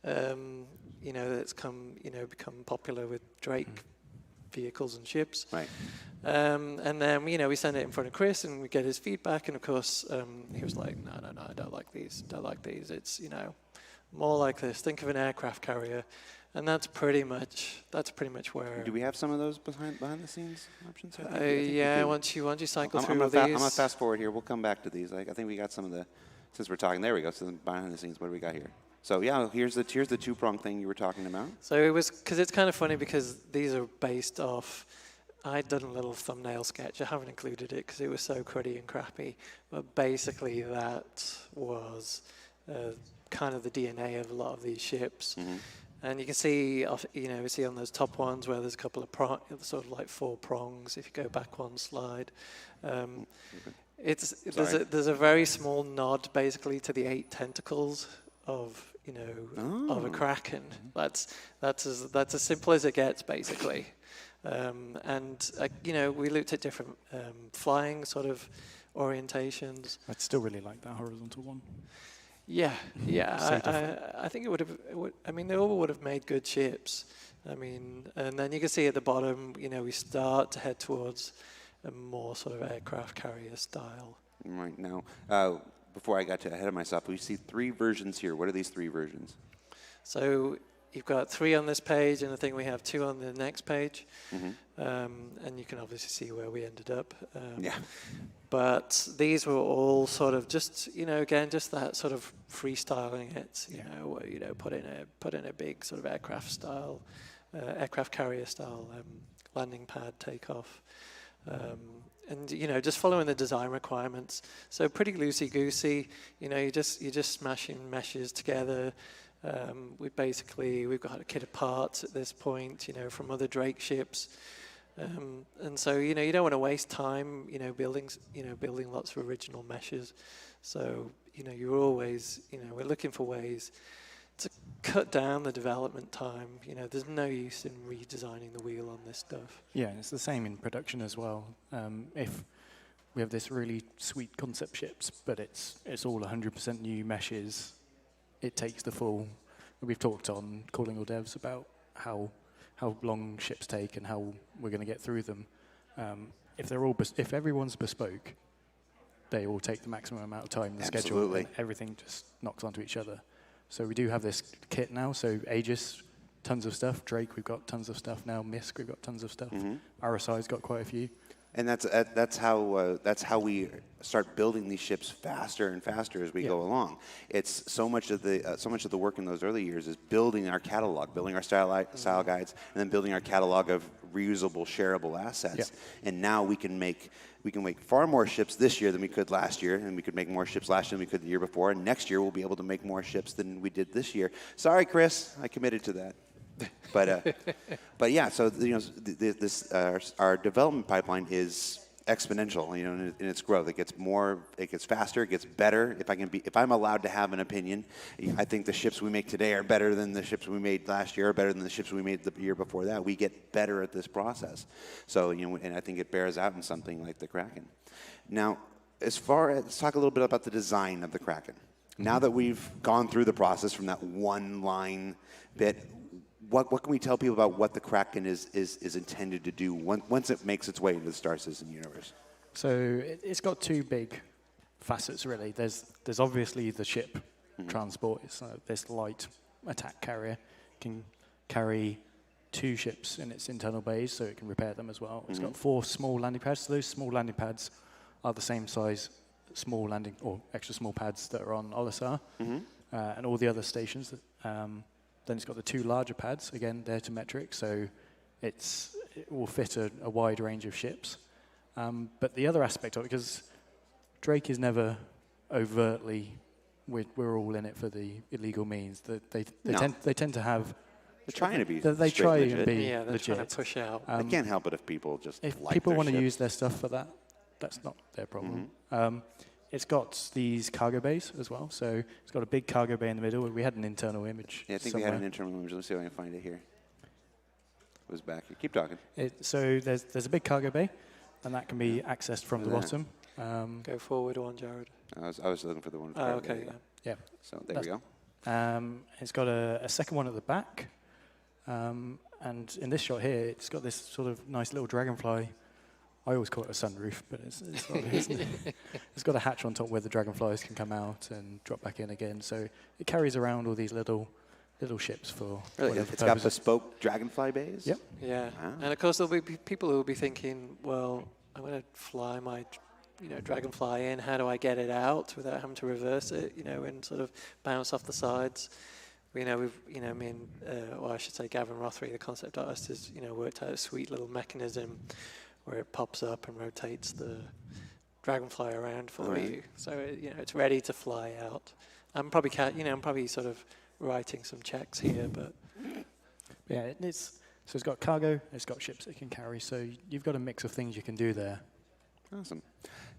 that's become popular with Drake vehicles and ships.
Right.
And then we send it in front of Chris and we get his feedback, and of course he was like, no, I don't like these. It's more like this. Think of an aircraft carrier, and that's pretty much where.
Do we have some of those behind the scenes options?
Once you cycle through these.
I'm gonna fast forward here. We'll come back to these. I think we got some of the. Since we're talking, there we go. So behind the scenes, what do we got here? So yeah, here's the 2-prong thing you were talking about.
So it was because it's kind of funny because these are based off. I'd done a little thumbnail sketch. I haven't included it because it was so cruddy and crappy. But basically, that was kind of the DNA of a lot of these ships. And you can see, we see on those top ones where there's a couple of sort of like 4 prongs. If you go back one slide. There's a very small nod basically to the 8 tentacles of of a kraken. That's as simple as it gets basically. We looked at different flying sort of orientations.
I'd still really like that horizontal one.
Yeah. I think it would have. They all would have made good ships. And then you can see at the bottom, we start to head towards a more sort of aircraft carrier style.
Right now, before I got ahead of myself, we see 3 versions here. What are these 3 versions?
So you've got 3 on this page, and I think we have 2 on the next page. And you can obviously see where we ended up. But these were all sort of just, again, just that sort of freestyling it. Put in a big sort of aircraft carrier style landing pad takeoff. And just following the design requirements. So pretty loosey-goosey. You're just smashing meshes together. We've got a kit of parts at this point. From other Drake ships. And so you don't want to waste time. Building lots of original meshes. So you're always we're looking for ways to cut down the development time. There's no use in redesigning the wheel on this stuff.
Yeah, and it's the same in production as well. If we have this really sweet concept ships, but it's all 100% new meshes, it takes the full. We've talked on Calling All Devs about how long ships take and how we're going to get through them. If everyone's bespoke, they all take the maximum amount of time in the schedule, and everything just knocks onto each other. So we do have this kit now. So Aegis, tons of stuff. Drake, we've got tons of stuff now. Misk, we've got tons of stuff. RSI's got quite a few.
And that's how we start building these ships faster and faster as we go along. It's so much of the work in those early years is building our catalog, building our style guides, and then building our catalog of reusable, shareable assets. And now we can make far more ships this year than we could last year, and we could make more ships last year than we could the year before. And next year we'll be able to make more ships than we did this year. Sorry, Chris, I committed to that. But yeah, so this our development pipeline is exponential, you know, in its growth. It gets faster, it gets better. If I'm allowed to have an opinion, I think the ships we make today are better than the ships we made last year, or better than the ships we made the year before that. We get better at this process. So, you know, and I think it bears out in something like the Kraken. Now, let's talk a little bit about the design of the Kraken. Now that we've gone through the process from that one line bit, what can we tell people about what the Kraken is intended to do once it makes its way into the Star Citizen universe?
So it's got two big facets, really. There's obviously the ship transport. It's this light attack carrier. Can carry 2 ships in its internal bays, so it can repair them as well. It's got 4 small landing pads. So those small landing pads are the same size small landing or extra small pads that are on Olisar and all the other stations. Then it's got the 2 larger pads, again, they're to metric, so it will fit a wide range of ships. But the other aspect of it, because Drake is never overtly, we're all in it for the illegal means. They tend to have...
They're trying to be
They try
legit.
and be
Yeah, they're
legit.
trying to push out.
I can't help it if people just
If
like
people
their
want to
ships.
use their stuff for that, that's not their problem. It's got these cargo bays as well, so it's got a big cargo bay in the middle. We had an internal image.
Yeah, I think we had an internal image. Let's see if I can find it here. It was back here. Keep talking.
So there's a big cargo bay, and that can be accessed from the
Look at that.
bottom.
Go forward one, Jared.
I was looking for the one.
Oh, okay,
yeah.
So there we go.
It's got a second one at the back, and in this shot here, it's got this sort of nice little dragonfly. I always call it a sunroof, but it's got a hatch on top where the dragonflies can come out and drop back in again. So it carries around all these little ships for
Really?
whatever
It's got
purposes.
bespoke dragonfly bays?
Yep.
Yeah,
Wow.
and of course there'll be people who will be thinking, well, I'm going to fly my, dragonfly in. How do I get it out without having to reverse it? And sort of bounce off the sides. Me and I should say Gavin Rothery, the concept artist, has worked out a sweet little mechanism where it pops up and rotates the dragonfly around for you, so it's ready to fly out. I'm probably sort of writing some checks here, but
Yeah, it's got cargo, it's got ships it can carry, so you've got a mix of things you can do there.
Awesome.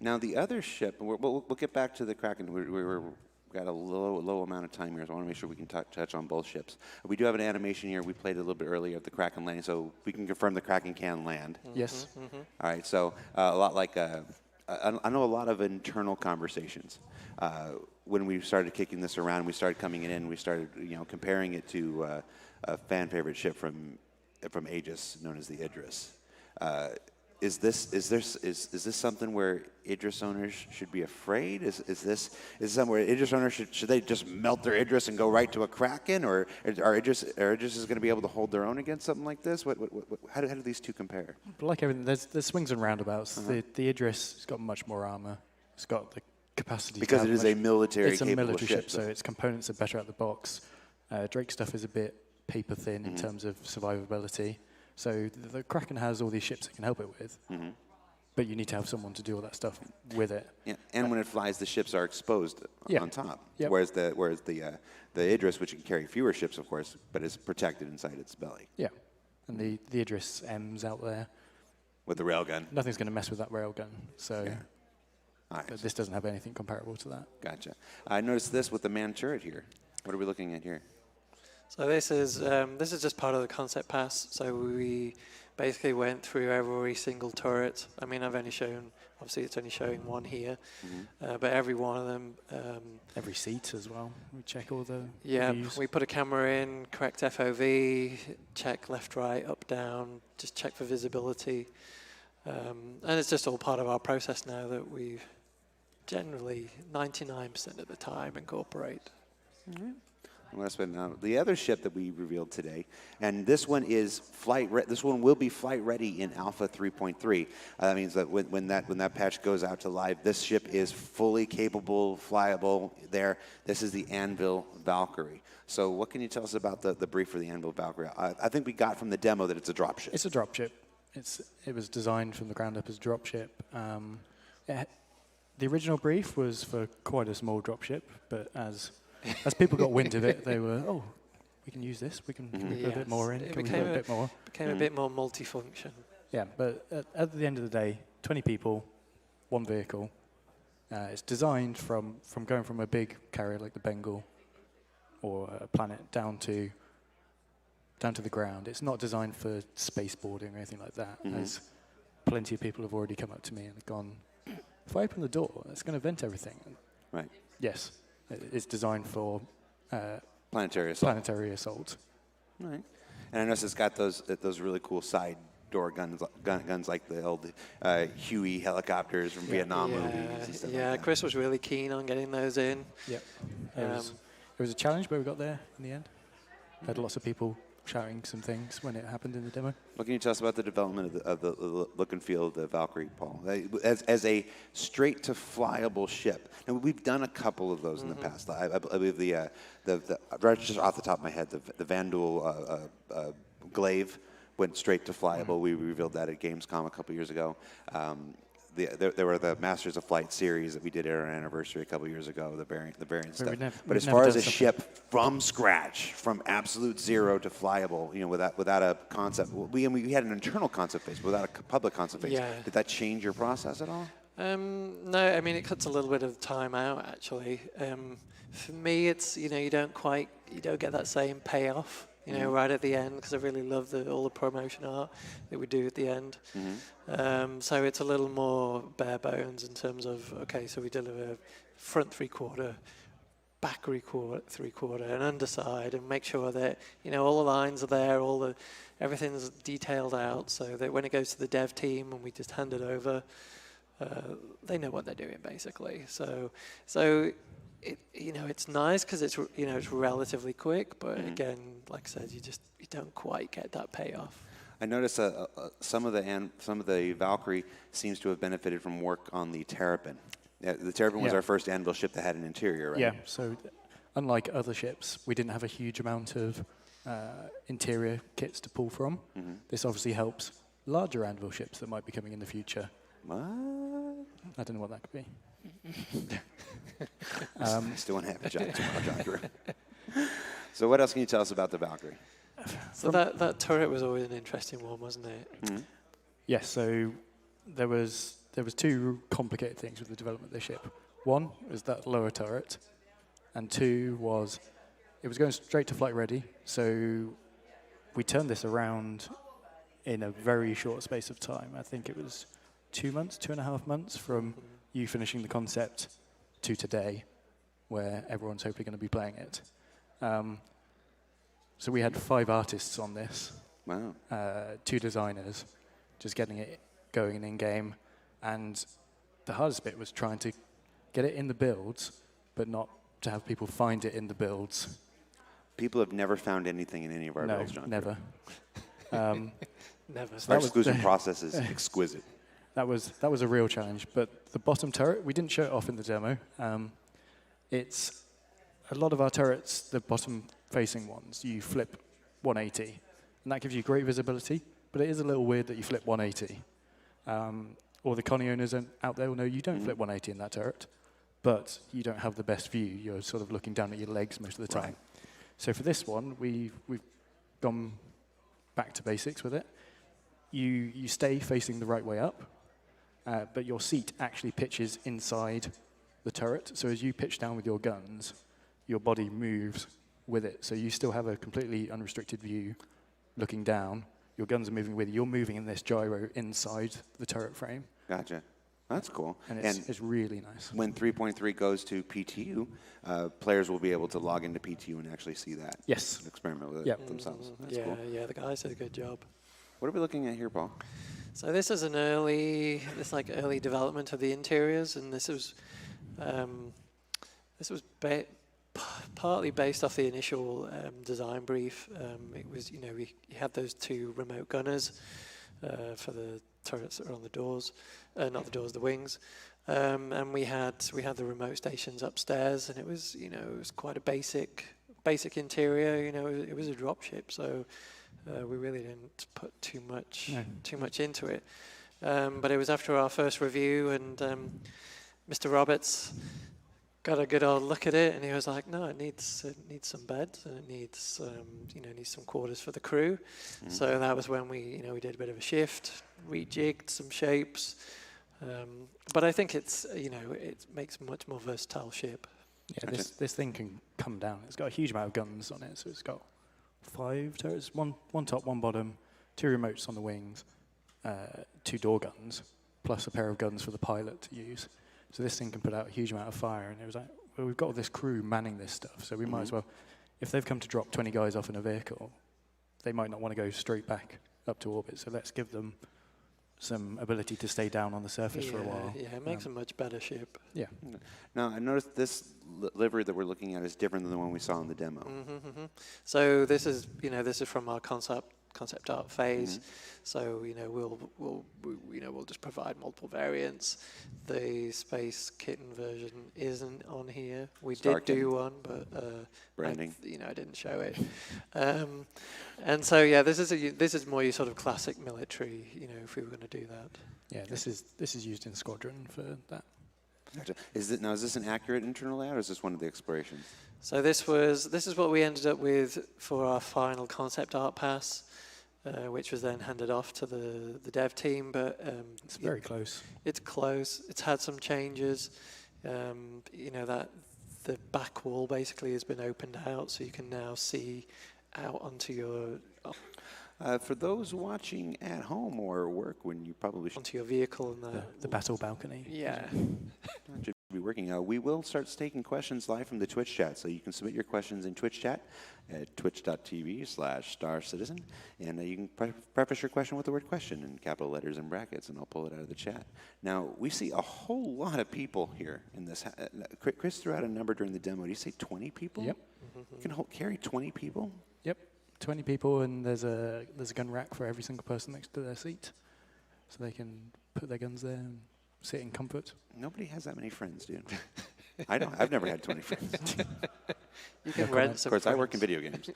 Now the other ship, we'll get back to the Kraken. We've got a low amount of time here, so I want to make sure we can touch on both ships. We do have an animation here. We played a little bit earlier of the Kraken landing, so we can confirm the Kraken can land.
Yes.
All right, so a lot like, I know a lot of internal conversations. When we started kicking this around, we started coming in, we started comparing it to a fan favorite ship from Aegis known as the Idris. Is this something where Idris owners should be afraid? Is this something where Idris owners should they just melt their Idris and go right to a Kraken, or are Idris is going to be able to hold their own against something like this? How do these two compare?
But like everything, there's swings and roundabouts. The Idris has got much more armor. It's got the capacity
because
to
it
have
is a military
It's a
capable
military
ship,
so its components are better out the box. Drake stuff is a bit paper thin in terms of survivability. So the Kraken has all these ships it can help it with, but you need to have someone to do all that stuff with it.
Yeah, and when it flies, the ships are exposed on top.
Yep.
Whereas the Idris, which can carry fewer ships, of course, but is protected inside its belly.
Yeah, and the Idris M's out there.
With the railgun.
Nothing's going to mess with that railgun. So
All right.
this doesn't have anything comparable to that.
Gotcha. I noticed this with the man turret here. What are we looking at here?
So this is just part of the concept pass. So we basically went through every single turret. I mean, obviously it's only showing one here, but every one of them.
Every seat as well. We check all the
Yeah,
views.
we put a camera in, correct FOV, check left, right, up, down, just check for visibility. And it's just all part of our process now that we generally 99% of the time incorporate.
Last but not the other ship that we revealed today, and this one is this one will be flight ready in Alpha 3.3. That means that when that patch goes out to live, this ship is fully capable, flyable. This is the Anvil Valkyrie. So, what can you tell us about the brief for the Anvil Valkyrie? I think we got from the demo that it's a dropship.
It's a dropship. It was designed from the ground up as a dropship. The original brief was for quite a small dropship, but as people got wind of it, they were, we can use this. We can put a bit more in.
It
Can we
became
put a bit more?
a bit more multifunction.
Yeah, but at the end of the day, 20 people, one vehicle. It's designed from going from a big carrier like the Bengal or a Planet down to the ground. It's not designed for spaceboarding or anything like that. As plenty of people have already come up to me and have gone, if I open the door, it's going to vent everything.
Right.
Yes, it's designed for
planetary assault. Right. And I noticed it's got those really cool side door guns like the old Huey helicopters from Vietnam movies and stuff like that.
Chris was really keen on getting those in.
Yep. It was a challenge, but we got there in the end. Had lots of people shouting some things when it happened in the demo.
What can you tell us about the development of the look and feel of the Valkyrie, Paul? As a straight to flyable ship. Now we've done a couple of those in the past. I believe the right just off the top of my head, the Vandal Glaive went straight to flyable. We revealed that at Gamescom a couple years ago. There were the Masters of Flight series that we did at our anniversary a couple years ago, the variant stuff. But as far as a ship from scratch, from absolute zero to flyable, without a concept, we had an internal concept phase, but without a public concept phase.
Yeah.
Did that change your process at all?
No, I mean it cuts a little bit of time out actually. For me, it's you don't get that same payoff. Right at the end, because I really love all the promotion art that we do at the end. So it's a little more bare bones in terms of, okay, so we deliver front 3/4, back 3/4, and underside, and make sure that, all the lines are there, everything's detailed out, so that when it goes to the dev team and we just hand it over, they know what they're doing, basically. So it's nice because it's relatively quick, but again, like I said, you don't quite get that payoff.
I noticed some of the Valkyrie seems to have benefited from work on the Terrapin. The Terrapin was our first Anvil ship that had an interior, right?
Yeah. So, unlike other ships, we didn't have a huge amount of interior kits to pull from. This obviously helps larger Anvil ships that might be coming in the future.
What?
I don't know what that could be.
Still want to have a giant tomorrow, John. So what else can you tell us about the Valkyrie?
So that turret was always an interesting one, wasn't it?
Yes. So there was two complicated things with the development of the ship. One was that lower turret, and two was it was going straight to flight ready. So we turned this around in a very short space of time. I think it was 2 months, 2.5 months from you finishing the concept to today, where everyone's hopefully going to be playing it. So we had 5 artists on this.
Wow.
2 designers, just getting it going in-game. And the hardest bit was trying to get it in the builds, but not to have people find it in the builds.
People have never found anything in any of our builds, John.
Never.
Never.
Our exclusion process is exquisite.
That was a real challenge. But the bottom turret, we didn't show it off in the demo. It's a lot of our turrets, the bottom-facing ones, you flip 180, and that gives you great visibility. But it is a little weird that you flip 180. Or the Connie owners out there will know you don't flip 180 in that turret, but you don't have the best view. You're sort of looking down at your legs most of the time.
Right.
So for this one, we've gone back to basics with it. You stay facing the right way up, but your seat actually pitches inside the turret. So as you pitch down with your guns, your body moves with it. So you still have a completely unrestricted view looking down. Your guns are moving with you. You're moving in this gyro inside the turret frame.
Gotcha. That's cool.
And it's really nice.
When 3.3 goes to PTU, players will be able to log into PTU and actually see that.
Yes.
And experiment with it themselves. That's cool.
Yeah, the guys did a good job.
What are we looking at here, Paul?
So this is early development of the interiors, and this was partly based off the initial design brief. It was, we had those 2 remote gunners for the turrets that are on the doors, not the doors, the wings, and we had the remote stations upstairs, and it was quite a basic interior. It was a dropship, so we really didn't put too much into it. But it was after our first review, and Mr. Roberts got a good old look at it, and he was like, "No, it needs some beds, and it needs needs some quarters for the crew." So that was when we did a bit of a shift, rejigged some shapes, But I think it's, it makes a much more versatile ship.
Yeah, this thing can come down. It's got a huge amount of guns on it, so it's got 5 turrets, one top, one bottom, 2 remotes on the wings, 2 door guns, plus a pair of guns for the pilot to use. So this thing can put out a huge amount of fire. And it was like, well, we've got all this crew manning this stuff, so we might as well, if they've come to drop 20 guys off in a vehicle, they might not want to go straight back up to orbit. So let's give them some ability to stay down on the surface for a while.
Yeah, it makes a much better ship.
Yeah.
Now, I noticed this livery that we're looking at is different than the one we saw in the demo.
So this is, this is from our concept art phase. So we'll just provide multiple variants. The Space Kitten version isn't on here. We did do one, but
branding.
I didn't show it. And so yeah, this is more your sort of classic military. If we were going to do that.
Yeah, this is used in Squadron for that.
Gotcha. Is this an accurate internal layout, or is this one of the explorations?
So this is what we ended up with for our final concept art pass, which was then handed off to the dev team. But
it's very close.
It's close. It's had some changes. That the back wall basically has been opened out, so you can now see out onto your.
For those watching at home or work, when you probably
onto your vehicle and
the battle balcony.
Yeah.
Should be working. We will start taking questions live from the Twitch chat, so you can submit your questions in Twitch chat at twitch.tv/StarCitizen, and you can preface your question with the word question in capital letters and brackets, and I'll pull it out of the chat. Now, we see a whole lot of people here in this. Chris threw out a number during the demo. Did you say 20 people?
Yep.
You can carry 20 people?
Yep. 20 people, and there's a gun rack for every single person next to their seat, so they can put their guns there and sit in comfort.
Nobody has that many friends, dude. I don't. I've never had 20 friends.
You can rent some.
Of course, I work in video games.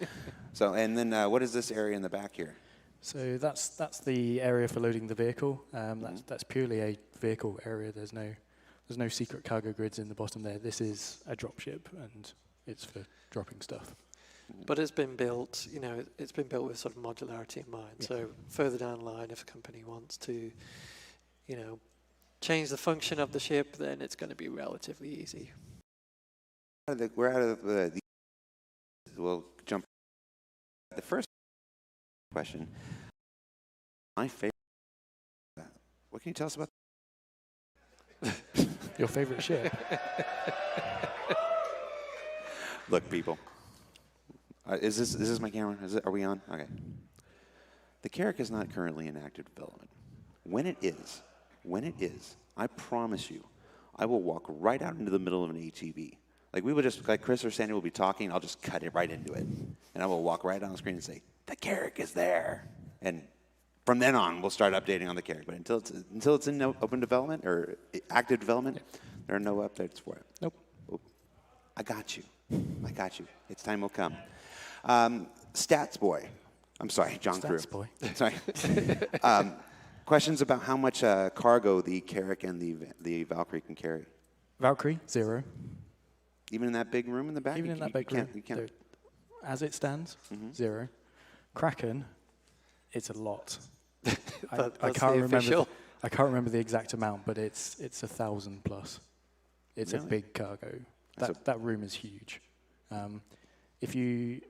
So, and then what is this area in the back here?
So that's the area for loading the vehicle. That's purely a vehicle area. There's no secret cargo grids in the bottom there. This is a dropship, and it's for dropping stuff.
But it's been built, it's been built with sort of modularity in mind. Yeah. So further down the line, if a company wants to, change the function of the ship, then it's going to be relatively easy.
We're out of the we'll jump. The first question, my favorite. What can you tell us about
your favorite ship?
Look, people. Is this my camera? Are we on? Okay. The Carrack is not currently in active development. When it is, I promise you, I will walk right out into the middle of an ATV. Like we will just, like Chris or Sandy will be talking, I'll just cut it right into it. And I will walk right on the screen and say, the Carrack is there. And from then on, we'll start updating on the Carrack. But until it's in open development or active development, there are no updates for it.
Nope.
I got you. Its time will come. Stats boy. I'm sorry, John Crew.
Stats boy.
Sorry. Questions about how much cargo the Carrack and the Valkyrie can carry.
Valkyrie, 0.
Even in that big room in the back?
Even in that big room. You can't. As it stands, 0. Kraken, it's a lot. I can't remember. I can't remember the exact amount, but it's 1,000 plus. It's
really?
a big cargo. That room is huge. If we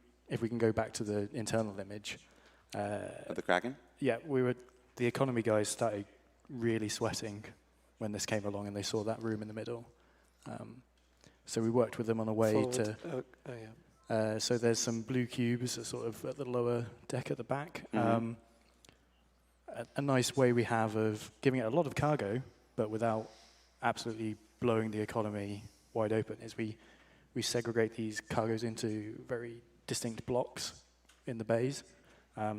can go back to the internal image.
Of the Kraken?
Yeah, the economy guys started really sweating when this came along and they saw that room in the middle. So we worked with them on a way
Forward.
to... so there's some blue cubes sort of at the lower deck at the back. A nice way we have of giving it a lot of cargo, but without absolutely blowing the economy wide open, is we segregate these cargoes into very distinct blocks in the bays.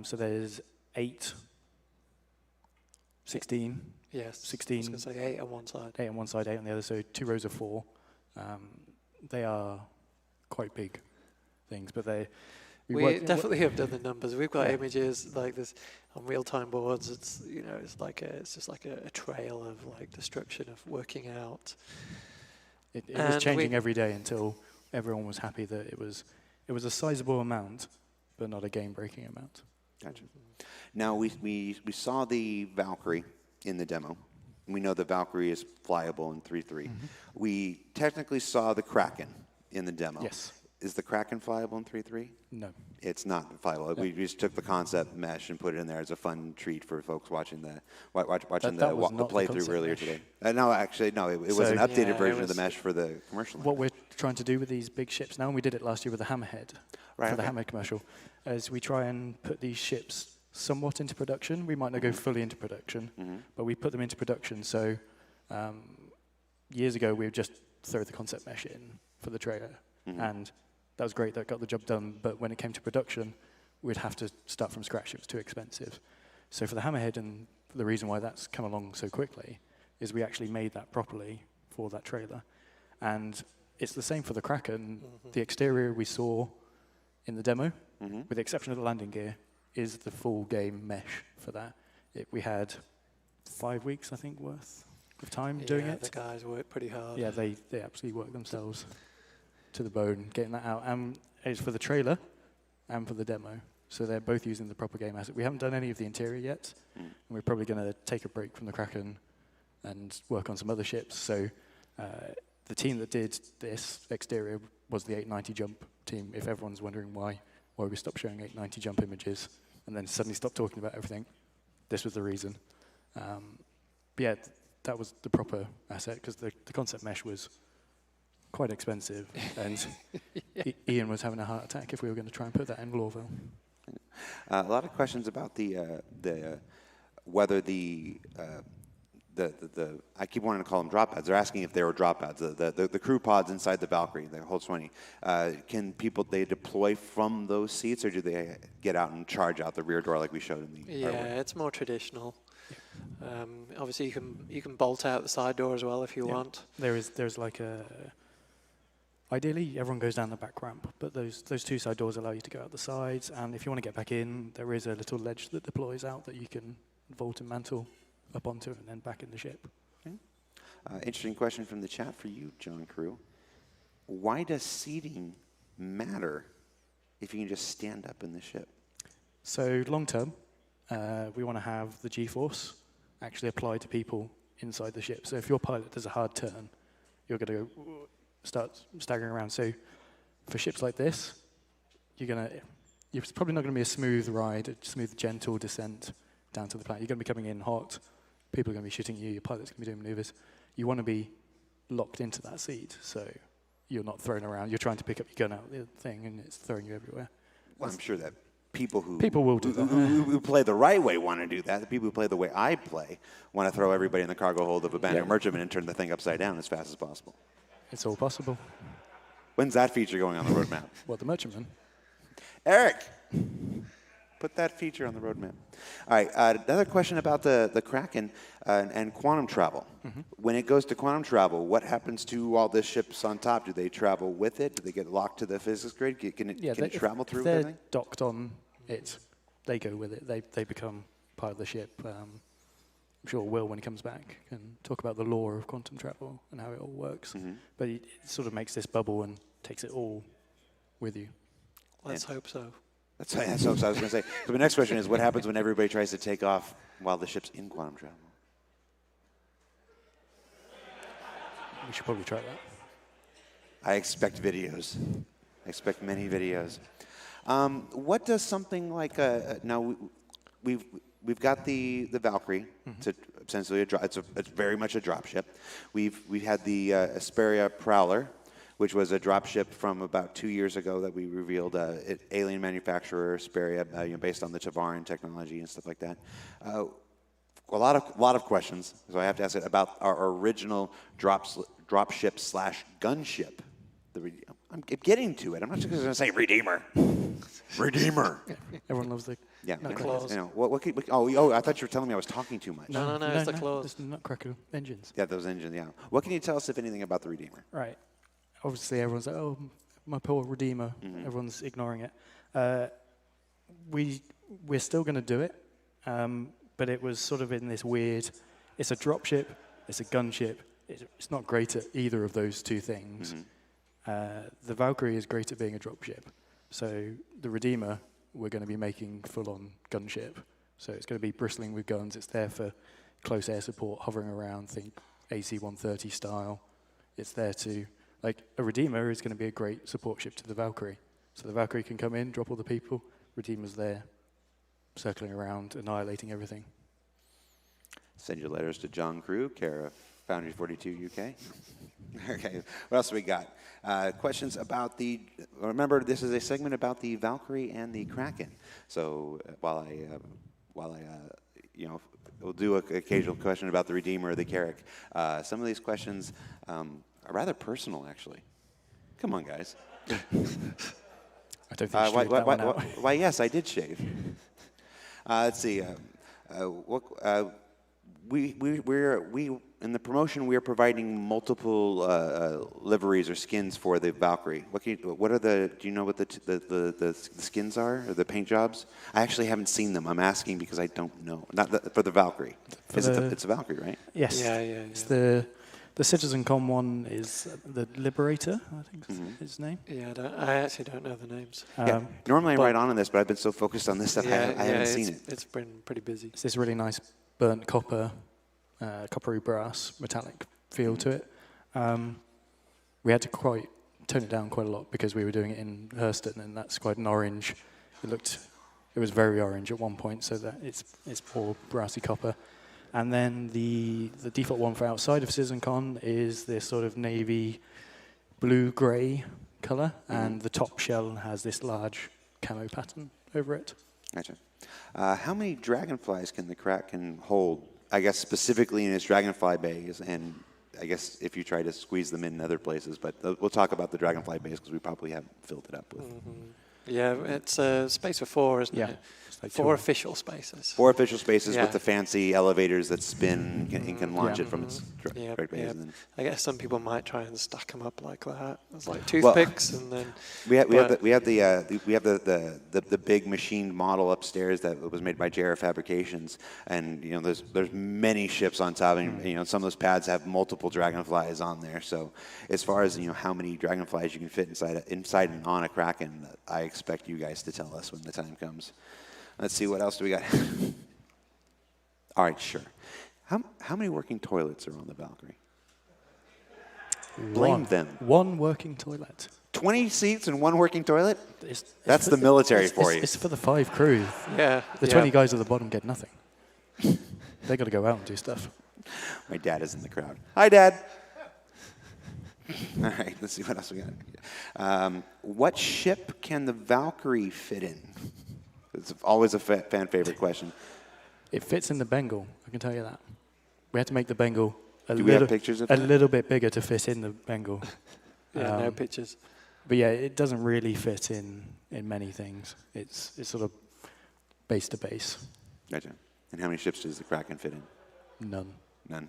So there's 8, 16.
Yes.
16.
I was going to say 8 on one side.
8 on one side, 8 on the other. So 2 rows of 4. They are quite big things, but
we definitely have done the numbers. We've got images like this on real-time boards. It's it's just like a trail of like destruction of working out.
It was changing every day until everyone was happy that it was a sizable amount, but not a game-breaking amount.
Gotcha. Now we saw the Valkyrie in the demo. We know the Valkyrie is flyable in 3.3. We technically saw the Kraken in the demo.
Yes.
Is the Kraken flyable in 3.3?
No.
It's not flyable.
No.
We just took the concept mesh and put it in there as a fun treat for folks watching the watching
That
the
was not the
playthrough
concept
earlier
mesh.
today. No, actually, no. It was an updated version of the mesh for the commercial.
What we're trying to do with these big ships now, and we did it last year with the Hammerhead, for the Hammerhead commercial, is we try and put these ships somewhat into production. We might not go fully into production, but we put them into production. So years ago, we would just throw the concept mesh in for the trailer, and that was great. That got the job done. But when it came to production, we'd have to start from scratch. It was too expensive. So for the Hammerhead, and the reason why that's come along so quickly, is we actually made that properly for that trailer. And it's the same for the Kraken. The exterior we saw in the demo, with the exception of the landing gear, is the full game mesh for that. We had 5 weeks, I think, worth of time doing it.
The guys worked pretty hard.
Yeah, they absolutely worked themselves to the bone getting that out. And it's for the trailer and for the demo. So they're both using the proper game asset. We haven't done any of the interior yet. And we're probably going to take a break from the Kraken and work on some other ships. So the team that did this exterior was the 890 jump team, if everyone's wondering why we stopped showing 890 jump images and then suddenly stopped talking about everything. This was the reason. But yeah, that was the proper asset, because the concept mesh was quite expensive, and Ian was having a heart attack if we were going to try and put that in Lorville.
A lot of questions about whether the I keep wanting to call them drop pads. They're asking if they were drop pads. The crew pods inside the Valkyrie, the whole 20. Can they deploy from those seats, or do they get out and charge out the rear door like we showed in the?
Yeah, it's more traditional. Obviously, you can bolt out the side door as well if you want.
There's like a. Ideally, everyone goes down the back ramp, but those two side doors allow you to go out the sides. And if you want to get back in, there is a little ledge that deploys out that you can vault and mantle up onto and then back in the ship.
Okay. Interesting question from the chat for you, John Crew. Why does seating matter if you can just stand up in the ship?
So long term, we want to have the G-force actually apply to people inside the ship. So if your pilot does a hard turn, you're going to start staggering around. So for ships like this, it's probably not going to be a smooth ride, a smooth, gentle descent down to the planet. You're going to be coming in hot. People are going to be shooting you. Your pilot's going to be doing maneuvers. You want to be locked into that seat, so you're not thrown around. You're trying to pick up your gun out the thing, and it's throwing you everywhere.
Well, I'm sure that people
will do that.
Who play the right way want to do that. The people who play the way I play want to throw everybody in the cargo hold of a Banner merchantman and turn the thing upside down as fast as possible.
It's all possible.
When's that feature going on the roadmap?
What, the merchantman?
Eric, put that feature on the roadmap. All right, another question about the Kraken and quantum travel. When it goes to quantum travel, what happens to all the ships on top? Do they travel with it? Do they get locked to the physics grid? Can it travel through
if they're
everything?
docked on it, they go with it. They become part of the ship. I'm sure Will, when he comes back, can talk about the lore of quantum travel and how it all works. But it sort of makes this bubble and takes it all with you.
Let's hope so.
That's what I was going to say. So the next question is, what happens when everybody tries to take off while the ship's in quantum travel?
We should probably try that.
I expect videos. I expect many videos. What does something like now we've got the Valkyrie. It's essentially it's very much a drop ship. We had the Asperia Prowler, which was a drop ship from about 2 years ago that we revealed. Alien manufacturer Asperia, based on the Tavaran technology and stuff like that. A lot of questions. So I have to ask it about our original drop ship / gunship. I'm getting to it. I'm not just going to say Redeemer. Redeemer.
Everyone loves the
claws.
I thought you were telling me I was talking too much.
No, it's the claws.
It's the Nutcracker engines.
Yeah, those engines, yeah. What can you tell us, if anything, about the Redeemer?
Right. Obviously, everyone's like, oh, my poor Redeemer. Everyone's ignoring it. We're still going to do it, but it was sort of in this weird, it's a dropship, it's a gunship. It's not great at either of those two things. The Valkyrie is great at being a dropship. So the Redeemer, we're going to be making full-on gunship. So it's going to be bristling with guns. It's there for close air support hovering around, think AC-130 style. It's there to, like, a Redeemer is going to be a great support ship to the Valkyrie. So the Valkyrie can come in, drop all the people, Redeemer's there, circling around, annihilating everything.
Send your letters to John Crew, care of Foundry 42 UK. Okay, what else we got? Questions about the, remember this is a segment about the Valkyrie and the Kraken. So while I we'll do an occasional question about the Redeemer or the Carrack. Some of these questions are rather personal, actually. Come on, guys.
I don't think you shaved that one out.
Why, yes, I did shave. Let's see. We in the promotion we are providing multiple liveries or skins for the Valkyrie. What are the? Do you know what the skins are or the paint jobs? I actually haven't seen them. I'm asking because I don't know. Not for the Valkyrie. It's a Valkyrie, right?
Yes.
Yeah.
It's the CitizenCon one is the Liberator, I think is his name.
Yeah, I actually don't know the names.
Normally I write on this, but I've been so focused on this stuff I haven't seen it.
It's been pretty busy.
It's this really nice burnt copper, coppery brass, metallic feel to it. We had to quite tone it down quite a lot because we were doing it in Hurston, and that's quite an orange. It was very orange at one point, so that it's more brassy copper. And then the default one for outside of CitizenCon is this sort of navy blue-grey color, and the top shell has this large camo pattern over it.
Gotcha. How many dragonflies can the Kraken hold? I guess specifically in its dragonfly bays, and I guess if you try to squeeze them in other places, but we'll talk about the dragonfly bays because we probably haven't filled it up with.
Yeah, it's a space for 4, isn't it? Like 4 official spaces.
4 official spaces with the fancy elevators that spin and can launch it from its direct base. And then
I guess some people might try and stack them up like that. It's like toothpicks, and then
we have the big machined model upstairs that was made by JR Fabrications, and there's many ships on top, and some of those pads have multiple dragonflies on there. So as far as how many dragonflies you can fit inside and on a Kraken, I expect you guys to tell us when the time comes. Let's see, what else do we got? All right, sure. How many working toilets are on the Valkyrie? Blame them.
1 working toilet.
20 seats and 1 working toilet? That's the military for you.
It's for the 5 crew.
Yeah.
The 20 guys at the bottom get nothing. They got to go out and do stuff.
My dad is in the crowd. Hi, Dad. All right, let's see what else we got. What ship can the Valkyrie fit in? It's always a fan favorite question.
It fits in the Bengal, I can tell you that. We had to make the Bengal a little bit bigger to fit in the Bengal.
No pictures.
But yeah, it doesn't really fit in many things. It's sort of base to base.
Gotcha. And how many ships does the Kraken fit in?
None.
None.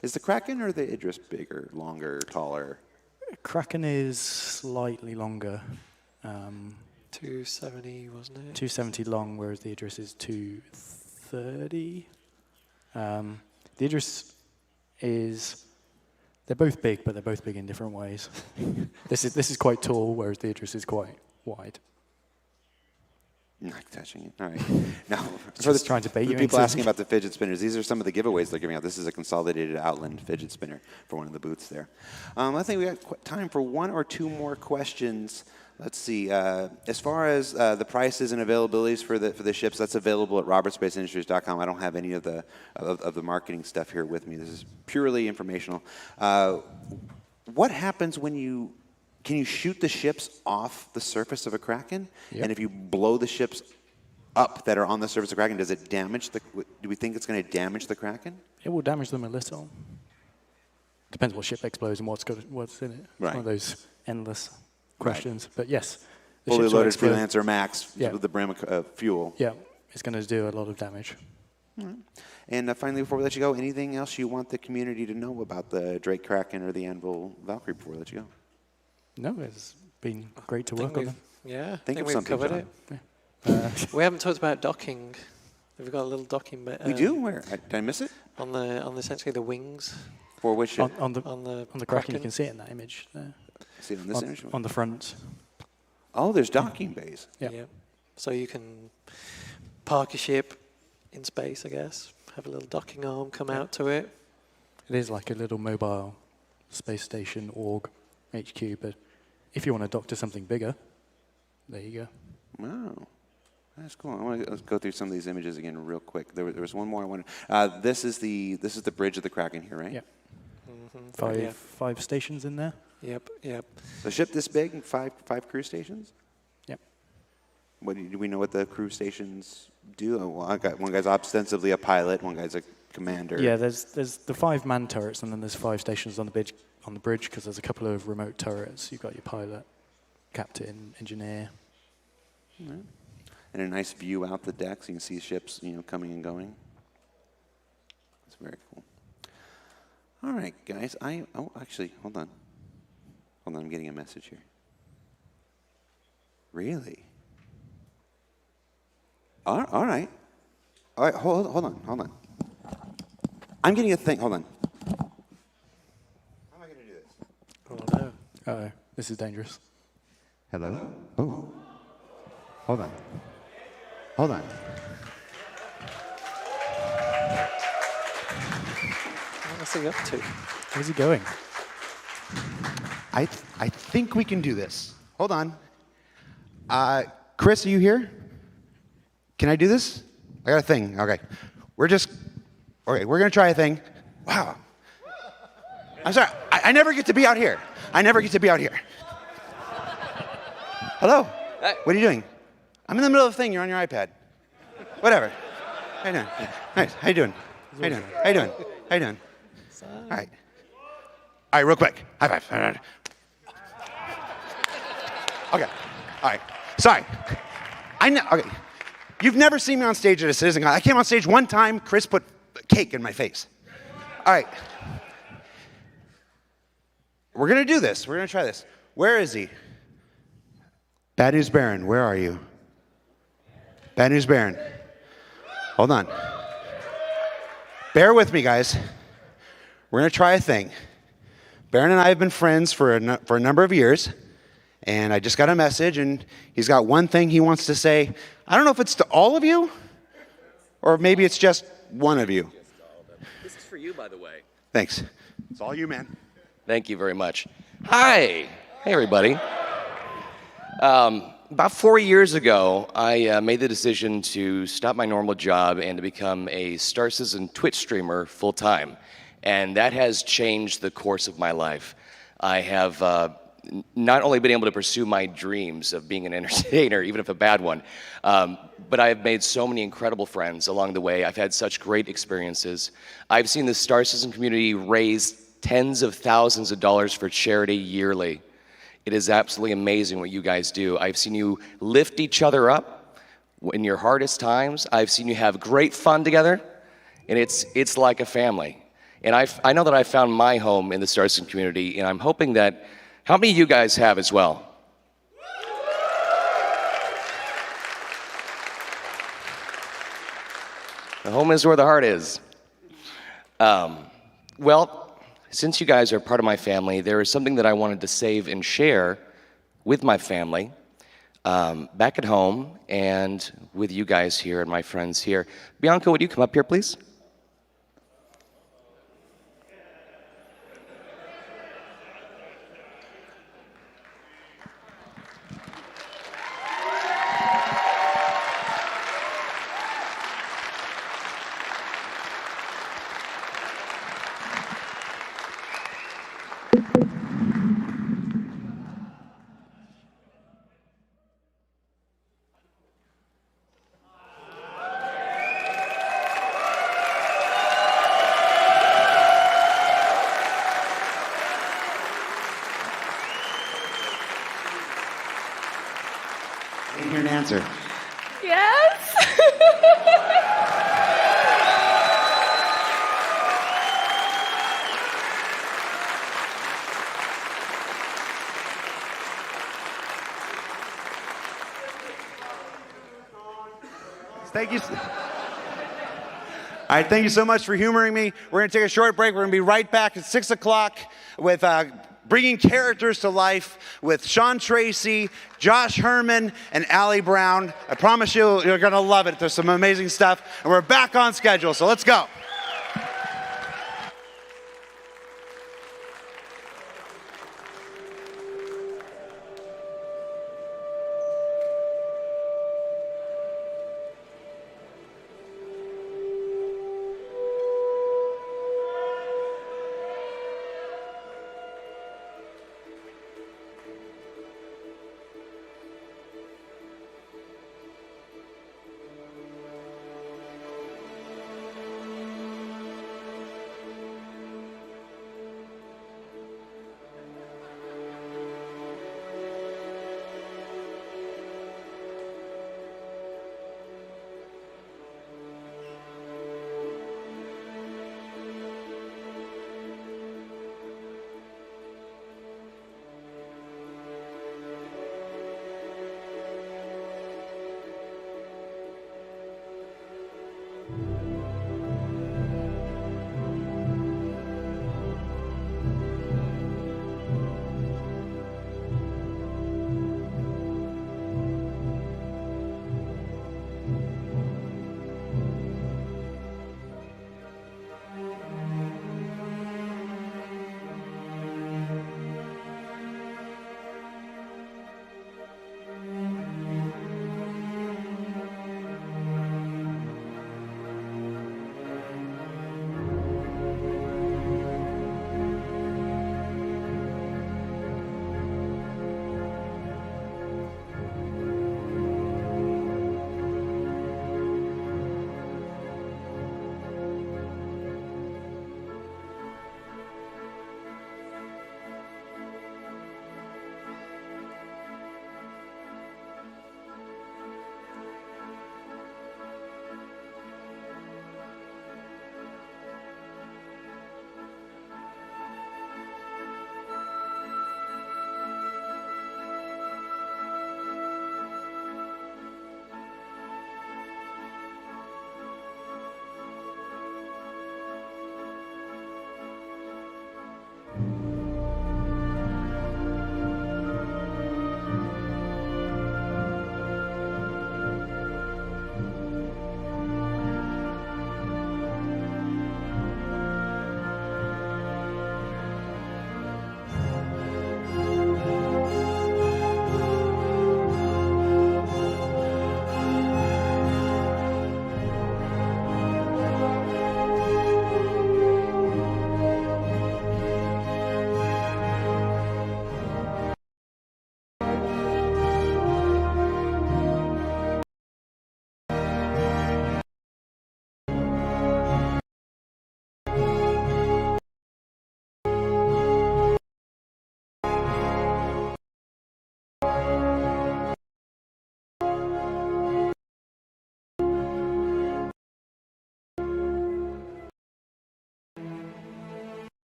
Is the Kraken or the Idris bigger, longer, taller?
Kraken is slightly longer.
270, wasn't it?
270 long, whereas the Idris is 230. The Idris is, they're both big, but they're both big in different ways. This is quite tall, whereas the Idris is quite wide.
Not touching it. All right. Now,
just trying to bait you.
People asking about the fidget spinners. These are some of the giveaways they're giving out. This is a consolidated Outland fidget spinner for one of the booths there. I think we got time for 1 or 2 more questions. Let's see. As far as the prices and availabilities for the ships, that's available at robertspaceindustries.com. I don't have any of the marketing stuff here with me. This is purely informational. What happens when can you shoot the ships off the surface of a Kraken?
Yep.
And if you blow the ships up that are on the surface of the Kraken, does it damage do we think it's going to damage the Kraken?
It will damage them a little. Depends what ship explodes and what's in it. It's one of those endless questions. But yes, the
fully
ships will
loaded
explode.
Freelancer Max with the brim of fuel.
Yeah, it's going to do a lot of damage.
All right. And finally, before we let you go, anything else you want the community to know about the Drake Kraken or the Anvil Valkyrie before we let you go?
No, it's been great to work on them.
Yeah,
Think of
we've
something,
covered
John.
it. We haven't talked about docking. We've got a little docking bit.
We do? Where? Did I miss it?
On essentially the wings.
For which ship?
On the Kraken, you can see it in that image there.
See it on this image?
On the front.
Oh, there's docking bays.
Yeah.
So you can park a ship in space, I guess. have a little docking arm come out to it.
It is like a little mobile space station org HQ, but if you want to dock to something bigger, there you go.
Wow. That's cool. Let's go through some of these images again real quick. There was one more I wanted. This is the bridge of the Kraken here, right?
Yep.
Mm-hmm.
Five stations in there.
Yep.
The ship this big, five crew stations.
Yep.
Do we know what the crew stations do? Well, I got one guy's ostensibly a pilot, one guy's a commander.
Yeah, there's the 5 man turrets, and then there's 5 stations on the bridge because there's a couple of remote turrets. You've got your pilot, captain, engineer.
Right. And a nice view out the deck, so you can see ships, coming and going. It's very cool. All right, guys. Actually, hold on. I'm getting a message here. Really? All right. All right. Hold on. I'm getting a thing. Hold on. How am I going to do this?
Oh no.
Uh-oh. This is dangerous.
Hello? Oh. Hold on.
What's he up to?
Where's he going?
I think we can do this. Hold on. Chris, are you here? Can I do this? I got a thing. Okay. We're going to try a thing. Wow. I'm sorry. I never get to be out here. Hello.
Hey.
What are you doing? I'm in the middle of a thing. You're on your iPad. Whatever. How you doing? Nice. How you doing? All right. All right, real quick. High five. Okay. All right. Sorry. Okay. You've never seen me on stage at a CitizenCon. I came on stage one time. Chris put cake in my face. All right. We're going to do this. We're going to try this. Where is he? Bad News Baron, where are you? Bad News Baron. Hold on. Bear with me, guys. We're going to try a thing. Baron and I have been friends for a number of years, and I just got a message, and he's got one thing he wants to say. I don't know if it's to all of you, or maybe it's just one of you.
This is for you, by the way.
Thanks. It's all you, man.
Thank you very much. Hi. Hey, everybody. About 4 years ago, I made the decision to stop my normal job and to become a Star Citizen Twitch streamer full-time. And that has changed the course of my life. I have not only been able to pursue my dreams of being an entertainer, even if a bad one, but I have made so many incredible friends along the way. I've had such great experiences. I've seen the Star Citizen community raise tens of thousands of dollars for charity yearly. It is absolutely amazing what you guys do. I've seen you lift each other up in your hardest times. I've seen you have great fun together, and it's like a family. And I know that I found my home in the Star Citizen community, and I'm hoping that, how many of you guys have as well? The home is where the heart is. Well, since you guys are part of my family, there is something that I wanted to save and share with my family back at home and with you guys here and my friends here. Bianca, would you come up here, please?
I didn't hear an answer.
Yes.
Thank you. All right, thank you so much for humoring me. We're going to take a short break. We're going to be right back at 6 o'clock with bringing characters to life with Sean Tracy, Josh Herman, and Allie Brown. I promise you, you're going to love it. There's some amazing stuff. And we're back on schedule, so let's go.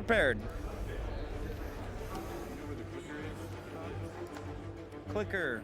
prepared. Clicker.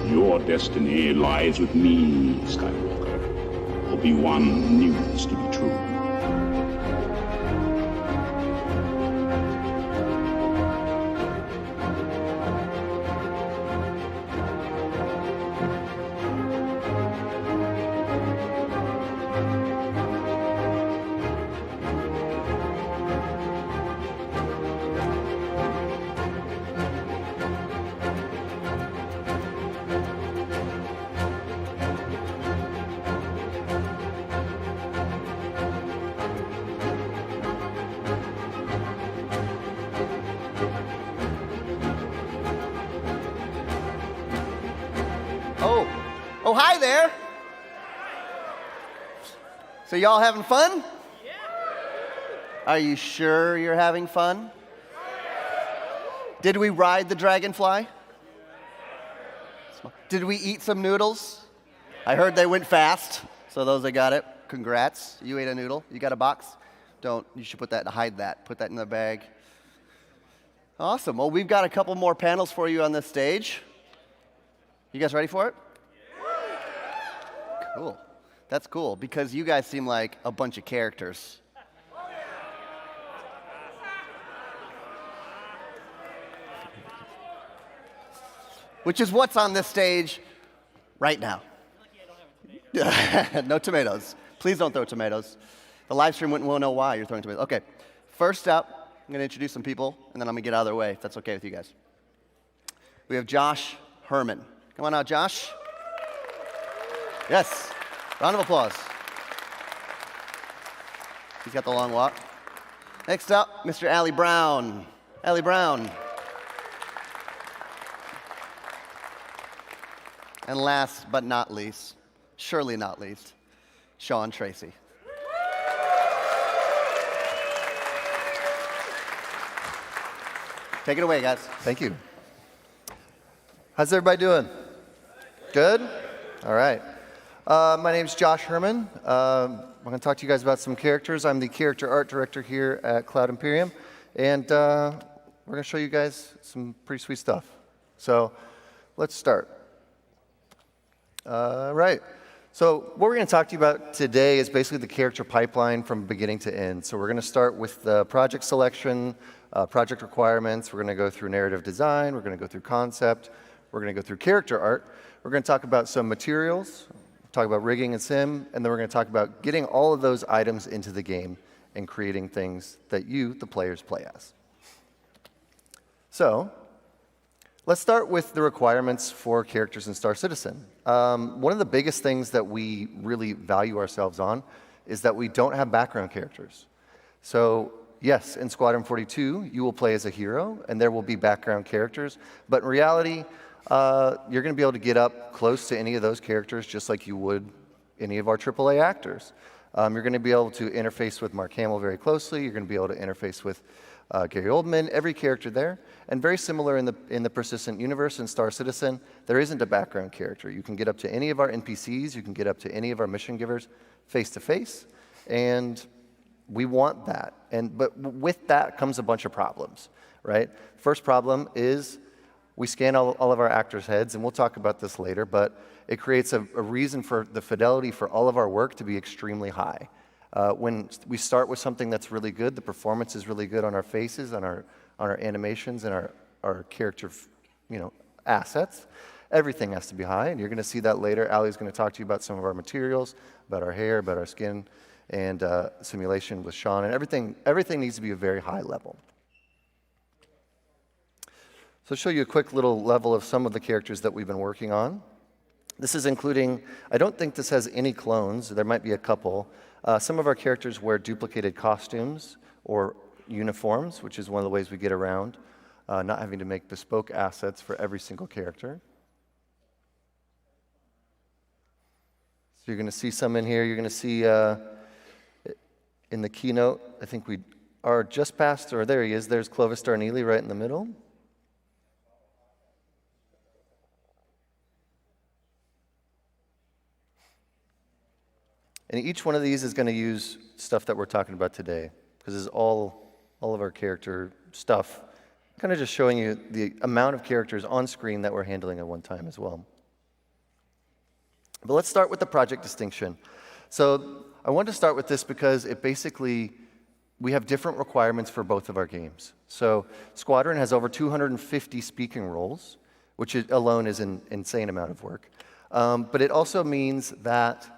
Your destiny lies with me, Skywalker. Obi-Wan knew this to be true.
Oh, hi there. So y'all having fun? Are you sure you're having fun? Did we ride the dragonfly? Did we eat some noodles? I heard they went fast. So those that got it, congrats. You ate a noodle. You got a box? You should put that, hide that. Put that in the bag. Awesome. Well, we've got a couple more panels for you on this stage. You guys ready for it? Cool. That's cool because you guys seem like a bunch of characters. Which is what's on this stage right now. No tomatoes. Please don't throw tomatoes. The live stream won't know why you're throwing tomatoes. Okay. First up, I'm going to introduce some people, and then I'm going to get out of their way, if that's okay with you guys. We have Josh Herman. Come on out, Josh. Yes. Round of applause. He's got the long walk. Next up, Mr. Allie Brown. Allie Brown. And last but not least, surely not least, Sean Tracy. Take it away, guys.
Thank you. How's everybody doing? Good? All right. My name's Josh Herman. I'm going to talk to you guys about some characters. I'm the character art director here at Cloud Imperium, and we're going to show you guys some pretty sweet stuff. So let's start. Right. So what we're going to talk to you about today is basically the character pipeline from beginning to end. So we're going to start with the project selection, project requirements. We're going to go through narrative design. We're going to go through concept. We're going to go through character art. We're going to talk about some materials, talk about rigging and sim, and then we're going to talk about getting all of those items into the game and creating things that you, the players, play as. So let's start with the requirements for characters in Star Citizen. One of the biggest things that we really value ourselves on is that we don't have background characters. So yes, in Squadron 42, you will play as a hero, and there will be background characters, but in reality, you're going to be able to get up close to any of those characters just like you would any of our AAA actors. You're going to be able to interface with Mark Hamill very closely. You're going to be able to interface with Gary Oldman, every character there. And very similar in the Persistent universe in Star Citizen, there isn't a background character. You can get up to any of our NPCs. You can get up to any of our mission givers face to face. And we want that. But with that comes a bunch of problems, right? First problem is we scan all of our actors' heads, and we'll talk about this later, but it creates a reason for the fidelity for all of our work to be extremely high. When we start with something that's really good, the performance is really good on our faces, on our animations, and our character, assets. Everything has to be high, and you're going to see that later. Ali's going to talk to you about some of our materials, about our hair, about our skin, and simulation with Sean, and everything needs to be a very high level. So I'll show you a quick little level of some of the characters that we've been working on. This is including, I don't think this has any clones, there might be a couple. Some of our characters wear duplicated costumes or uniforms, which is one of the ways we get around not having to make bespoke assets for every single character. So you're going to see some in here. You're going to see in the keynote, I think we are just past, or there he is, there's Clovis Darneely right in the middle. And each one of these is going to use stuff that we're talking about today, because it's all of our character stuff, kind of just showing you the amount of characters on screen that we're handling at one time as well. But let's start with the project distinction. So I want to start with this because it basically, we have different requirements for both of our games. So Squadron has over 250 speaking roles, which alone is an insane amount of work. But it also means that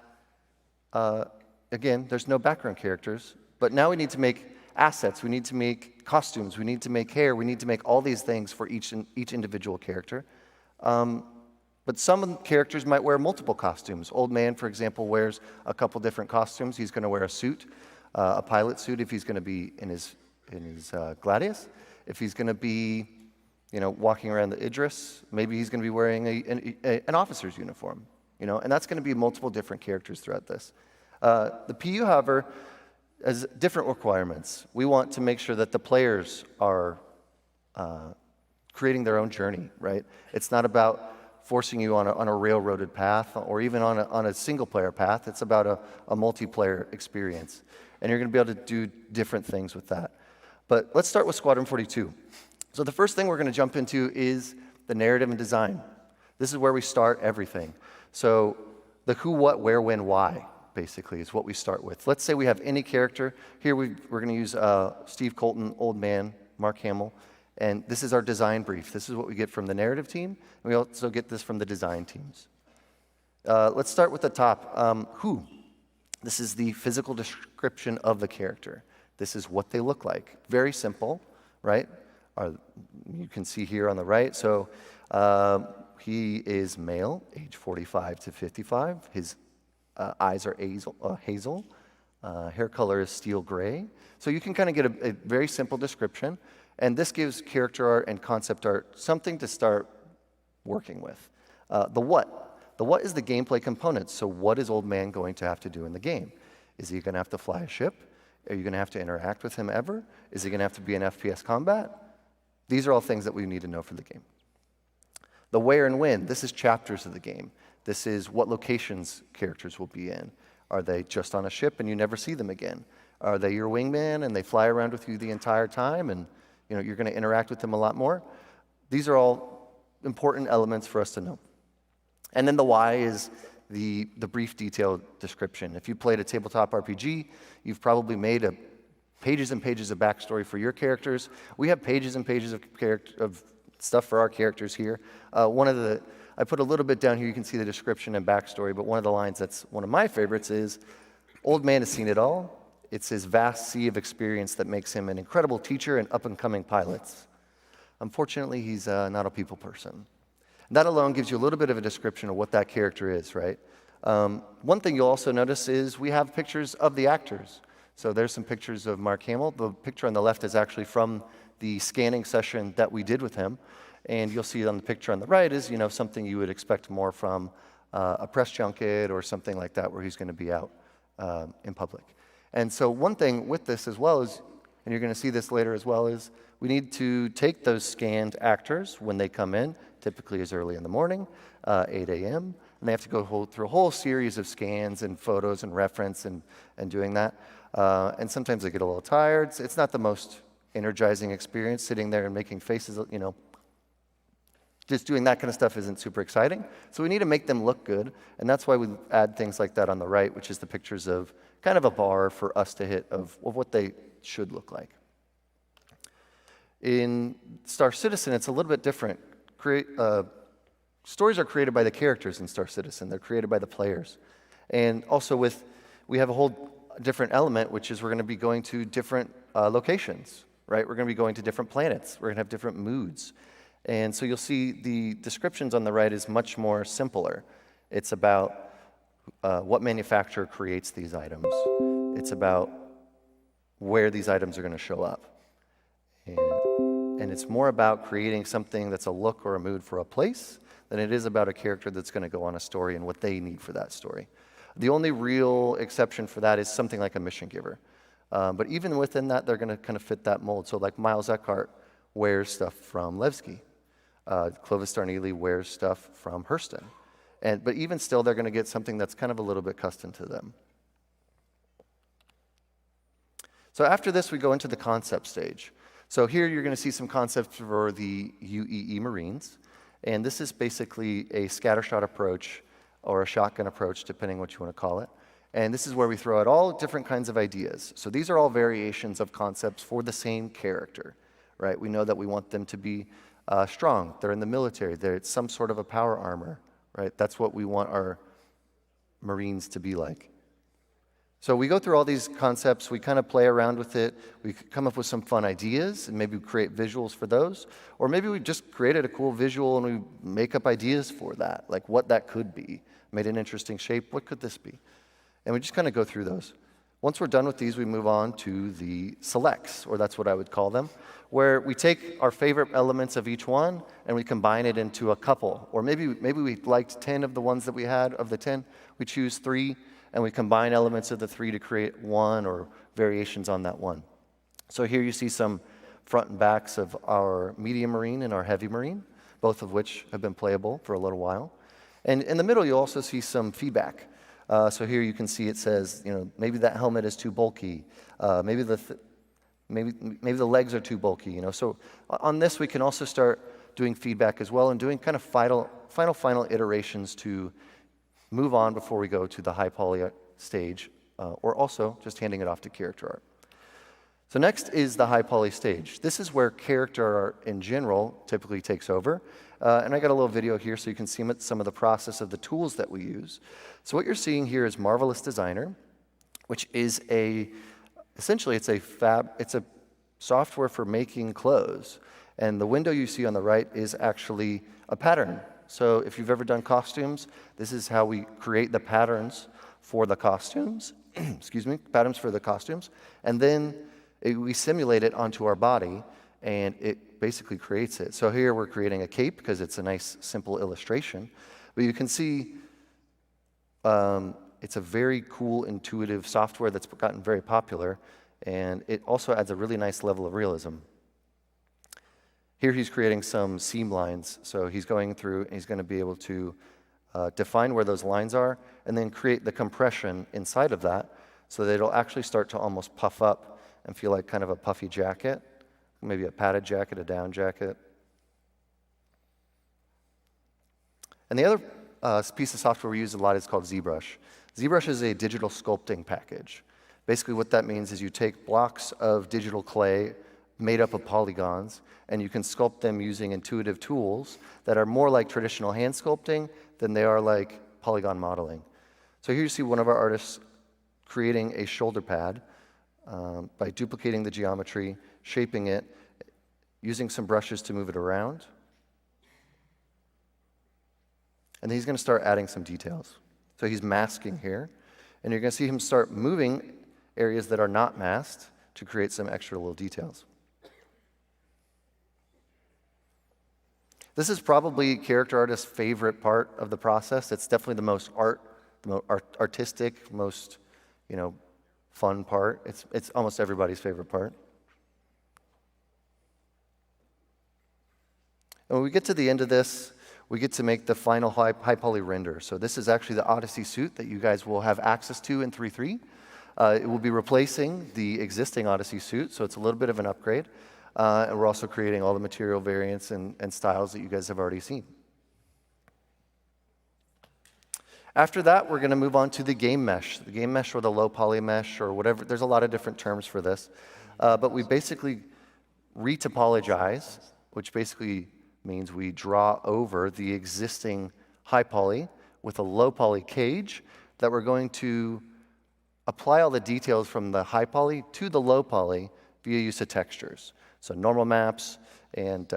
again, there's no background characters, but now we need to make assets, we need to make costumes, we need to make hair, we need to make all these things for each individual character. But some characters might wear multiple costumes. Old Man, for example, wears a couple different costumes. He's going to wear a suit, a pilot suit if he's going to be in his Gladius. If he's going to be, walking around the Idris, maybe he's going to be wearing an officer's uniform. And that's going to be multiple different characters throughout this. The PU, however, has different requirements. We want to make sure that the players are creating their own journey, right? It's not about forcing you on a railroaded path or even on a single-player path. It's about a multiplayer experience. And you're going to be able to do different things with that. But let's start with Squadron 42. So the first thing we're going to jump into is the narrative and design. This is where we start everything. So the who, what, where, when, why, basically, is what we start with. Let's say we have any character. Here we're going to use Steve Colton, Old Man, Mark Hamill, and this is our design brief. This is what we get from the narrative team, and we also get this from the design teams. Let's start with the top. Who? This is the physical description of the character. This is what they look like. Very simple, right? You can see here on the right. So he is male, age 45 to 55. His eyes are hazel. Hair color is steel gray. So you can kind of get a very simple description. And this gives character art and concept art something to start working with. The what? The what is the gameplay component. So what is Old Man going to have to do in the game? Is he going to have to fly a ship? Are you going to have to interact with him ever? Is he going to have to be in FPS combat? These are all things that we need to know for the game. The where and when, this is chapters of the game. This is what locations characters will be in. Are they just on a ship and you never see them again? Are they your wingman and they fly around with you the entire time and you're going to interact with them a lot more? These are all important elements for us to know. And then the why is the brief detailed description. If you played a tabletop RPG, you've probably made pages and pages of backstory for your characters. We have pages and pages of stuff for our characters here. I put a little bit down here, you can see the description and backstory, but one of the lines that's one of my favorites is, Old Man has seen it all. It's his vast sea of experience that makes him an incredible teacher and up-and-coming pilot. Unfortunately, he's not a people person. That alone gives you a little bit of a description of what that character is, right? One thing you'll also notice is we have pictures of the actors. So there's some pictures of Mark Hamill. The picture on the left is actually from the scanning session that we did with him. And you'll see on the picture on the right is, something you would expect more from a press junket or something like that where he's going to be out in public. And so one thing with this as well is, and you're going to see this later as well, is we need to take those scanned actors when they come in, typically as early in the morning, 8 a.m., and they have to go through a whole series of scans and photos and reference and doing that. And sometimes they get a little tired. It's not the most energizing experience sitting there and making faces, you know. Just doing that kind of stuff isn't super exciting. So we need to make them look good, and that's why we add things like that on the right, which is the pictures of kind of a bar for us to hit of what they should look like. In Star Citizen, it's a little bit different. Stories are created by the characters in Star Citizen. They're created by the players. And also we have a whole different element, which is we're going to be going to different locations, right? We're going to be going to different planets. We're going to have different moods. And so you'll see the descriptions on the right is much more simpler. It's about what manufacturer creates these items. It's about where these items are going to show up. And it's more about creating something that's a look or a mood for a place than it is about a character that's going to go on a story and what they need for that story. The only real exception for that is something like a mission giver. But even within that, they're going to kind of fit that mold. So like Miles Eckhart wears stuff from Levski. Clovis Darneely wears stuff from Hurston. But even still, they're going to get something that's kind of a little bit custom to them. So after this, we go into the concept stage. So here you're going to see some concepts for the UEE Marines. And this is basically a scattershot approach or a shotgun approach, depending what you want to call it. And this is where we throw out all different kinds of ideas. So these are all variations of concepts for the same character, right? We know that we want them to be strong. They're in the military. They're some sort of a power armor, right? That's what we want our Marines to be like. So we go through all these concepts. We kind of play around with it. We come up with some fun ideas, and maybe we create visuals for those. Or maybe we just created a cool visual, and we make up ideas for that, like what that could be. Made an interesting shape. What could this be? And we just kind of go through those. Once we're done with these, we move on to the selects, or that's what I would call them, where we take our favorite elements of each one and we combine it into a couple. Or maybe we liked 10 of the ones that we had. Of the 10, we choose 3, and we combine elements of the 3 to create 1 or variations on that 1. So here you see some front and backs of our medium marine and our heavy marine, both of which have been playable for a little while. And in the middle, you'll also see some feedback. So here you can see it says, you know, maybe that helmet is too bulky. Maybe the legs are too bulky. You know, so on this we can also start doing feedback as well and doing kind of final iterations to move on before we go to the high poly stage, or also just handing it off to character art. So next is the high poly stage. This is where character art in general typically takes over. And I got a little video here so you can see some of the process of the tools that we use. So what you're seeing here is Marvelous Designer, which is essentially it's a software for making clothes. And the window you see on the right is actually a pattern. So if you've ever done costumes, this is how we create the patterns for the costumes. Excuse me, patterns for the costumes. And then we simulate it onto our body, and it basically creates it. So here we're creating a cape because it's a nice, simple illustration. But you can see it's a very cool, intuitive software that's gotten very popular, and it also adds a really nice level of realism. Here he's creating some seam lines. So he's going through, and he's going to be able to define where those lines are, and then create the compression inside of that so that it'll actually start to almost puff up and feel like kind of a puffy jacket, maybe a padded jacket, a down jacket. And the other piece of software we use a lot is called ZBrush. ZBrush is a digital sculpting package. Basically what that means is you take blocks of digital clay made up of polygons, and you can sculpt them using intuitive tools that are more like traditional hand sculpting than they are like polygon modeling. So here you see one of our artists creating a shoulder pad by duplicating the geometry, shaping it, using some brushes to move it around. And then he's going to start adding some details. So he's masking here, and you're going to see him start moving areas that are not masked to create some extra little details. This is probably character artist's favorite part of the process. It's definitely the most artistic, most, fun part. It's almost everybody's favorite part. And when we get to the end of this, we get to make the final high poly render. So this is actually the Odyssey suit that you guys will have access to in 3.3. It will be replacing the existing Odyssey suit, so it's a little bit of an upgrade. And we're also creating all the material variants and styles that you guys have already seen. After that, we're going to move on to the game mesh. The game mesh or the low poly mesh or whatever. There's a lot of different terms for this. But we basically retopologize, which basically means we draw over the existing high poly with a low poly cage that we're going to apply all the details from the high poly to the low poly via use of textures. So normal maps and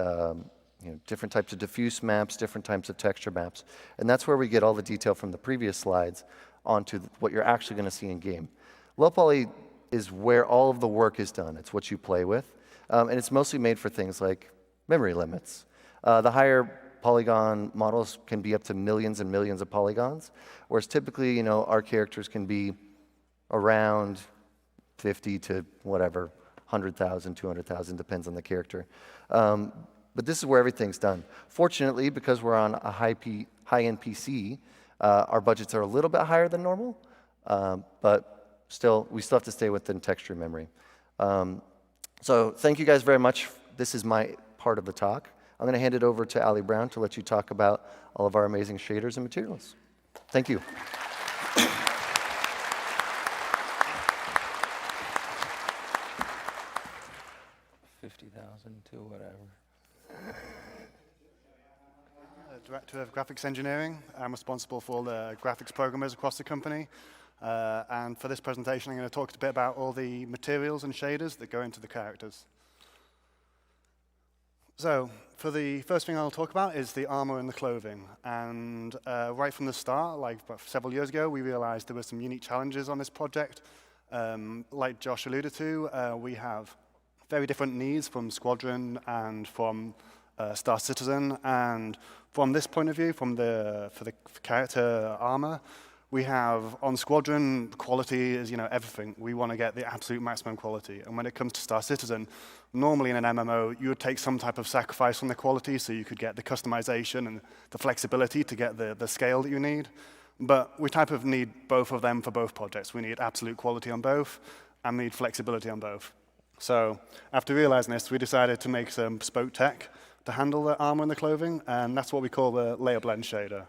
different types of diffuse maps, different types of texture maps. And that's where we get all the detail from the previous slides onto what you're actually going to see in game. Low poly is where all of the work is done. It's what you play with. And it's mostly made for things like memory limits. The higher polygon models can be up to millions and millions of polygons, whereas typically, our characters can be around 50 to whatever, 100,000, 200,000, depends on the character. But this is where everything's done. Fortunately, because we're on a high-end PC, our budgets are a little bit higher than normal, but we still have to stay within texture memory. So thank you guys very much. This is my part of the talk. I'm going to hand it over to Ali Brown to let you talk about all of our amazing shaders and materials. Thank you.
to whatever.
Director of Graphics Engineering. I'm responsible for all the graphics programmers across the company. And for this presentation, I'm going to talk a bit about all the materials and shaders that go into the characters. So, for the first thing I'll talk about is the armor and the clothing. And right from the start, like several years ago, we realized there were some unique challenges on this project. Like Josh alluded to, we have very different needs from Squadron and from Star Citizen. And from this point of view, for the character armor, we have, on Squadron, quality is, everything. We want to get the absolute maximum quality. And when it comes to Star Citizen, normally in an MMO, you would take some type of sacrifice on the quality so you could get the customization and the flexibility to get the scale that you need. But we type of need both of them for both projects. We need absolute quality on both, and we need flexibility on both. So after realizing this, we decided to make some bespoke tech to handle the armor and the clothing, and that's what we call the layer blend shader.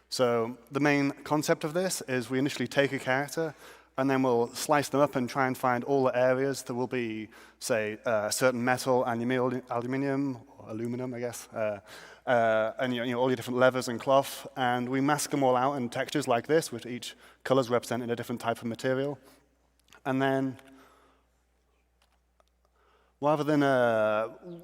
So the main concept of this is we initially take a character, and then we'll slice them up and try and find all the areas that will be, say, certain metal, aluminum, or aluminum, I guess, and all your different levers and cloth, and we mask them all out in textures like this, with each colors representing a different type of material. And then, rather than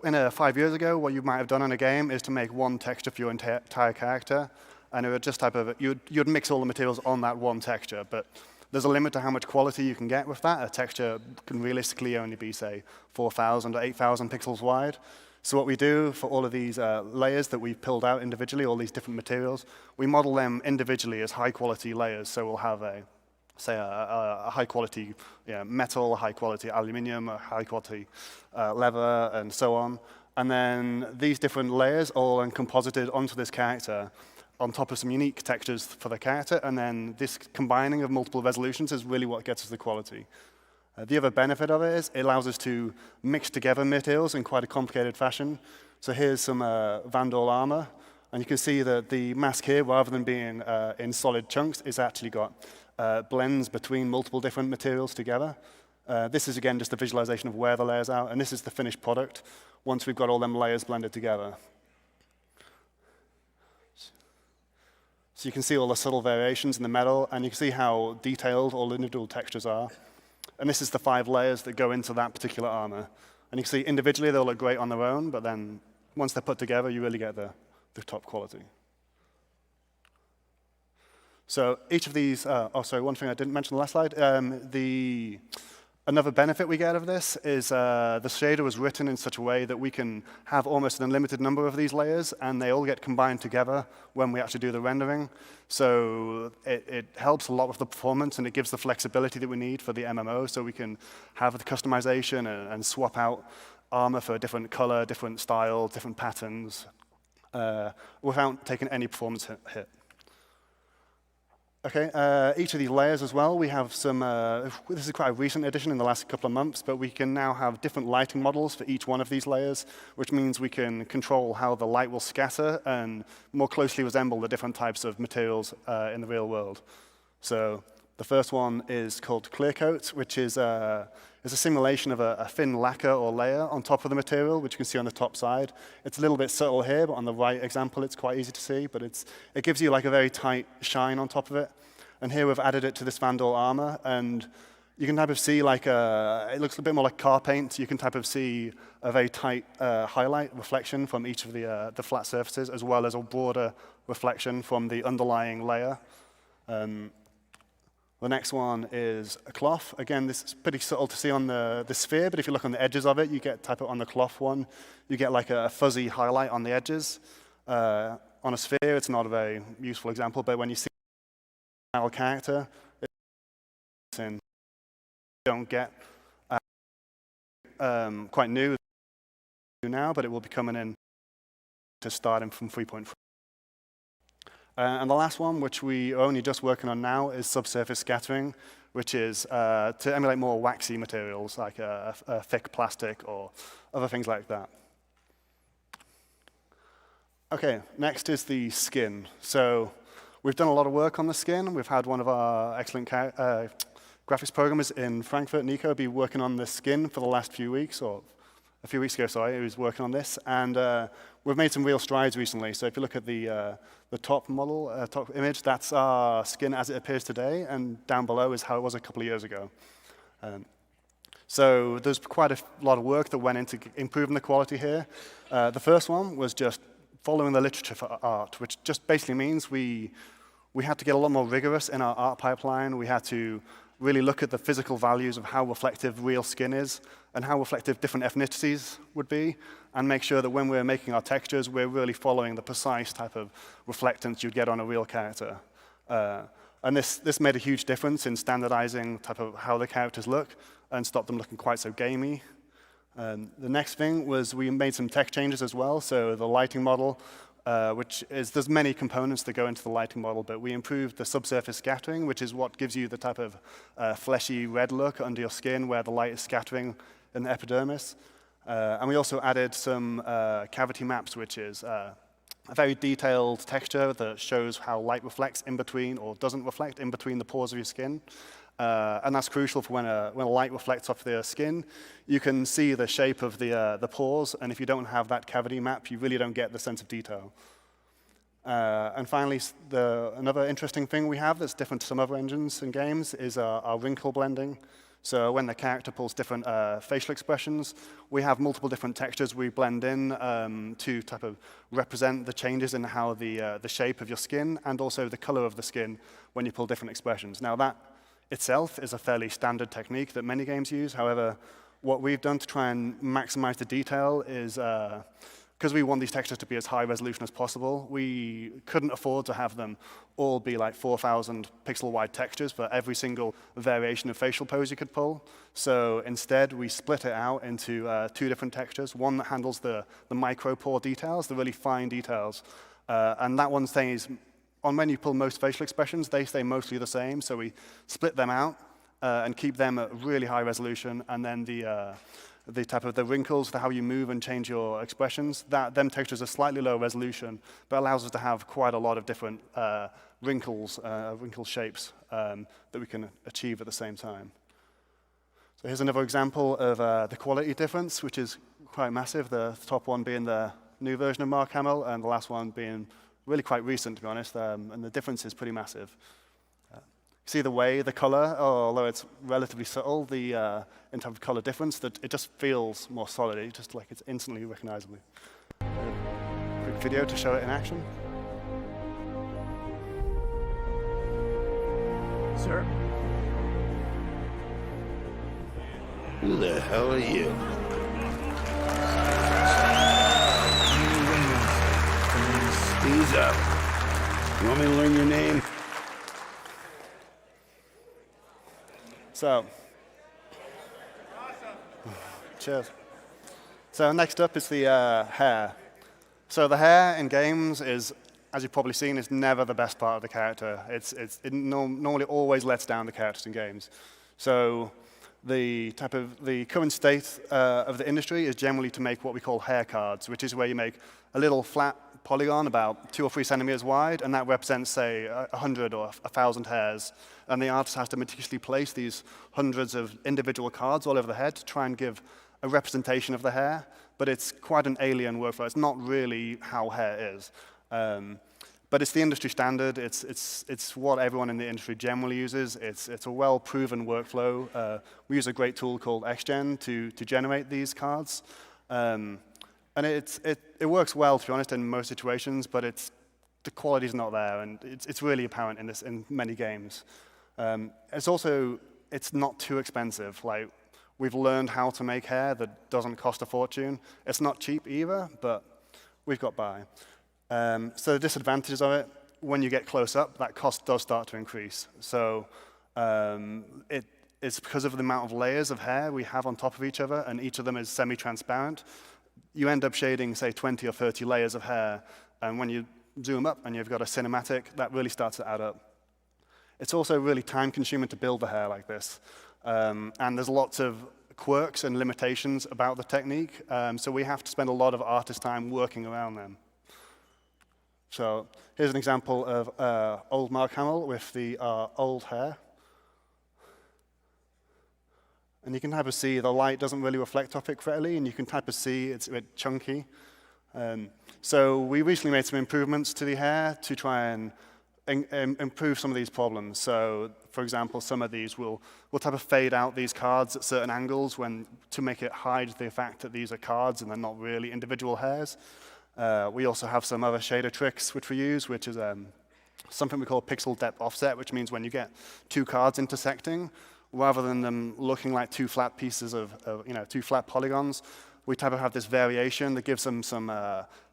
in 5 years ago, what you might have done in a game is to make one texture for your entire character, and it would just you'd mix all the materials on that one texture, but there's a limit to how much quality you can get with that. A texture can realistically only be, say, 4,000 or 8,000 pixels wide. So what we do for all of these layers that we've pulled out individually, all these different materials, we model them individually as high-quality layers. So we'll have a high-quality metal, high-quality aluminum, a high-quality leather, and so on. And then these different layers all are composited onto this character on top of some unique textures for the character, and then this combining of multiple resolutions is really what gets us the quality. The other benefit of it is it allows us to mix together materials in quite a complicated fashion. So here's some Vandal armor, and you can see that the mask here, rather than being in solid chunks, is actually got blends between multiple different materials together. This is, again, just a visualization of where the layers are, and this is the finished product once we've got all them layers blended together. So you can see all the subtle variations in the metal, and you can see how detailed all the individual textures are. And this is the 5 layers that go into that particular armor. And you can see individually they'll look great on their own, but then once they're put together, you really get the top quality. So each of these, one thing I didn't mention on the last slide, another benefit we get of this is the shader was written in such a way that we can have almost an unlimited number of these layers, and they all get combined together when we actually do the rendering. So it helps a lot with the performance, and it gives the flexibility that we need for the MMO, so we can have the customization and swap out armor for a different color, different style, different patterns. without taking any performance hit. Okay, each of these layers as well, we have some, this is quite a recent addition in the last couple of months, but we can now have different lighting models for each one of these layers, which means we can control how the light will scatter and more closely resemble the different types of materials in the real world. So the first one is called Clear Coat, which is a simulation of a thin lacquer or layer on top of the material, which you can see on the top side. It's a little bit subtle here, but on the right example, it's quite easy to see. But it gives you like a very tight shine on top of it. And here we've added it to this Vandal armor, and you can type of see like it looks a bit more like car paint. You can type of see a very tight highlight reflection from each of the flat surfaces, as well as a broader reflection from the underlying layer. The next one is a cloth. Again, this is pretty subtle to see on the sphere, but if you look on the edges of it, you get type it on the cloth one, you get like a fuzzy highlight on the edges. On a sphere, it's not a very useful example, but when you see a character, you don't get quite new now, but it will be coming in to starting from 3.3. And the last one, which we are only just working on now, is subsurface scattering, which is to emulate more waxy materials like a thick plastic or other things like that. Okay, next is the skin. So we've done a lot of work on the skin. We've had one of our excellent graphics programmers in Frankfurt, Nico, be working on the skin for the last few weeks, or a few weeks ago, sorry, he was working on this. And we've made some real strides recently. So if you look at the top model, top image, that's our skin as it appears today, and down below is how it was a couple of years ago. So there's quite a lot of work that went into improving the quality here. The first one was just following the literature for art, which just basically means we had to get a lot more rigorous in our art pipeline. We had to really look at the physical values of how reflective real skin is and how reflective different ethnicities would be, and make sure that when we're making our textures, we're really following the precise type of reflectance you'd get on a real character. And this made a huge difference in standardizing type of how the characters look and stopped them looking quite so gamey. The next thing was we made some text changes as well. So the lighting model, there's many components that go into the lighting model, but we improved the subsurface scattering, which is what gives you the type of fleshy red look under your skin where the light is scattering in the epidermis. And we also added some cavity maps, which is a very detailed texture that shows how light reflects in between or doesn't reflect in between the pores of your skin. And that's crucial for when a light reflects off the skin, you can see the shape of the pores, and if you don't have that cavity map, you really don't get the sense of detail. And finally, another interesting thing we have that's different to some other engines and games is our wrinkle blending. So when the character pulls different facial expressions, we have multiple different textures we blend in to type of represent the changes in how the shape of your skin and also the color of the skin when you pull different expressions. Now that itself is a fairly standard technique that many games use. However, what we've done to try and maximize the detail is, because we want these textures to be as high resolution as possible, we couldn't afford to have them all be like 4,000 pixel wide textures for every single variation of facial pose you could pull. So instead, we split it out into two different textures. One that handles the micro pore details, the really fine details, and that one stays on when you pull most facial expressions, they stay mostly the same, so we split them out and keep them at really high resolution, and then the type of the wrinkles, how you move and change your expressions, them textures are slightly lower resolution, but allows us to have quite a lot of different wrinkle shapes that we can achieve at the same time. So here's another example of the quality difference, which is quite massive, the top one being the new version of Mark Hamill, and the last one being really quite recent, to be honest, and the difference is pretty massive. See the color, although it's relatively subtle, in terms of color difference, that it just feels more solid. It's just like it's instantly recognizable. Quick video to show it in action.
Sir? Who the hell are you? Ease up. You want me to learn your name?
So, cheers. So next up is the hair. So the hair in games is, as you've probably seen, is never the best part of the character. It normally always lets down the characters in games. So the current state of the industry is generally to make what we call hair cards, which is where you make a little flat polygon about 2 or 3 centimeters wide, and that represents, say, 100 or 1,000 hairs. And the artist has to meticulously place these hundreds of individual cards all over the head to try and give a representation of the hair. But it's quite an alien workflow. It's not really how hair is. But it's the industry standard. It's what everyone in the industry generally uses. It's a well-proven workflow. We use a great tool called XGen to generate these cards. And it works well, to be honest, in most situations, but the quality's not there, and it's really apparent in many games. It's not too expensive. Like, we've learned how to make hair that doesn't cost a fortune. It's not cheap either, but we've got by. So the disadvantages of it, when you get close up, that cost does start to increase. So it's because of the amount of layers of hair we have on top of each other, and each of them is semi-transparent. You end up shading, say, 20 or 30 layers of hair, and when you zoom up and you've got a cinematic, that really starts to add up. It's also really time-consuming to build the hair like this, and there's lots of quirks and limitations about the technique, so we have to spend a lot of artist time working around them. So here's an example of old Mark Hamill with the old hair. And you can type of see the light doesn't really reflect off it correctly, and you can type of see it's a bit chunky. So we recently made some improvements to the hair to try and improve some of these problems. So, for example, some of these we'll type of fade out these cards at certain angles to make it hide the fact that these are cards and they're not really individual hairs. We also have some other shader tricks which we use, which is something we call pixel depth offset, which means when you get 2 cards intersecting, rather than them looking like 2 flat pieces of 2 flat polygons, we type of have this variation that gives them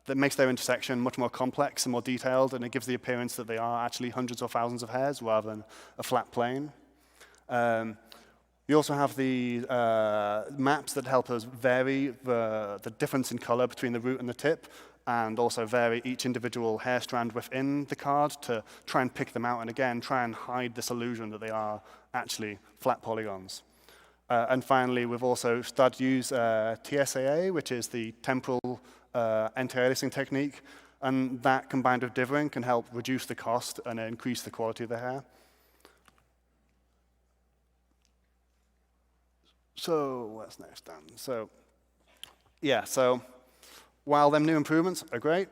that makes their intersection much more complex and more detailed, and it gives the appearance that they are actually hundreds or thousands of hairs rather than a flat plane. We also have the maps that help us vary the difference in color between the root and the tip, and also vary each individual hair strand within the card to try and pick them out, and again, try and hide this illusion that they are actually flat polygons. And finally, we've also started to use TSAA, which is the temporal anti-aliasing technique, and that combined with dithering can help reduce the cost and increase the quality of the hair. So what's next then? So while them new improvements are great,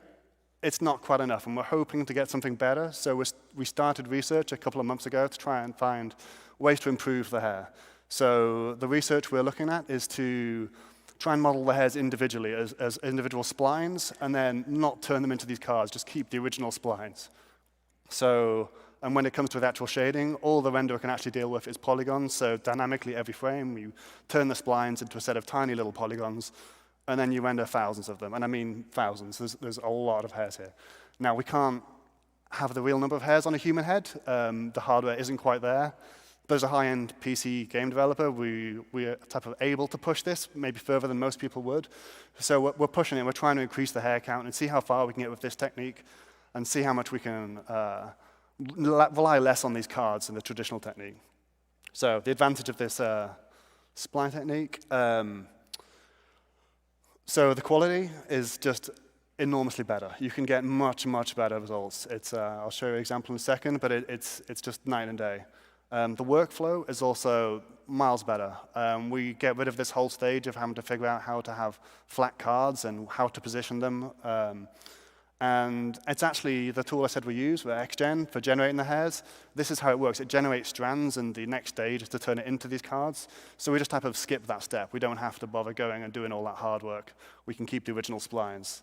it's not quite enough, and we're hoping to get something better. So we started research a couple of months ago to try and find ways to improve the hair. So the research we're looking at is to try and model the hairs individually as individual splines, and then not turn them into these cards, just keep the original splines. So, and when it comes to the actual shading, all the renderer can actually deal with is polygons. So dynamically every frame, you turn the splines into a set of tiny little polygons, and then you render thousands of them. And I mean thousands. There's a lot of hairs here. Now, we can't have the real number of hairs on a human head. The hardware isn't quite there. But as a high-end PC game developer, we're type of able to push this maybe further than most people would. So we're pushing it. We're trying to increase the hair count and see how far we can get with this technique, and see how much we can rely less on these cards than the traditional technique. So the advantage of this spline technique, so the quality is just enormously better. You can get much, much better results. I'll show you an example in a second, but it's just night and day. The workflow is also miles better. We get rid of this whole stage of having to figure out how to have flat cards and how to position them. And it's actually the tool I said we use, XGen, for generating the hairs. This is how it works. It generates strands, and the next stage is to turn it into these cards. So we just type of skip that step. We don't have to bother going and doing all that hard work. We can keep the original splines.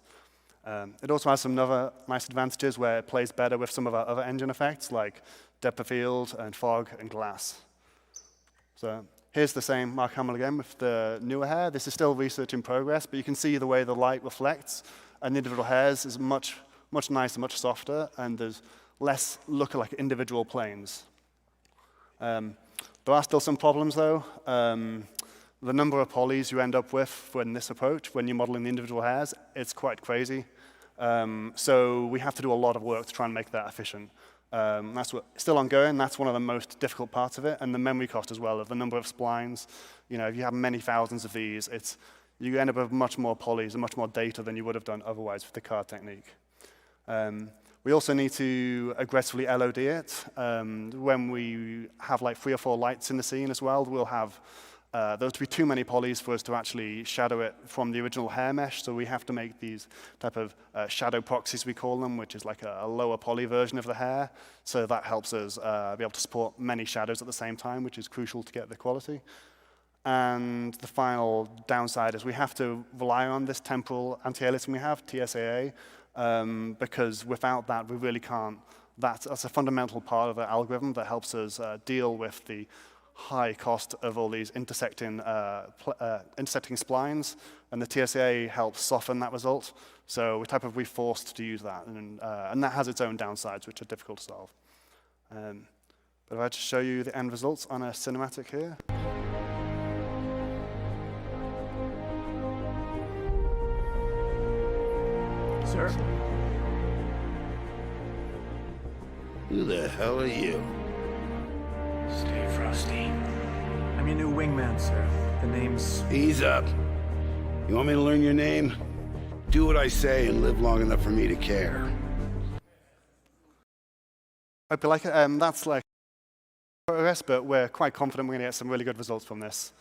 It also has some other nice advantages where it plays better with some of our other engine effects, like depth of field and fog and glass. So here's the same Mark Hamill again with the newer hair. This is still research in progress, but you can see the way the light reflects, and the individual hairs is much nicer, much softer, and there's less look like individual planes. There are still some problems, though. The number of polys you end up with when this approach, when you're modeling the individual hairs, it's quite crazy. So we have to do a lot of work to try and make that efficient. That's still ongoing. That's one of the most difficult parts of it, and the memory cost as well, of the number of splines. You know, if you have many thousands of these, you end up with much more polys and much more data than you would have done otherwise with the card technique. We also need to aggressively LOD it. When we have like 3 or 4 lights in the scene as well, we'll have those to be too many polys for us to actually shadow it from the original hair mesh. So we have to make these type of shadow proxies, we call them, which is like a lower poly version of the hair. So that helps us be able to support many shadows at the same time, which is crucial to get the quality. And the final downside is we have to rely on this temporal anti-aliasing we have, TSAA, because without that, we really can't. That's a fundamental part of the algorithm that helps us deal with the high cost of all these intersecting splines, and the TSAA helps soften that result. So we're forced to use that, and that has its own downsides, which are difficult to solve. But if I just show you the end results on a cinematic here.
Sir?
Who the hell are you?
Stay frosty. I'm your new wingman, sir. The name's...
Ease up. You want me to learn your name? Do what I say and live long enough for me to care.
Hope you like it. That's like progress, but we're quite confident we're going to get some really good results from this.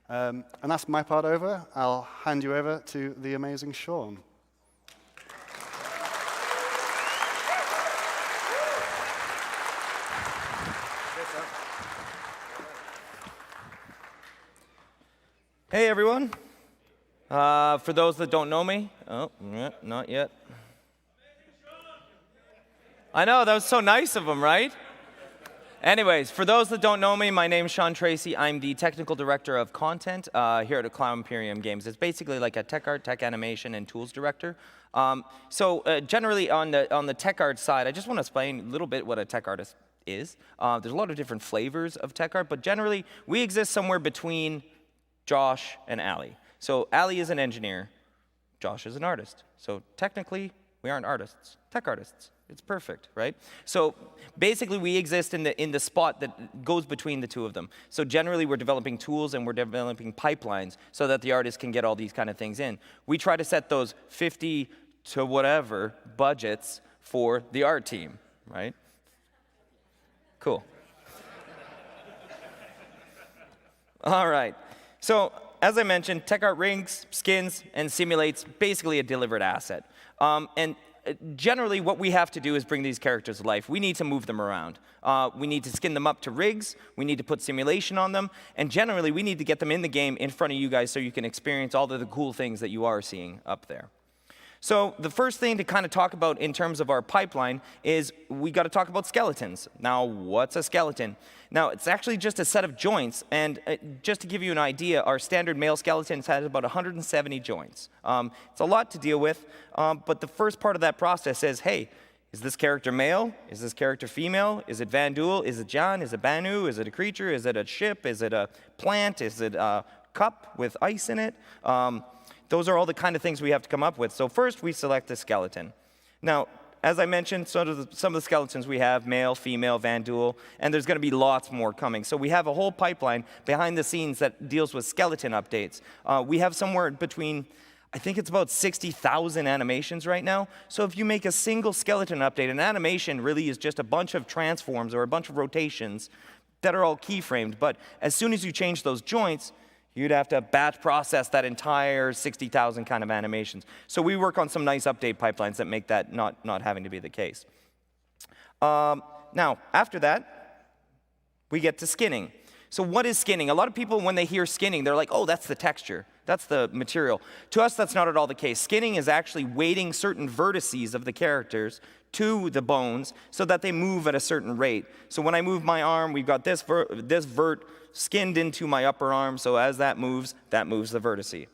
And that's my part over. I'll hand you over to the amazing Sean.
Hey, everyone. For those that don't know me, not yet. I know, that was so nice of them, right? Anyways, for those that don't know me, my name is Sean Tracy. I'm the technical director of content here at Cloud Imperium Games. It's basically like a tech art, tech animation, and tools director. Generally on the tech art side, I just want to explain a little bit what a tech artist is. There's a lot of different flavors of tech art, but generally we exist somewhere between Josh and Ali. So Ali is an engineer, Josh is an artist. So technically, we aren't artists, tech artists. It's perfect, right? So basically, we exist in the spot that goes between the two of them. So generally, we're developing tools and we're developing pipelines so that the artist can get all these kind of things in. We try to set those 50 to whatever budgets for the art team, right? Cool. All right. So as I mentioned, tech art rigs, skins, and simulates basically a delivered asset. Generally, what we have to do is bring these characters to life. We need to move them around. We need to skin them up to rigs. We need to put simulation on them. And generally, we need to get them in the game in front of you guys so you can experience all of the cool things that you are seeing up there. So the first thing to kind of talk about in terms of our pipeline is we got to talk about skeletons. Now, what's a skeleton? Now, it's actually just a set of joints. And just to give you an idea, our standard male skeletons has about 170 joints. It's a lot to deal with. But the first part of that process is, hey, is this character male? Is this character female? Is it Vandul? Is it John? Is it Banu? Is it a creature? Is it a ship? Is it a plant? Is it a cup with ice in it? Those are all the kind of things we have to come up with. So first, we select a skeleton. Now, as I mentioned, some of the skeletons we have, male, female, Vandul, and there's going to be lots more coming. So we have a whole pipeline behind the scenes that deals with skeleton updates. We have somewhere between, I think it's about 60,000 animations right now. So if you make a single skeleton update, an animation really is just a bunch of transforms or a bunch of rotations that are all keyframed. But as soon as you change those joints, you'd have to batch process that entire 60,000 kind of animations. So we work on some nice update pipelines that make that not having to be the case. Now, after that, we get to skinning. So what is skinning? A lot of people, when they hear skinning, they're like, oh, that's the texture. That's the material. To us, that's not at all the case. Skinning is actually weighting certain vertices of the characters to the bones so that they move at a certain rate. So when I move my arm, we've got this vert skinned into my upper arm, so as that moves the vertice.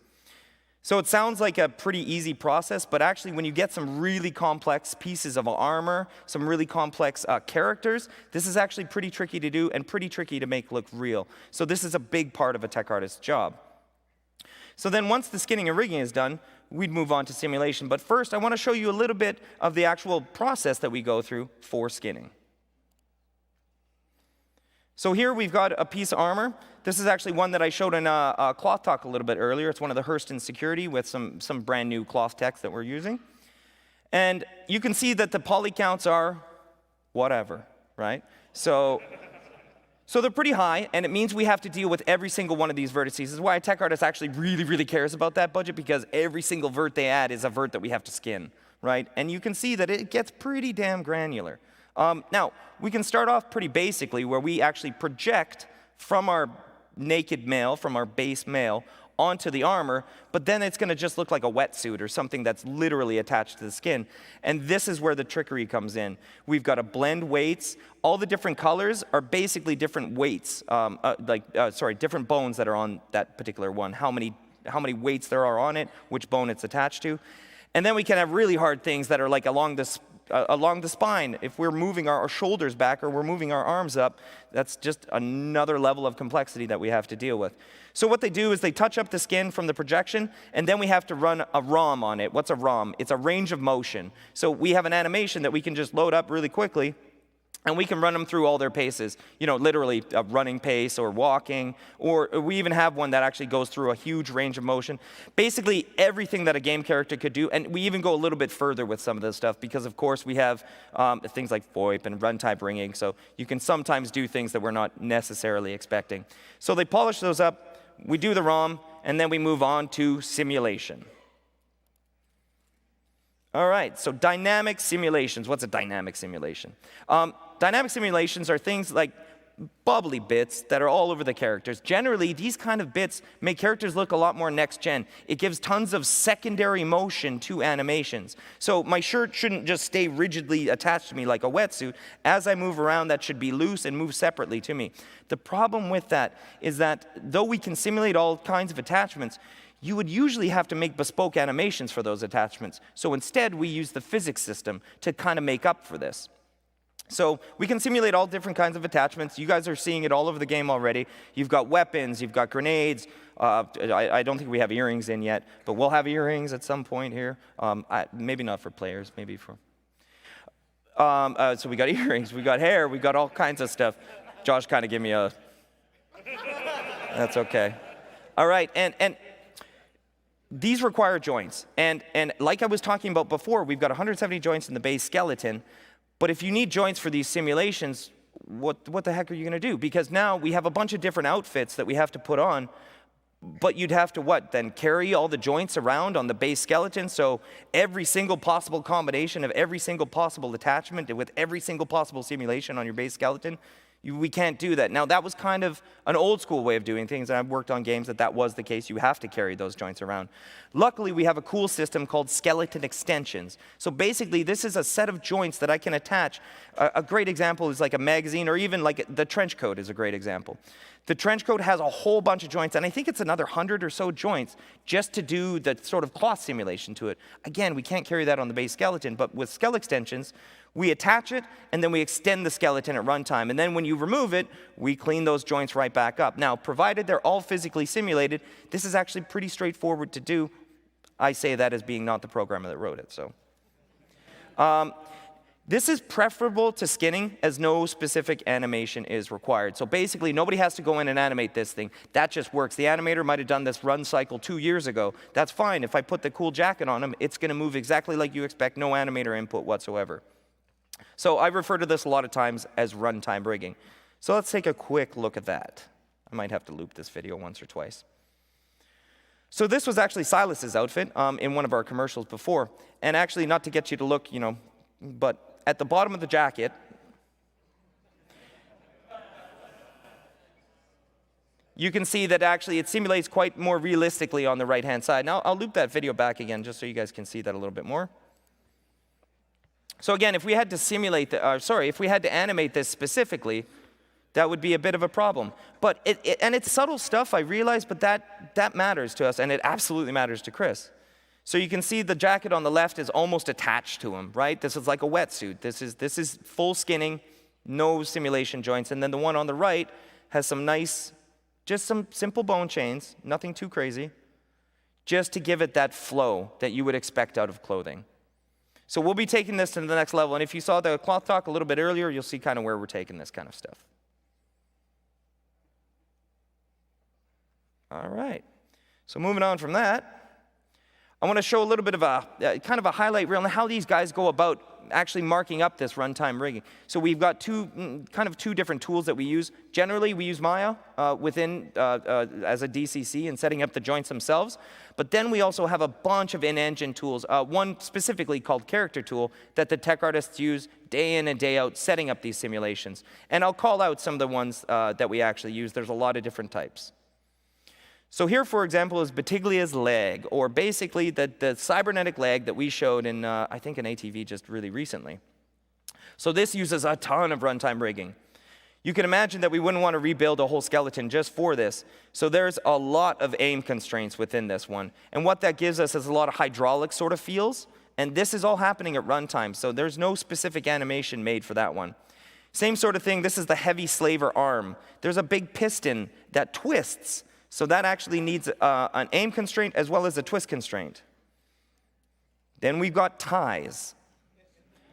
So it sounds like a pretty easy process, but actually when you get some really complex pieces of armor, some really complex characters, this is actually pretty tricky to do and pretty tricky to make look real. So this is a big part of a tech artist's job. So then once the skinning and rigging is done, we'd move on to simulation. But first, I want to show you a little bit of the actual process that we go through for skinning. So here we've got a piece of armor. This is actually one that I showed in a cloth talk a little bit earlier. It's one of the Hurston security with some brand new cloth text that we're using. And you can see that the poly counts are whatever, right? So they're pretty high, and it means we have to deal with every single one of these vertices. This is why a tech artist actually really cares about that budget, because every single vert they add is a vert that we have to skin, right? And you can see that it gets pretty damn granular. Now, we can start off pretty basically, where we actually project from our naked male, from our base male, onto the armor, but then it's going to just look like a wetsuit or something that's literally attached to the skin. And this is where the trickery comes in. We've got to blend weights. All the different colors are basically different weights, different bones that are on that particular one, how many weights there are on it, which bone it's attached to. And then we can have really hard things that are like along the spine. If we're moving our shoulders back or we're moving our arms up, that's just another level of complexity that we have to deal with. So what they do is they touch up the skin from the projection, and then we have to run a ROM on it. What's a ROM? It's a range of motion. So we have an animation that we can just load up really quickly, and we can run them through all their paces, literally a running pace or walking, or we even have one that actually goes through a huge range of motion. Basically everything that a game character could do, and we even go a little bit further with some of this stuff because, of course, we have things like VoIP and runtime ringing, so you can sometimes do things that we're not necessarily expecting. So they polish those up, we do the ROM, and then we move on to simulation. All right, so dynamic simulations. What's a dynamic simulation? Dynamic simulations are things like bubbly bits that are all over the characters. Generally, these kind of bits make characters look a lot more next-gen. It gives tons of secondary motion to animations. So my shirt shouldn't just stay rigidly attached to me like a wetsuit. As I move around, that should be loose and move separately to me. The problem with that is that though we can simulate all kinds of attachments, you would usually have to make bespoke animations for those attachments. So instead, we use the physics system to kind of make up for this. So we can simulate all different kinds of attachments. You guys are seeing it all over the game already. You've got weapons, you've got grenades. I don't think we have earrings in yet, but we'll have earrings at some point here. Maybe not for players, maybe for... so we got earrings, we got hair, we got all kinds of stuff. Josh kind of gave me a... That's okay. All right, and these require joints. And like I was talking about before, we've got 170 joints in the base skeleton. But if you need joints for these simulations, what the heck are you going to do? Because now we have a bunch of different outfits that we have to put on, but you'd have to what? Then carry all the joints around on the base skeleton, so every single possible combination of every single possible attachment with every single possible simulation on your base skeleton, we can't do that. Now, that was kind of an old school way of doing things, and I've worked on games that was the case. You have to carry those joints around. Luckily, we have a cool system called skeleton extensions. So basically, this is a set of joints that I can attach. A great example is like a magazine, or even like the trench coat is a great example. The trench coat has a whole bunch of joints, and I think it's another 100 or so joints just to do the sort of cloth simulation to it. Again, we can't carry that on the base skeleton, but with skeleton extensions, we attach it, and then we extend the skeleton at runtime. And then when you remove it, we clean those joints right back up. Now, provided they're all physically simulated, this is actually pretty straightforward to do. I say that as being not the programmer that wrote it. So, this is preferable to skinning, as no specific animation is required. So basically, nobody has to go in and animate this thing. That just works. The animator might have done this run cycle 2 years ago. That's fine. If I put the cool jacket on him, it's going to move exactly like you expect, no animator input whatsoever. So I refer to this a lot of times as runtime rigging. So let's take a quick look at that. I might have to loop this video once or twice. So this was actually Silas's outfit in one of our commercials before. And actually, not to get you to look, but at the bottom of the jacket, you can see that actually it simulates quite more realistically on the right-hand side. Now, I'll loop that video back again just so you guys can see that a little bit more. So again, if we had to simulate, if we had to animate this specifically, that would be a bit of a problem. But and it's subtle stuff, I realize, but that matters to us, and it absolutely matters to Chris. So you can see the jacket on the left is almost attached to him, right? This is like a wetsuit. This is full skinning, no simulation joints, and then the one on the right has some nice, just some simple bone chains, nothing too crazy. just to give it that flow that you would expect out of clothing. So we'll be taking this to the next level, and if you saw the cloth talk a little bit earlier, you'll see kind of where we're taking this kind of stuff. All right, so moving on from that, I want to show a little bit of a kind of a highlight reel on how these guys go about actually marking up this runtime rigging. So we've got two different tools that we use. Generally, we use Maya within as a DCC and setting up the joints themselves. But then we also have a bunch of in-engine tools. One specifically called Character Tool that the tech artists use day in and day out setting up these simulations. And I'll call out some of the ones that we actually use. There's a lot of different types. So here, for example, is Battiglia's leg, or basically the cybernetic leg that we showed in, I think, an ATV just really recently. So this uses a ton of runtime rigging. You can imagine that we wouldn't want to rebuild a whole skeleton just for this. So there's a lot of aim constraints within this one. And what that gives us is a lot of hydraulic sort of feels. And this is all happening at runtime, so there's no specific animation made for that one. Same sort of thing, this is the heavy slaver arm. There's a big piston that twists. So that actually needs an aim constraint as well as a twist constraint. Then we've got ties.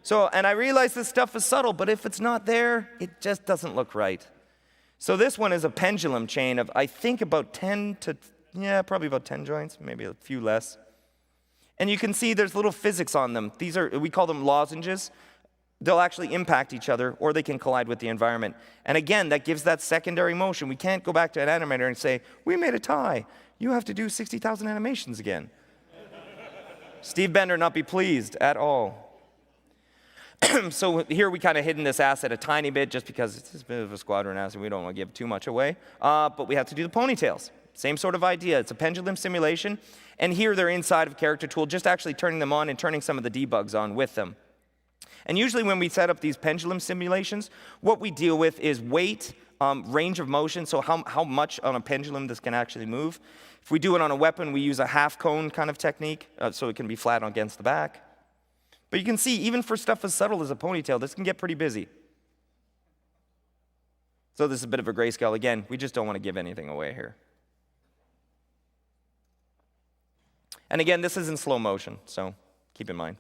So, and I realize this stuff is subtle, but if it's not there, it just doesn't look right. So this one is a pendulum chain of, I think, about 10 to, probably about 10 joints, maybe a few less. And you can see there's little physics on them. These are, we call them lozenges. They'll actually impact each other, or they can collide with the environment. And again, that gives that secondary motion. We can't go back to an animator and say, we made a tie. You have to do 60,000 animations again. Steve Bender not be pleased at all. So here we kind of hidden this asset a tiny bit just because it's a bit of a squadron asset. We don't want to give too much away. But we have to do the ponytails. Same sort of idea. It's a pendulum simulation. And here they're inside of Character Tool, just actually turning them on and turning some of the debugs on with them. And usually when we set up these pendulum simulations, what we deal with is weight, range of motion, so how much on a pendulum this can actually move. If we do it on a weapon, we use a half cone kind of technique, so it can be flat against the back. But you can see, even for stuff as subtle as a ponytail, this can get pretty busy. So this is a bit of a grayscale. Again, we just don't want to give anything away here. And again, this is in slow motion, so keep in mind.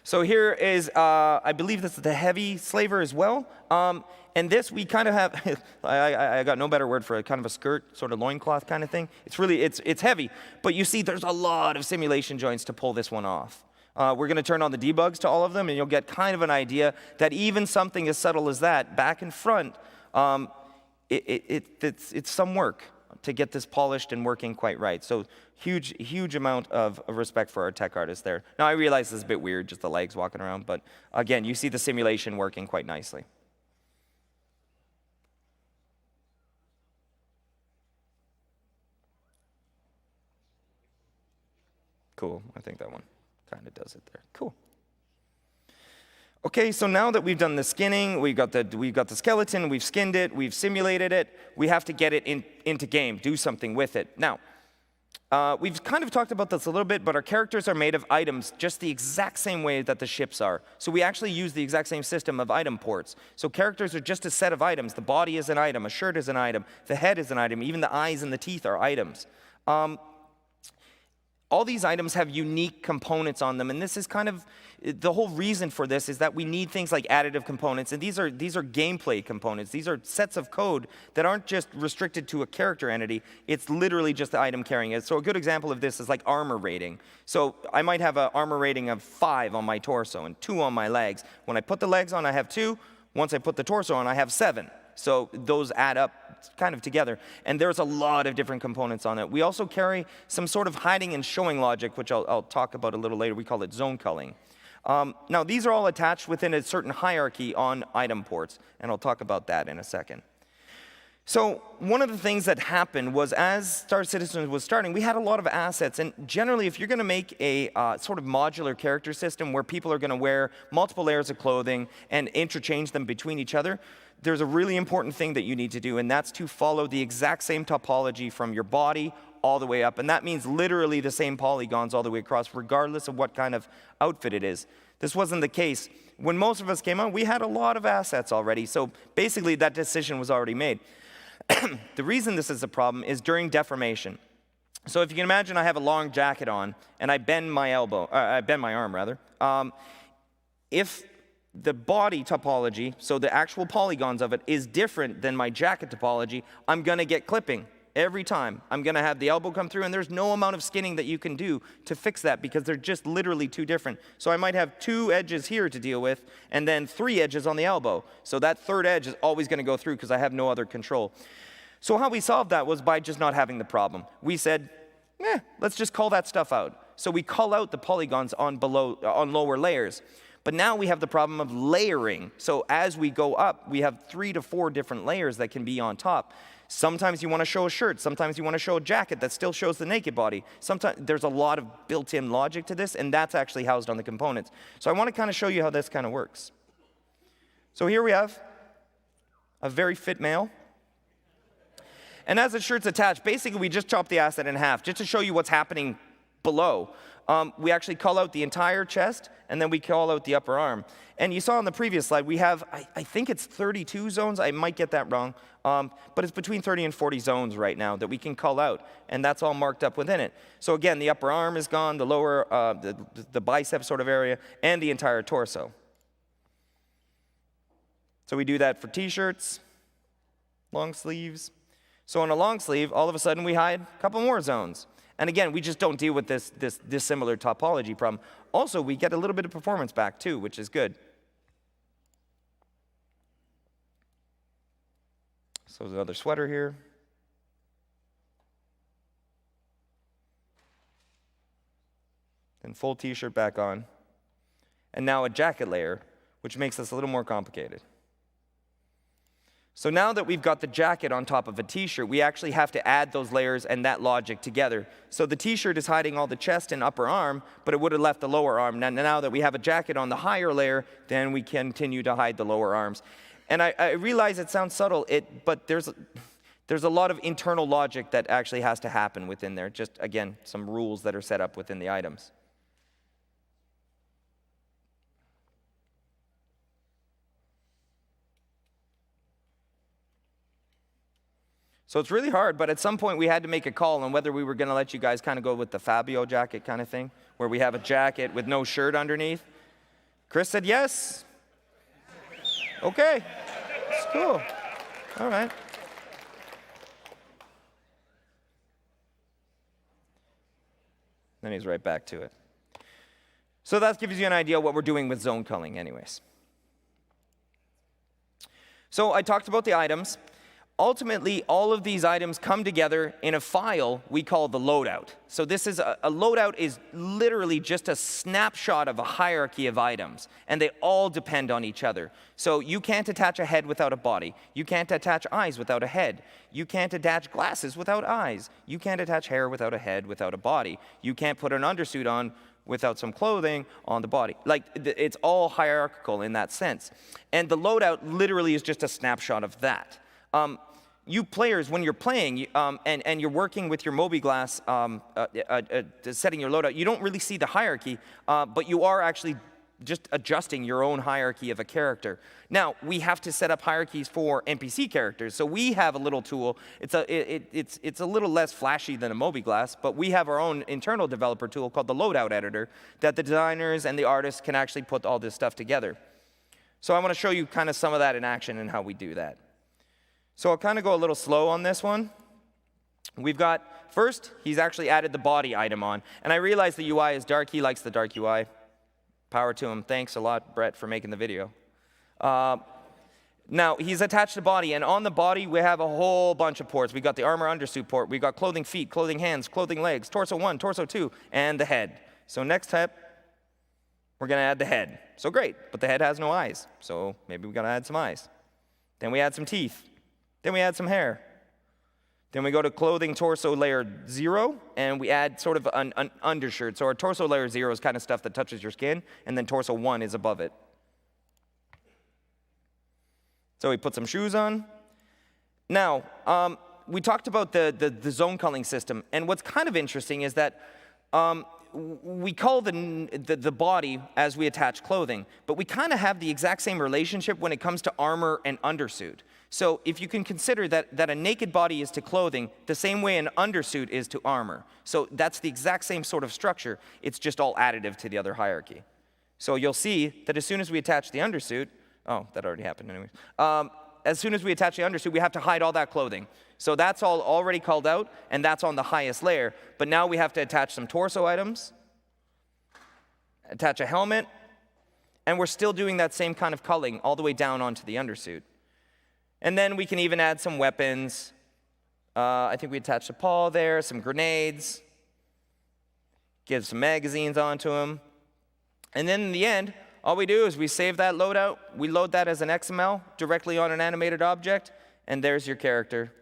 So here is, I believe this is the heavy slaver as well. And this we kind of have, I got no better word for it, kind of a skirt, sort of loincloth kind of thing. It's really, it's heavy. But you see there's a lot of simulation joints to pull this one off. We're going to turn on the debugs to all of them, and you'll get kind of an idea that even something as subtle as that, back and front, it's some work to get this polished and working quite right. So huge amount of respect for our tech artists there. Now I realize this is a bit weird, just the legs walking around, but again, you see the simulation working quite nicely. Cool, I think that one kind of does it there. Cool. Okay, so now that we've done the skinning, we've got the skeleton, we've skinned it, we've simulated it, we have to get it into game, do something with it. Now, we've kind of talked about this a little bit, but our characters are made of items just the exact same way that the ships are. So we actually use the exact same system of item ports. So characters are just a set of items. The body is an item, a shirt is an item, the head is an item, even the eyes and the teeth are items. All these items have unique components on them, and this is kind of the whole reason for this is that we need things like additive components, and these are gameplay components. These are sets of code that aren't just restricted to a character entity. It's literally just the item carrying it. So a good example of this is like armor rating. So I might have an armor rating of 5 on my torso and 2 on my legs. When I put the legs on, I have 2. Once I put the torso on, I have 7. So those add up kind of together. And there's a lot of different components on it. We also carry some sort of hiding and showing logic, which I'll talk about a little later. We call it zone culling. Now, these are all attached within a certain hierarchy on item ports, and I'll talk about that in a second. So one of the things that happened was as Star Citizen was starting, we had a lot of assets, and generally if you're going to make a sort of modular character system where people are going to wear multiple layers of clothing and interchange them between each other, there's a really important thing that you need to do, and that's to follow the exact same topology from your body all the way up. And that means literally the same polygons all the way across, regardless of what kind of outfit it is. This wasn't the case. When most of us came on, we had a lot of assets already. So basically, that decision was already made. The reason this is a problem is during deformation. So if you can imagine I have a long jacket on, and I bend my arm rather. If the body topology, so the actual polygons of it, is different than my jacket topology, I'm going to get clipping every time. I'm going to have the elbow come through, and there's no amount of skinning that you can do to fix that because they're just literally too different. So I might have 2 edges here to deal with, and then 3 edges on the elbow. So that third edge is always going to go through because I have no other control. So how we solved that was by just not having the problem. We said, let's just call that stuff out. So we call out the polygons on lower layers. But now we have the problem of layering. So as we go up, we have 3 to 4 different layers that can be on top. Sometimes you want to show a shirt. Sometimes you want to show a jacket that still shows the naked body. Sometimes there's a lot of built-in logic to this, and that's actually housed on the components. So I want to kind of show you how this kind of works. So here we have a very fit male. And as the shirt's attached, basically we just chop the asset in half just to show you what's happening below. We actually call out the entire chest, and then we call out the upper arm. And you saw on the previous slide, we have, I think it's 32 zones. I might get that wrong. But it's between 30 and 40 zones right now that we can call out, and that's all marked up within it. So again, the upper arm is gone, the lower, the bicep sort of area, and the entire torso. So we do that for t-shirts, long sleeves. So on a long sleeve, all of a sudden we hide a couple more zones. And again, we just don't deal with this similar topology problem. Also, we get a little bit of performance back too, which is good. So there's another sweater here. Then full t-shirt back on. And now a jacket layer, which makes this a little more complicated. So now that we've got the jacket on top of a t-shirt, we actually have to add those layers and that logic together. So the t-shirt is hiding all the chest and upper arm, but it would have left the lower arm. Now that we have a jacket on the higher layer, then we continue to hide the lower arms. And I realize it sounds subtle, but there's a lot of internal logic that actually has to happen within there. Just, again, some rules that are set up within the items. So it's really hard, but at some point we had to make a call on whether we were going to let you guys kind of go with the Fabio jacket kind of thing, where we have a jacket with no shirt underneath. Chris said yes. Okay, it's cool. All right. Then he's right back to it. So that gives you an idea of what we're doing with zone culling anyways. So I talked about the items. Ultimately, all of these items come together in a file we call the loadout. So this is a loadout is literally just a snapshot of a hierarchy of items, and they all depend on each other. So you can't attach a head without a body. You can't attach eyes without a head. You can't attach glasses without eyes. You can't attach hair without a head, without a body. You can't put an undersuit on without some clothing on the body. Like, it's all hierarchical in that sense. And the loadout literally is just a snapshot of that. You players, when you're playing and you're working with your mobi-glass, setting your loadout, you don't really see the hierarchy, but you are actually just adjusting your own hierarchy of a character. Now, we have to set up hierarchies for NPC characters, so we have a little tool. It's a little less flashy than a mobi-glass, but we have our own internal developer tool called the loadout editor that the designers and the artists can actually put all this stuff together. So I want to show you kind of some of that in action and how we do that. So I'll kind of go a little slow on this one. We've got, first, he's actually added the body item on. And I realize the UI is dark. He likes the dark UI. Power to him. Thanks a lot, Brett, for making the video. Now, he's attached the body. And on the body, we have a whole bunch of ports. We've got the armor undersuit port. We've got clothing feet, clothing hands, clothing legs, torso 1, torso 2, and the head. So next step, we're going to add the head. So great, but the head has no eyes. So maybe we've got to add some eyes. Then we add some teeth. Then we add some hair. Then we go to clothing torso layer 0, and we add sort of an undershirt. So our torso layer 0 is kind of stuff that touches your skin, and then torso 1 is above it. So we put some shoes on. Now, we talked about the zone culling system, and what's kind of interesting is that we call the body as we attach clothing, but we kind of have the exact same relationship when it comes to armor and undersuit. So if you can consider that a naked body is to clothing the same way an undersuit is to armor. So that's the exact same sort of structure. It's just all additive to the other hierarchy. So you'll see that as soon as we attach the undersuit, oh, that already happened anyways. As soon as we attach the undersuit, we have to hide all that clothing. So that's all already called out, and that's on the highest layer. But now we have to attach some torso items, attach a helmet, and we're still doing that same kind of culling all the way down onto the undersuit. And then we can even add some weapons. I think we attached a paw there, some grenades, give some magazines onto them. And then in the end, all we do is we save that loadout, we load that as an XML directly on an animated object, and there's your character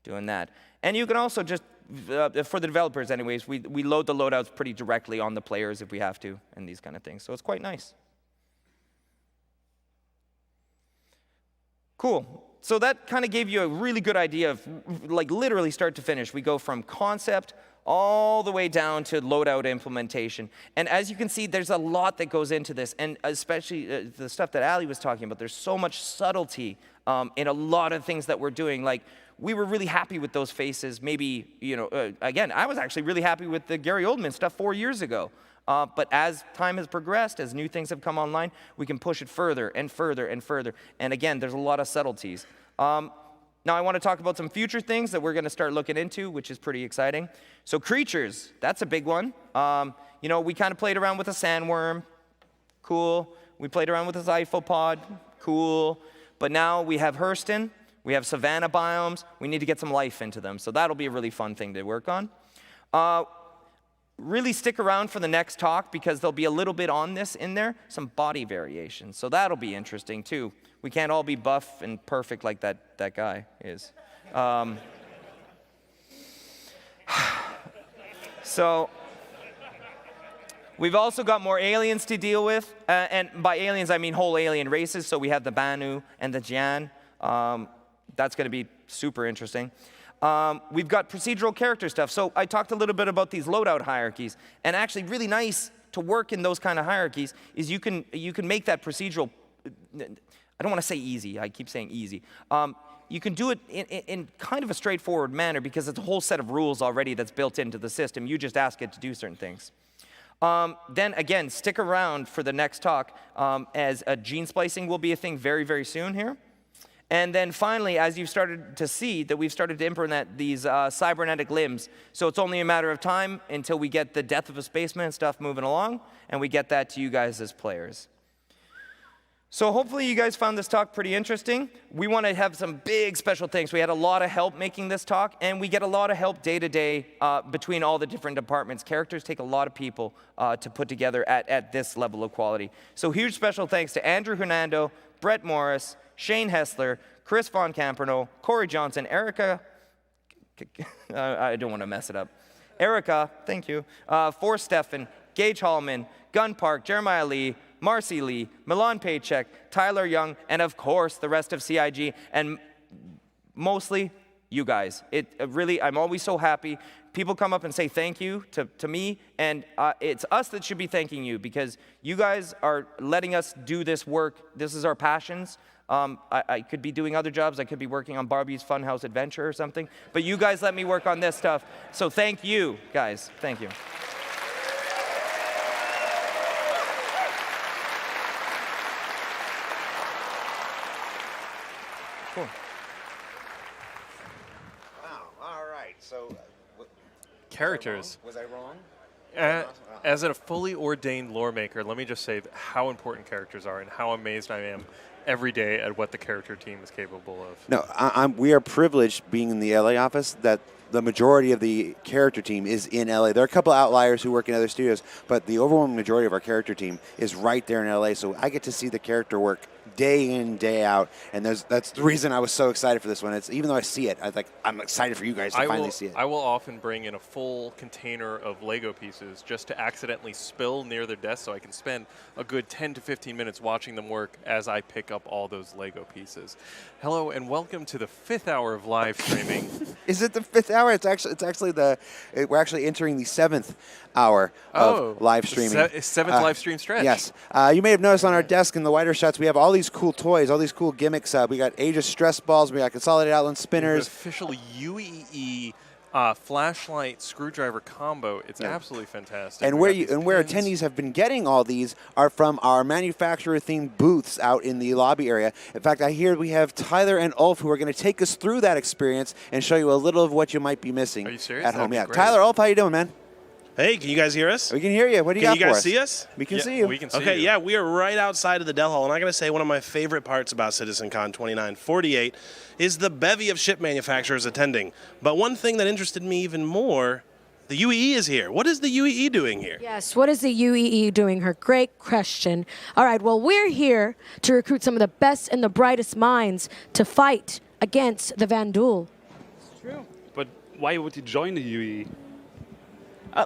doing that. And you can also just, for the developers anyways, we load the loadouts pretty directly on the players if we have to, and these kind of things. So it's quite nice. Cool. So that kind of gave you a really good idea of, like, literally start to finish. We go from concept all the way down to loadout implementation. And as you can see, there's a lot that goes into this, and especially the stuff that Ali was talking about. There's so much subtlety in a lot of things that we're doing. Like, we were really happy with those faces. Maybe, you know, again, I was actually really happy with the Gary Oldman stuff 4 years ago. But as time has progressed, as new things have come online, we can push it further and further and further. And again, there's a lot of subtleties. Now I want to talk about some future things that we're going to start looking into, which is pretty exciting. So creatures, that's a big one. You know, we kind of played around with a sandworm. Cool. We played around with a xyphopod. Cool. But now we have Hurston. We have savanna biomes. We need to get some life into them. So that'll be a really fun thing to work on. Really stick around for the next talk because there'll be a little bit on this in there, some body variations. So that'll be interesting too. We can't all be buff and perfect like that guy is. So we've also got more aliens to deal with. And by aliens, I mean whole alien races. So we have the Banu and the Jan. That's going to be super interesting. We've got procedural character stuff. So I talked a little bit about these loadout hierarchies. And actually really nice to work in those kind of hierarchies is you can make that procedural, I don't want to say easy, I keep saying easy. You can do it in kind of a straightforward manner because it's a whole set of rules already that's built into the system. You just ask it to do certain things. Then again, stick around for the next talk as gene splicing will be a thing very, very soon here. And then finally, as you've started to see, that we've started to implement these cybernetic limbs. So it's only a matter of time until we get the death of a spaceman stuff moving along, and we get that to you guys as players. So hopefully you guys found this talk pretty interesting. We want to have some big special thanks. We had a lot of help making this talk, and we get a lot of help day to day between all the different departments. Characters take a lot of people to put together at this level of quality. So huge special thanks to Andrew Hernando, Brett Morris, Shane Hessler, Chris Von Camperno, Corey Johnson, Erica, I don't want to mess it up, Erica, thank you, Forrest Steffen, Gage Hallman, Gun Park, Jeremiah Lee, Marcy Lee, Milan Paycheck, Tyler Young, and of course the rest of CIG, and mostly you guys. It really, I'm always so happy. People come up and say thank you to me, and it's us that should be thanking you because you guys are letting us do this work. This is our passions. I could be doing other jobs. I could be working on Barbie's Funhouse Adventure or something, but you guys let me work on this stuff. So thank you, guys. Thank you. Cool.
Wow. All right. So.
Characters.
Was I wrong?
As a fully ordained lore maker, let me just say how important characters are and how amazed I am every day at what the character team is capable of.
No, we are privileged being in the LA office that the majority of the character team is in LA. There are a couple of outliers who work in other studios, but the overwhelming majority of our character team is right there in LA, so I get to see the character work day in, day out, and that's the reason I was so excited for this one. It's even though I see it, I'm excited for you guys to finally see it.
I will often bring in a full container of Lego pieces just to accidentally spill near their desk, so I can spend a good 10 to 15 minutes watching them work as I pick up all those Lego pieces. Hello and welcome to the 5th hour of live streaming.
Is it the 5th hour? It's actually we're actually entering the 7th hour of live streaming.
7th live stream stretch.
Yes. You may have noticed on our desk in the wider shots, we have all these cool toys, all these cool gimmicks. We got Aegis stress balls, we got consolidated outland spinners.
Official UEE flashlight screwdriver combo. It's absolutely fantastic.
And where attendees have been getting all these are from our manufacturer-themed booths out in the lobby area. In fact, I hear we have Tyler and Ulf who are going to take us through that experience and show you a little of what you might be missing.
Are you serious?
At home? Yeah.
Great.
Tyler, Ulf, how you doing, man?
Hey, can you guys hear us?
We can hear you. What do you got for us?
Can you guys see us?
We can see you.
We can see
Okay,
you.
yeah, we are right outside of the Dell Hall, and I got to say one of my favorite parts about CitizenCon 2948 is the bevy of ship manufacturers attending. But one thing that interested me even more, the UEE is here. What is the UEE doing here?
Yes, what is the UEE doing here? Great question. All right, well, we're here to recruit some of the best and the brightest minds to fight against the Vandul.
True. But why would you join the UEE?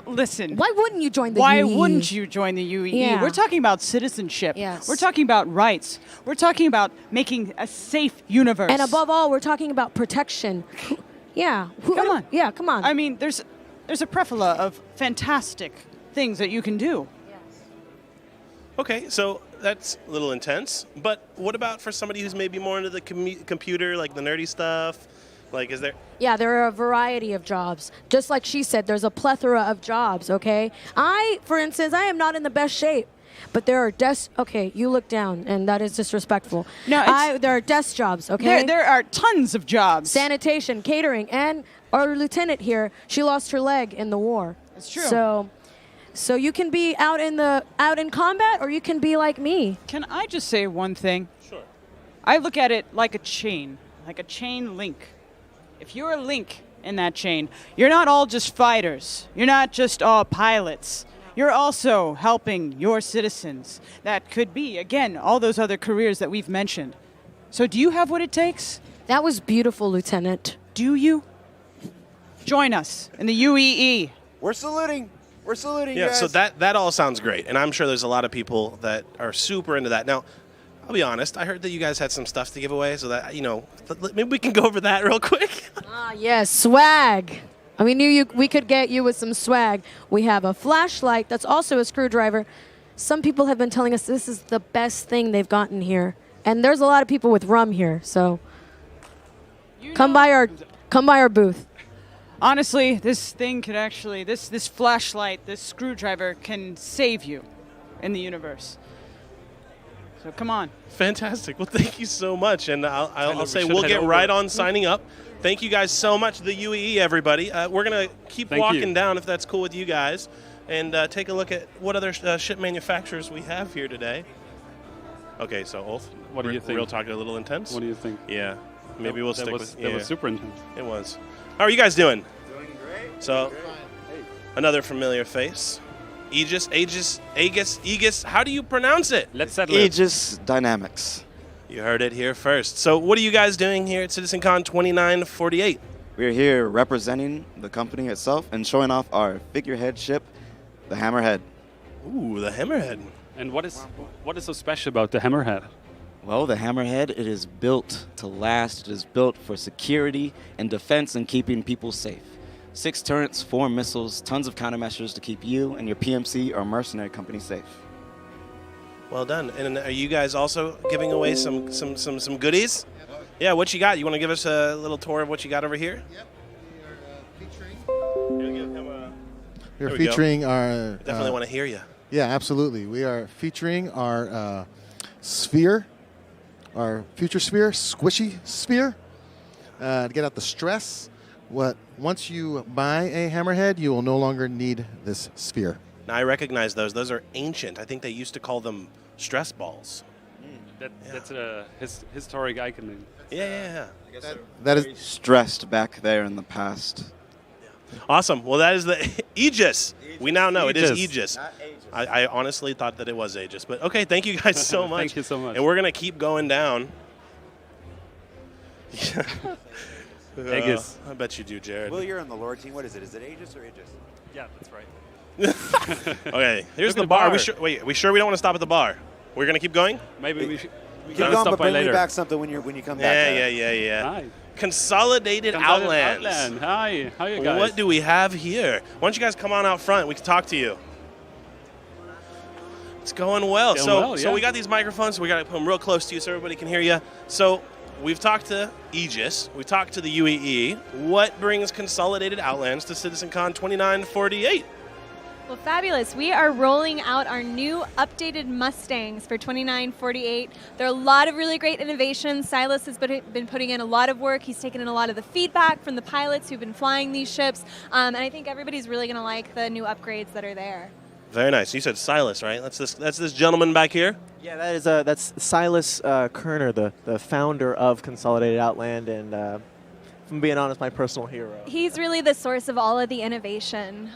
Listen.
Why wouldn't you join the
Why
UEE?
wouldn't you join the UEE?
Yeah.
We're talking about citizenship.
Yes.
We're talking about rights. We're talking about making a safe universe.
And above all, we're talking about protection. Yeah.
Come on.
Yeah, come on.
I mean, there's a plethora of fantastic things that you can do.
Okay, so that's a little intense. But what about for somebody who's maybe more into the computer, like the nerdy stuff? Like, is there...
Yeah, there are a variety of jobs. Just like she said, there's a plethora of jobs, okay? For instance, I am not in the best shape. But there are desk... Okay, you look down, and that is disrespectful.
No,
there are desk jobs, okay?
There are tons of jobs.
Sanitation, catering, and our lieutenant here, she lost her leg in the war.
That's true.
So you can be out in combat, or you can be like me.
Can I just say one thing?
Sure.
I look at it like a chain link. If you're a link in that chain, you're not all just fighters. You're not just all pilots. You're also helping your citizens. That could be, again, all those other careers that we've mentioned. So do you have what it takes?
That was beautiful, Lieutenant.
Do you? Join us in the UEE.
We're saluting. We're saluting you
Yeah,
guys.
so that all sounds great, and I'm sure there's a lot of people that are super into that. Now, I'll be honest, I heard that you guys had some stuff to give away, so that, maybe we can go over that real quick.
Yes, swag. We knew we could get you with some swag. We have a flashlight that's also a screwdriver. Some people have been telling us this is the best thing they've gotten here. And there's a lot of people with rum here, so come by our booth.
Honestly, this thing could actually, this flashlight, this screwdriver can save you in the universe. So come on.
Fantastic. Well, thank you so much. And I'll say
should
we'll
head
get
over.
right on signing up. Thank you guys so much, the UEE, everybody. We're going to keep walking down, if that's cool with you guys, and take a look at what other ship manufacturers we have here today. Okay, so Ulf,
What do you think?
Real talk a little intense?
What do you think?
Yeah, maybe we'll stick with...
That was super intense.
It was. How are you guys doing?
Doing great.
So, another familiar face. Aegis. How do you pronounce it?
Let's settle it.
Aegis Dynamics.
You heard it here first. So what are you guys doing here at CitizenCon 2948?
We're here representing the company itself and showing off our figurehead ship, the Hammerhead.
Ooh, the Hammerhead.
And what is so special about the Hammerhead?
Well, the Hammerhead, it is built to last. It is built for security and defense and keeping people safe. 6 turrets, 4 missiles, tons of countermeasures to keep you and your PMC or mercenary company safe.
Well done. And are you guys also giving away some goodies? Yeah, what you got? You want to give us a little tour of what you got over here?
Yep.
There
We're
we go.
featuring our...
Definitely want to hear you.
Yeah, absolutely. We are featuring our sphere, our future sphere, squishy sphere, to get out the stress. Once you buy a Hammerhead, you will no longer need this sphere.
Now, I recognize those. Those are ancient. I think they used to call them stress balls.
That's a historic icon.
Yeah.
That is stressed back there in the past.
Awesome. Well, that is the Aegis. We now know it is
Aegis.
Aegis. I honestly thought that it was Aegis, but okay. Thank you guys so much.
Thank you so much.
And we're gonna keep going down.
Aegis.
I bet you do, Jared.
Will, you're on the lore team. What is it? Is it Aegis or Aegis?
Yeah, that's right.
Okay, here's
Look at
the bar.
bar.
We sure we don't want to stop at the bar? We're gonna keep going.
Maybe we should.
Keep going, but bring me back something when you come back.
Yeah.
Hi.
Consolidated Outlands.
Outland. Hi. How are you guys?
What do we have here? Why don't you guys come on out front? We can talk to you. It's going well. So we got these microphones. So we got to put them real close to you so everybody can hear you. So we've talked to Aegis. We talked to the UEE. What brings Consolidated Outlands to CitizenCon 2948?
Well, fabulous. We are rolling out our new updated Mustangs for 2948. There are a lot of really great innovations. Silas has been putting in a lot of work. He's taken in a lot of the feedback from the pilots who've been flying these ships. And I think everybody's really going to like the new upgrades that are there.
Very nice. You said Silas, right? That's this gentleman back here?
Yeah, that's Silas Kerner, the founder of Consolidated Outland, and if I'm being honest, my personal hero.
He's really the source of all of the innovation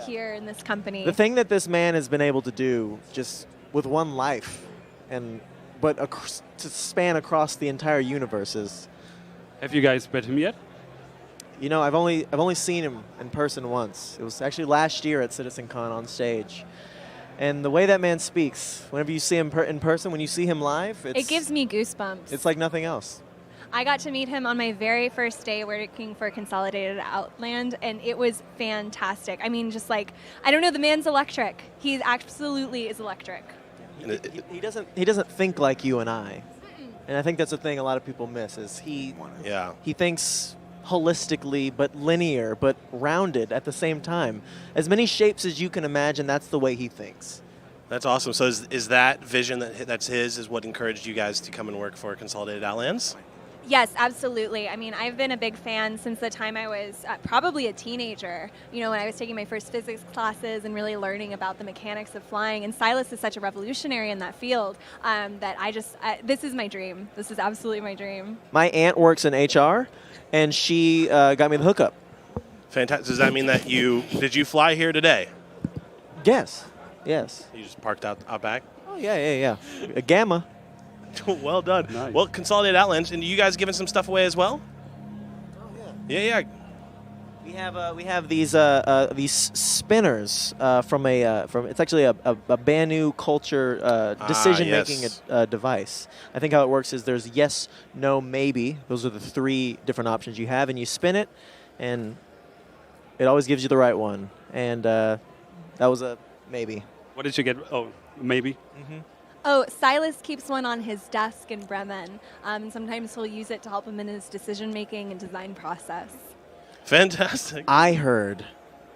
here in this company.
The thing that this man has been able to do, just with one life, but to span across the entire universe is.
Have you guys met him yet?
You know, I've only seen him in person once. It was actually last year at CitizenCon on stage. And the way that man speaks, whenever you see him in person, when you see him live,
it gives me goosebumps.
It's like nothing else.
I got to meet him on my very first day working for Consolidated Outland, and it was fantastic. I mean, just like, I don't know, the man's electric. He absolutely is electric.
He doesn't think like you and I. And I think that's the thing a lot of people miss is he thinks holistically, but linear, but rounded at the same time. As many shapes as you can imagine, that's the way he thinks.
That's awesome. So is that vision that's his is what encouraged you guys to come and work for Consolidated Outlands?
Yes, absolutely. I mean, I've been a big fan since the time I was probably a teenager, you know, when I was taking my first physics classes and really learning about the mechanics of flying. And Silas is such a revolutionary in that field that this is my dream. This is absolutely my dream.
My aunt works in HR, and she got me the hookup.
Fantastic. Does that mean that did you fly here today?
Yes.
You just parked out back?
Oh, yeah. A Gamma.
Well done.
Nice.
Well, Consolidated Outlands, and you guys giving some stuff away as well?
Oh
Yeah.
We have these spinners from it's actually a Banu culture decision making device. I think how it works is there's yes, no, maybe. Those are the three different options you have, and you spin it, and it always gives you the right one. And that was a maybe.
What did you get? Oh, maybe.
Mm-hmm.
Oh, Silas keeps one on his desk in Bremen, and sometimes he'll use it to help him in his decision-making and design process.
Fantastic.
I heard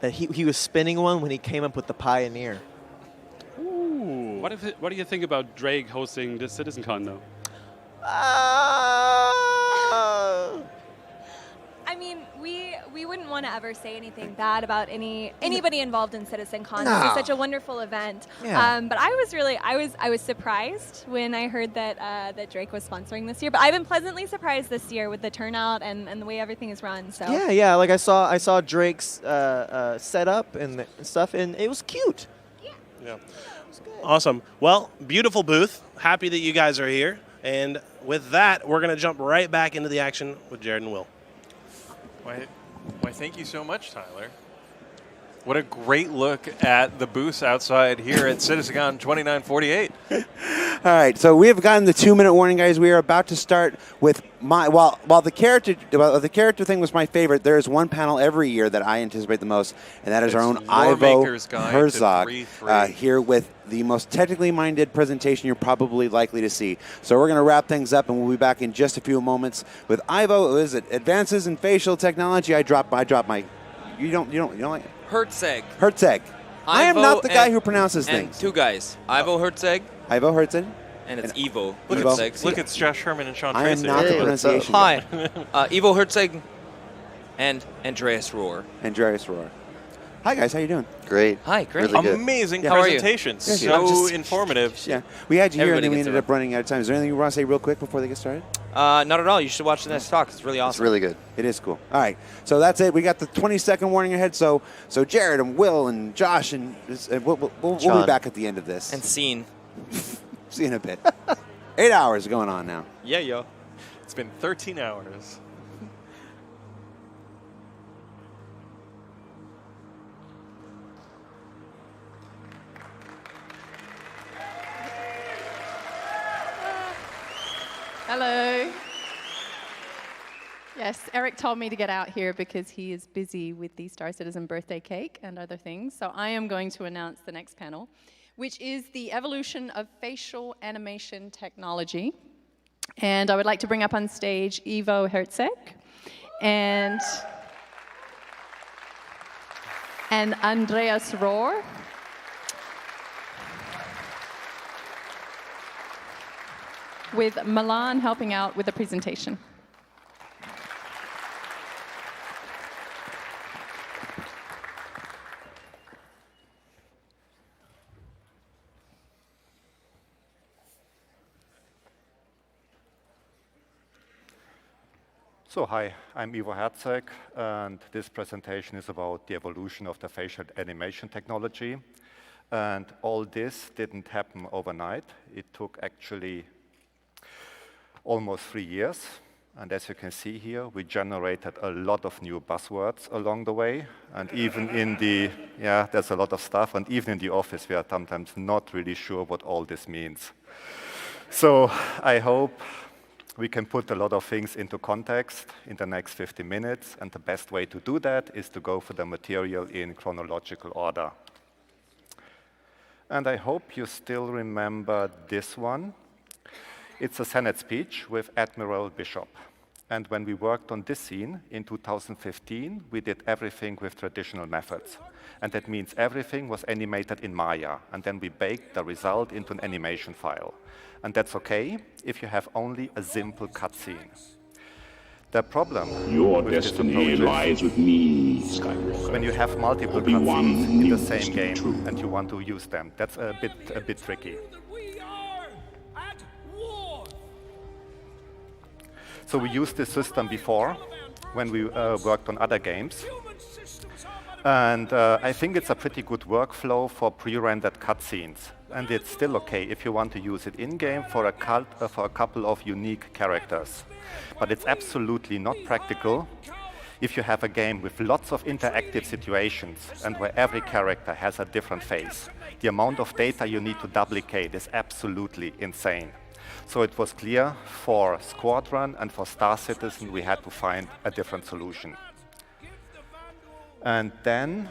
that he was spinning one when he came up with the Pioneer.
Ooh. What do you think about Drake hosting the CitizenCon, though?
I mean, we wouldn't want to ever say anything bad about anybody involved in CitizenCon.
No.
It's such a wonderful event.
Yeah.
But I was surprised when I heard that Drake was sponsoring this year. But I've been pleasantly surprised this year with the turnout and the way everything is run. So
Yeah. Like I saw Drake's setup and stuff, and it was cute.
Yeah. Awesome. Well, beautiful booth. Happy that you guys are here. And with that, we're going to jump right back into the action with Jared and Will.
Why, thank you so much, Tyler. What a great look at the booths outside here at CitizenCon 2948.
All right, so we have gotten the 2-minute warning, guys. We are about to start with while the character thing was my favorite. There is one panel every year that I anticipate the most, and that is our own Ivo Herzog here with the most technically minded presentation you're probably likely to see. So we're going to wrap things up, and we'll be back in just a few moments with Ivo. Is it advances in facial technology? I drop my. You don't like. Herzog. I am not the guy who pronounces things.
Two guys. Ivo Herzog.
Ivo Herzog.
And it's Ivo.
Look at Josh Herman and Sean Tracy.
I am not the pronunciation
guy. Hi. Ivo Herzog and Andreas Rohr.
Hi, guys. How you doing?
Great.
Hi, great.
Really good.
Amazing
How are you?
presentations.
Yes,
So informative.
Yeah. We had you here, and then we
Everybody
ended up running out of time. Is there anything you want to say real quick before they get started?
Not at all. You should watch the next talk. It's really awesome.
It's really good. It is cool. All right. So that's it. We got the 20-second warning ahead. So Jared and Will and Josh and we'll be back at the end of this.
And scene.
See you in a bit. 8 hours going on now.
Yeah, yo.
It's been 13 hours.
Hello. Yes, Eric told me to get out here because he is busy with the Star Citizen birthday cake and other things. So I am going to announce the next panel, which is the evolution of facial animation technology. And I would like to bring up on stage Ivo Herzeg and Andreas Rohr. With Milan helping out with the presentation.
So hi, I'm Ivo Herzeg, and this presentation is about the evolution of the facial animation technology. And all this didn't happen overnight. It took actually almost 3 years. And as you can see here, we generated a lot of new buzzwords along the way. And even in the, there's a lot of stuff. And even in the office, we are sometimes not really sure what all this means. So I hope we can put a lot of things into context in the next 50 minutes. And the best way to do that is to go for the material in chronological order. And I hope you still remember this one. It's a Senate speech with Admiral Bishop. And when we worked on this scene in 2015, we did everything with traditional methods. And that means everything was animated in Maya. And then we baked the result into an animation file. And that's okay if you have only a simple cutscene. The problem
Your
with
destiny lies with me, Skywalker.
when you have multiple cutscenes in the same game and you want to use them, that's a bit tricky. So we used this system before when we worked on other games. And I think it's a pretty good workflow for pre-rendered cutscenes. And it's still okay if you want to use it in-game for a couple of unique characters. But it's absolutely not practical if you have a game with lots of interactive situations and where every character has a different face. The amount of data you need to duplicate is absolutely insane. So it was clear for Squadron and for Star Citizen we had to find a different solution. And then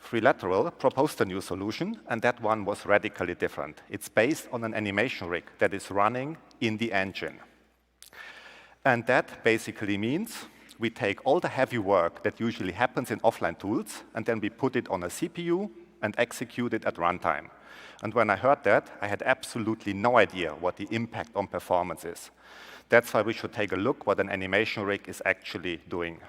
Freelateral proposed a new solution, and that one was radically different. It's based on an animation rig that is running in the engine. And that basically means we take all the heavy work that usually happens in offline tools, and then we put it on a CPU and execute it at runtime. And when I heard that, I had absolutely no idea what the impact on performance is. That's why we should take a look what an animation rig is actually doing.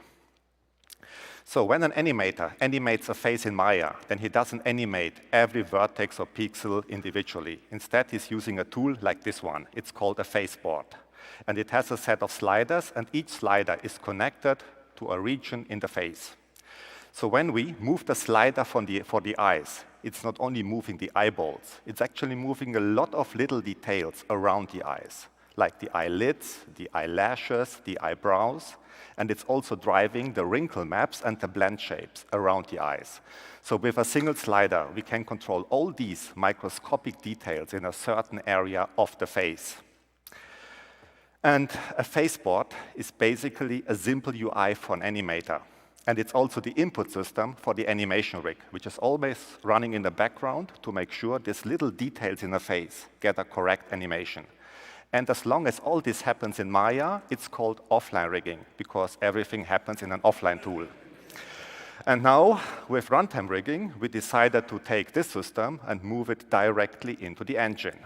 So when an animator animates a face in Maya, then he doesn't animate every vertex or pixel individually. Instead, he's using a tool like this one. It's called a faceboard. And it has a set of sliders, and each slider is connected to a region in the face. So when we move the slider for the eyes, it's not only moving the eyeballs, it's actually moving a lot of little details around the eyes, like the eyelids, the eyelashes, the eyebrows, and it's also driving the wrinkle maps and the blend shapes around the eyes. So with a single slider, we can control all these microscopic details in a certain area of the face. And a faceboard is basically a simple UI for an animator. And it's also the input system for the animation rig, which is always running in the background to make sure these little details in the face get a correct animation. And as long as all this happens in Maya, it's called offline rigging, because everything happens in an offline tool. And now, with runtime rigging, we decided to take this system and move it directly into the engine.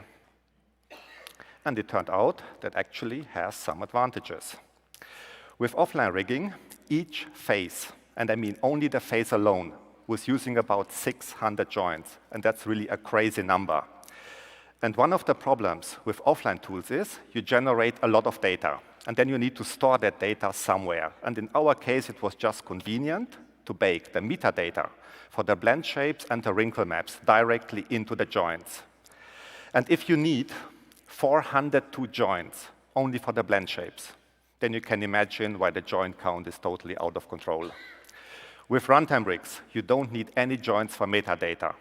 And it turned out that actually has some advantages. With offline rigging, each face, and I mean only the face alone, was using about 600 joints, and that's really a crazy number. And one of the problems with offline tools is you generate a lot of data. And then you need to store that data somewhere. And in our case, it was just convenient to bake the metadata for the blend shapes and the wrinkle maps directly into the joints. And if you need 402 joints only for the blend shapes, then you can imagine why the joint count is totally out of control. With runtime rigs, you don't need any joints for metadata.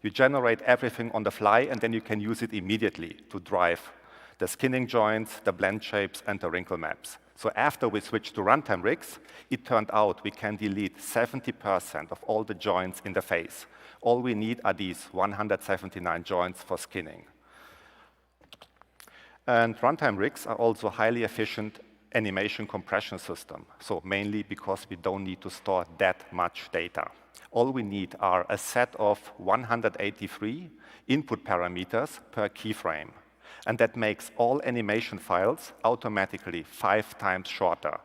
You generate everything on the fly, and then you can use it immediately to drive the skinning joints, the blend shapes, and the wrinkle maps. So after we switched to runtime rigs, it turned out we can delete 70% of all the joints in the face. All we need are these 179 joints for skinning. And runtime rigs are also highly efficient animation compression system, so mainly because we don't need to store that much data. All we need are a set of 183 input parameters per keyframe, and that makes all animation files automatically 5 times shorter.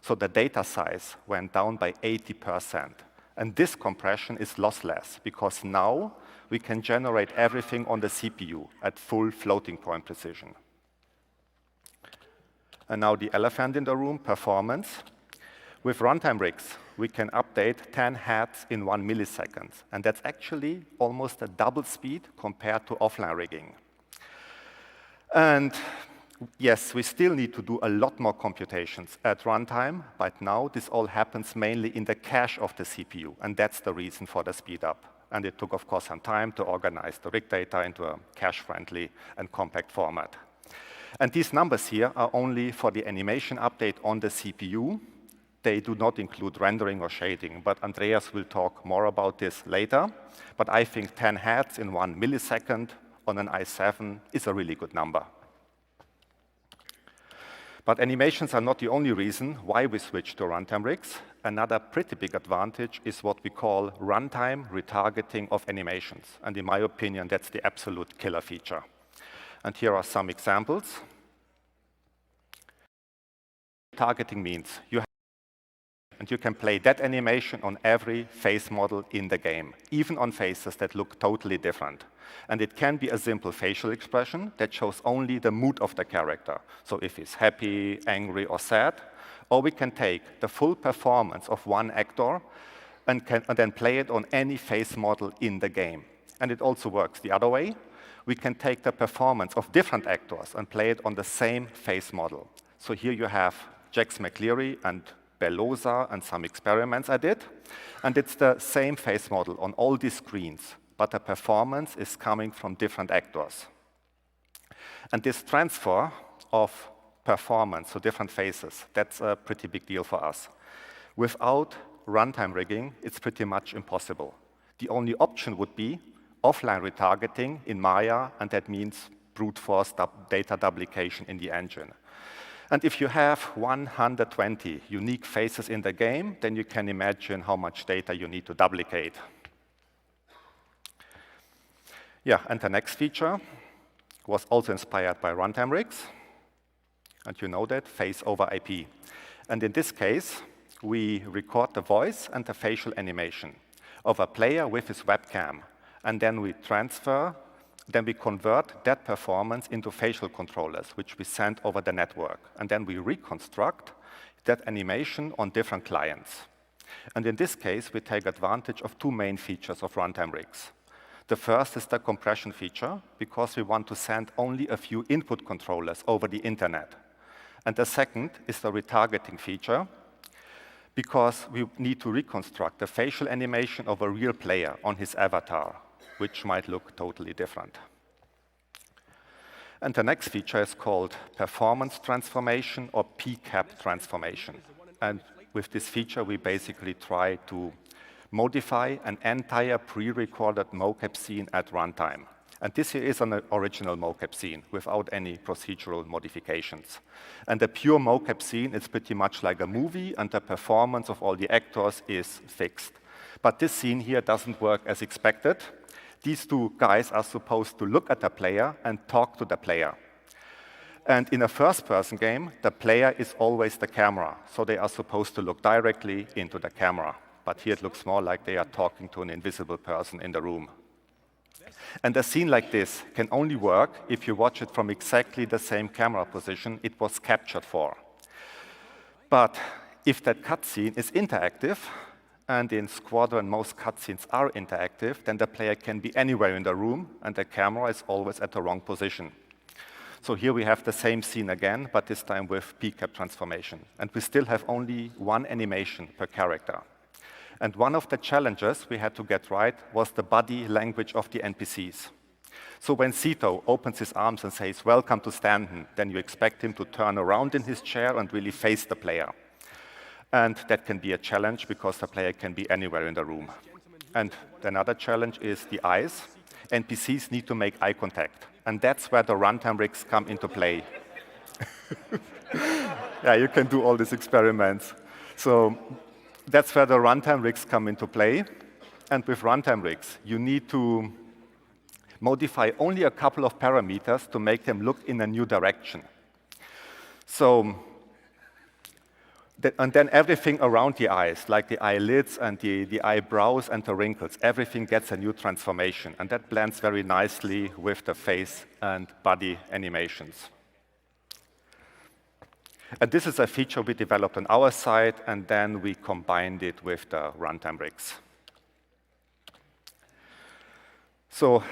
So the data size went down by 80%. And this compression is lossless, because now we can generate everything on the CPU at full floating point precision. And now the elephant in the room, performance. With runtime rigs, we can update 10 heads in 1 millisecond. And that's actually almost a double speed compared to offline rigging. And yes, we still need to do a lot more computations at runtime, but now this all happens mainly in the cache of the CPU. And that's the reason for the speed up. And it took, of course, some time to organize the rig data into a cache-friendly and compact format. And these numbers here are only for the animation update on the CPU. They do not include rendering or shading, but Andreas will talk more about this later. But I think 10 heads in 1 millisecond on an i7 is a really good number. But animations are not the only reason why we switch to runtime rigs. Another pretty big advantage is what we call runtime retargeting of animations. And in my opinion, that's the absolute killer feature. And here are some examples. Targeting means you can play that animation on every face model in the game, even on faces that look totally different. And it can be a simple facial expression that shows only the mood of the character. So if he's happy, angry, or sad. Or we can take the full performance of one actor and then play it on any face model in the game. And it also works the other way. We can take the performance of different actors and play it on the same face model. So here you have Jax McCleary and Belloza and some experiments I did. And it's the same face model on all these screens, but the performance is coming from different actors. And this transfer of performance to different faces, that's a pretty big deal for us. Without runtime rigging, it's pretty much impossible. The only option would be offline retargeting in Maya, and that means brute force data duplication in the engine. And if you have 120 unique faces in the game, then you can imagine how much data you need to duplicate. Yeah, and the next feature was also inspired by runtime rigs. And you know that, face over IP. And in this case, we record the voice and the facial animation of a player with his webcam. And then we convert that performance into facial controllers, which we send over the network. And then we reconstruct that animation on different clients. And in this case, we take advantage of 2 main features of runtime rigs. The first is the compression feature, because we want to send only a few input controllers over the internet. And the second is the retargeting feature, because we need to reconstruct the facial animation of a real player on his avatar, which might look totally different. And the next feature is called performance transformation or PCAP transformation. And with this feature, we basically try to modify an entire pre-recorded mocap scene at runtime. And this here is an original mocap scene without any procedural modifications. And the pure mocap scene is pretty much like a movie, and the performance of all the actors is fixed. But this scene here doesn't work as expected. These 2 guys are supposed to look at the player and talk to the player. And in a first-person game, the player is always the camera, so they are supposed to look directly into the camera. But here it looks more like they are talking to an invisible person in the room. And a scene like this can only work if you watch it from exactly the same camera position it was captured for. But if that cutscene is interactive, and in Squadron most cutscenes are interactive, then the player can be anywhere in the room, and the camera is always at the wrong position. So here we have the same scene again, but this time with PCAP transformation. And we still have only one animation per character. And one of the challenges we had to get right was the body language of the NPCs. So when Sito opens his arms and says, "Welcome to Stanton," then you expect him to turn around in his chair and really face the player. And that can be a challenge because the player can be anywhere in the room. And another challenge is the eyes. NPCs need to make eye contact. And that's where the runtime rigs come into play. Yeah, you can do all these experiments. So that's where the runtime rigs come into play. And with runtime rigs, you need to modify only a couple of parameters to make them look in a new direction. So, and then everything around the eyes, like the eyelids and the eyebrows and the wrinkles, everything gets a new transformation. And that blends very nicely with the face and body animations. And this is a feature we developed on our side, and then we combined it with the runtime rigs. So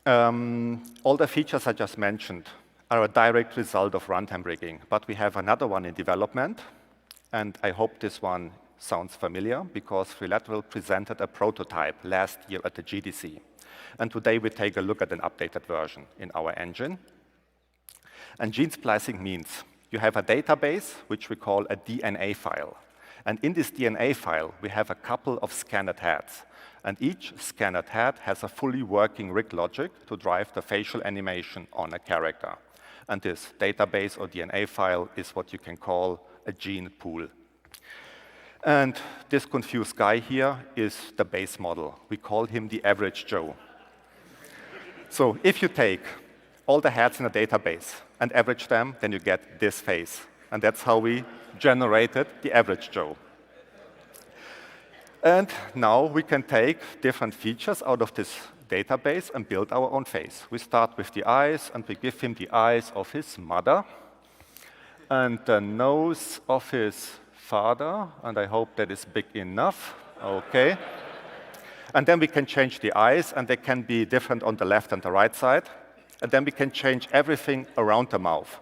all the features I just mentioned are a direct result of runtime rigging, but we have another one in development, and I hope this one sounds familiar because Freelateral presented a prototype last year at the GDC. And today we take a look at an updated version in our engine. And gene splicing means you have a database, which we call a DNA file. And in this DNA file, we have a couple of scanned heads. And each scanned head has a fully working rig logic to drive the facial animation on a character. And this database or DNA file is what you can call a gene pool. And this confused guy here is the base model. We call him the average Joe. So if you take all the heads in a database and average them, then you get this face. And that's how we generated the average Joe. And now we can take different features out of this database and build our own face. We start with the eyes, and we give him the eyes of his mother, and the nose of his father, and I hope that is big enough. Okay. And then we can change the eyes, and they can be different on the left and the right side. And then we can change everything around the mouth.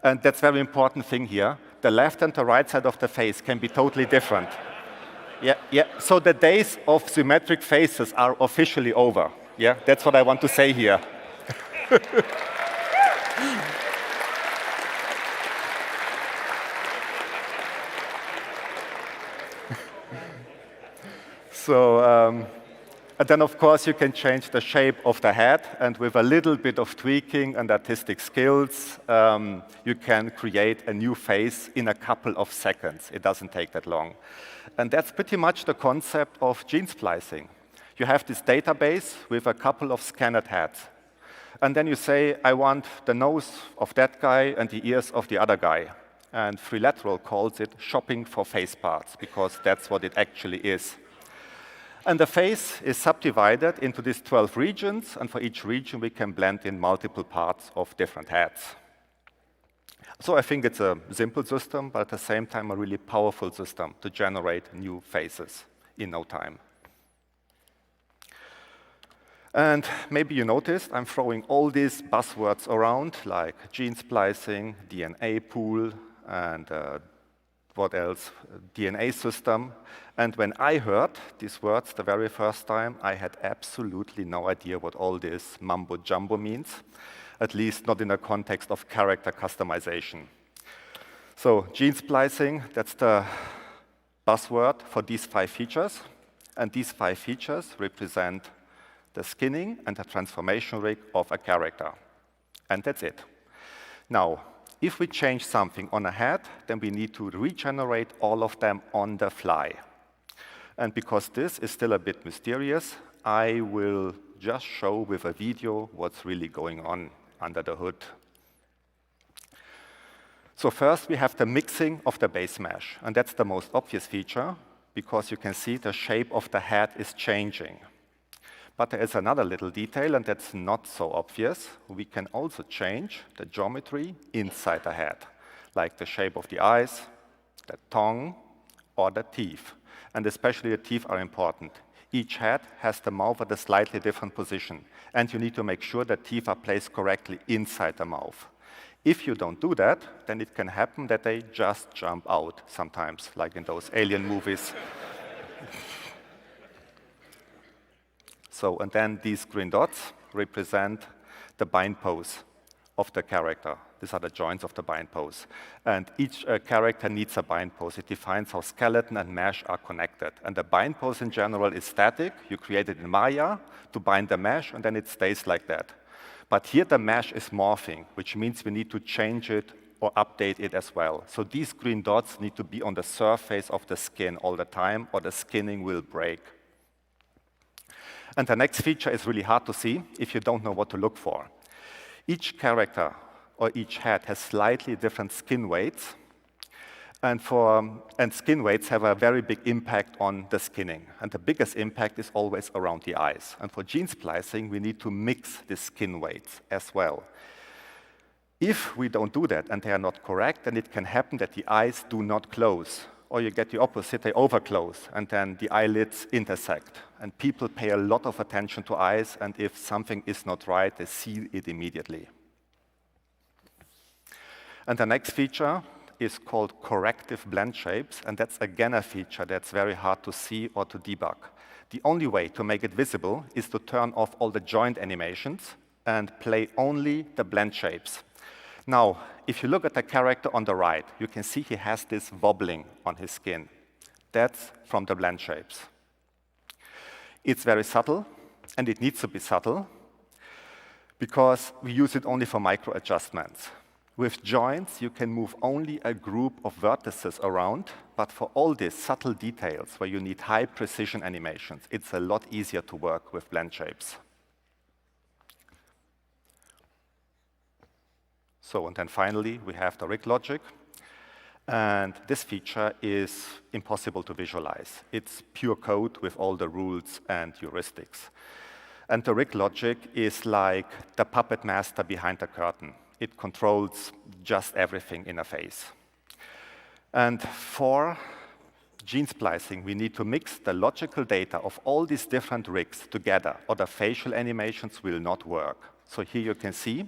And that's a very important thing here. The left and the right side of the face can be totally different. Yeah. So the days of symmetric faces are officially over. Yeah, that's what I want to say here. So, and then of course you can change the shape of the head, and with a little bit of tweaking and artistic skills, you can create a new face in a couple of seconds. It doesn't take that long. And that's pretty much the concept of gene splicing. You have this database with a couple of scanned heads. And then you say, I want the nose of that guy and the ears of the other guy. And Freelateral calls it shopping for face parts, because that's what it actually is. And the face is subdivided into these 12 regions, and for each region we can blend in multiple parts of different heads. So I think it's a simple system, but at the same time a really powerful system to generate new faces in no time. And maybe you noticed I'm throwing all these buzzwords around, like gene splicing, DNA pool, and what else? DNA system. And when I heard these words the very first time, I had absolutely no idea what all this mumbo-jumbo means, at least not in the context of character customization. So gene splicing, that's the buzzword for these 5 features. And these 5 features represent the skinning and the transformation rig of a character. And that's it. Now, if we change something on a head, then we need to regenerate all of them on the fly. And because this is still a bit mysterious, I will just show with a video what's really going on under the hood. So first, we have the mixing of the base mesh. And that's the most obvious feature, because you can see the shape of the head is changing. But there is another little detail, and that's not so obvious. We can also change the geometry inside the head, like the shape of the eyes, the tongue, or the teeth. And especially the teeth are important. Each head has the mouth at a slightly different position, and you need to make sure that teeth are placed correctly inside the mouth. If you don't do that, then it can happen that they just jump out sometimes, like in those alien movies. So, and then these green dots represent the bind pose of the character. These are the joints of the bind pose. And each character needs a bind pose. It defines how skeleton and mesh are connected. And the bind pose in general is static. You create it in Maya to bind the mesh, and then it stays like that. But here the mesh is morphing, which means we need to change it or update it as well. So these green dots need to be on the surface of the skin all the time, or the skinning will break. And the next feature is really hard to see if you don't know what to look for. Each character or each head has slightly different skin weights, and skin weights have a very big impact on the skinning. And the biggest impact is always around the eyes. And for gene splicing, we need to mix the skin weights as well. If we don't do that and they are not correct, then it can happen that the eyes do not close. Or you get the opposite, they overclose, and then the eyelids intersect. And people pay a lot of attention to eyes, and if something is not right, they see it immediately. And the next feature is called corrective blend shapes, and that's again a feature that's very hard to see or to debug. The only way to make it visible is to turn off all the joint animations and play only the blend shapes. Now, if you look at the character on the right, you can see he has this wobbling on his skin. That's from the blend shapes. It's very subtle, and it needs to be subtle, because we use it only for micro adjustments. With joints, you can move only a group of vertices around, but for all these subtle details where you need high precision animations, it's a lot easier to work with blend shapes. So, and then finally, we have the rig logic. And this feature is impossible to visualize. It's pure code with all the rules and heuristics. And the rig logic is like the puppet master behind the curtain. It controls just everything in a phase. And for gene splicing, we need to mix the logical data of all these different rigs together, or the facial animations will not work. So here you can see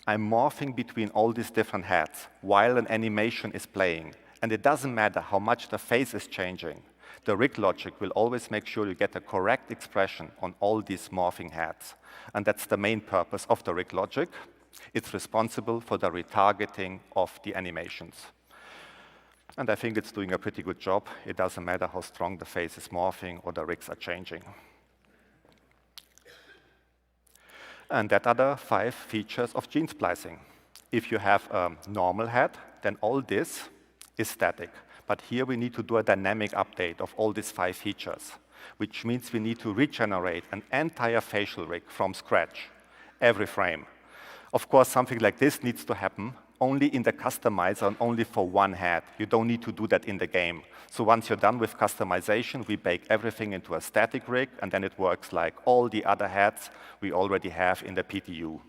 I'm morphing between all these different heads while an animation is playing. And it doesn't matter how much the face is changing. The rig logic will always make sure you get the correct expression on all these morphing heads. And that's the main purpose of the rig logic. It's responsible for the retargeting of the animations. And I think it's doing a pretty good job. It doesn't matter how strong the face is morphing or the rigs are changing. And that are the 5 features of gene splicing. If you have a normal head, then all this is static. But here we need to do a dynamic update of all these 5 features, which means we need to regenerate an entire facial rig from scratch, every frame. Of course, something like this needs to happen only in the customizer and only for one head. You don't need to do that in the game. So once you're done with customization, we bake everything into a static rig, and then it works like all the other heads we already have in the PTU.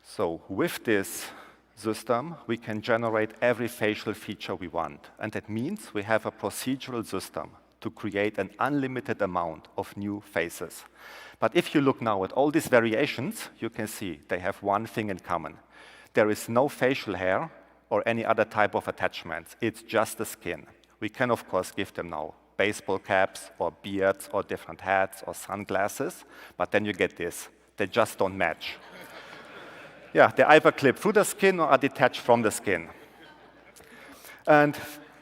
So with this system, we can generate every facial feature we want. And that means we have a procedural system to create an unlimited amount of new faces. But if you look now at all these variations, you can see they have one thing in common. There is no facial hair or any other type of attachments. It's just the skin. We can, of course, give them now baseball caps or beards or different hats or sunglasses, but then you get this. They just don't match. Yeah, they either clip through the skin or are detached from the skin. And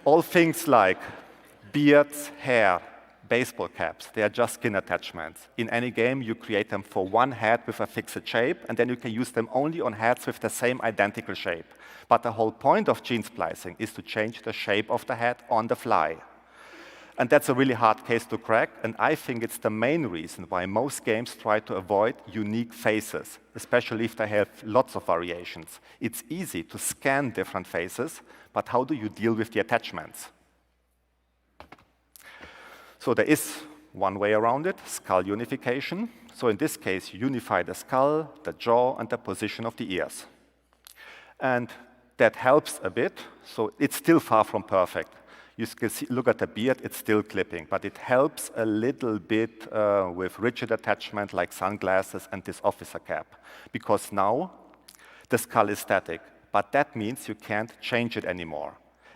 all things like beards, hair, baseball caps, they are just skin attachments. In any game, you create them for one head with a fixed shape, and then you can use them only on heads with the same identical shape. But the whole point of gene splicing is to change the shape of the head on the fly. And that's a really hard case to crack, and I think it's the main reason why most games try to avoid unique faces, especially if they have lots of variations. It's easy to scan different faces, but how do you deal with the attachments? So there is one way around it, skull unification. So in this case, you unify the skull, the jaw, and the position of the ears. And that helps a bit. So it's still far from perfect. You can see, look at the beard, it's still clipping, but it helps a little bit with rigid attachment like sunglasses and this officer cap, because now the skull is static, but that means you can't change it anymore.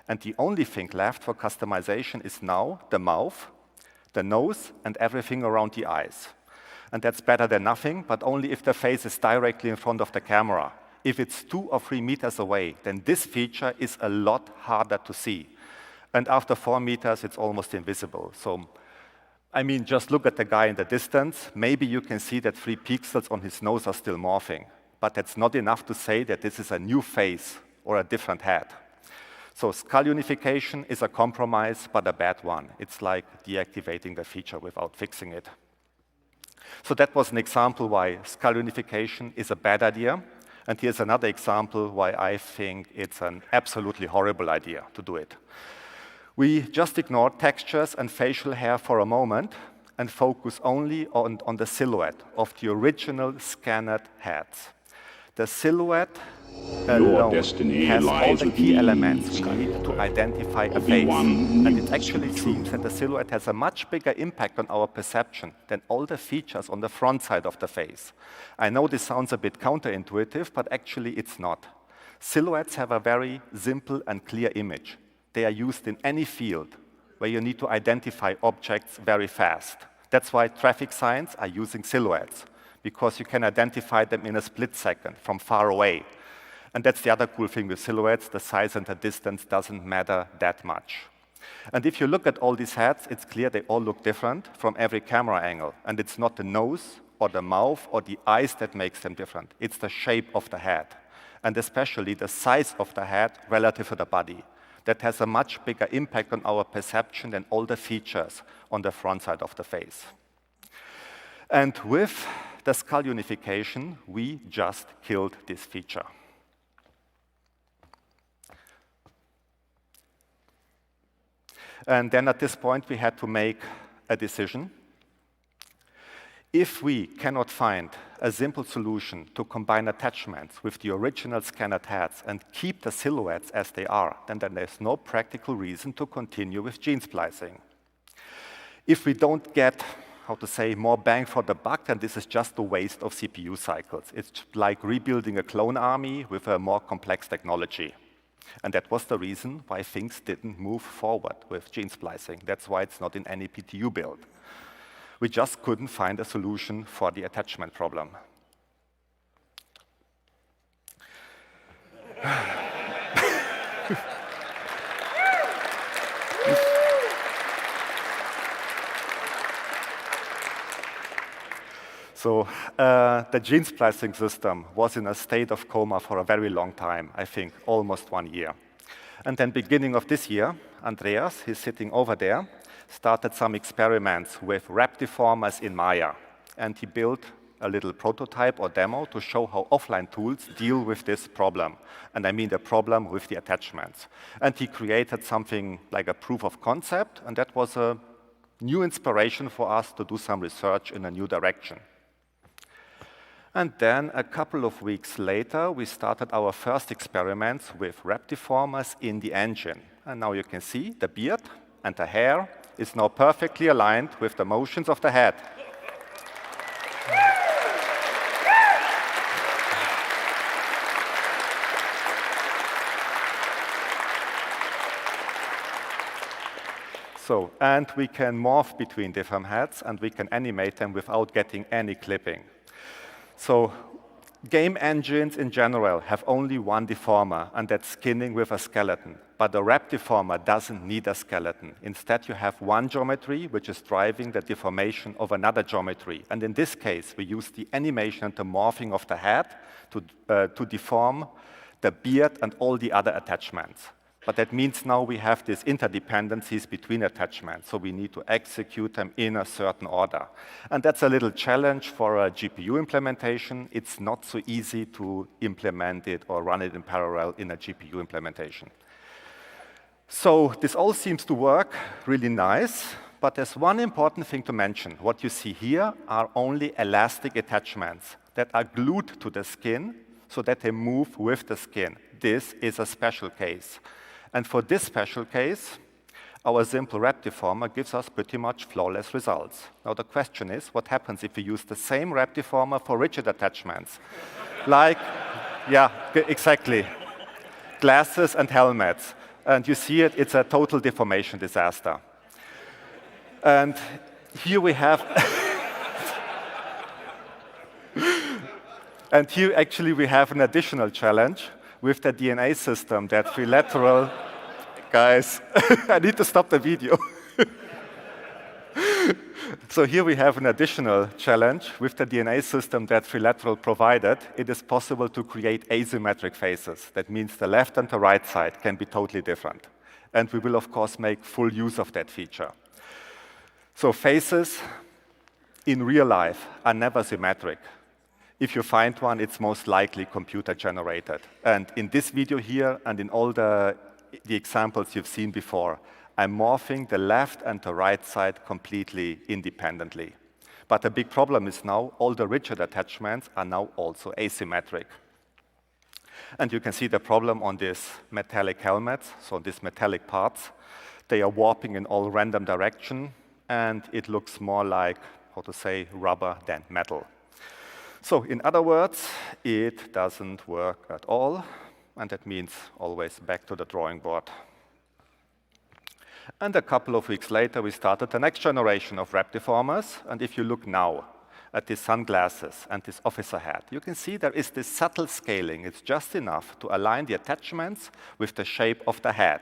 And the only thing left for customization is now the mouth, the nose, and everything around the eyes. And that's better than nothing, but only if the face is directly in front of the camera. If it's 2 or 3 meters away, then this feature is a lot harder to see. And after 4 meters, it's almost invisible. So, I mean, just look at the guy in the distance. Maybe you can see that 3 pixels on his nose are still morphing. But that's not enough to say that this is a new face or a different head. So skull unification is a compromise, but a bad one. It's like deactivating the feature without fixing it. So that was an example why skull unification is a bad idea. And here's another example why I think it's an absolutely horrible idea to do it. We just ignore textures and facial hair for a moment and focus only on the silhouette of the original scanned heads. The silhouette alone has all the key elements we need to identify a face. And it actually seems that the silhouette has a much bigger impact on our perception than all the features on the front side of the face. I know this sounds a bit counterintuitive, but actually it's not. Silhouettes have a very simple and clear image. They are used in any field where you need to identify objects very fast. That's why traffic signs are using silhouettes, because you can identify them in a split second from far away. And that's the other cool thing with silhouettes. The size and the distance doesn't matter that much. And if you look at all these heads, it's clear they all look different from every camera angle. And it's not the nose or the mouth or the eyes that makes them different. It's the shape of the head, and especially the size of the head relative to the body. That has a much bigger impact on our perception than all the features on the front side of the face. And with the skull unification, we just killed this feature. And then at this point, we had to make a decision. If we cannot find a simple solution to combine attachments with the original scanned heads and keep the silhouettes as they are, then there's no practical reason to continue with gene splicing. If we don't get, how to say, more bang for the buck, then this is just a waste of CPU cycles. It's like rebuilding a clone army with a more complex technology. And that was the reason why things didn't move forward with gene splicing. That's why it's not in any PTU build. We just couldn't find a solution for the attachment problem. So the gene splicing system was in a state of coma for a very long time, I think almost 1 year. And then beginning of this year, Andreas, he's sitting over there, started some experiments with wrap deformers in Maya. And he built a little prototype or demo to show how offline tools deal with this problem. And I mean the problem with the attachments. And he created something like a proof of concept, and that was a new inspiration for us to do some research in a new direction. And then a couple of weeks later, we started our first experiments with wrap deformers in the engine. And now you can see the beard and the hair is now perfectly aligned with the motions of the head. So, and we can morph between different heads, and we can animate them without getting any clipping. So game engines in general have only one deformer, and that's skinning with a skeleton. But the wrap deformer doesn't need a skeleton. Instead, you have one geometry, which is driving the deformation of another geometry. And in this case, we use the animation and the morphing of the head to deform the beard and all the other attachments. But that means now we have these interdependencies between attachments, so we need to execute them in a certain order. And that's a little challenge for a GPU implementation. It's not so easy to implement it or run it in parallel in a GPU implementation. So this all seems to work really nice, But there's one important thing to mention. What you see here are only elastic attachments that are glued to the skin so that they move with the skin. This is a special case. And for this special case, our simple wrap deformer gives us pretty much flawless results. Now the question is, what happens if we use the same wrap deformer for rigid attachments? Like, yeah, exactly. Glasses and helmets. And you see it, it's a total deformation disaster. And here we have, and here actually we have an additional challenge with the DNA system that trilateral, guys, I need to stop the video. So here we have an additional challenge with the DNA system that trilateral provided. It is possible to create asymmetric faces. That means the left and the right side can be totally different. And we will, of course, make full use of that feature. So faces in real life are never symmetric. If you find one, it's most likely computer generated. And in this video here and in all the examples you've seen before, I'm morphing the left and the right side completely independently. But the big problem is now all the rigid attachments are now also asymmetric. And you can see the problem on these metallic helmets, so these metallic parts. They are warping in all random direction, and it looks more like, how to say, rubber than metal. So in other words, it doesn't work at all, and that means always back to the drawing board. And a couple of weeks later, we started the next generation of wrap deformers, and if you look now at these sunglasses and this officer hat, you can see there is this subtle scaling. It's just enough to align the attachments with the shape of the head.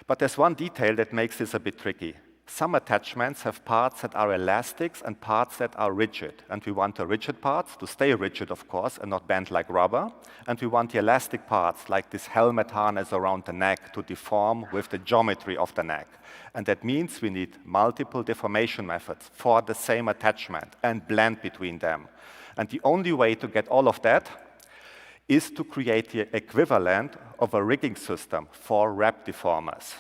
But there's one detail that makes this a bit tricky. Some attachments have parts that are elastics and parts that are rigid. And we want the rigid parts to stay rigid, of course, and not bend like rubber. And we want the elastic parts, like this helmet harness around the neck, to deform with the geometry of the neck. And that means we need multiple deformation methods for the same attachment and blend between them. And the only way to get all of that is to create the equivalent of a rigging system for wrap deformers.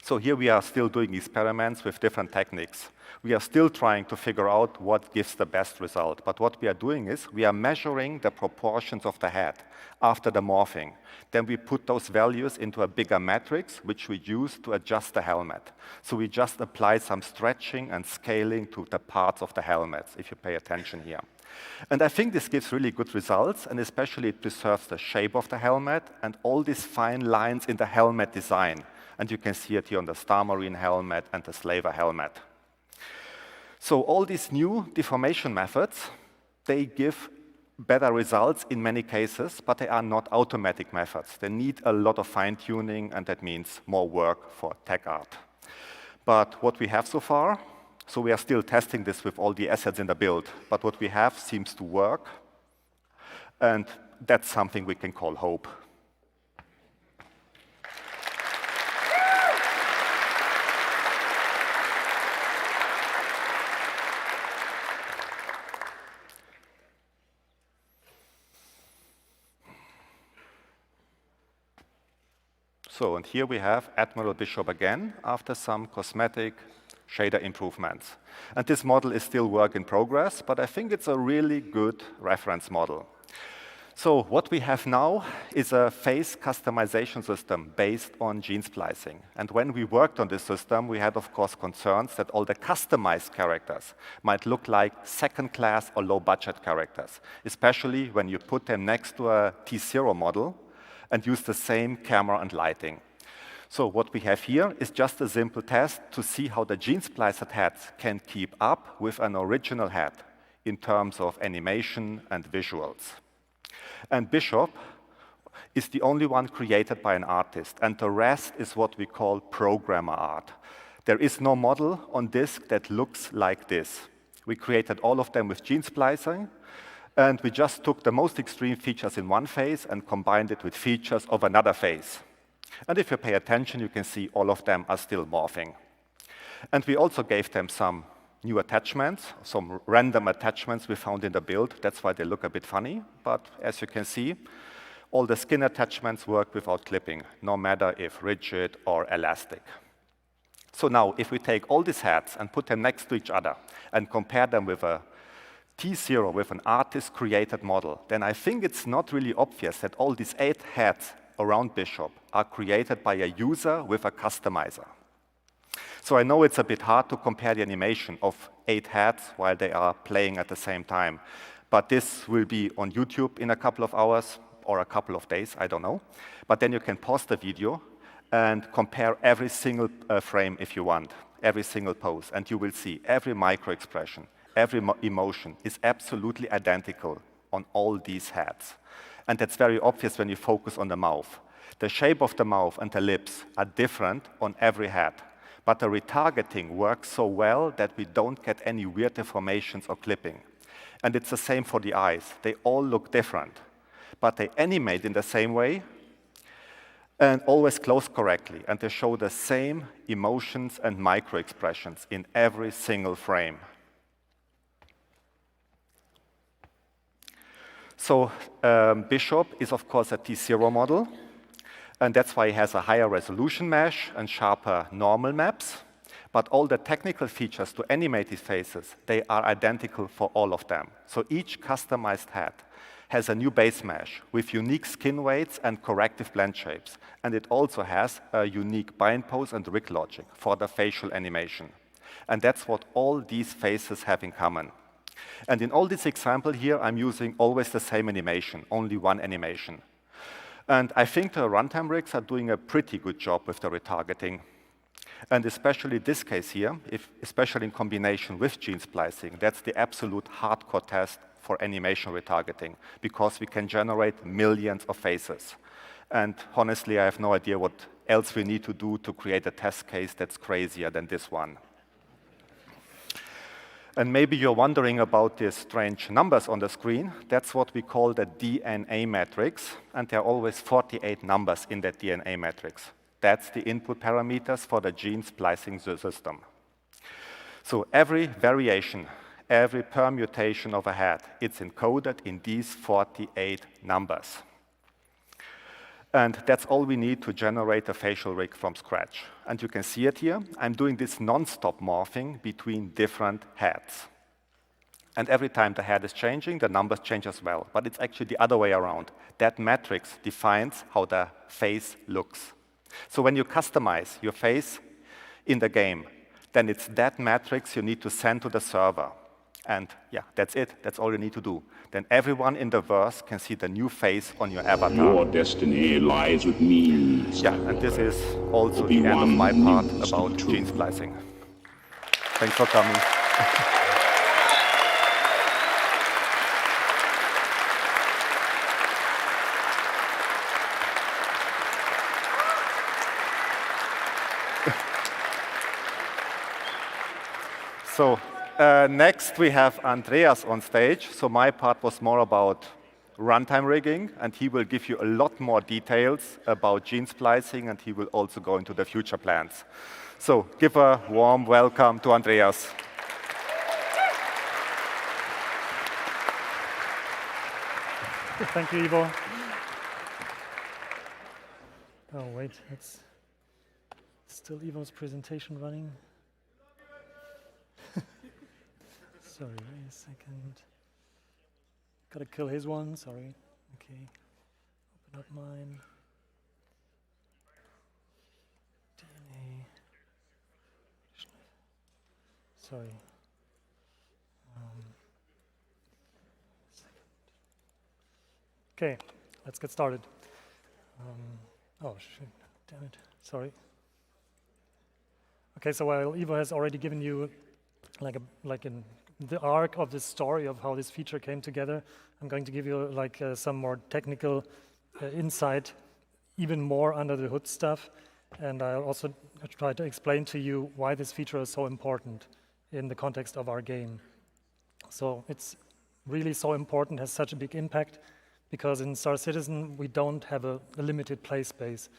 So here we are still doing experiments with different techniques. We are still trying to figure out what gives the best result. But what we are doing is we are measuring the proportions of the head after the morphing. Then we put those values into a bigger matrix, which we use to adjust the helmet. So we just apply some stretching and scaling to the parts of the helmets, if you pay attention here. And I think this gives really good results, and especially it preserves the shape of the helmet and all these fine lines in the helmet design. And you can see it here on the Star Marine helmet and the Slaver helmet. So all these new deformation methods, they give better results in many cases, but they are not automatic methods. They need a lot of fine-tuning, and that means more work for tech art. But what we have so far, so we are still testing this with all the assets in the build, but what we have seems to work, and that's something we can call hope. So, and here we have Admiral Bishop again after some cosmetic shader improvements. And this model is still work in progress, but I think it's a really good reference model. So what we have now is a face customization system based on gene splicing. And when we worked on this system, we had, of course, concerns that all the customized characters might look like second-class or low-budget characters, especially when you put them next to a T0 model and use the same camera and lighting. So what we have here is just a simple test to see how the gene spliced heads can keep up with an original head in terms of animation and visuals. And Bishop is the only one created by an artist, and the rest is what we call programmer art. There is no model on disk that looks like this. We created all of them with gene splicing, and we just took the most extreme features in one phase and combined it with features of another phase. And if you pay attention, you can see all of them are still morphing. And we also gave them some new attachments, some random attachments we found in the build. That's why they look a bit funny. But as you can see, all the skin attachments work without clipping, no matter if rigid or elastic. So now, if we take all these hats and put them next to each other and compare them with a T0, with an artist-created model, then I think it's not really obvious that all these 8 hats around Bishop are created by a user with a customizer. So I know it's a bit hard to compare the animation of 8 hats while they are playing at the same time, but this will be on YouTube in a couple of hours or a couple of days, I don't know. But then you can pause the video and compare every single frame if you want, every single pose, and you will see every micro-expression, every emotion is absolutely identical on all these hats. And that's very obvious when you focus on the mouth. The shape of the mouth and the lips are different on every hat, but the retargeting works so well that we don't get any weird deformations or clipping. And it's the same for the eyes. They all look different, but they animate in the same way and always close correctly, and they show the same emotions and micro-expressions in every single frame. So Bishop is, of course, a T0 model, and that's why it has a higher resolution mesh and sharper normal maps. But all the technical features to animate these faces, they are identical for all of them. So each customized hat has a new base mesh with unique skin weights and corrective blend shapes. And it also has a unique bind pose and rig logic for the facial animation. And that's what all these faces have in common. And in all this example here, I'm using always the same animation, only one animation. And I think the runtime rigs are doing a pretty good job with the retargeting. And especially this case here, especially in combination with gene splicing, that's the absolute hardcore test for animation retargeting, because we can generate millions of faces. And honestly, I have no idea what else we need to do to create a test case that's crazier than this one. And maybe you're wondering about these strange numbers on the screen. That's what we call the DNA matrix, and there are always 48 numbers in that DNA matrix. That's the input parameters for the gene splicing system. So every variation, every permutation of a hat, it's encoded in these 48 numbers. And that's all we need to generate a facial rig from scratch. And you can see it here. I'm doing this non-stop morphing between different hats. And every time the hat is changing, the numbers change as well. But it's actually the other way around. That matrix defines how the face looks. So when you customize your face in the game, then it's that matrix you need to send to the server. And yeah, that's it. That's all you need to do. Then everyone in the verse can see the new face on your avatar.
Your destiny lies with me.
Yeah, and this is also the end of my part about gene splicing. Thanks for coming. So next we have Andreas on stage. So my part was more about runtime rigging, and he will give you a lot more details about gene splicing, and he will also go into the future plans. So give a warm welcome to Andreas.
Thank you, Ivo. Oh, wait, it's still Ivo's presentation running. Sorry, wait a second. Gotta kill his one, sorry. Okay, open up mine. DNA. Sorry. Okay, let's get started. Oh, shit, damn it, sorry. Okay, so while Ivo has already given you the arc of the story of how this feature came together, I'm going to give you some more technical insight, even more under the hood stuff, and I'll also try to explain to you why this feature is so important in the context of our game. So it's really so important, has such a big impact, because in Star Citizen we don't have a limited play space.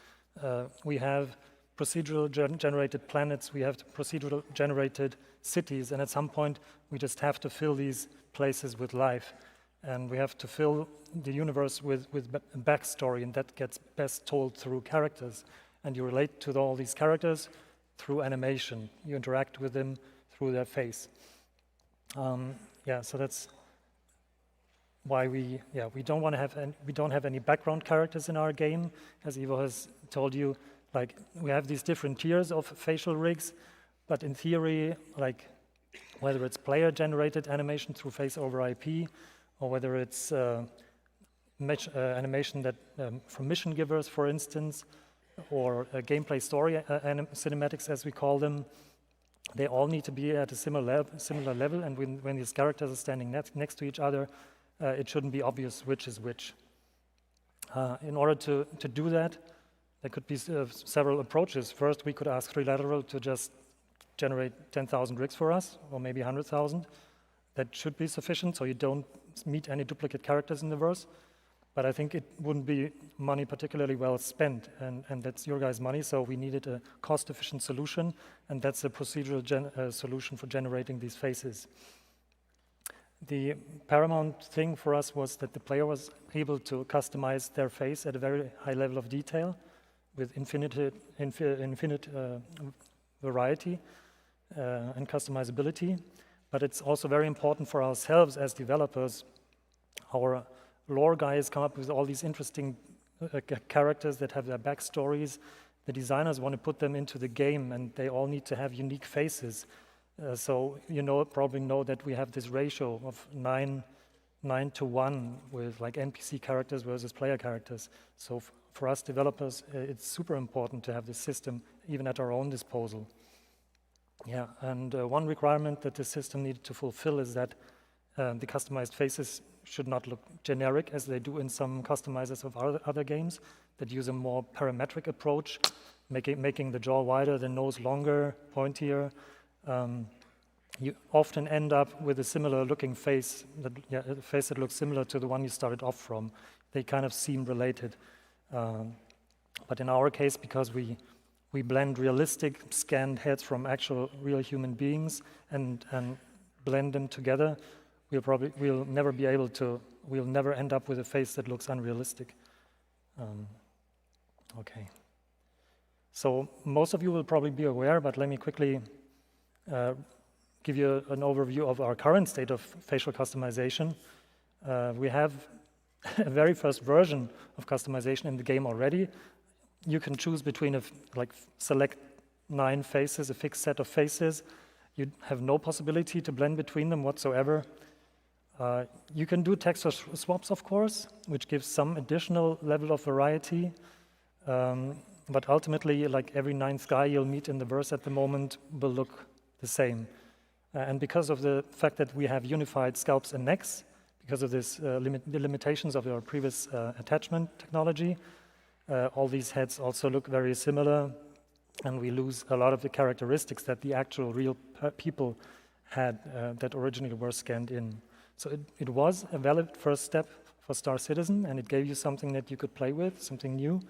We have procedural generated planets, we have procedural generated cities, and at some point we just have to fill these places with life, and we have to fill the universe with a backstory, and that gets best told through characters. And you relate to all these characters, through animation. You interact with them through their face. So that's why we don't want to have we don't have any background characters in our game. As Ivo has told you, like we have these different tiers of facial rigs, but in theory, like whether it's player-generated animation through face over IP, or whether it's animation that from mission givers, for instance, or gameplay story cinematics, as we call them, they all need to be at a similar level. And when these characters are standing next to each other, it shouldn't be obvious which is which. In order to do that, there could be several approaches. First, we could ask Trilateral to just generate 10,000 rigs for us, or maybe 100,000. That should be sufficient, so you don't meet any duplicate characters in the verse. But I think it wouldn't be money particularly well spent, and that's your guys' money, so we needed a cost-efficient solution, and that's a procedural solution for generating these faces. The paramount thing for us was that the player was able to customize their face at a very high level of detail with infinite variety and customizability. But it's also very important for ourselves as developers. Our lore guys come up with all these interesting characters that have their backstories. The designers want to put them into the game, and they all need to have unique faces. So you probably know that we have this ratio of 9 to 1 with like NPC characters versus player characters. So for us developers, it's super important to have this system even at our own disposal. Yeah, and one requirement that the system needed to fulfill is that the customized faces should not look generic as they do in some customizers of other games that use a more parametric approach, making the jaw wider, the nose longer, pointier. You often end up with a similar looking face, a face that looks similar to the one you started off from. They kind of seem related. But in our case, because we blend realistic scanned heads from actual real human beings and blend them together, we'll never end up with a face that looks unrealistic. Okay. So most of you will probably be aware, but let me quickly give you an overview of our current state of facial customization. We have a very first version of customization in the game already. You can choose between select 9 faces, a fixed set of faces. You have no possibility to blend between them whatsoever. You can do texture swaps, of course, which gives some additional level of variety. But ultimately, like every 9th guy you'll meet in the verse at the moment will look the same. And because of the fact that we have unified scalps and necks, because of this, the limitations of our previous attachment technology, all these heads also look very similar, and we lose a lot of the characteristics that the actual real people had that originally were scanned in. So it was a valid first step for Star Citizen, and it gave you something that you could play with, something new.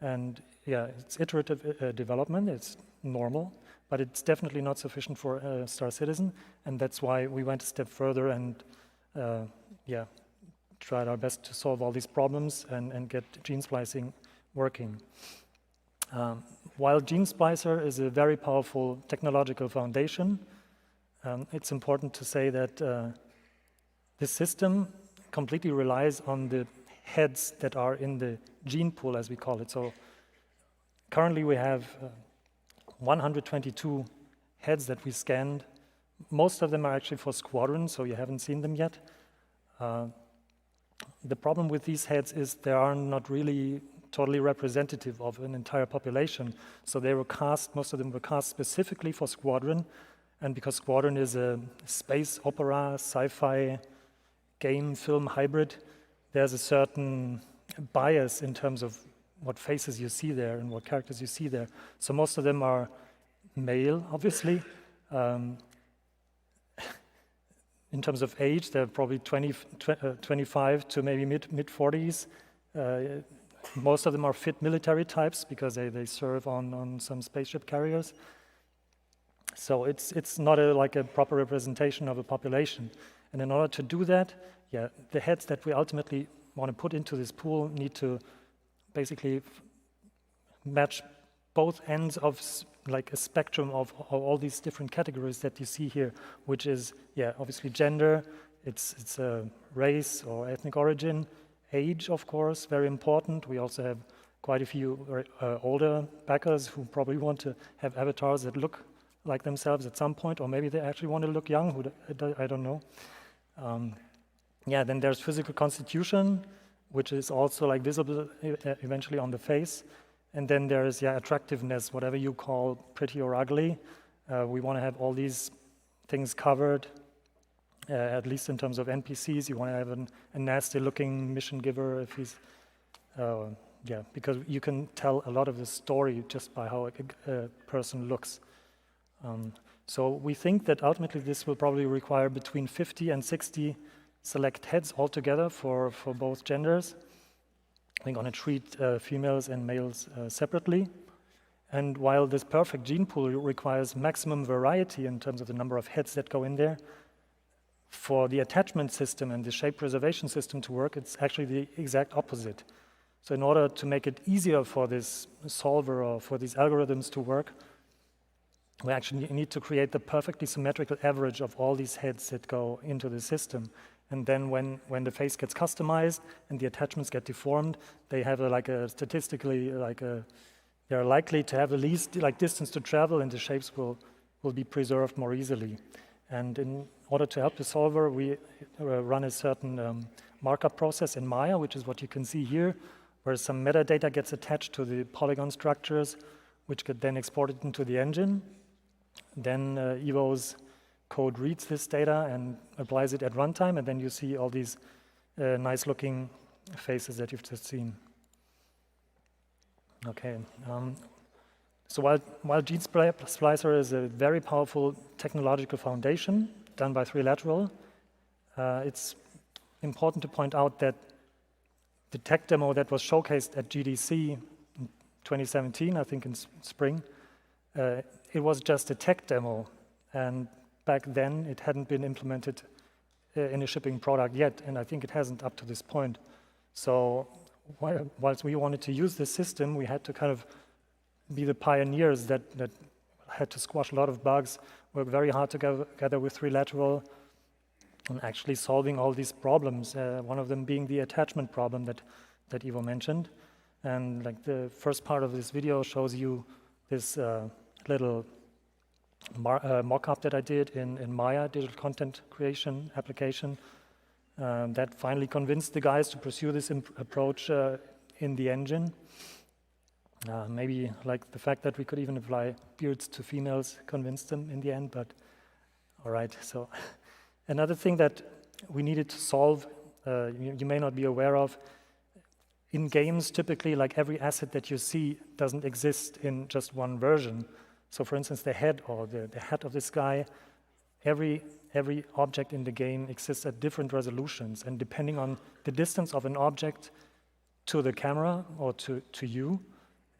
And yeah, it's iterative development, it's normal, but it's definitely not sufficient for Star Citizen, and that's why we went a step further and tried our best to solve all these problems and get gene splicing working. While Gene Splicer is a very powerful technological foundation, it's important to say that this system completely relies on the heads that are in the gene pool, as we call it. So currently we have 122 heads that we scanned. Most of them are actually for Squadron, so you haven't seen them yet. The problem with these heads is they are not really totally representative of an entire population. So they were cast, most of them were cast specifically for Squadron, and because Squadron is a space opera, sci-fi, game, film hybrid, there's a certain bias in terms of what faces you see there and what characters you see there. So most of them are male, obviously. In terms of age, they're probably 25 to maybe mid-40s. Most of them are fit military types because they serve on some spaceship carriers. So it's not like a proper representation of a population. And in order to do that, the heads that we ultimately want to put into this pool need to basically match both ends of like a spectrum of all these different categories that you see here, which is, yeah, obviously gender, it's a race or ethnic origin, age, of course, very important. We also have quite a few older backers who probably want to have avatars that look like themselves at some point, or maybe they actually want to look young, I don't know. Yeah, then there's physical constitution, which is also like visible eventually on the face. And then there's, yeah, attractiveness, whatever you call pretty or ugly. We want to have all these things covered, at least in terms of NPCs. You want to have a nasty-looking mission giver if he's, yeah, because you can tell a lot of the story just by how a person looks. So we think that ultimately this will probably require between 50 and 60 select heads altogether for both genders. We're going to treat females and males separately. And while this perfect gene pool requires maximum variety in terms of the number of heads that go in there, for the attachment system and the shape preservation system to work, it's actually the exact opposite. So in order to make it easier for this solver or for these algorithms to work, we actually need to create the perfectly symmetrical average of all these heads that go into the system. And then when the face gets customized and the attachments get deformed, they have they're likely to have the least distance to travel, and the shapes will be preserved more easily. And in order to help the solver, we run a certain markup process in Maya, which is what you can see here, where some metadata gets attached to the polygon structures, which get then exported into the engine. Then Evo's code reads this data and applies it at runtime, and then you see all these nice-looking faces that you've just seen. Okay. So while Gene Splicer is a very powerful technological foundation done by 3Lateral, it's important to point out that the tech demo that was showcased at GDC in 2017, I think in spring, it was just a tech demo, and back then it hadn't been implemented in a shipping product yet, and I think it hasn't up to this point. So whilst we wanted to use this system, we had to kind of be the pioneers that had to squash a lot of bugs, work very hard together with 3Lateral, and actually solving all these problems, one of them being the attachment problem that Ivo mentioned. And like the first part of this video shows you this little mock-up that I did in Maya, digital content creation application, that finally convinced the guys to pursue this approach in the engine. Maybe like the fact that we could even apply beards to females convinced them in the end, but all right. So another thing that we needed to solve, you may not be aware of, in games typically like every asset that you see doesn't exist in just one version. So for instance, the head or the head of this guy, every object in the game exists at different resolutions, and depending on the distance of an object to the camera or to you,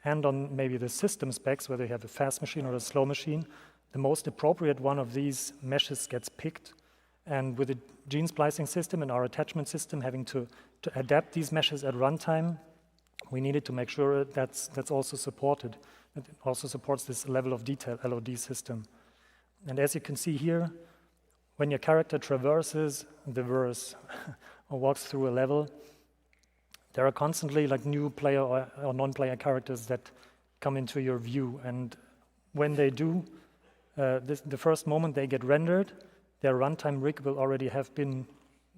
and on maybe the system specs, whether you have a fast machine or a slow machine, the most appropriate one of these meshes gets picked. And with the gene splicing system and our attachment system having to adapt these meshes at runtime, we needed to make sure that's also supported. It also supports this level of detail LOD system. And as you can see here, when your character traverses the verse or walks through a level, there are constantly like new player or non-player characters that come into your view. And when they do, the first moment they get rendered, their runtime rig will already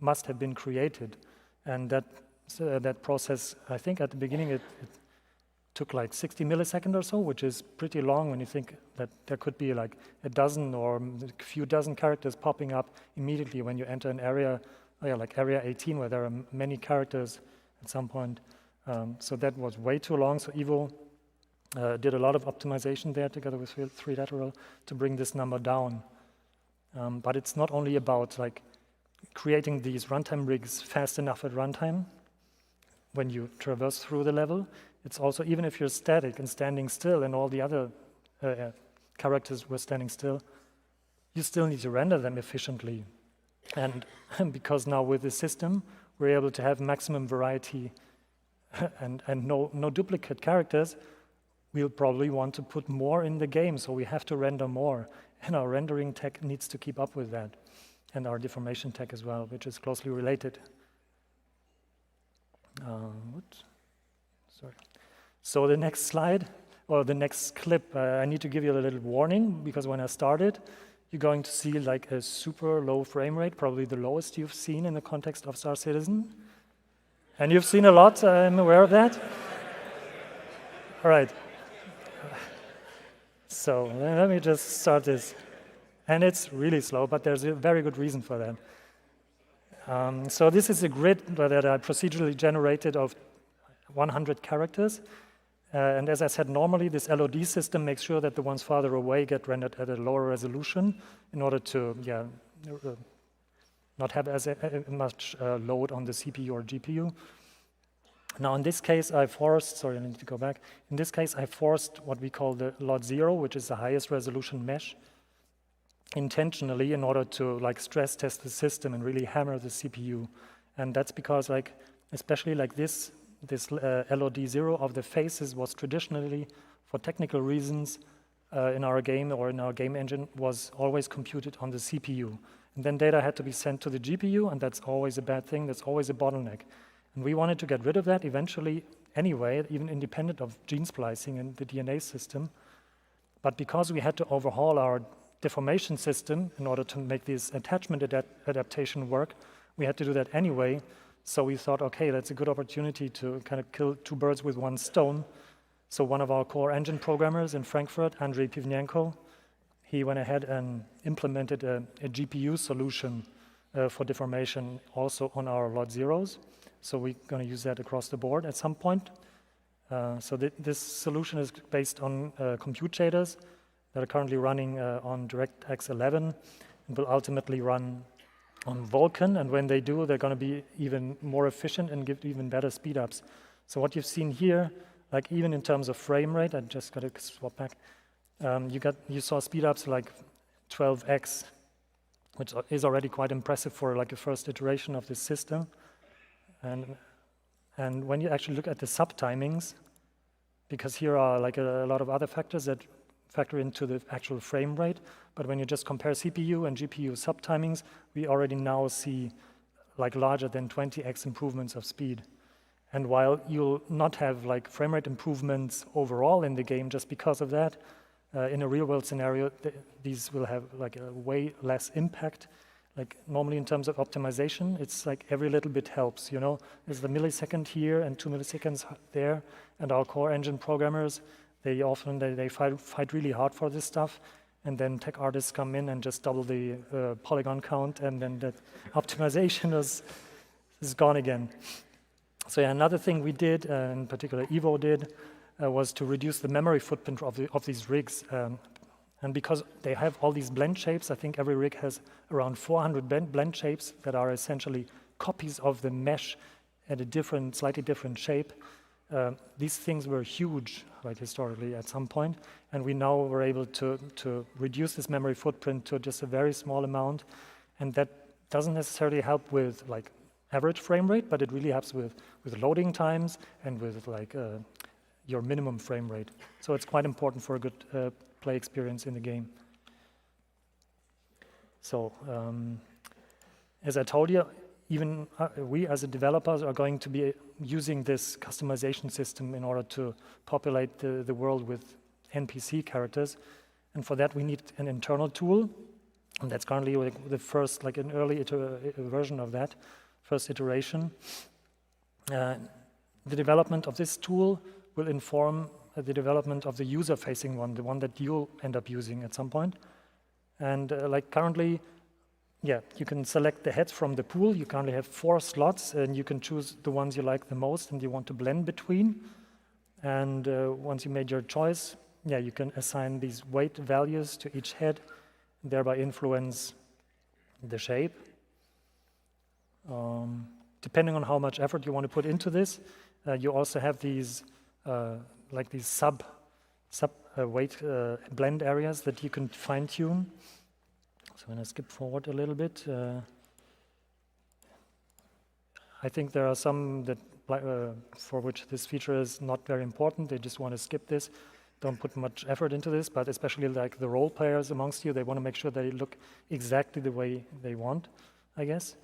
must have been created. And that process, I think at the beginning it took like 60 milliseconds or so, which is pretty long when you think that there could be like a dozen or a few dozen characters popping up immediately when you enter an area, like area 18, where there are many characters at some point. So that was way too long. So Evo did a lot of optimization there together with 3Lateral to bring this number down. But it's not only about like creating these runtime rigs fast enough at runtime when you traverse through the level. It's also, even if you're static and standing still and all the other characters were standing still, you still need to render them efficiently. And because now with the system, we're able to have maximum variety and no duplicate characters, we'll probably want to put more in the game, so we have to render more. And our rendering tech needs to keep up with that, and our deformation tech as well, which is closely related. Sorry. So the next slide, or the next clip, I need to give you a little warning, because when I started, you're going to see like a super low frame rate, probably the lowest you've seen in the context of Star Citizen. And you've seen a lot, I'm aware of that. All right. So let me just start this. And it's really slow, but there's a very good reason for that. So this is a grid that I procedurally generated of 100 characters. And as I said, normally this LOD system makes sure that the ones farther away get rendered at a lower resolution in order to not have as much load on the CPU or GPU. Now in this case, I forced what we call the lot 0, which is the highest resolution mesh, intentionally in order to like stress test the system and really hammer the CPU. And that's because like, especially like this LOD 0 of the faces was traditionally, for technical reasons, in our game or in our game engine, was always computed on the CPU. And then data had to be sent to the GPU, and that's always a bad thing, that's always a bottleneck. And we wanted to get rid of that eventually anyway, even independent of gene splicing and the DNA system. But because we had to overhaul our deformation system in order to make this attachment adaptation work, we had to do that anyway. So we thought, okay, that's a good opportunity to kind of kill two birds with one stone. So one of our core engine programmers in Frankfurt, Andrei Pivnenko, he went ahead and implemented a GPU solution for deformation also on our lot zeros. So we're going to use that across the board at some point. So this solution is based on compute shaders that are currently running on DirectX 11 and will ultimately run on Vulkan, and when they do, they're going to be even more efficient and give even better speed-ups. So what you've seen here, like even in terms of frame rate, I just got to swap back, you saw speed-ups like 12x, which is already quite impressive for like a first iteration of this system. And when you actually look at the sub-timings, because here are like a lot of other factors that factor into the actual frame rate, but when you just compare CPU and GPU sub-timings, we already now see like larger than 20x improvements of speed. And while you'll not have like frame rate improvements overall in the game just because of that, in a real-world scenario, these will have like a way less impact. Like normally in terms of optimization, it's like every little bit helps, you know? There's the millisecond here and 2 milliseconds there, and our core engine programmers, they often fight really hard for this stuff, and then tech artists come in and just double the polygon count, and then that optimization is gone again. So yeah, another thing we did, in particular Evo did, was to reduce the memory footprint of these rigs. And because they have all these blend shapes, I think every rig has around 400 blend shapes that are essentially copies of the mesh at a slightly different shape. These things were huge, right, historically at some point, and we now were able to reduce this memory footprint to just a very small amount, and that doesn't necessarily help with like average frame rate, but it really helps with loading times and with like your minimum frame rate. So it's quite important for a good play experience in the game. So as I told you, even we as developers are going to be using this customization system in order to populate the world with NPC characters. And for that, we need an internal tool. And that's currently the first, like an early version of that, first iteration. The development of this tool will inform the development of the user-facing one, the one that you'll end up using at some point. And like currently, yeah, you can select the heads from the pool. You currently have 4 slots, and you can choose the ones you like the most and you want to blend between. And once you made your choice, yeah, you can assign these weight values to each head, and thereby influence the shape. Depending on how much effort you want to put into this, you also have these like these sub weight blend areas that you can fine-tune. So when I skip forward a little bit, I think there are some that for which this feature is not very important. They just want to skip this. don't put much effort into this, but especially like the role players amongst you, they want to make sure they look exactly the way they want, I guess.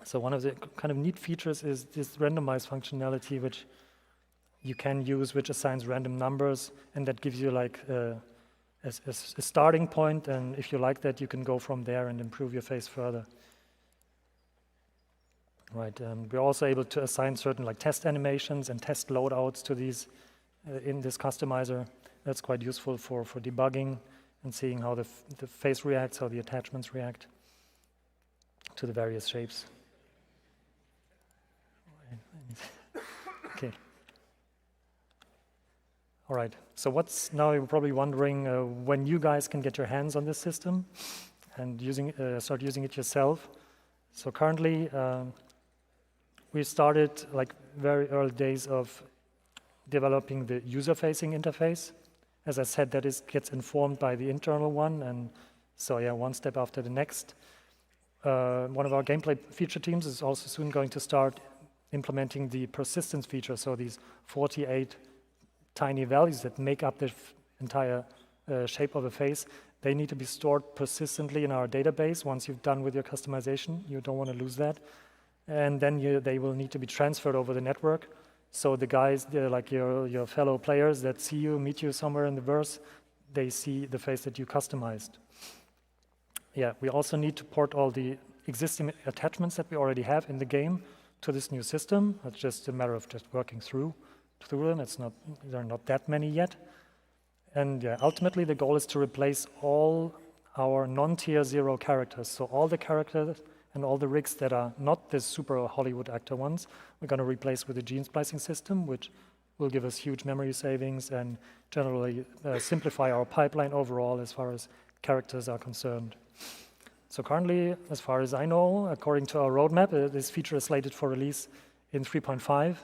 So one of the kind of neat features is this randomized functionality, which you can use, which assigns random numbers, and that gives you like a starting point, and if you like that, you can go from there and improve your face further. Right, we're also able to assign certain like test animations and test loadouts to these in this customizer. That's quite useful for debugging and seeing how the face reacts, how the attachments react to the various shapes. Okay. All right, so what's now you're probably wondering when you guys can get your hands on this system and start using it yourself. So currently, we started like very early days of developing the user-facing interface. As I said, that gets informed by the internal one, and so yeah, one step after the next. One of our gameplay feature teams is also soon going to start implementing the persistence feature, so these 48 tiny values that make up the entire shape of a face, they need to be stored persistently in our database once you've done with your customization. You don't want to lose that. And then they will need to be transferred over the network. So the guys, like your fellow players that see you, meet you somewhere in the verse, they see the face that you customized. Yeah, we also need to port all the existing attachments that we already have in the game to this new system. It's just a matter of just working through them. There are not that many yet. And yeah, ultimately the goal is to replace all our non-tier 0 characters. So all the characters and all the rigs that are not the super Hollywood actor ones, we're going to replace with a gene splicing system, which will give us huge memory savings and generally simplify our pipeline overall as far as characters are concerned. So currently, as far as I know, according to our roadmap, this feature is slated for release in 3.5.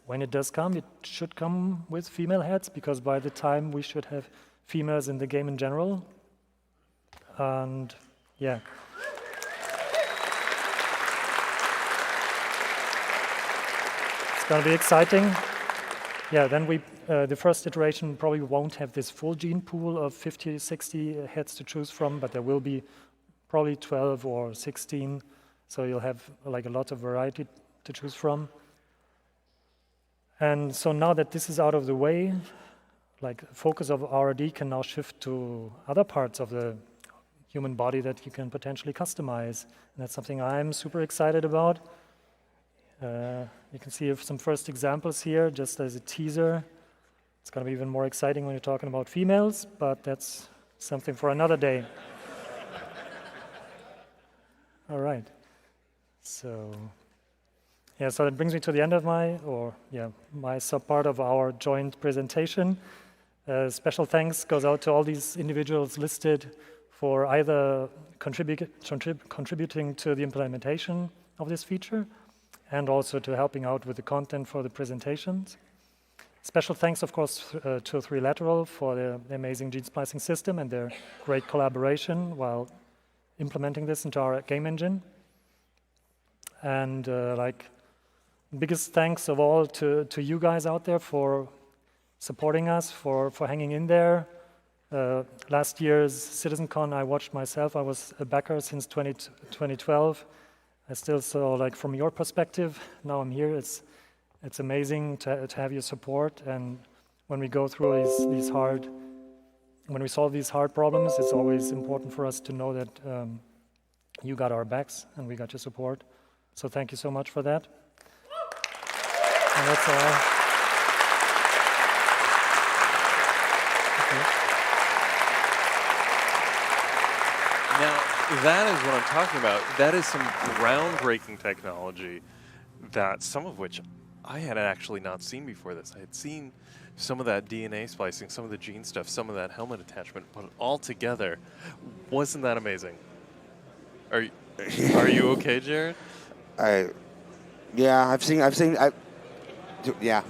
When it does come, it should come with female heads, because by the time we should have females in the game in general. And yeah. Going to be exciting. Yeah, then the first iteration probably won't have this full gene pool of 50, 60 heads to choose from, but there will be probably 12 or 16, so you'll have like a lot of variety to choose from. And so now that this is out of the way, like focus of R&D can now shift to other parts of the human body that you can potentially customize, and that's something I'm super excited about. You can see some first examples here, just as a teaser. It's going to be even more exciting when you're talking about females, but that's something for another day. All right. So, yeah, so that brings me to the end of my sub-part of our joint presentation. Special thanks goes out to all these individuals listed for either contributing to the implementation of this feature, and also to helping out with the content for the presentations. Special thanks, of course, to 3Lateral for the amazing gene splicing system and their great collaboration while implementing this into our game engine. And biggest thanks of all to you guys out there for supporting us, for hanging in there. Last year's CitizenCon I watched myself. I was a backer since 2012. I still saw, like, from your perspective, now I'm here, it's amazing to have your support, and when we go through when we solve these hard problems, it's always important for us to know that you got our backs and we got your support. So thank you so much for that. And that's all. Okay.
Now, that is what I'm talking about. That is some groundbreaking technology that some of which I had actually not seen before this. I had seen some of that DNA splicing, some of the gene stuff, some of that helmet attachment, but all together, wasn't that amazing? Are you okay, Jared?
Yeah, I've seen. Yeah.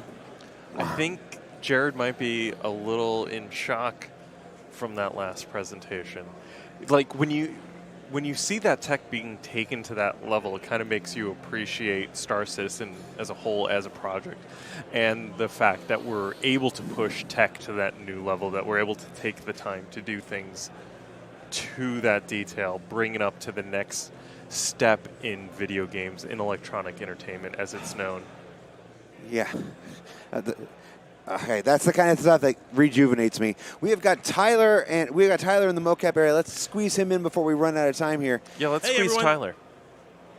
I think Jared might be a little in shock from that last presentation. Like when you when you see that tech being taken to that level, it kind of makes you appreciate Star Citizen as a whole, as a project, and the fact that we're able to push tech to that new level, that we're able to take the time to do things to that detail, bring it up to the next step in video games, in electronic entertainment as it's known.
Yeah. Okay, that's the kind of stuff that rejuvenates me. We have got Tyler in the mocap area. Let's squeeze him in before we run out of time here.
Yeah, let's
Hey,
squeeze
everyone.
Tyler.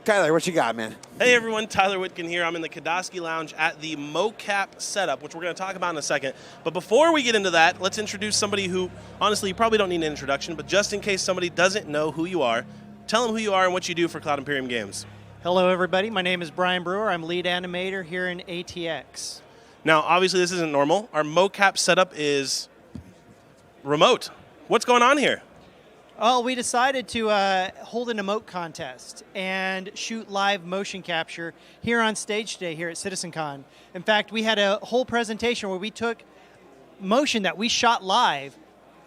Tyler, what you got, man?
Hey everyone, Tyler Whitkin here. I'm in the Kodosky Lounge at the Mocap setup, which we're going to talk about in a second. But before we get into that, let's introduce somebody who, honestly, you probably don't need an introduction, but just in case somebody doesn't know who you are, tell them who you are and what you do for Cloud Imperium Games.
Hello, everybody. My name is Brian Brewer. I'm lead animator here in ATX.
Now, obviously, this isn't normal. Our mocap setup is remote. What's going on here?
Oh, we decided to hold an emote contest and shoot live motion capture here on stage today here at CitizenCon. In fact, we had a whole presentation where we took motion that we shot live,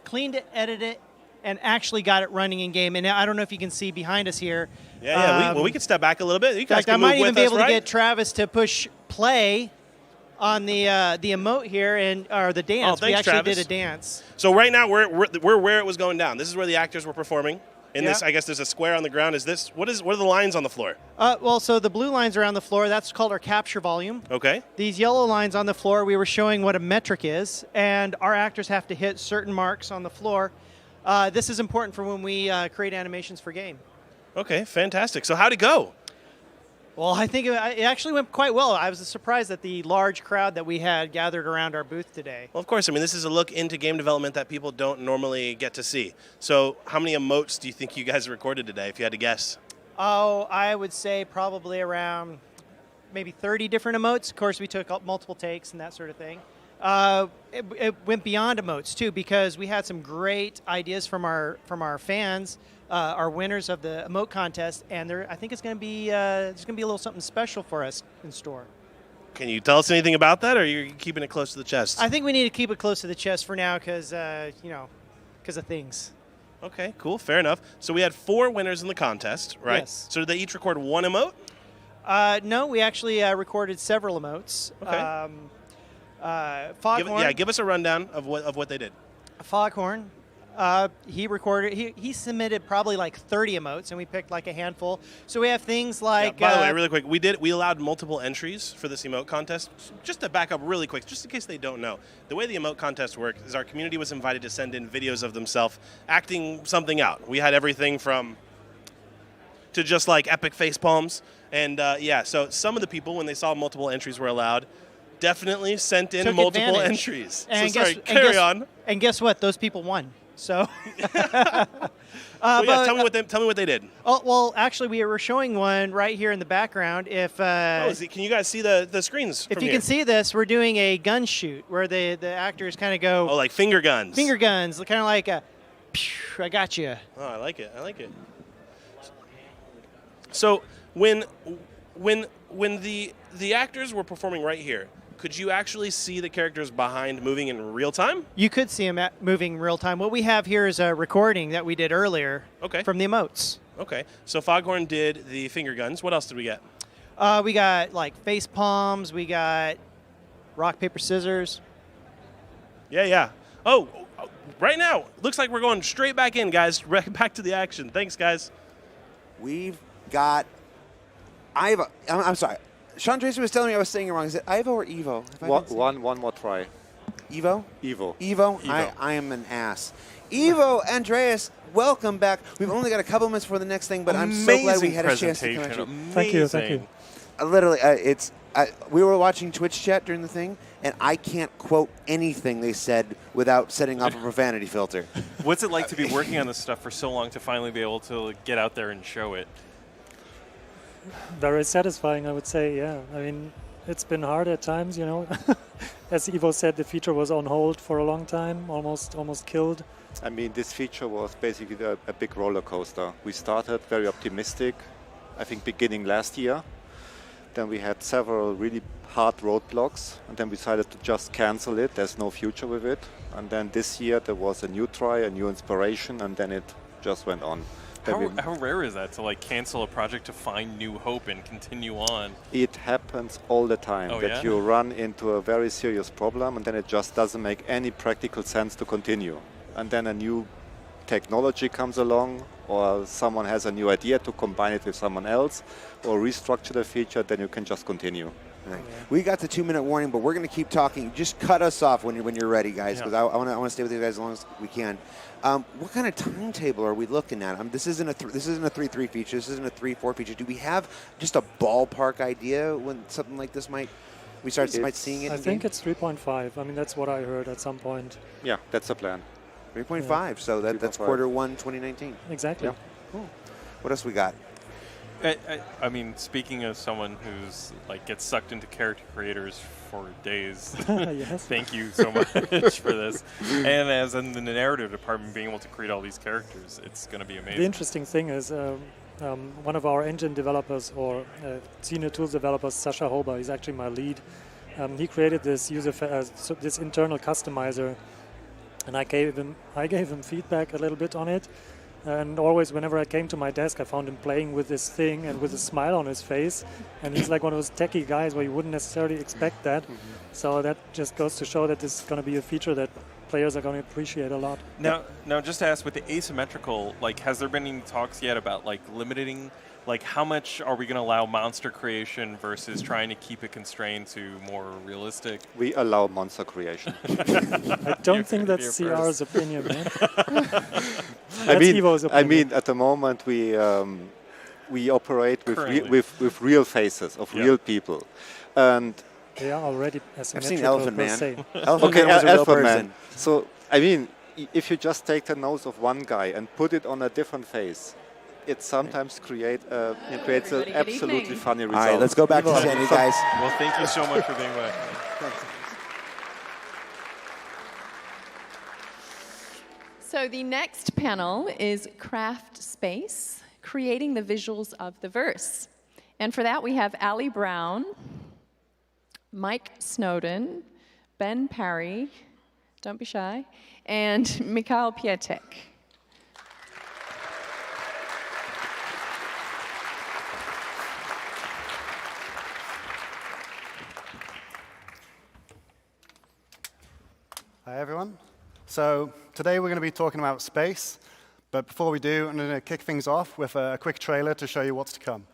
cleaned it, edited it, and actually got it running in game. And I don't know if you can see behind us here.
Yeah, we can step back a little bit. You guys can
I
move
might even
with
be
us,
able
right?
to get Travis to push play on the emote here or the dance.
Oh,
we
thanks,
actually
Travis.
did a dance.
So right now we're where it was going down. This is where the actors were performing. In
Yeah.
this, I guess there's a square on the ground. What are the lines on the floor?
Well, so the blue lines around the floor, that's called our capture volume.
Okay.
These yellow lines on the floor, we were showing what a metric is, and our actors have to hit certain marks on the floor. This is important for when we create animations for game.
Okay, fantastic. So how'd it go?
Well, I think it actually went quite well. I was surprised at the large crowd that we had gathered around our booth today.
Well, of course. I mean, this is a look into game development that people don't normally get to see. So how many emotes do you think you guys recorded today, if you had to guess?
Oh, I would say probably around maybe 30 different emotes. Of course, we took multiple takes and that sort of thing. It went beyond emotes too, because we had some great ideas from our fans, our winners of the emote contest, and I think it's going to be there's going to be a little something special for us in store.
Can you tell us anything about that, or are you keeping it close to the chest?
I think we need to keep it close to the chest for now, because because of things.
Okay, cool, fair enough. So we had 4 winners in the contest, right?
Yes.
So did they each record 1 emote?
No, we actually recorded several emotes.
Okay.
Foghorn.
Give us a rundown of what they did.
Foghorn, he recorded. He submitted probably like 30 emotes, and we picked like a handful. So we have things like.
By the way, really quick, we allowed multiple entries for this emote contest. Just to back up really quick, just in case they don't know, the way the emote contest works is our community was invited to send in videos of themselves acting something out. We had everything from to just like epic face palms, and so some of the people, when they saw multiple entries were allowed, definitely sent in
Took
multiple
advantage.
entries.
And
So sorry, carry on.
And guess what? Those people won. So.
Tell me what they did.
Oh well, actually, we were showing one right here in the background. If
can you guys see the screens?
If
from
you
here?
can see this, we're doing a gun shoot where the actors kind of go.
Oh, like finger guns.
Finger guns, kind of like a. I got you.
Oh, I like it. So when the actors were performing right here, could you actually see the characters behind moving in real time?
You could see them moving real time. What we have here is a recording that we did earlier from the emotes.
Okay. So Foghorn did the finger guns. What else did we get?
We got like face palms. We got rock, paper, scissors.
Yeah. Oh, right now, looks like we're going straight back in, guys. Right back to the action. Thanks, guys.
We've got Ivo. I'm sorry. Sean Tracy was telling me I was saying it wrong. Is it Ivo or Evo?
One more try.
Evo?
Evo.
I am an ass. Evo, Andreas, welcome back. We've only got a couple minutes before the next thing, but I'm so glad we had a chance to come at you.
Thank you.
Literally, we were watching Twitch chat during the thing, and I can't quote anything they said without setting off a profanity filter.
What's it like to be working on this stuff for so long to finally be able to get out there and show it?
Very satisfying, I would say, yeah. I mean, it's been hard at times, As Ivo said, the feature was on hold for a long time, almost killed.
I mean, this feature was basically a big roller coaster. We started very optimistic, I think beginning last year. Then we had several really hard roadblocks, and then we decided to just cancel it. There's no future with it. And then this year there was a new try, a new inspiration, and then it just went on.
How rare is that to like cancel a project to find new hope and continue on?
It happens all the time that you run into a very serious problem and then it just doesn't make any practical sense to continue. And then a new technology comes along or someone has a new idea to combine it with someone else or restructure the feature, then you can just continue.
Right. We got the 2-minute warning, but we're going to keep talking. Just cut us off when you're ready, guys, because I want to stay with you guys as long as we can. What kind of timetable are we looking at? This isn't a 3.3 feature. This isn't a 3.4 feature. Do we have just a ballpark idea when something like this might seeing it?
I think it's 3.5. I mean, that's what I heard at some point.
Yeah, that's the plan.
3.5. Yeah. So that's Q1 2019.
Exactly.
Yeah. Cool. What else we got?
I mean, speaking of someone who's like gets sucked into character creators for days, thank you so much for this. And as in the narrative department, being able to create all these characters, it's going to be amazing.
The interesting thing is one of our engine developers or senior tools developers, Sasha Hoba, he's actually my lead. He created this this internal customizer, and I gave him feedback a little bit on it. And always, whenever I came to my desk, I found him playing with this thing and with a smile on his face. And he's like one of those techie guys where you wouldn't necessarily expect that. So that just goes to show that this is going to be a feature that players are going to appreciate a lot.
Now, just to ask, with the asymmetrical, like, has there been any talks yet about like limiting, like, how much are we going to allow monster creation versus trying to keep it constrained to more realistic?
We allow monster creation.
I don't think that's CR's opinion, man.
I mean, at the moment we operate with real faces of real people, and
they are already asymmetrical.
I've seen Elephant Man.
Elephant Man. So I mean, if you just take the nose of one guy and put it on a different face, it sometimes creates an absolutely funny result.
All right, let's go back to Sandy, guys.
Well, thank you so much for being back.
So the next panel is Craft Space, creating the visuals of the verse. And for that, we have Ali Brown, Mike Snowden, Ben Parry, don't be shy, and Mikhail Piatek.
Hi, everyone. So today we're going to be talking about space, but before we do, I'm going to kick things off with a quick trailer to show you what's to come.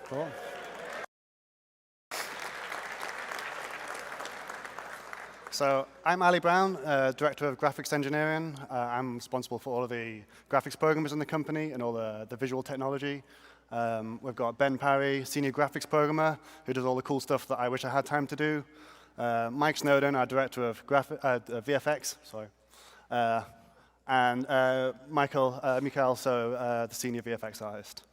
Cool. So I'm Ali Brown, Director of Graphics Engineering. I'm responsible for all of the graphics programmers in the company and all the visual technology. We've got Ben Parry, Senior Graphics Programmer, who does all the cool stuff that I wish I had time to do. Mike Snowden, our Director of VFX, and Mikhail, the Senior VFX Artist.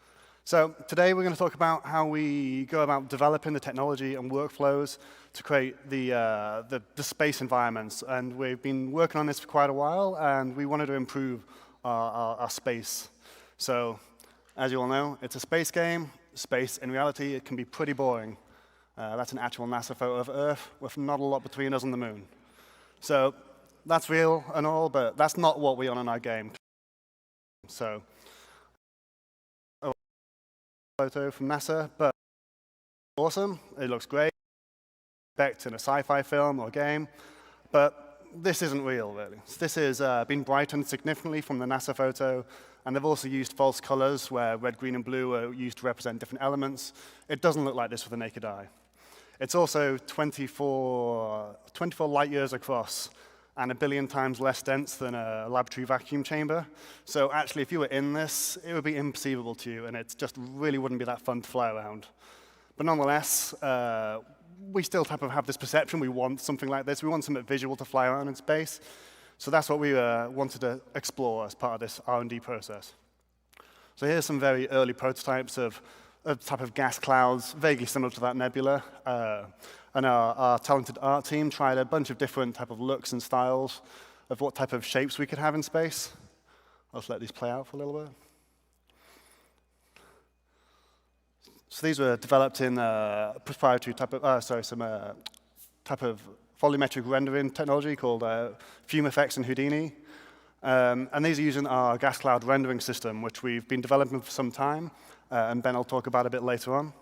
So today we're going to talk about how we go about developing the technology and workflows to create the space environments. And we've been working on this for quite a while, and we wanted to improve our space. So as you all know, it's a space game. Space, in reality, it can be pretty boring. That's an actual NASA photo of Earth with not a lot between us and the moon. So that's real and all, but that's not what we want in our game. So photo from NASA, but awesome. It looks great. Expect in a sci-fi film or game, but this isn't real, really. This has been brightened significantly from the NASA photo, and they've also used false colors where red, green, and blue are used to represent different elements. It doesn't look like this with the naked eye. It's also 24 light years across and 1 billion times less dense than a laboratory vacuum chamber. So actually, if you were in this, it would be imperceivable to you, and it just really wouldn't be that fun to fly around. But nonetheless, we still type of have this perception. We want something like this. We want something visual to fly around in space. So that's what we wanted to explore as part of this R&D process. So here's some very early prototypes of a type of gas clouds, vaguely similar to that nebula. And our talented art team tried a bunch of different type of looks and styles of what type of shapes we could have in space. I'll just let these play out for a little bit. So these were developed in proprietary type of, type of volumetric rendering technology called FumeFX and Houdini. And these are using our gas cloud rendering system, which we've been developing for some time, and Ben will talk about a bit later on.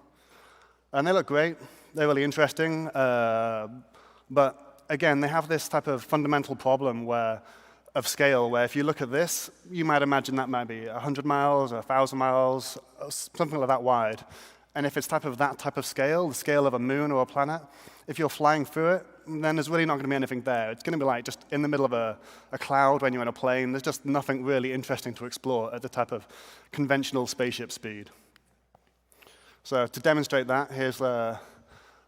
And they look great. They're really interesting. But again, they have this type of fundamental problem of scale, where if you look at this, you might imagine that might be 100 miles or 1,000 miles, something like that wide. And if it's that type of scale, the scale of a moon or a planet, if you're flying through it, then there's really not going to be anything there. It's going to be like just in the middle of a cloud when you're in a plane. There's just nothing really interesting to explore at the type of conventional spaceship speed. So to demonstrate that, here's a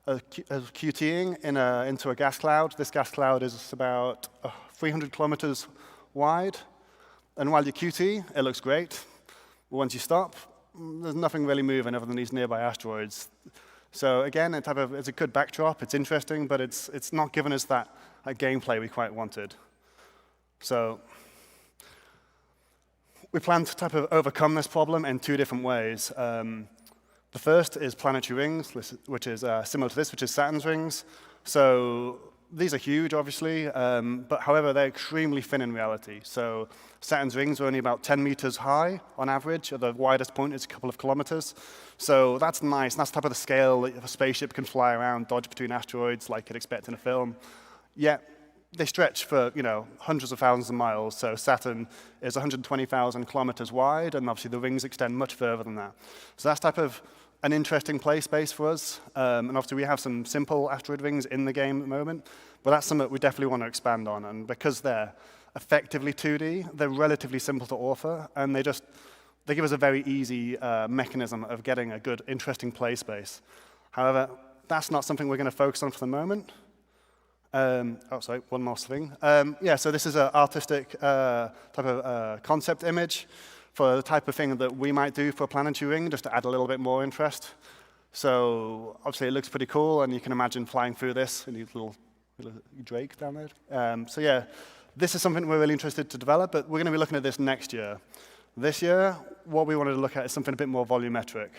QTing into a gas cloud. This gas cloud is about 300 kilometers wide. And while you QT, it looks great. But once you stop, there's nothing really moving other than these nearby asteroids. So again, it's a good backdrop. It's interesting, but it's not giving us that gameplay we quite wanted. So we plan to overcome this problem in two different ways. The first is planetary rings, which is similar to this, which is Saturn's rings. So these are huge, obviously, but however, they're extremely thin in reality. So Saturn's rings are only about 10 meters high on average. At the widest point, it's a couple of kilometers. So that's nice. That's the type of the scale that a spaceship can fly around, dodge between asteroids like you'd expect in a film. Yet they stretch for hundreds of thousands of miles. So Saturn is 120,000 kilometers wide, and obviously the rings extend much further than that. So that's type of an interesting play space for us. And obviously we have some simple asteroid rings in the game at the moment, but that's something that we definitely want to expand on. And because they're effectively 2D, they're relatively simple to author, and they give us a very easy mechanism of getting a good, interesting play space. However, that's not something we're going to focus on for the moment. Sorry, one more thing. So this is an artistic type of concept image for the type of thing that we might do for a planetary ring, just to add a little bit more interest. So obviously it looks pretty cool, and you can imagine flying through this in these little drake down there. So yeah, this is something we're really interested to develop, but we're going to be looking at this next year. This year, what we wanted to look at is something a bit more volumetric.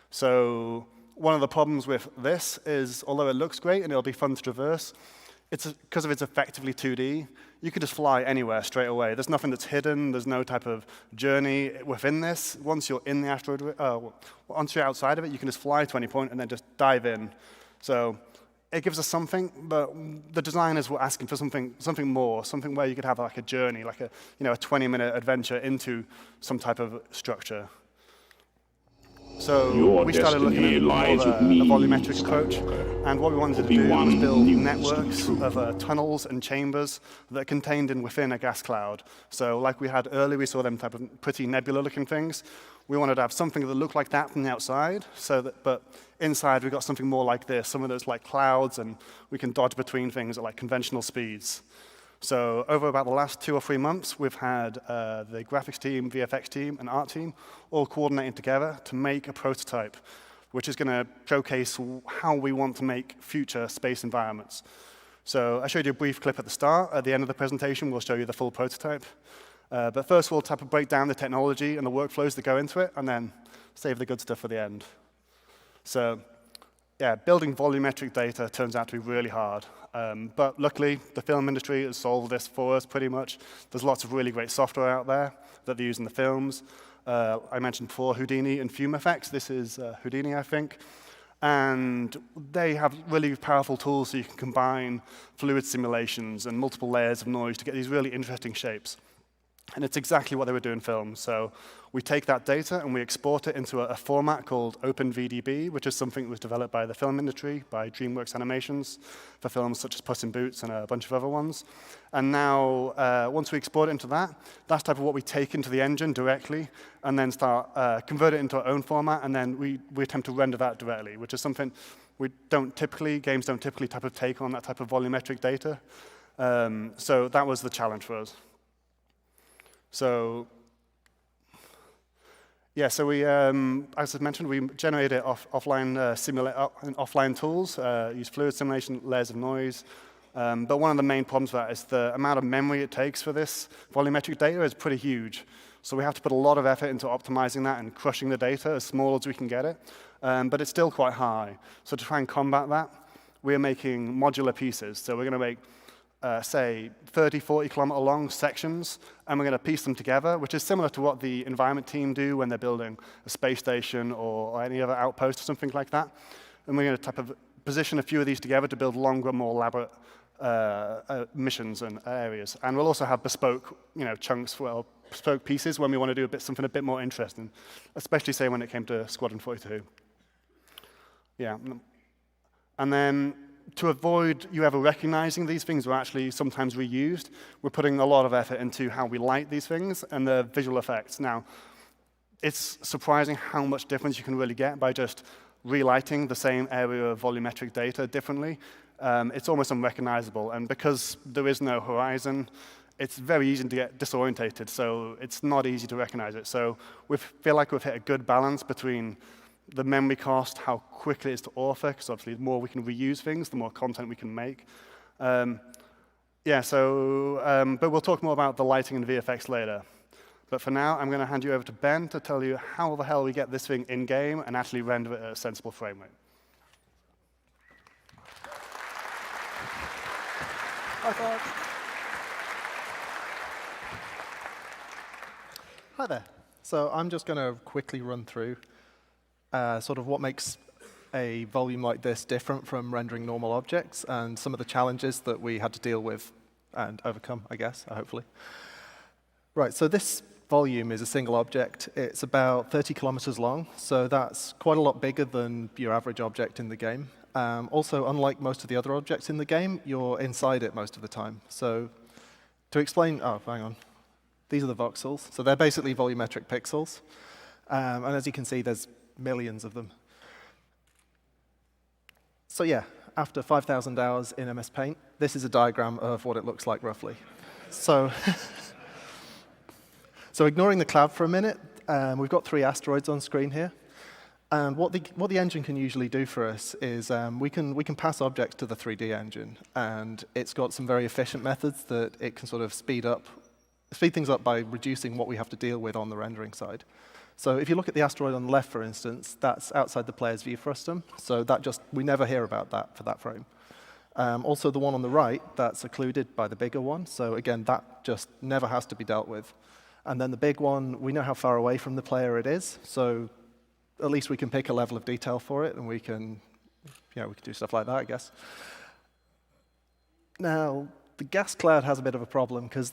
So one of the problems with this is, although it looks great and it'll be fun to traverse, it's because of it's effectively 2D, you can just fly anywhere straight away. There's nothing that's hidden. There's no type of journey within this. Once you're in the asteroid, once you're outside of it, you can just fly to any point and then just dive in. So it gives us something, but the designers were asking for something more, something where you could have like a journey, like a 20-minute adventure into some type of structure. So we started looking at more of a volumetric approach, and what we wanted to do was build networks of tunnels and chambers that are contained within a gas cloud. So like we had earlier, we saw them type of pretty nebula-looking things. We wanted to have something that looked like that from the outside, but inside we got something more like this, some of those like clouds, and we can dodge between things at like conventional speeds. So over about the last 2 or 3 months, we've had the graphics team, VFX team, and art team all coordinating together to make a prototype, which is going to showcase how we want to make future space environments. So I showed you a brief clip at the start. At the end of the presentation, we'll show you the full prototype. But first, we'll type of break down the technology and the workflows that go into it, and then save the good stuff for the end. So yeah, building volumetric data turns out to be really hard. But luckily, the film industry has solved this for us pretty much. There's lots of really great software out there that they use in the films. I mentioned before Houdini and FumeFX. This is Houdini, I think. And they have really powerful tools so you can combine fluid simulations and multiple layers of noise to get these really interesting shapes. And it's exactly what they would do in films. So we take that data and we export it into a format called OpenVDB, which is something that was developed by the film industry, by DreamWorks Animations, for films such as Puss in Boots and a bunch of other ones. And now, once we export it into that, that's type of what we take into the engine directly, and then start convert it into our own format, and then we attempt to render that directly, which is something games don't typically type of take on that type of volumetric data. So that was the challenge for us. So Yeah, so we, as I mentioned, we generated it offline tools, use fluid simulation, layers of noise. But one of the main problems with that is the amount of memory it takes for this volumetric data is pretty huge. So we have to put a lot of effort into optimizing that and crushing the data as small as we can get it. But it's still quite high. So to try and combat that, we're making modular pieces. So we're going to make, say, 30, 40 kilometer long sections, and we're going to piece them together, which is similar to what the environment team do when they're building a space station or any other outpost or something like that. And we're going to type of position a few of these together to build longer, more elaborate missions and areas. And we'll also have bespoke, chunks, bespoke pieces when we want to do something a bit more interesting, especially, say, when it came to Squadron 42. Yeah. And then to avoid you ever recognizing these things are actually sometimes reused, we're putting a lot of effort into how we light these things and the visual effects. Now, it's surprising how much difference you can really get by just relighting the same area of volumetric data differently. It's almost unrecognizable. And because there is no horizon, it's very easy to get disorientated. So it's not easy to recognize it. So we feel like we've hit a good balance between the memory cost, how quickly it is to author, because obviously the more we can reuse things, the more content we can make. But we'll talk more about the lighting and VFX later. But for now, I'm going to hand you over to Ben to tell you how the hell we get this thing in-game and actually render it at a sensible frame rate.
Hi there. So I'm just going to quickly run through sort of what makes a volume like this different from rendering normal objects and some of the challenges that we had to deal with and overcome, I guess, hopefully. Right, so this volume is a single object. It's about 30 kilometers long, so that's quite a lot bigger than your average object in the game. Also, unlike most of the other objects in the game, you're inside it most of the time. So to explain, hang on. These are the voxels. So they're basically volumetric pixels. And as you can see, there's millions of them. So yeah, after 5,000 hours in MS Paint, this is a diagram of what it looks like roughly. So ignoring the cloud for a minute, we've got 3 asteroids on screen here. And what the engine can usually do for us is we can pass objects to the 3D engine, and it's got some very efficient methods that it can sort of speed things up by reducing what we have to deal with on the rendering side. So if you look at the asteroid on the left, for instance, that's outside the player's view frustum. So we never hear about that for that frame. Also, the one on the right, that's occluded by the bigger one. So again, that just never has to be dealt with. And then the big one, we know how far away from the player it is. So at least we can pick a level of detail for it, and we can do stuff like that, I guess. Now, the gas cloud has a bit of a problem because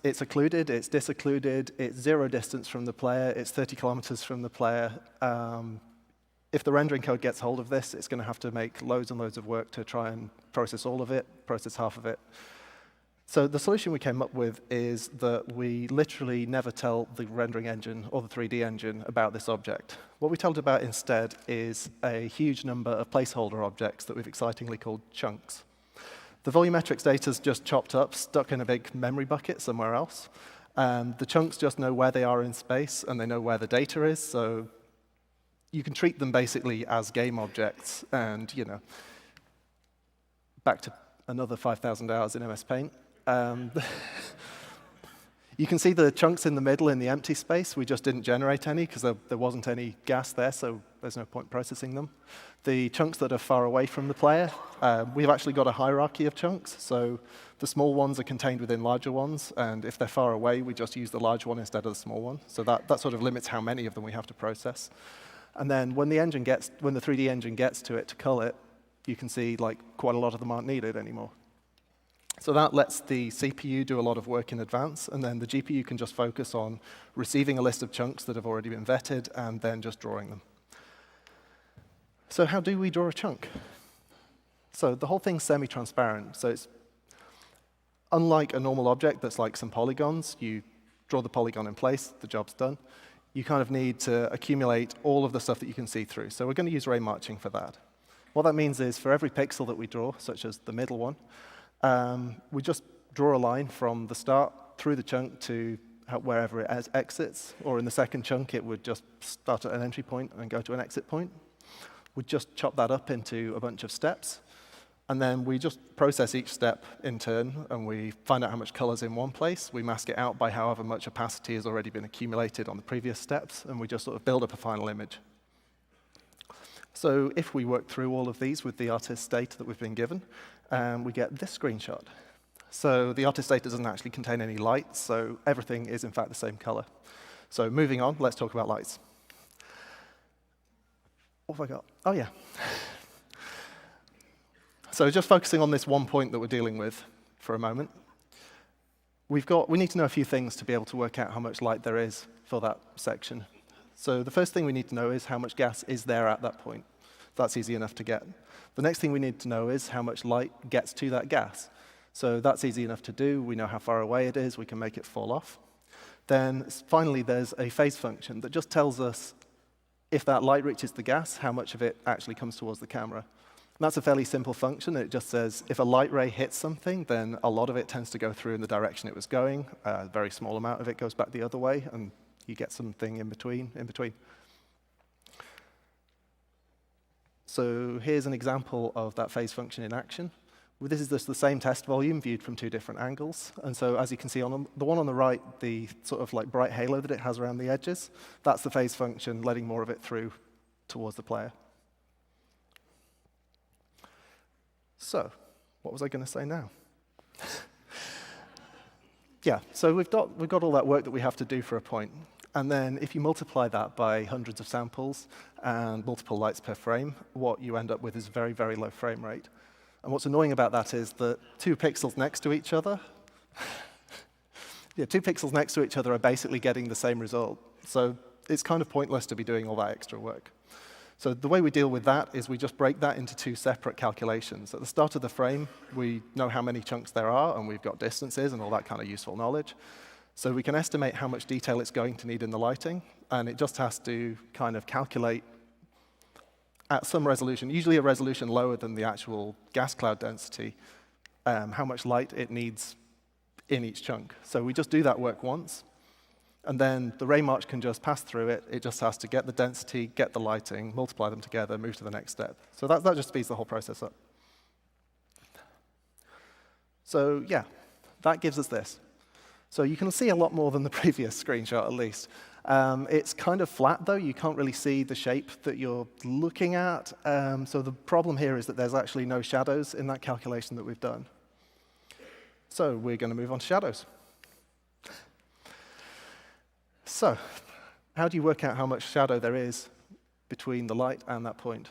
it's occluded, it's disoccluded, it's 0 distance from the player, it's 30 kilometers from the player. If the rendering code gets hold of this, it's going to have to make loads and loads of work to try and process all of it, process half of it. So the solution we came up with is that we literally never tell the rendering engine or the 3D engine about this object. What we tell it about instead is a huge number of placeholder objects that we've excitingly called chunks. The volumetrics data is just chopped up, stuck in a big memory bucket somewhere else. The chunks just know where they are in space, and they know where the data is, so you can treat them basically as game objects. And, back to another 5,000 hours in MS Paint. You can see the chunks in the middle in the empty space. We just didn't generate any because there wasn't any gas there, so there's no point processing them. The chunks that are far away from the player, we've actually got a hierarchy of chunks. So the small ones are contained within larger ones, and if they're far away, we just use the large one instead of the small one. So that sort of limits how many of them we have to process. And then when the 3D engine gets to it to cull it, you can see quite a lot of them aren't needed anymore. So that lets the CPU do a lot of work in advance, and then the GPU can just focus on receiving a list of chunks that have already been vetted and then just drawing them. So how do we draw a chunk? So the whole thing's semi-transparent. So it's unlike a normal object that's like some polygons. You draw the polygon in place, the job's done. You kind of need to accumulate all of the stuff that you can see through. So we're going to use ray marching for that. What that means is for every pixel that we draw, such as the middle one, we just draw a line from the start through the chunk to wherever it exits, or in the second chunk, it would just start at an entry point and go to an exit point. We'd just chop that up into a bunch of steps, and then we just process each step in turn, and we find out how much color's in one place. We mask it out by however much opacity has already been accumulated on the previous steps, and we just sort of build up a final image. So if we work through all of these with the artist's data that we've been given, we get this screenshot. So the artist data doesn't actually contain any light, so everything is in fact the same color. So moving on, let's talk about lights. What have I got? Oh yeah. So just focusing on this one point that we're dealing with for a moment, we need to know a few things to be able to work out how much light there is for that section. So the first thing we need to know is how much gas is there at that point. That's easy enough to get. The next thing we need to know is how much light gets to that gas. So that's easy enough to do. We know how far away it is. We can make it fall off. Then finally, there's a phase function that just tells us if that light reaches the gas, how much of it actually comes towards the camera. And that's a fairly simple function. It just says if a light ray hits something, then a lot of it tends to go through in the direction it was going. A very small amount of it goes back the other way, and you get something in between. So here's an example of that phase function in action. Well, this is just the same test volume viewed from two different angles. And so as you can see, on the one on the right, the sort of like bright halo that it has around the edges, that's the phase function letting more of it through towards the player. So what was I going to say now? Yeah, so we've got all that work that we have to do for a point. And then if you multiply that by hundreds of samples and multiple lights per frame, what you end up with is very, very low frame rate. And what's annoying about that is that 2 pixels next to each other, 2 pixels next to each other are basically getting the same result. So it's kind of pointless to be doing all that extra work. So the way we deal with that is we just break that into 2 separate calculations. At the start of the frame, we know how many chunks there are, and we've got distances and all that kind of useful knowledge. So we can estimate how much detail it's going to need in the lighting, and it just has to kind of calculate at some resolution, usually a resolution lower than the actual gas cloud density, how much light it needs in each chunk. So we just do that work once, and then the ray march can just pass through it. It just has to get the density, get the lighting, multiply them together, move to the next step. So that just speeds the whole process up. So yeah, that gives us this. So you can see a lot more than the previous screenshot, at least. It's kind of flat, though. You can't really see the shape that you're looking at. So the problem here is that there's actually no shadows in that calculation that we've done. So we're going to move on to shadows. So how do you work out how much shadow there is between the light and that point?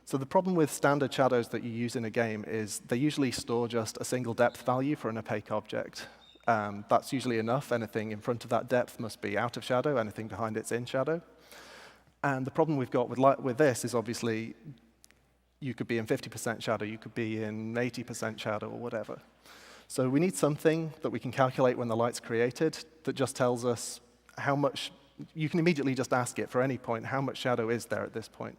So the problem with standard shadows that you use in a game is they usually store just a single depth value for an opaque object. That's usually enough. Anything in front of that depth must be out of shadow. Anything behind it's in shadow. And the problem we've got with this is obviously you could be in 50% shadow, you could be in 80% shadow or whatever. So we need something that we can calculate when the light's created that just tells us how much. You can immediately just ask it for any point, how much shadow is there at this point?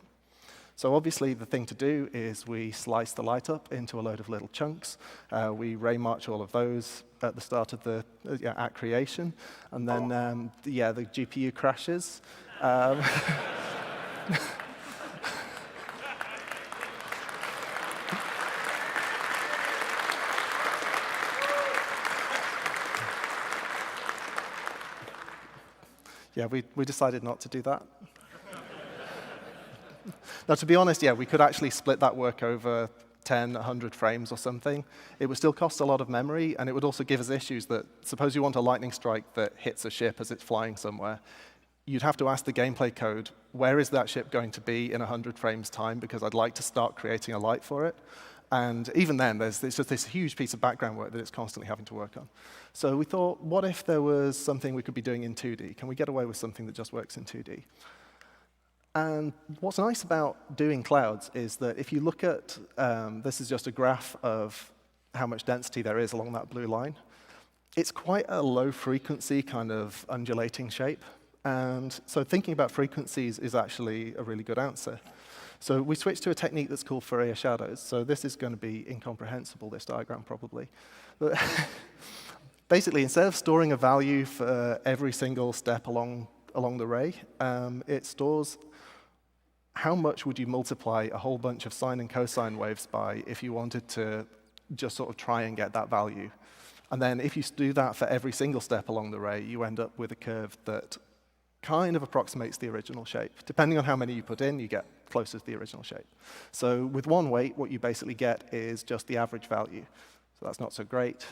So obviously, the thing to do is we slice the light up into a load of little chunks. We ray march all of those at the start of the at creation, and then the GPU crashes. Yeah, we decided not to do that. Now, to be honest, yeah, we could actually split that work over 10, 100 frames or something. It would still cost a lot of memory, and it would also give us issues that, suppose you want a lightning strike that hits a ship as it's flying somewhere. You'd have to ask the gameplay code, where is that ship going to be in 100 frames time, because I'd like to start creating a light for it. And even then, there's just this huge piece of background work that it's constantly having to work on. So we thought, what if there was something we could be doing in 2D? Can we get away with something that just works in 2D? And what's nice about doing clouds is that if you look at, this is just a graph of how much density there is along that blue line. It's quite a low frequency kind of undulating shape. And so thinking about frequencies is actually a really good answer. So we switched to a technique that's called Fourier shadows. So this is going to be incomprehensible, this diagram probably. basically, instead of storing a value for every single step along the ray, it stores how much would you multiply a whole bunch of sine and cosine waves by if you wanted to just sort of try and get that value. And then if you do that for every single step along the ray, you end up with a curve that kind of approximates the original shape. Depending on how many you put in, you get closer to the original shape. So with one weight, what you basically get is just the average value. So that's not so great.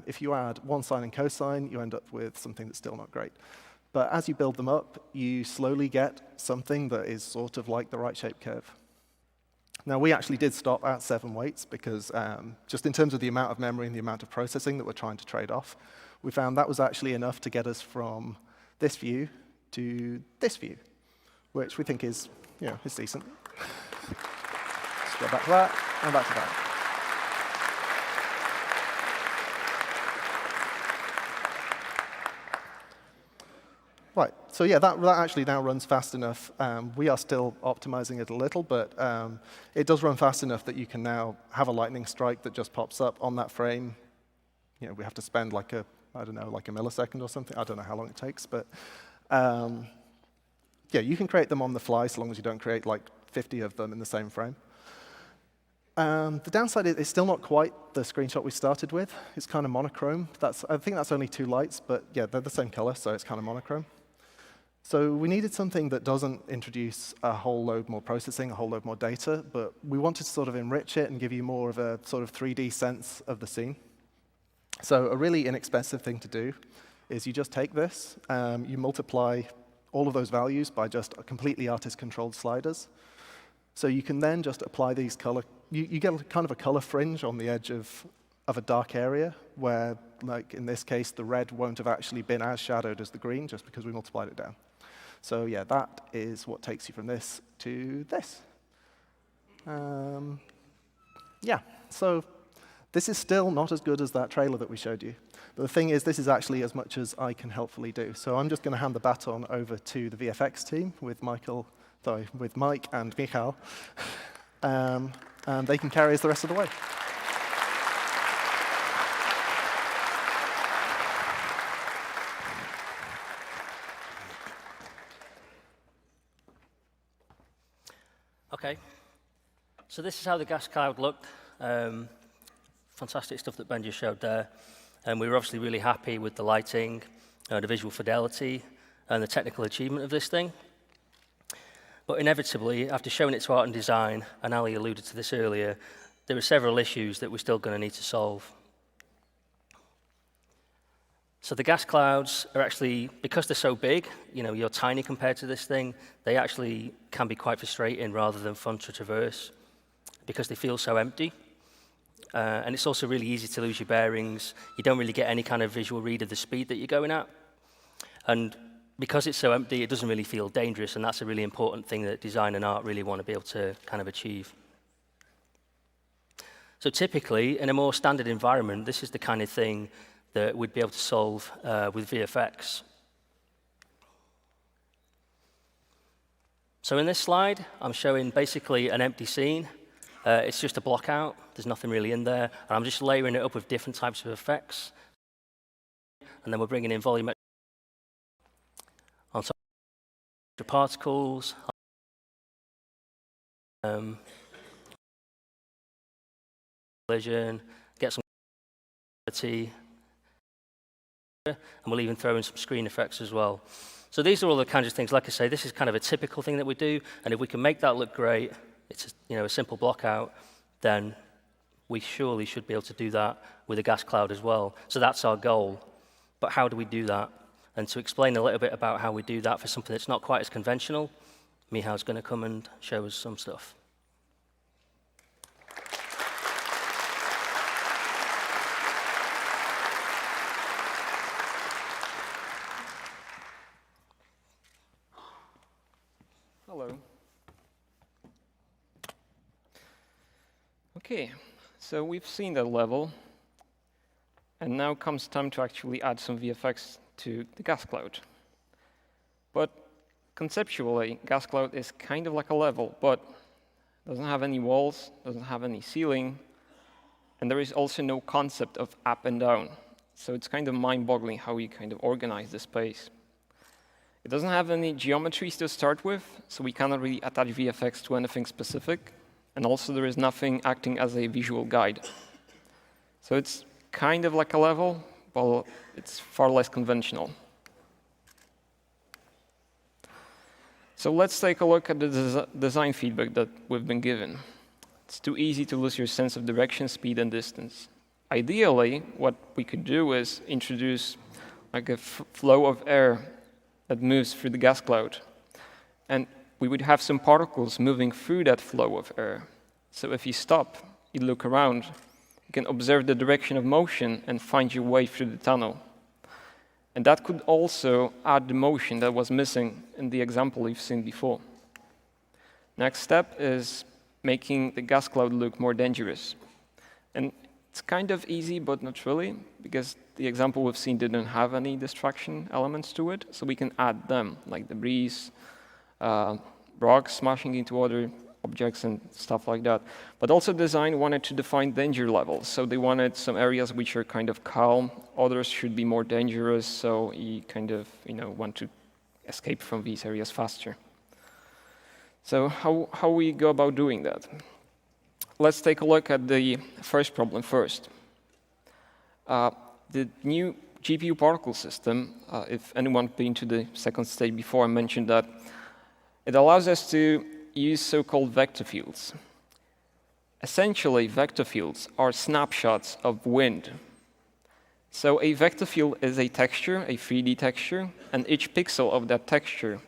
If you add one sine and cosine, you end up with something that's still not great. But as you build them up, you slowly get something that is sort of like the right shape curve. Now, we actually did stop at 7 weights because just in terms of the amount of memory and the amount of processing that we're trying to trade off, we found that was actually enough to get us from this view to this view, which we think is, is decent. Just go back to that, and back to that. Right, so yeah, that actually now runs fast enough. We are still optimizing it a little, but it does run fast enough that you can now have a lightning strike that just pops up on that frame. We have to spend like a millisecond or something. I don't know how long it takes, but yeah, you can create them on the fly so long as you don't create like 50 of them in the same frame. The downside is it's still not quite the screenshot we started with. It's kind of monochrome. I think that's only 2 lights, but yeah, they're the same color, so it's kind of monochrome. So we needed something that doesn't introduce a whole load more processing, a whole load more data, but we wanted to sort of enrich it and give you more of a sort of 3D sense of the scene. So a really inexpensive thing to do is you just take this, you multiply all of those values by just completely artist-controlled sliders. So you can then just apply these color, you get kind of a color fringe on the edge of a dark area where, like in this case, the red won't have actually been as shadowed as the green just because we multiplied it down. So yeah, that is what takes you from this to this. Yeah, so this is still not as good as that trailer that we showed you. But the thing is, this is actually as much as I can helpfully do. So I'm just going to hand the baton over to the VFX team with Mike and Michal. And they can carry us the rest of the way.
Okay, so this is how the gas cloud looked. Fantastic stuff that Ben just showed there. And we were obviously really happy with the lighting, the visual fidelity, and the technical achievement of this thing. But inevitably, after showing it to art and design, and Ali alluded to this earlier, there are several issues that we're still going to need to solve. So the gas clouds are actually, because they're so big, you're tiny compared to this thing, they actually can be quite frustrating rather than fun to traverse because they feel so empty. And it's also really easy to lose your bearings. You don't really get any kind of visual read of the speed that you're going at. And because it's so empty, it doesn't really feel dangerous, and that's a really important thing that design and art really want to be able to kind of achieve. So typically, in a more standard environment, this is the kind of thing that we'd be able to solve with VFX. So in this slide, I'm showing basically an empty scene. It's just a block out. There's nothing really in there. And I'm just layering it up with different types of effects. And then we're bringing in volumetric on top of particles. Collision, get some quality. And we'll even throw in some screen effects as well. So these are all the kinds of things. Like I say, this is kind of a typical thing that we do. And if we can make that look great, it's a simple block out, then we surely should be able to do that with a gas cloud as well. So that's our goal. But how do we do that? And to explain a little bit about how we do that for something that's not quite as conventional, Mihal's going to come and show us some stuff.
Hello. Okay, so we've seen the level, and now comes time to actually add some VFX to the gas cloud. But conceptually, gas cloud is kind of like a level, but doesn't have any walls, doesn't have any ceiling, and there is also no concept of up and down. So it's kind of mind-boggling how you kind of organize the space. It doesn't have any geometries to start with, so we cannot really attach VFX to anything specific. And also there is nothing acting as a visual guide. So it's kind of like a level, but it's far less conventional. So let's take a look at the design feedback that we've been given. It's too easy to lose your sense of direction, speed, and distance. Ideally, what we could do is introduce like a flow of air that moves through the gas cloud. And we would have some particles moving through that flow of air. So if you stop, you look around, you can observe the direction of motion and find your way through the tunnel. And that could also add the motion that was missing in the example you've seen before. Next step is making the gas cloud look more dangerous. And it's kind of easy, but not really, because the example we've seen didn't have any distraction elements to it, so we can add them, like debris, rocks smashing into other objects and stuff like that. But also design wanted to define danger levels, so they wanted some areas which are kind of calm, others should be more dangerous, so you kind of want to escape from these areas faster. So how we go about doing that? Let's take a look at the first problem first. The new GPU particle system, if anyone been to the second stage before, I mentioned that it allows us to use so-called vector fields. Essentially, vector fields are snapshots of wind. So a vector field is a texture, a 3D texture, and each pixel of that texture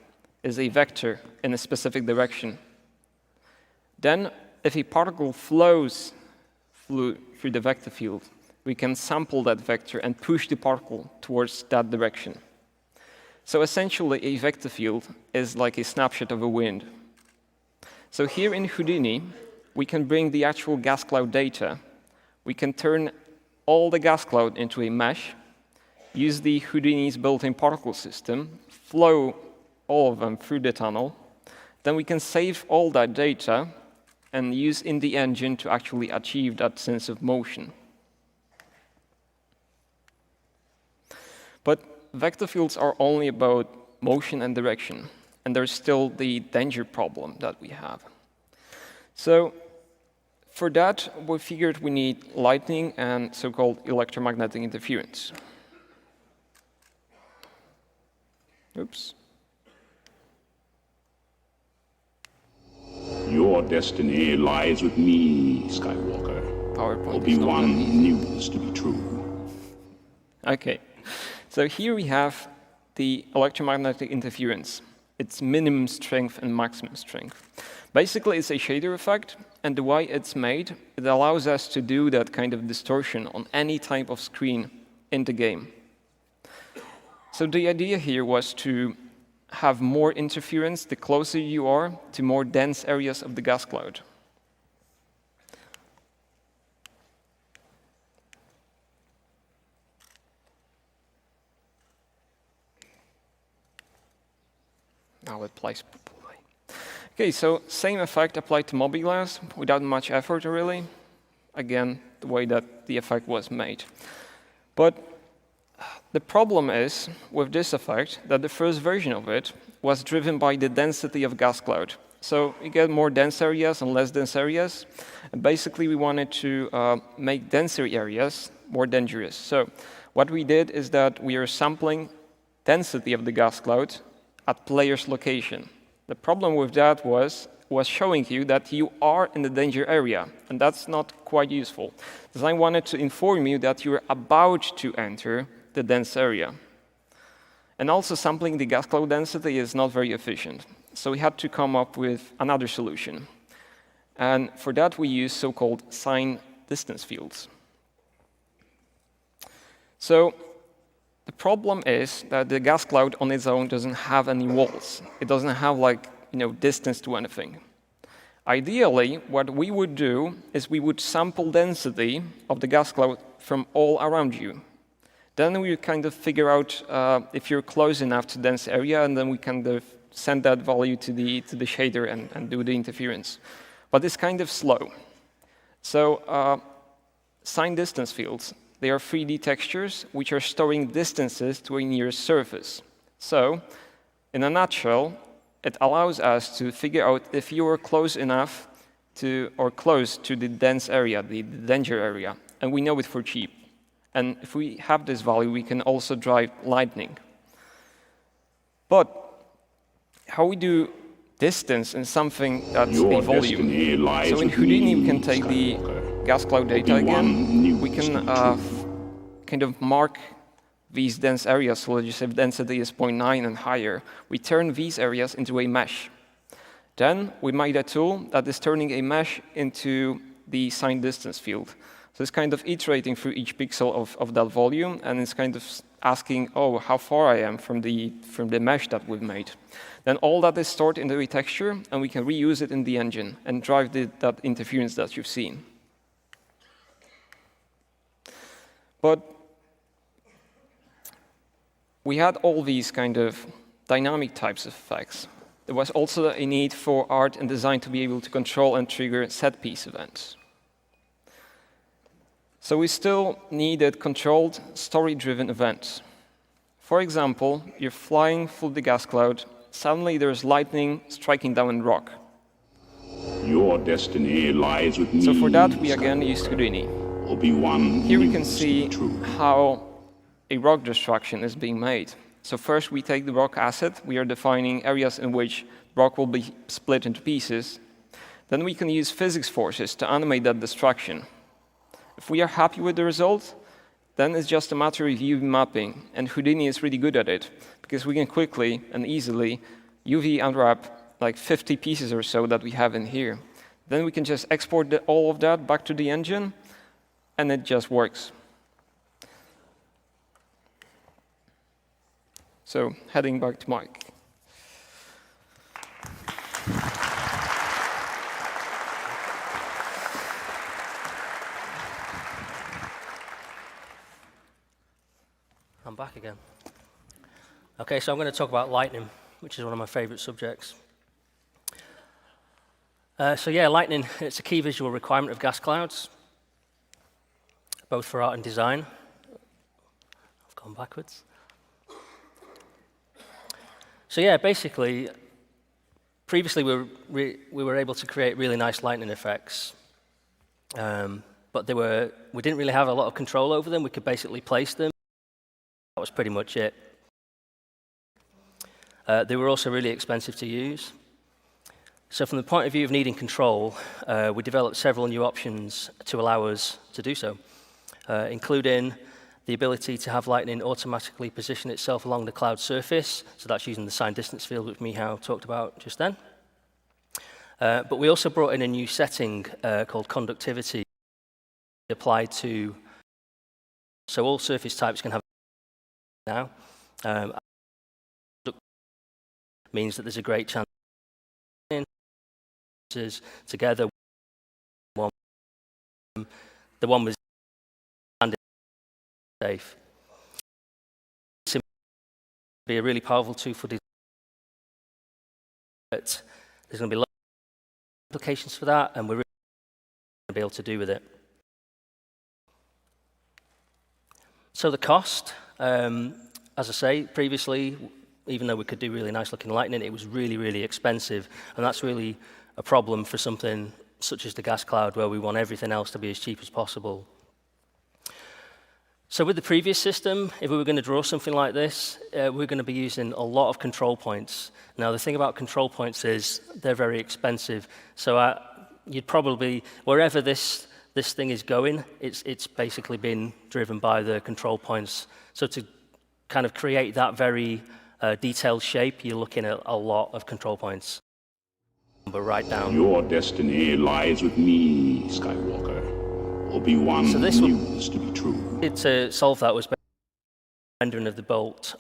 is a vector in a specific direction. Then, if a particle flows through the vector field, we can sample that vector and push the particle towards that direction. So essentially, a vector field is like a snapshot of a wind. So here in Houdini, we can bring the actual gas cloud data. We can turn all the gas cloud into a mesh, use the Houdini's built-in particle system, flow all of them through the tunnel. Then we can save all that data and use in the engine to actually achieve that sense of motion. But vector fields are only about motion and direction, and there's still the danger problem that we have. So for that, we figured we need lightning and so-called electromagnetic interference. Oops.
Your destiny lies with me, Skywalker.
PowerPoint
Obi-Wan knew this to be true.
Okay. So here we have the electromagnetic interference. Its minimum strength and maximum strength. Basically, it's a shader effect, and the way it's made, it allows us to do that kind of distortion on any type of screen in the game. So the idea here was to have more interference the closer you are to more dense areas of the gas cloud. Now it plays properly. Okay, so same effect applied to mobiglass without much effort, really. Again, the way that the effect was made. But the problem is, with this effect, that the first version of it was driven by the density of gas cloud. So you get more dense areas and less dense areas. And basically, we wanted to make denser areas more dangerous. So what we did is that we are sampling density of the gas cloud at player's location. The problem with that was showing you that you are in the danger area, and that's not quite useful. Design wanted to inform you that you're about to enter the dense area. And also sampling the gas cloud density is not very efficient. So we had to come up with another solution. And for that, we use so-called sign distance fields. So the problem is that the gas cloud on its own doesn't have any walls. It doesn't have distance to anything. Ideally, what we would do is we would sample density of the gas cloud from all around you. Then we kind of figure out if you're close enough to dense area, and then we kind of send that value to the shader and do the interference. But it's kind of slow. So sign distance fields, They are 3D textures which are storing distances to a nearest surface. So, in a nutshell, it allows us to figure out if you are close enough to, or close to the dense area, the danger area, and we know it for cheap. And if we have this value, we can also drive lightning. But how we do distance in something that's a volume. So in Houdini, we can take the gas cloud data again. We can kind of mark these dense areas. So let's just say density is 0.9 and higher. We turn these areas into a mesh. Then we made a tool that is turning a mesh into the signed distance field. So it's kind of iterating through each pixel of that volume, and it's kind of asking, oh, how far I am from the mesh that we've made. Then all that is stored into a texture, and we can reuse it in the engine and drive that interference that you've seen. But we had all these kind of dynamic types of effects. There was also a need for art and design to be able to control and trigger set-piece events. So we still needed controlled, story-driven events. For example, you're flying through the gas cloud, suddenly there's lightning striking down a rock.
Your destiny lies with me.
So for that, we again used Houdini. Here we can see how a rock destruction is being made. So first we take the rock asset, we are defining areas in which rock will be split into pieces. Then we can use physics forces to animate that destruction. If we are happy with the result, then it's just a matter of UV mapping, and Houdini is really good at it, because we can quickly and easily UV unwrap like 50 pieces or so that we have in here. Then we can just export all of that back to the engine, and it just works. So heading back to Mike.
I'm back again. Okay, so I'm going to talk about lightning, which is one of my favorite subjects. So yeah, lightning, it's a key visual requirement of gas clouds, both for art and design. I've gone backwards. So yeah, basically, previously we were able to create really nice lightning effects, but we didn't really have a lot of control over them. We could basically place them. That was pretty much it. They were also really expensive to use. So from the point of view of needing control, we developed several new options to allow us to do so, including the ability to have lightning automatically position itself along the cloud surface. So that's using the signed distance field, which Michał talked about just then. But we also brought in a new setting called conductivity applied to, so all surface types can have now. Means that there's a great chance together. The one was safe. It's be a really powerful tool for design. But there's going to be a lot of applications for that, and we're really going to be able to do with it. So the cost, as I say, previously, even though we could do really nice looking lightning, it was really, really expensive. And that's really a problem for something such as the gas cloud, where we want everything else to be as cheap as possible. So with the previous system, if we were going to draw something like this, we're going to be using a lot of control points. Now, the thing about control points is they're very expensive. So you'd probably, wherever this thing is going, it's basically been driven by the control points. So to kind of create that very detailed shape, you're looking at a lot of control points. But right down.
Your destiny lies with me, Skywalker. Obi-Wan knew this to be true.
To solve that was rendering of the bolt,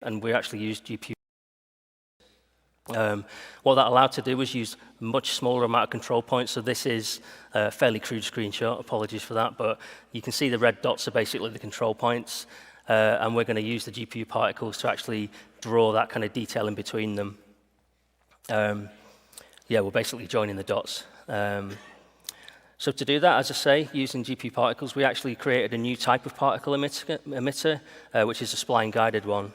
and we actually used GPU. What that allowed to do was use a much smaller amount of control points. So this is a fairly crude screenshot. Apologies for that, but you can see the red dots are basically the control points. And we're going to use the GPU particles to actually draw that kind of detail in between them. Yeah, we're basically joining the dots. So to do that, as I say, using GPU particles, we actually created a new type of particle emitter, which is a spline-guided one.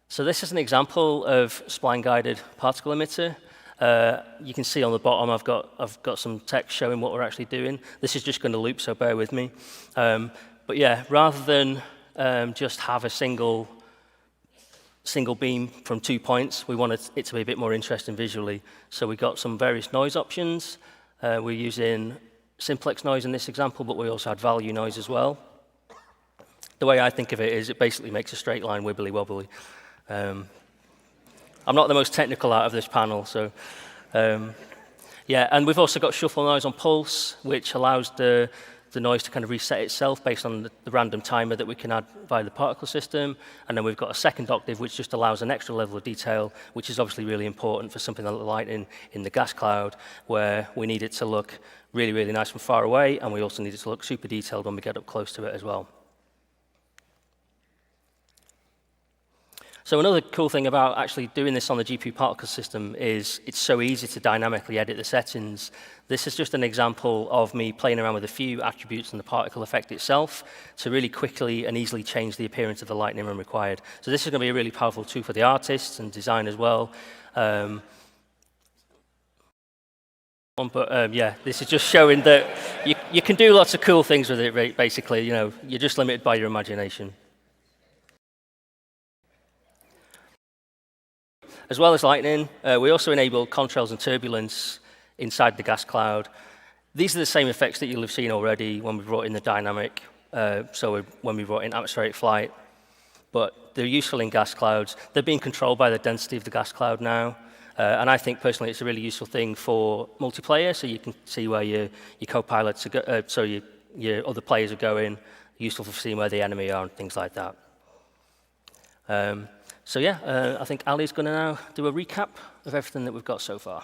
So this is an example of spline-guided particle emitter. You can see on the bottom I've got some text showing what we're actually doing. This is just going to loop, so bear with me. But yeah, rather than just have a single beam from 2 points, we wanted it to be a bit more interesting visually. So we got some various noise options. We're using simplex noise in this example, but we also had value noise as well. The way I think of it is it basically makes a straight line wibbly wobbly. I'm not the most technical out of this panel, so yeah. And we've also got shuffle noise on pulse, which allows the noise to kind of reset itself based on the random timer that we can add via the particle system. And then we've got a second octave, which just allows an extra level of detail, which is obviously really important for something like lightning in the gas cloud, where we need it to look really, really nice from far away, and we also need it to look super detailed when we get up close to it as well. So another cool thing about actually doing this on the GPU particle system is it's so easy to dynamically edit the settings. This is just an example of me playing around with a few attributes in the particle effect itself to really quickly and easily change the appearance of the lightning when required. So this is going to be a really powerful tool for the artists and design as well. But yeah, this is just showing that you can do lots of cool things with it, basically. You know, you're just limited by your imagination. As well as lightning, we also enable contrails and turbulence inside the gas cloud. These are the same effects that you'll have seen already when we brought in the dynamic, when we brought in atmospheric flight. But they're useful in gas clouds. They're being controlled by the density of the gas cloud now. And I think, personally, it's a really useful thing for multiplayer, so you can see where your co-pilots are your other players are going, useful for seeing where the enemy are and things like that. So yeah, I think Ali's going to now do a recap of everything that we've got so far.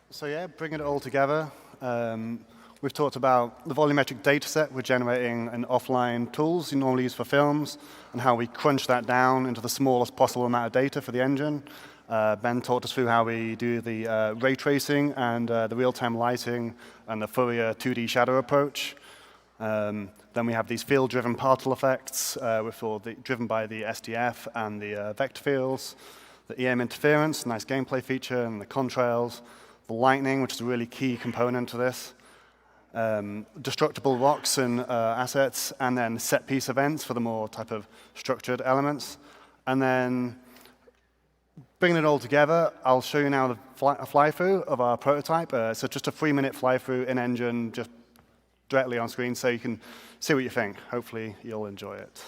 So yeah, bringing it all together, we've talked about the volumetric data set we're generating in offline tools you normally use for films, and how we crunch that down into the smallest possible amount of data for the engine. Ben talked us through how we do the ray tracing and the real-time lighting and the Fourier 2D shadow approach. Then we have these field-driven particle effects, driven by the SDF and the vector fields, the EM interference, nice gameplay feature, and the contrails, the lightning, which is a really key component to this, destructible rocks and assets, and then set-piece events for the more type of structured elements. And then bringing it all together, I'll show you now a fly-through of our prototype. So just a 3-minute fly-through in-engine, just directly on screen, so you can see what you think. Hopefully, you'll enjoy it.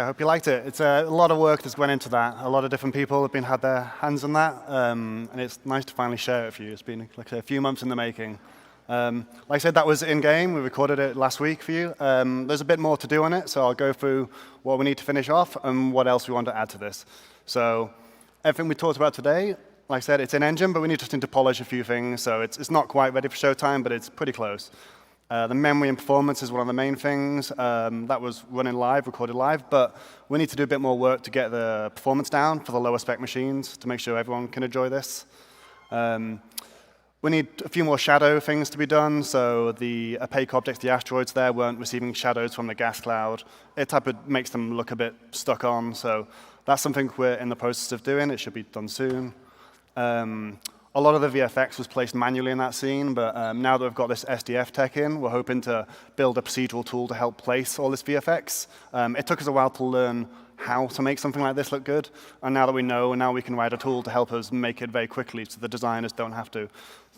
I hope you liked it. It's a lot of work that's went into that. A lot of different people have had their hands on that, and it's nice to finally share it with you. It's been like a few months in the making. Like I said, that was in-game. We recorded it last week for you. There's a bit more to do on it, so I'll go through what we need to finish off and what else we want to add to this. So everything we talked about today, like I said, it's in engine, but we just need to polish a few things. So it's not quite ready for showtime, but it's pretty close. The memory and performance is one of the main things. That was running live, recorded live, but we need to do a bit more work to get the performance down for the lower spec machines to make sure everyone can enjoy this. We need a few more shadow things to be done, so the opaque objects, the asteroids there, weren't receiving shadows from the gas cloud. It makes them look a bit stuck on, so that's something we're in the process of doing. It should be done soon. A lot of the VFX was placed manually in that scene, but now that we've got this SDF tech in, we're hoping to build a procedural tool to help place all this VFX. It took us a while to learn how to make something like this look good, and now that we know, now we can write a tool to help us make it very quickly so the designers don't have to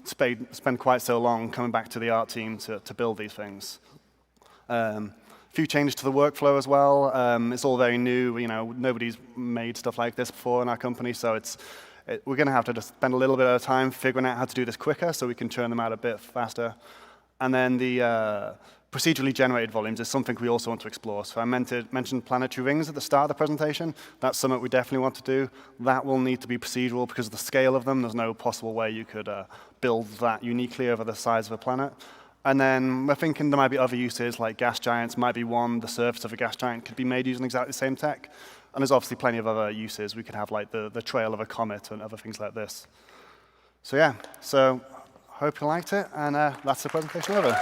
spend quite so long coming back to the art team to build these things. A few changes to the workflow as well. It's all very new. Nobody's made stuff like this before in our company, so we're going to have to just spend a little bit of time figuring out how to do this quicker so we can churn them out a bit faster. And then the procedurally generated volumes is something we also want to explore. So I mentioned planetary rings at the start of the presentation. That's something we definitely want to do. That will need to be procedural because of the scale of them. There's no possible way you could build that uniquely over the size of a planet. And then we're thinking there might be other uses, like gas giants might be one. The surface of a gas giant could be made using exactly the same tech. And there's obviously plenty of other uses. We could have like the trail of a comet and other things like this. So yeah, hope you liked it, and that's the presentation over.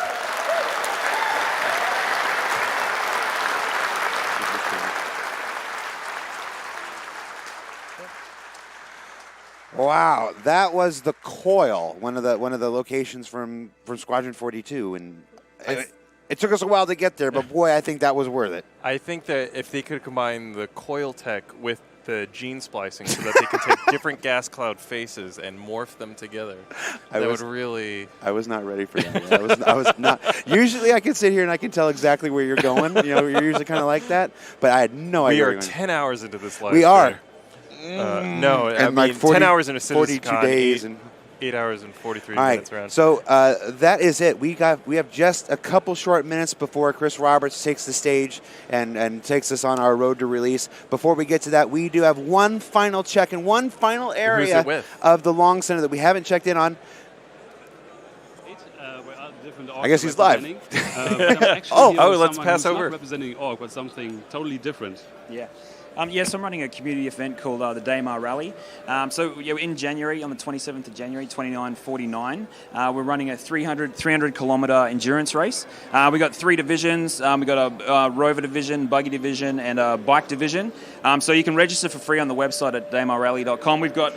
Wow, that was the coil, one of the locations from Squadron 42, and it took us a while to get there, but boy, I think that was worth it.
I think that if they could combine the coil tech with the gene splicing so that they could take different gas cloud faces and morph them together, would really...
I was not ready for that. I was not. Usually I can sit here and I can tell exactly where you're going. You're usually kind of like that, but I had no idea.
We are 10 hours into this live.
We are.
No,
and
I mean 10 hours in a CitizenCon,
42 days and
8 hours and 43
all right,
minutes around.
So that is it. We have just a couple short minutes before Chris Roberts takes the stage and takes us on our road to release. Before we get to that, we do have one final check in one final area of the Long Center that we haven't checked in on. I guess he's live.
Let's pass over.
Not representing org, but something totally different.
Yeah. Yes, I'm running a community event called the Daymar Rally. In January, on the 27th of January, 29:49, we're running a 300-kilometer endurance race. We got 3 divisions. We got a rover division, buggy division, and a bike division. So you can register for free on the website at daymarrally.com. We've got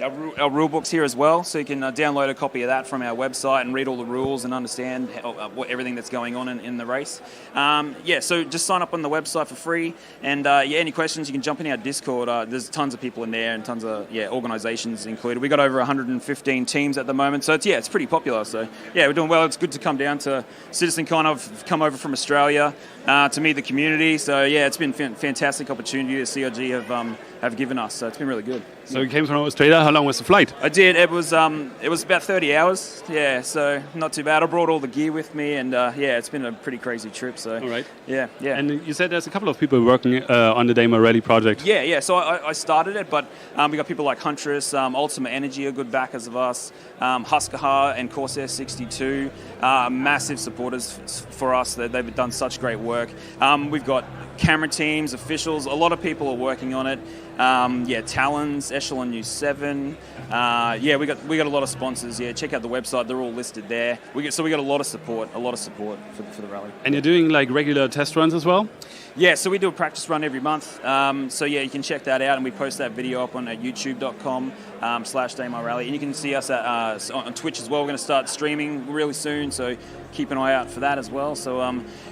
our rule books here as well, so you can download a copy of that from our website and read all the rules and understand everything that's going on in the race. So just sign up on the website for free, and any questions, you can jump in our Discord. There's tons of people in there and tons of organizations included. We got over 115 teams at the moment, so it's pretty popular. So we're doing well. It's good to come down to CitizenCon. I've come over from Australia to meet the community, so it's been a fantastic opportunity that CRG have given us. So it's been really good.
So you came from Australia. How long was the flight?
I did. It was about 30 hours. Yeah, so not too bad. I brought all the gear with me, and it's been a pretty crazy trip. So
all right.
Yeah.
And you said there's a couple of people working on the Daymar Rally project.
Yeah. So I started it, but we got people like Huntress, Ultima Energy are good backers of us, Huskar and Corsair 62, massive supporters for us. They've done such great work. We've got camera teams, officials. A lot of people are working on it. Talons, Echelon News 7. We got a lot of sponsors. Yeah, check out the website. They're all listed there. We got a lot of support for the rally.
And you're doing like regular test runs as well?
Yeah, so we do a practice run every month. You can check that out, and we post that video up on youtube.com/Daymar Rally. And you can see us on Twitch as well. We're going to start streaming really soon, so keep an eye out for that as well. So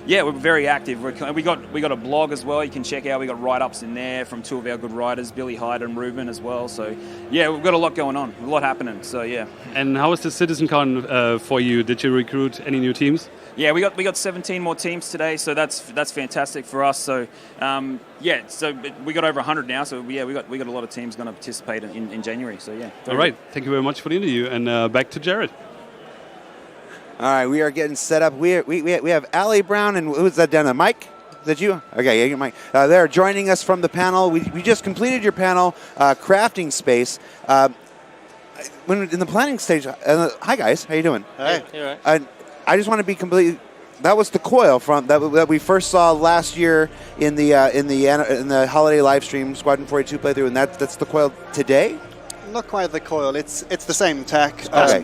we're very active. We got a blog as well. You can check out. We got write-ups in there from 2 of our good writers, Billy Hyde and Ruben as well. So we've got a lot going on, a lot happening. So
And how was the CitizenCon for you? Did you recruit any new teams?
Yeah, we got 17 more teams today, so that's fantastic for us. So so we got over 100 now. So we got a lot of teams going to participate in January. So yeah.
All right. Thank you very much for the interview, and back to Jared.
All right, we are getting set up. We have Allie Brown and who's that down there? Mike? Is that you? Okay, yeah, Mike. They're joining us from the panel. We just completed your panel, crafting space. When in the planning stage, hi guys, how you doing?
Hey, you're right.
I just want to be completely. That was the coil from that we first saw last year in the holiday live stream Squadron 42 playthrough, and that's the coil today.
Not quite the coil. It's the same tech.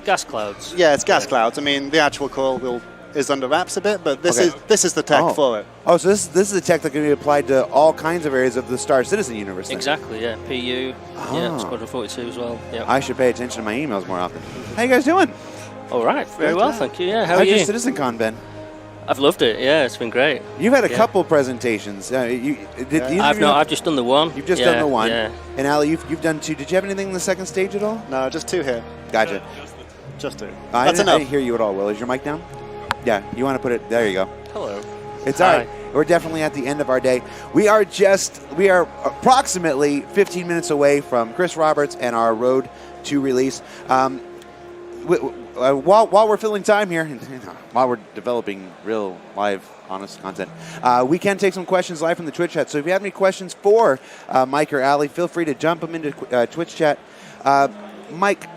Gas clouds.
Yeah, it's gas clouds. I mean, the actual coil is under wraps a bit, but this is the tech for it.
Oh, so this is the tech that can be applied to all kinds of areas of the Star Citizen universe. Then.
Exactly. Yeah. PU. Yeah. Squadron 42 as well. Yeah.
I should pay attention to my emails more often. How you guys doing?
All right. Very well, thank you. Yeah. How are
How's
you?
your CitizenCon been?
I've loved it. Yeah, it's been great.
You've had a couple presentations.
I've just done the one.
You've just done the one.
Yeah.
And Ali, you've done two. Did you have anything in the second stage at all?
No, just two here.
Gotcha.
Just two.
That's enough. I didn't hear you at all, Will. Is your mic down? Yeah. You want to put it? There you go.
Hello.
It's all right. We're definitely at the end of our day. We are approximately 15 minutes away from Chris Roberts and our road to release. While we're filling time here, while we're developing real, live, honest content, we can take some questions live from the Twitch chat. So if you have any questions for Mike or Ali, feel free to jump them into Twitch chat. Mike,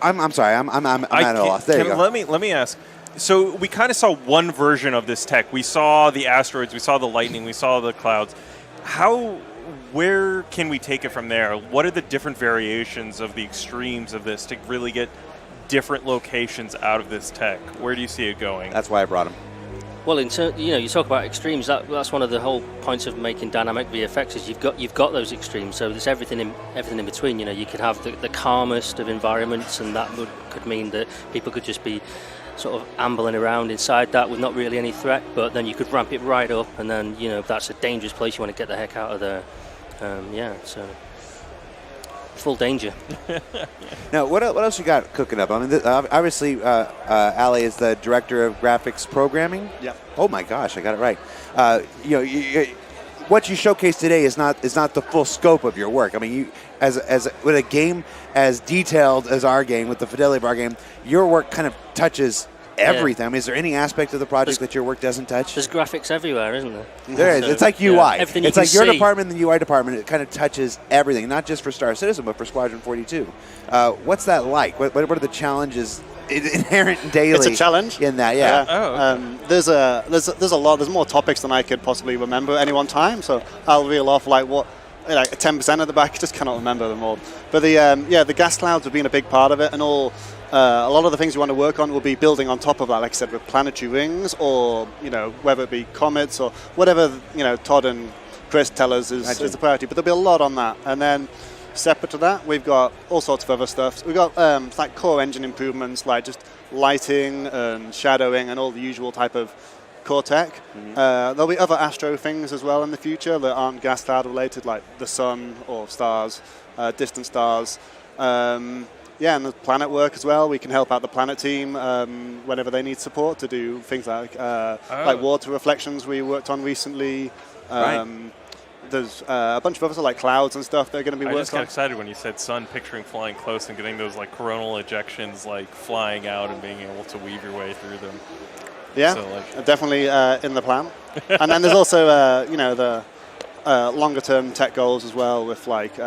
I'm sorry, I'm at a loss. There you go.
Let me ask. So we kind of saw one version of this tech. We saw the asteroids, we saw the lightning, we saw the clouds. Where can we take it from there? What are the different variations of the extremes of this to really get different locations out of this tech? Where do you see it going?
That's why I brought him.
Well, you talk about extremes. That's one of the whole points of making dynamic VFX is you've got those extremes. So there's everything in between. You could have the calmest of environments, and that could mean that people could just be sort of ambling around inside that with not really any threat. But then you could ramp it right up, and then if that's a dangerous place, you want to get the heck out of there. So full danger.
Now, what else you got cooking up? I mean, obviously, Ali is the director of graphics programming.
Yeah.
Oh my gosh, I got it right. What you showcased today is not the full scope of your work. I mean, you as with a game as detailed as our game, with the fidelity of our game, your work kind of touches everything. I mean, is there any aspect of the project that your work doesn't touch?
There's graphics everywhere, isn't there?
There is. It's like UI.
Everything
it's
you
like
can
your
see.
department and the UI department. It kind of touches everything, not just for Star Citizen, but for Squadron 42. What's that like? What are the challenges inherent daily?
It's a challenge
in that. Yeah.
There's a lot. There's more topics than I could possibly remember at any one time. So I'll reel off like 10% of the back. I just cannot remember them all. But the gas clouds have been a big part of it, and all. A lot of the things you want to work on will be building on top of that, like I said, with planetary rings, or whether it be comets or whatever Todd and Chris tell us is the priority. But there'll be a lot on that, and then separate to that, we've got all sorts of other stuff. We've got like core engine improvements, like just lighting and shadowing and all the usual type of core tech.
Mm-hmm.
There'll be other astro things as well in the future that aren't gas cloud related, like the sun or stars, distant stars. And the planet work as well. We can help out the planet team whenever they need support to do things like water reflections we worked on recently. There's a bunch of others like clouds and stuff that are going to be worked on.
I just got excited when you said sun, picturing flying close and getting those like coronal ejections like flying out and being able to weave your way through them.
Yeah, so, definitely in the plan. And then there's also the longer-term tech goals as well, with like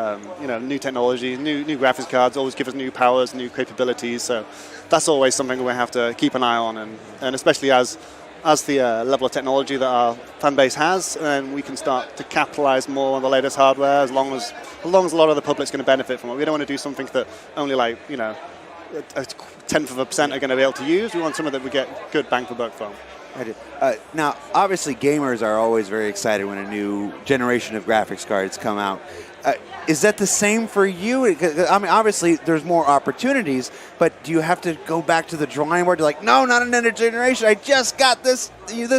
new technology, new graphics cards always give us new powers, new capabilities. So that's always something we have to keep an eye on, and especially as the level of technology that our fan base has, and we can start to capitalize more on the latest hardware. As long as a lot of the public's going to benefit from it. We don't want to do something that only a 0.1% are going to be able to use. We want something that we get good bang for buck from.
Now, obviously, gamers are always very excited when a new generation of graphics cards come out. Is that the same for you? I mean, obviously, there's more opportunities, but do you have to go back to the drawing board? You're like, no, not another generation. I just got this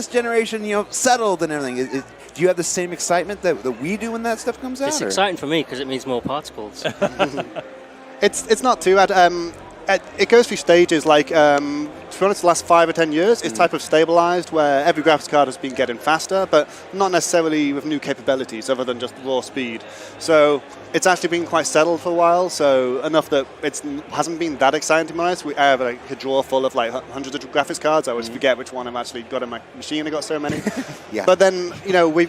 generation, settled and everything. Do you have the same excitement that we do when that stuff comes out?
It's exciting for me because it means more particles.
It's not too bad. It goes through stages. Like, to be honest, the last 5 or 10 years, it's type of stabilized, where every graphics card has been getting faster, but not necessarily with new capabilities other than just raw speed. So it's actually been quite settled for a while, so enough that it hasn't been that exciting to be honest. I have like a drawer full of like hundreds of graphics cards. I always forget which one I've actually got in my machine. I got so many.
Yeah.
But then,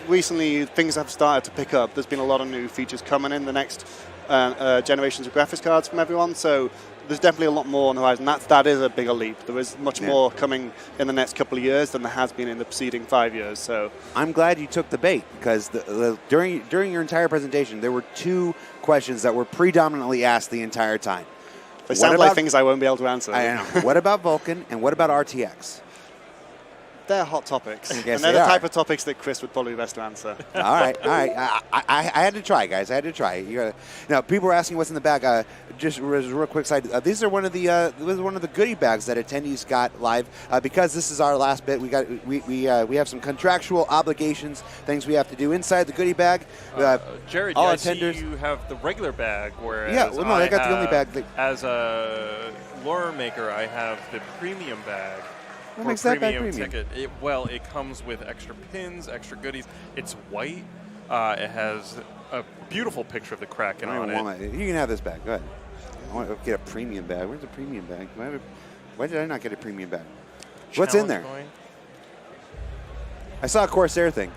recently things have started to pick up. There's been a lot of new features coming in the next generations of graphics cards from everyone, so there's definitely a lot more on the horizon. That is a bigger leap. There is much more coming in the next couple of years than there has been in the preceding 5 years. So
I'm glad you took the bait, because during your entire presentation, there were 2 questions that were predominantly asked the entire time.
They sound like things I won't be able to answer.
I know. What about Vulkan and what about RTX?
They're hot topics.
Yes,
and they're the type of topics that Chris would probably be best to answer.
All right. I had to try, guys. I had to try. Now, people were asking what's in the bag. Just real quick side. These are one of the goodie bags that attendees got live. Because this is our last bit, we have some contractual obligations, things we have to do inside the goodie bag.
Jared,
all
I
attenders.
See you have the regular bag, whereas
I got the only bag.
As a lure maker, I have the premium bag.
What makes that bag premium?
Ticket. It comes with extra pins, extra goodies. It's white. It has a beautiful picture of the Kraken on it.
You can have this bag. Go ahead. I want to get a premium bag. Where's the premium bag? Why did I not get a premium bag? What's in there?
Coin?
I saw a Corsair thing.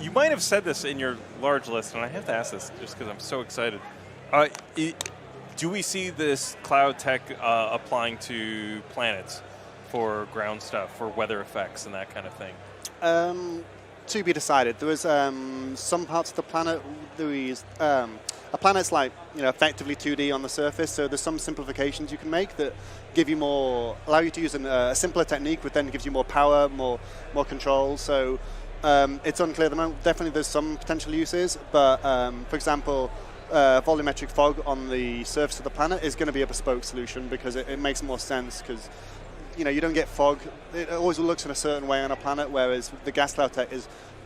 You might have said this in your large list, and I have to ask this just because I'm so excited. Do we see this cloud tech applying to planets for ground stuff, for weather effects and that kind of thing?
To be decided. There was some parts of the planet. A planet's like effectively 2D on the surface, so there's some simplifications you can make that give you allow you to use a simpler technique, which then gives you more power, more control. So it's unclear at the moment. Definitely, there's some potential uses, but for example. Volumetric fog on the surface of the planet is going to be a bespoke solution because it makes more sense because you don't get fog. It always looks in a certain way on a planet, whereas the gas cloud tech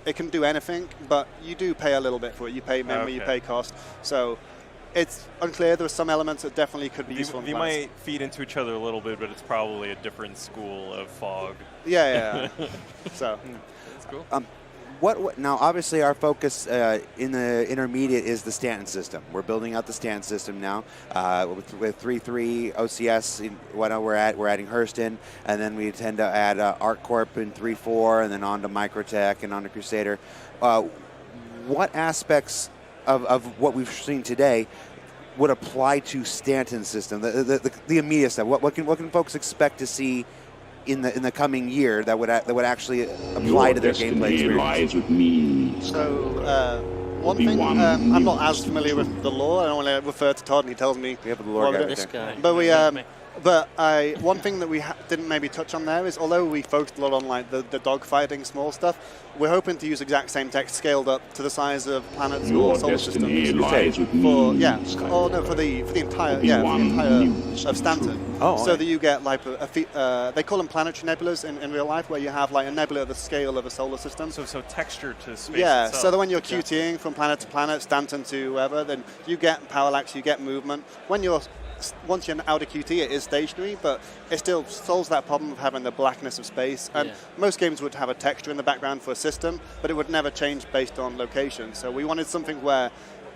it can do anything, but you do pay a little bit for it. You pay memory, you pay cost. So it's unclear. There are some elements that definitely could be useful.
They might feed into each other a little bit, but it's probably a different school of fog.
Yeah. So
that's cool.
Now, obviously, our focus in the intermediate is the Stanton system. We're building out the Stanton system now with 3.3 OCS. We're adding Hurston, and then we tend to add ArcCorp in 3.4, and then on to Microtech and on to Crusader. What aspects of what we've seen today would apply to Stanton system, the immediate stuff? What can folks expect to see in the coming year that would actually apply to their gameplay experience?
Lies with me.
So one thing, I'm not as familiar with the lore. I don't want to refer to Todd, and he tells me.
We have the lore guy
this guy.
But one thing that we didn't maybe touch on there is, although we focused a lot on like the dogfighting small stuff, we're hoping to use exact same tech scaled up to the size of planets or solar systems. For the entire of Stanton. So that you get like they call them planetary nebulas in real life, where you have like a nebula of the scale of a solar system.
So texture to space.
Yeah.
itself.
So that when you're QTing from planet to planet, Stanton to wherever, then you get parallax, you get movement. Once you're out of QT, it is stationary, but it still solves that problem of having the blackness of space. And most games would have a texture in the background for a system, but it would never change based on location. So we wanted something where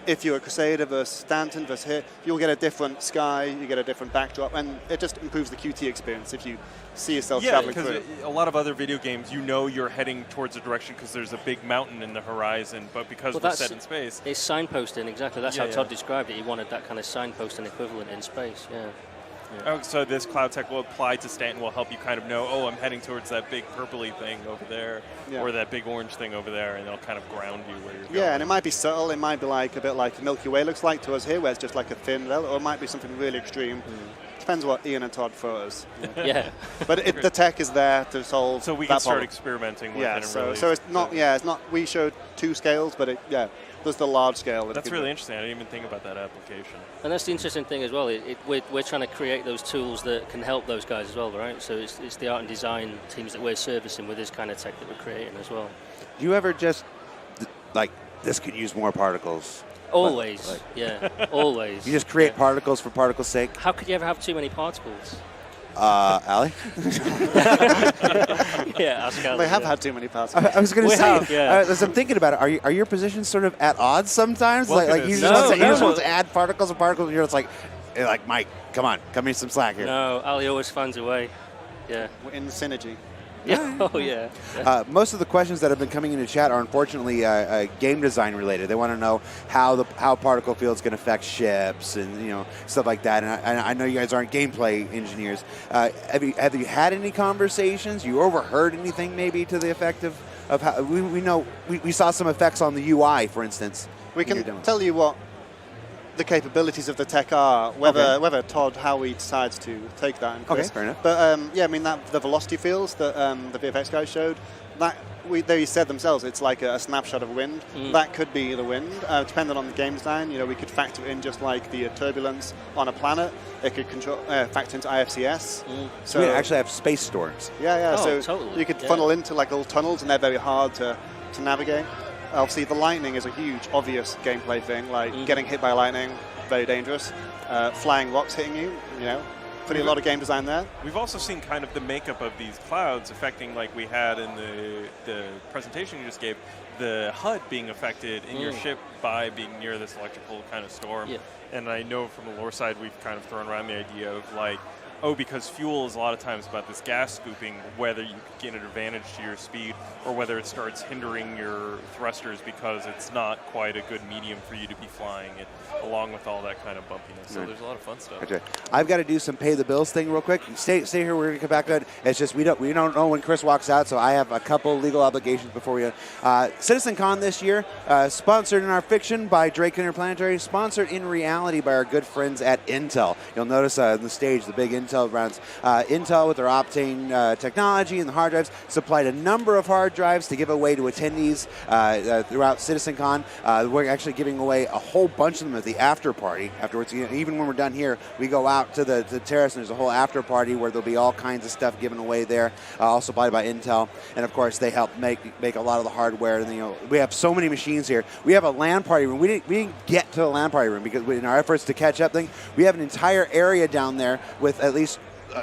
if you're a Crusader versus Stanton versus here, you'll get a different sky, you get a different backdrop, and it just improves the QT experience if you see yourself traveling through it.
A lot of other video games, you're heading towards a direction because there's a big mountain in the horizon, but because we're set in space.
It's signposting, exactly. That's how Todd described it. He wanted that kind of signposting equivalent in space,
Oh, so this cloud tech will apply to Stanton, will help you kind of know, oh, I'm heading towards that big purpley thing over there, or that big orange thing over there, and it'll kind of ground you where you're going.
Yeah, and it might be subtle. It might be like a bit like the Milky Way looks like to us here, where it's just like a thin veil, or it might be something really extreme. Depends what Ian and Todd throw us. But the tech is there to solve.
So we
that
can start
problem.
experimenting with it.
So it's not. Yeah, it's not. We showed 2 scales, but there's the large scale.
That's really interesting. I didn't even think about that application.
And that's the interesting thing as well. We're trying to create those tools that can help those guys as well, right? So it's the art and design teams that we're servicing with this kind of tech that we're creating as well.
Do you ever just like this could use more particles?
Always, yeah, always.
You just create particles for particles' sake?
How could you ever have too many particles?
Ali?
Yeah, ask Ali.
They have had too many particles.
I was going to say,
yeah.
as I'm thinking about it, are your positions sort of at odds sometimes?
Well,
like you just want to add particles and particles, and you're just like, Mike, come on, cut me some slack here.
No, Ali always finds a way. Yeah.
We're in the synergy.
Yeah. Oh, yeah.
Most of the questions that have been coming into chat are unfortunately game design related. They want to know how particle fields can affect ships and stuff like that. And I know you guys aren't gameplay engineers. Have you had any conversations? You overheard anything maybe to the effect of how we saw some effects on the UI, for instance.
We can tell you what the capabilities of the tech are, whether Todd Howie decides to take that and Chris.
Okay, fair enough.
But yeah, I mean the velocity fields that the VFX guys showed, that they said themselves, it's like a snapshot of wind. That could be the wind, depending on the game design. We could factor in just like the turbulence on a planet. It could factor into IFCS.
So we actually have space storms.
Yeah.
Oh,
so
totally.
you could funnel into like little tunnels, and they're very hard to navigate. Obviously, the lightning is a huge, obvious gameplay thing. Like getting hit by lightning, very dangerous. Flying rocks hitting you, putting a lot of game design there.
We've also seen kind of the makeup of these clouds affecting, like we had in the presentation you just gave, the HUD being affected in your ship by being near this electrical kind of storm.
Yeah.
And I know from the lore side, we've kind of thrown around the idea of like, because fuel is a lot of times about this gas scooping, whether you gain an advantage to your speed or whether it starts hindering your thrusters because it's not quite a good medium for you to be flying it, along with all that kind of bumpiness. So there's a lot of fun stuff.
Okay. I've got to do some pay the bills thing real quick. Stay here. We're going to come back to it. It's just we don't know when Chris walks out, so I have a couple legal obligations before we. CitizenCon this year, sponsored in our fiction by Drake Interplanetary, sponsored in reality by our good friends at Intel. You'll notice on the stage the big Intel rounds. Intel with their Optane technology and the hard drives supplied a number of hard drives to give away to attendees throughout CitizenCon. We're actually giving away a whole bunch of them at the after party afterwards. Even when we're done here, we go out to the terrace and there's a whole after party where there'll be all kinds of stuff given away there, all supplied by Intel. And of course, they help make a lot of the hardware. And we have so many machines here. We have a LAN party room. We didn't get to the LAN party room because in our efforts to catch up, we have an entire area down there with at least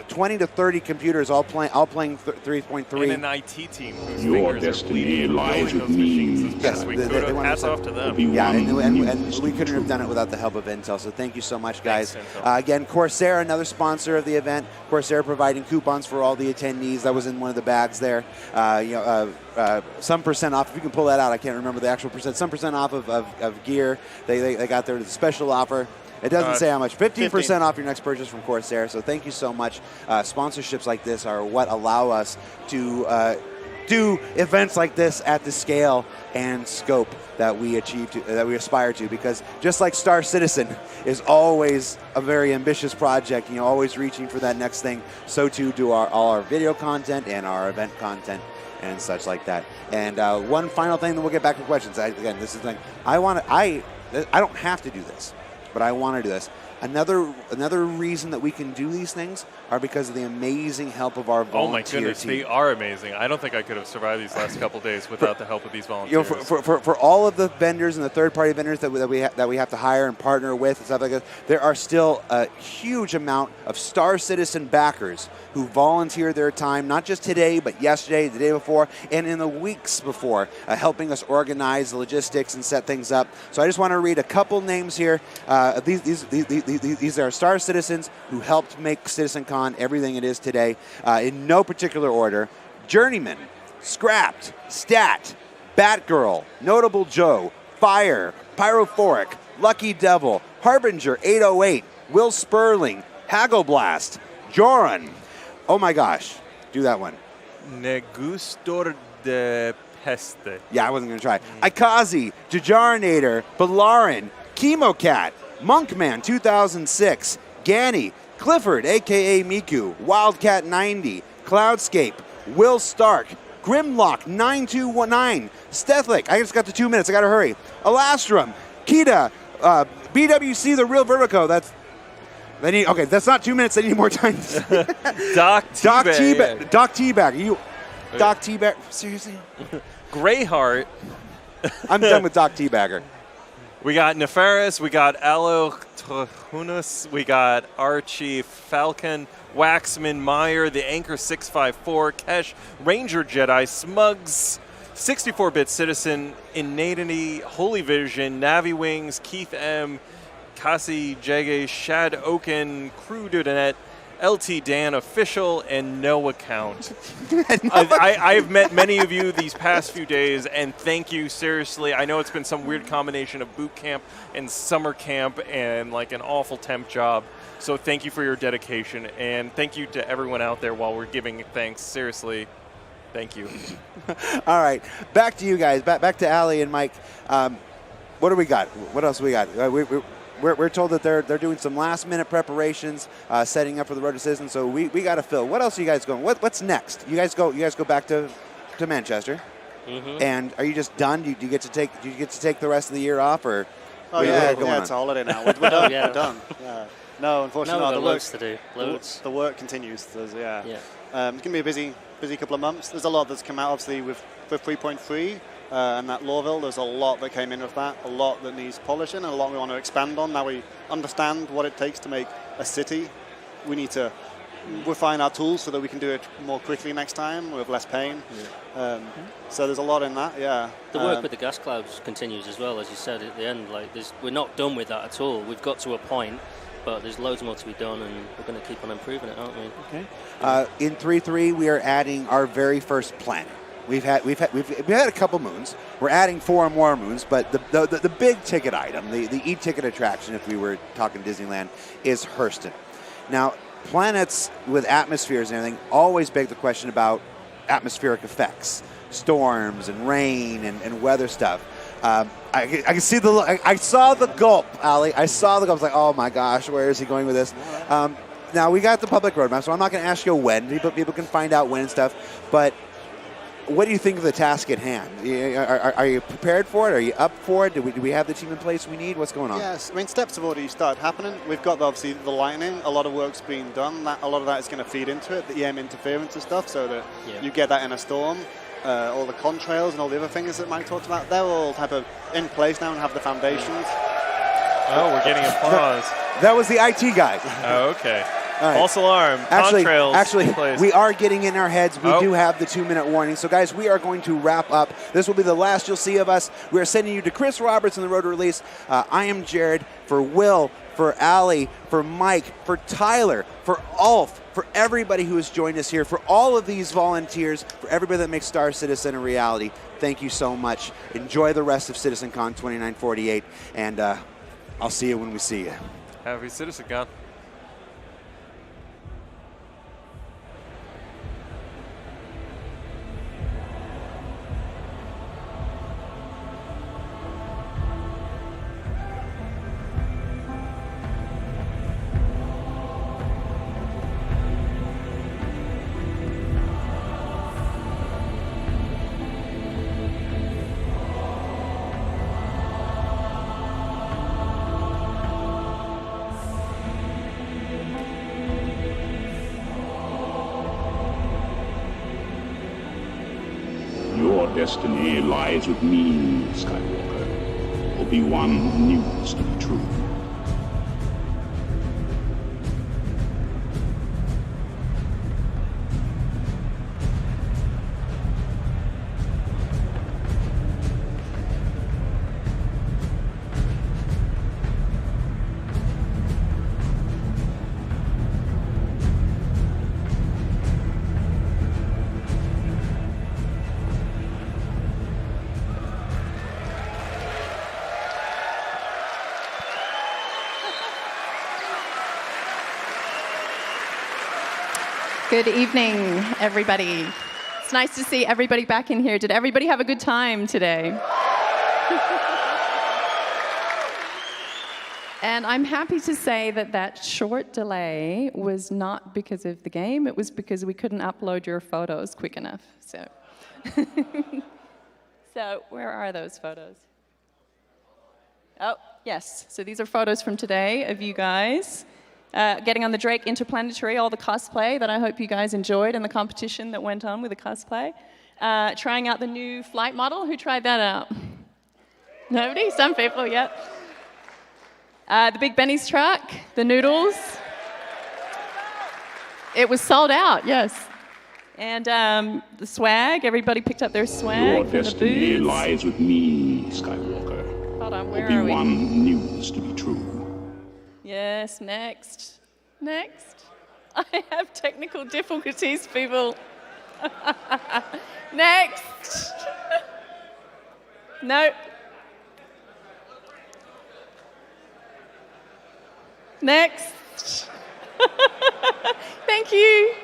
20 to 30 computers all playing 3.3.
And an IT team whose
Your
fingers
destiny
are
lies with
those
me.
machines as best we could. Hats off to them.
Yeah, and we couldn't have done it without the help of Intel. So thank you so much, guys. Again, Corsair, another sponsor of the event. Corsair providing coupons for all the attendees. That was in one of the bags there. Some percent off. If you can pull that out, I can't remember the actual percent. Some percent off of gear. They got their special offer. It doesn't say how much. 15% off your next purchase from Corsair. So thank you so much. Sponsorships like this are what allow us to do events like this at the scale and scope that we aspire to. Because just like Star Citizen is always a very ambitious project, always reaching for that next thing, so too do all our video content and our event content and such like that. And one final thing, then we'll get back to questions. Again, this is the thing. I don't have to do this, but I want to do this. Another reason that we can do these things are because of the amazing help of our volunteer
Oh my goodness,
team.
they are amazing. I don't think I could have survived these last couple days without the help of these volunteers.
For all of the vendors and the third-party vendors that we have to hire and partner with and stuff like that, there are still a huge amount of Star Citizen backers who volunteer their time, not just today, but yesterday, the day before, and in the weeks before, helping us organize the logistics and set things up. So I just want to read a couple names here. These are Star Citizens who helped make CitizenCon everything it is today, in no particular order. Journeyman, Scrapped, Stat, Batgirl, Notable Joe, Fire, Pyrophoric, Lucky Devil, Harbinger 808, Will Sperling, Haggleblast, Joran. Oh my gosh, do that one.
Negustor de Peste.
Yeah, I wasn't going to try. Ikazi, Jajarinator, Balarin, Chemocat, Monkman 2006, Ganny, Clifford, a.k.a. Miku, Wildcat 90, Cloudscape, Will Stark, Grimlock 9219, Stethlick, I just got to 2 minutes, I got to hurry, Alastrum, Kita, BWC, The Real Vertigo, that's not 2 minutes, they need more time.
Doc
Teabag. Doc Teabag, seriously?
Greyheart.
I'm done with Doc Teabagger.
We got Nefaris, we got Alotrahunus, we got Archie Falcon, Waxman Meyer, the Anchor 654, Kesh, Ranger Jedi, Smugs, 64-bit Citizen, Innatity, Holy Vision, Navi Wings, Keith M, Kasi Jege, Shad Oaken, Crew Dudanet, LT Dan Official, and No Account. I've met many of you these past few days, and thank you, seriously. I know it's been some weird combination of boot camp and summer camp and like an awful temp job. So thank you for your dedication, and thank you to everyone out there while we're giving thanks. Seriously, thank you.
All right, back to you guys. Back to Ali and Mike. What do we got? What else do we got? We're told that they're doing some last-minute preparations, setting up for the Road to Citizens. So we got to fill. What else are you guys going? What's next? You guys go back to Manchester, and are you just done? Do you get to take the rest of the year off, or?
Oh yeah, it's a holiday now. We're done. We're done. Yeah. No, unfortunately,
no,
the
work to do. Loads.
The work continues. It's going to be a busy couple of months. There's a lot that's come out, obviously, with 3.3. And that Lorville, there's a lot that came in with that, a lot that needs polishing, and a lot we want to expand on. Now we understand what it takes to make a city. We need to refine our tools so that we can do it more quickly next time with less pain. So there's a lot in that, yeah.
The work with the gas clouds continues as well, as you said at the end. Like, we're not done with that at all. We've got to a point, but there's loads more to be done, and we're going to keep on improving it, aren't we?
Okay. In 3.3, we are adding our very first planet. We've had a couple moons. We're adding 4 more moons, but the big ticket item, the e-ticket attraction, if we were talking Disneyland, is Hurston. Now, planets with atmospheres and everything always beg the question about atmospheric effects, storms and rain and weather stuff. I can see the look. I saw the gulp, Ali. I saw the gulp. I was like, oh my gosh, where is he going with this? Now, we got the public roadmap, so I'm not going to ask you when. People can find out when and stuff, but what do you think of the task at hand? Are you prepared for it? Are you up for it? Do we have the team in place we need? What's going on?
Yes, I mean, steps have already started happening. We've got, obviously, the lightning. A lot of work's being done. A lot of that is going to feed into it, the EM interference and stuff, so that you get that in a storm. All the contrails and all the other things that Mike talked about, they're all in place now and have the foundations.
Oh, we're getting applause.
That was the IT guy.
Oh, okay.
Right.
False alarm.
Actually, we are getting in our heads. We do have the 2-minute warning. So, guys, we are going to wrap up. This will be the last you'll see of us. We are sending you to Chris Roberts in the road to release. I am Jared. For Will, for Ali, for Mike, for Tyler, for Ulf, for everybody who has joined us here, for all of these volunteers, for everybody that makes Star Citizen a reality, thank you so much. Enjoy the rest of CitizenCon 2948, and I'll see you when we see you.
Happy CitizenCon.
Your destiny lies with me, Skywalker. Obi-Wan knew this to be true.
Good evening, everybody. It's nice to see everybody back in here. Did everybody have a good time today? And I'm happy to say that short delay was not because of the game. It was because we couldn't upload your photos quick enough. So, so where are those photos? Oh, yes. So these are photos from today of you guys. Getting on the Drake Interplanetary, all the cosplay that I hope you guys enjoyed and the competition that went on with the cosplay. Trying out the new flight model. Who tried that out? Nobody? Some people, yep. The Big Benny's truck, the noodles. It was sold out, yes. And the swag, everybody picked up their swag.
Your
from the
destiny
booths.
lies with me, Skywalker.
Hold on, where are we?
Obi-Wan news to be true.
Yes, next. Next. I have technical difficulties, people. Next. No. Next. Thank you.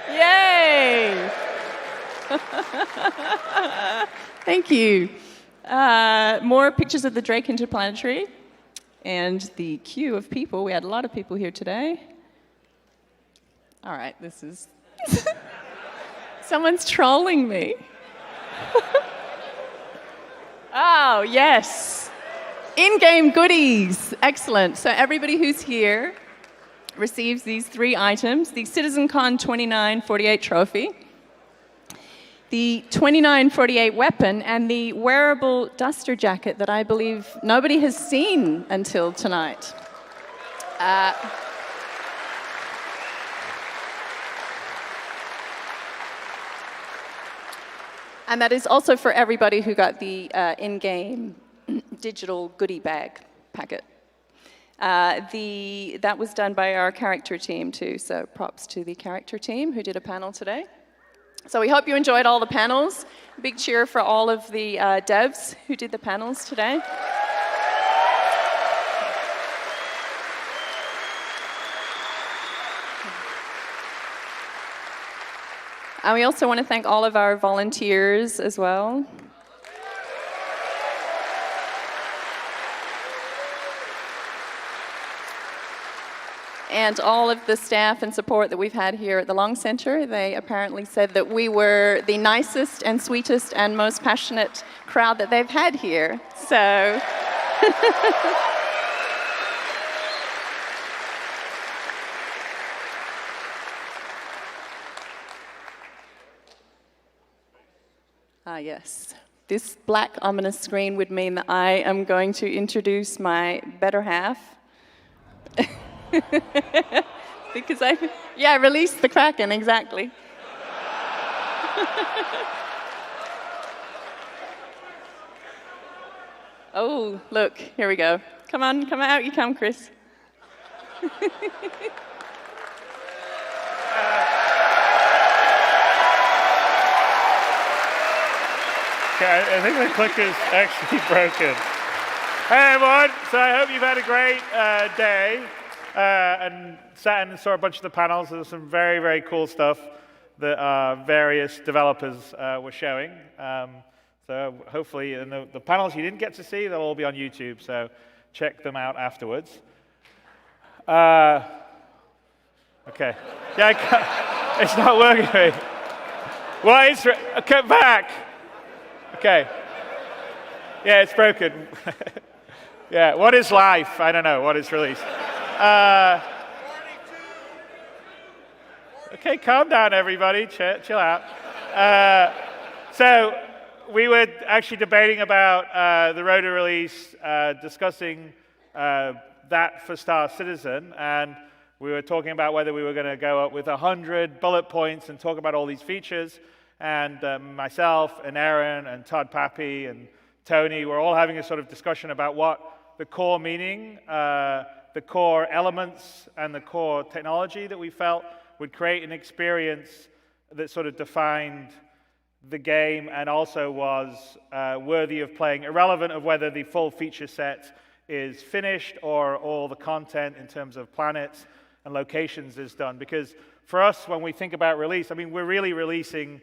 Yay. Thank you. More pictures of the Drake Interplanetary and the queue of people. We had a lot of people here today. All right, this is... Someone's trolling me. Oh, yes. In-game goodies. Excellent. So everybody who's here receives these 3 items. The CitizenCon 2948 trophy, the 2948 weapon, and the wearable duster jacket that I believe nobody has seen until tonight. And that is also for everybody who got the in-game digital goodie bag packet. That was done by our character team too, so props to the character team who did a panel today. So we hope you enjoyed all the panels. Big cheer for all of the devs who did the panels today. And we also want to thank all of our volunteers as well. And all of the staff and support that we've had here at the Long Center. They apparently said that we were the nicest and sweetest and most passionate crowd that they've had here. So... yes. This black ominous screen would mean that I am going to introduce my better half. Because I released the Kraken, exactly. Oh, look, here we go. Come on, come out you come, Chris.
Okay, I think the clicker's actually broken. Hey everyone, so I hope you've had a great day and sat and saw a bunch of the panels. There's some very, very cool stuff that various developers were showing. So hopefully, and the panels you didn't get to see, they'll all be on YouTube, so check them out afterwards. Okay. Yeah, it's not working for me. Well, it's come back. Okay. Yeah, it's broken. Yeah, what is life? I don't know. What is released? Okay, calm down, everybody. Chill out. So we were actually debating about the Rota release, discussing that for Star Citizen, and we were talking about whether we were going to go up with 100 bullet points and talk about all these features. And myself and Aaron and Todd Pappy and Tony were all having a sort of discussion about what the core meaning, the core elements, and the core technology that we felt would create an experience that sort of defined the game and also was worthy of playing, irrelevant of whether the full feature set is finished or all the content in terms of planets and locations is done. Because for us, when we think about release, I mean, we're really releasing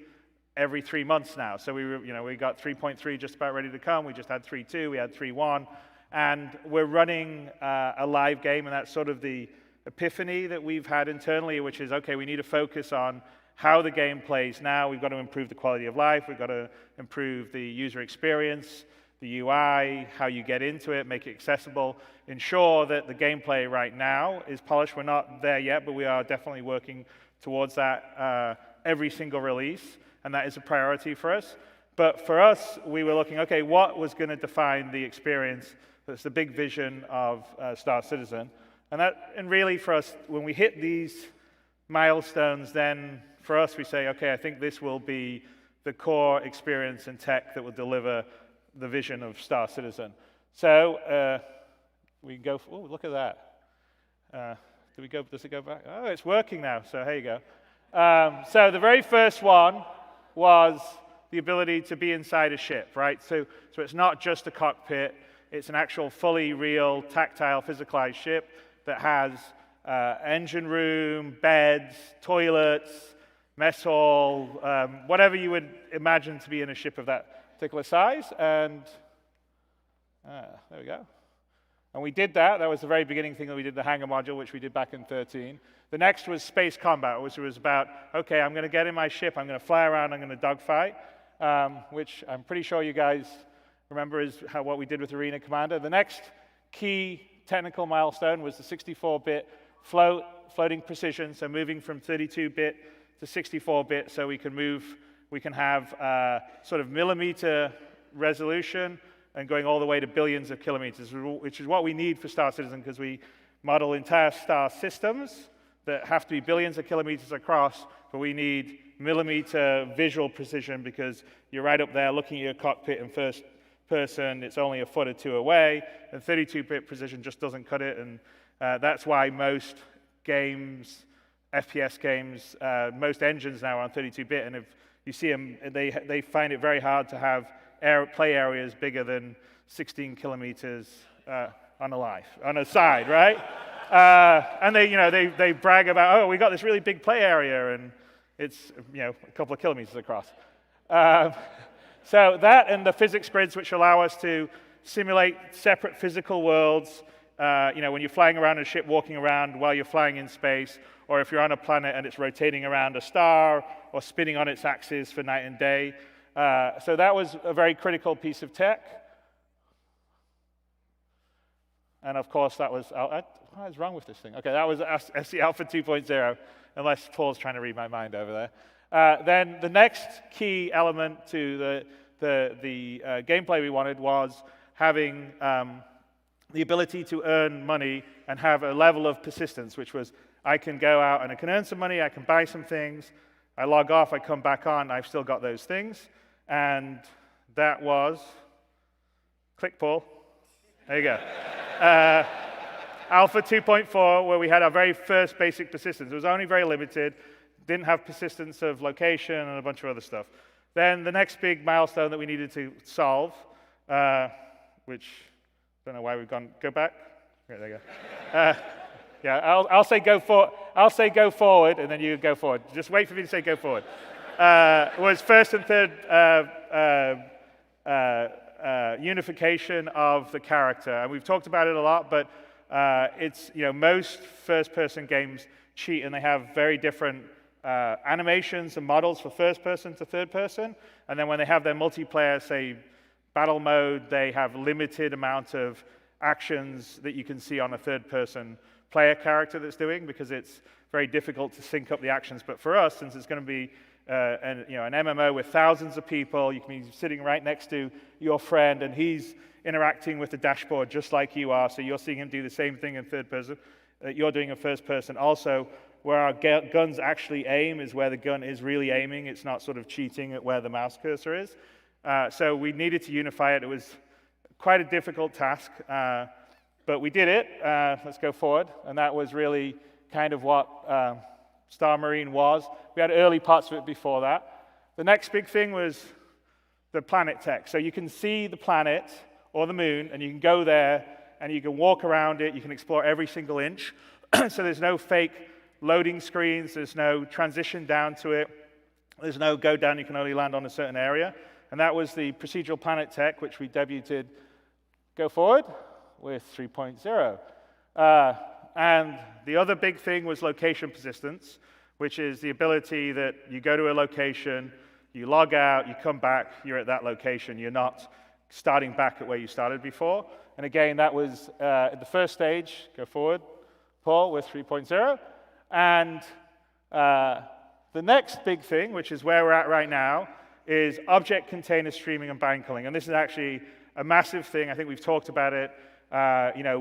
every 3 months now. So we got 3.3 just about ready to come. We just had 3.2, we had 3.1. And we're running a live game, and that's sort of the epiphany that we've had internally, which is, okay, we need to focus on how the game plays now. We've got to improve the quality of life. We've got to improve the user experience, the UI, how you get into it, make it accessible, ensure that the gameplay right now is polished. We're not there yet, but we are definitely working towards that every single release, and that is a priority for us. But for us, we were looking, okay, what was going to define the experience? That's the big vision of Star Citizen. And really for us, when we hit these milestones, then for us we say, okay, I think this will be the core experience and tech that will deliver the vision of Star Citizen. So we go, oh, look at that. Does it go back? Oh, it's working now, so here you go. So the very first one was the ability to be inside a ship, right? So it's not just a cockpit, it's an actual fully real, tactile, physicalized ship that has engine room, beds, toilets, mess hall, whatever you would imagine to be in a ship of that particular size. And there we go. And we did that. That was the very beginning thing that we did, the hangar module, which we did back in 13. The next was space combat, which was about, okay, I'm going to get in my ship, I'm going to fly around, I'm going to dogfight, which I'm pretty sure you guys remember is what we did with Arena Commander. The next key technical milestone was the 64-bit floating precision, so moving from 32-bit to 64-bit, so we can have sort of millimeter resolution and going all the way to billions of kilometers, which is what we need for Star Citizen, because we model entire star systems that have to be billions of kilometers across, but we need millimeter visual precision because you're right up there looking at your cockpit in first person, it's only a foot or two away, and 32-bit precision just doesn't cut it, and that's why most games, FPS games, most engines now are on 32-bit, and if you see them, they find it very hard to have play areas bigger than 16 kilometers on a side, right? And they brag about, oh, we got this really big play area, and it's a couple of kilometers across. So that and the physics grids, which allow us to simulate separate physical worlds. When you're flying around in a ship, walking around while you're flying in space, or if you're on a planet and it's rotating around a star or spinning on its axis for night and day. So that was a very critical piece of tech. And of course, that was, what is wrong with this thing? Okay, that was SC Alpha 2.0, unless Paul's trying to read my mind over there. Then the next key element to the gameplay we wanted was having the ability to earn money and have a level of persistence, which was I can go out and I can earn some money, I can buy some things, I log off, I come back on, I've still got those things. And that was, click Paul, there you go. Alpha 2.4, where we had our very first basic persistence. It was only very limited, didn't have persistence of location and a bunch of other stuff. Then the next big milestone that we needed to solve, which I don't know why we've go back. Okay, there you go. Yeah, I'll say go forward. I'll say go forward, and then you go forward. Just wait for me to say go forward. Was first and third unification of the character, and we've talked about it a lot. But it's most first-person games cheat, and they have very different animations and models for first person to third person. And then when they have their multiplayer, say battle mode, they have limited amount of actions that you can see on a third-person player character that's doing, because it's very difficult to sync up the actions. But for us, since it's going to be an MMO with thousands of people, you can be sitting right next to your friend, and he's interacting with the dashboard just like you are, so you're seeing him do the same thing in third person that you're doing in first person. Also, where our guns actually aim is where the gun is really aiming. It's not sort of cheating at where the mouse cursor is. So we needed to unify it. It was quite a difficult task, but we did it. Let's go forward. And that was really kind of what Star Marine was. We had early parts of it before that. The next big thing was the planet tech. So you can see the planet or the moon, and you can go there, and you can walk around it. You can explore every single inch. So there's no fake loading screens. There's no transition down to it. There's no go down. You can only land on a certain area. And that was the procedural planet tech, which we debuted, go forward, with 3.0. And the other big thing was location persistence, which is the ability that you go to a location, you log out, you come back, you're at that location. You're not starting back at where you started before. And again, that was at the first stage, go forward, Paul, with 3.0. And The next big thing, which is where we're at right now, is object container streaming and bank culling. And this is actually a massive thing. I think we've talked about it.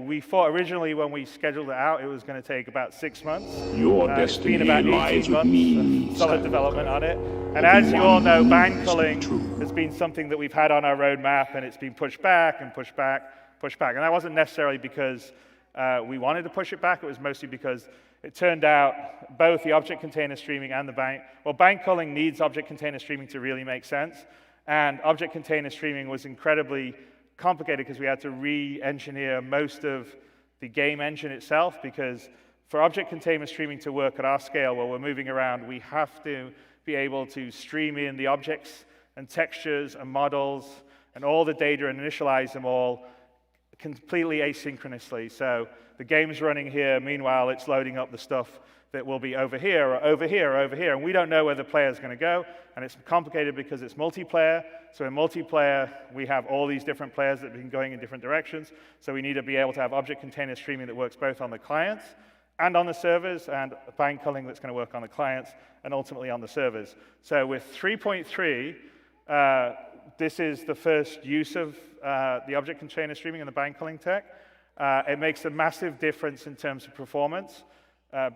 We thought originally when we scheduled it out, it was going to take about 6 months.
Your destiny
it's been about 18
lies with
months
me,
of solid development on it. And as you all know, bank culling has been something that we've had on our roadmap, and it's been pushed back and pushed back, pushed back. And that wasn't necessarily because we wanted to push it back. It was mostly because it turned out both the object container streaming and the bank culling needs object container streaming to really make sense. And object container streaming was incredibly complicated because we had to re-engineer most of the game engine itself, because for object container streaming to work at our scale where we're moving around, we have to be able to stream in the objects and textures and models and all the data and initialize them all completely asynchronously. So the game's running here, meanwhile it's loading up the stuff that will be over here or over here or over here, and we don't know where the player's going to go, and it's complicated because it's multiplayer. So in multiplayer, we have all these different players that have been going in different directions, so we need to be able to have object container streaming that works both on the clients and on the servers, and bank culling that's going to work on the clients and ultimately on the servers. So with 3.3, this is the first use of the object container streaming and the bank culling tech. It makes a massive difference in terms of performance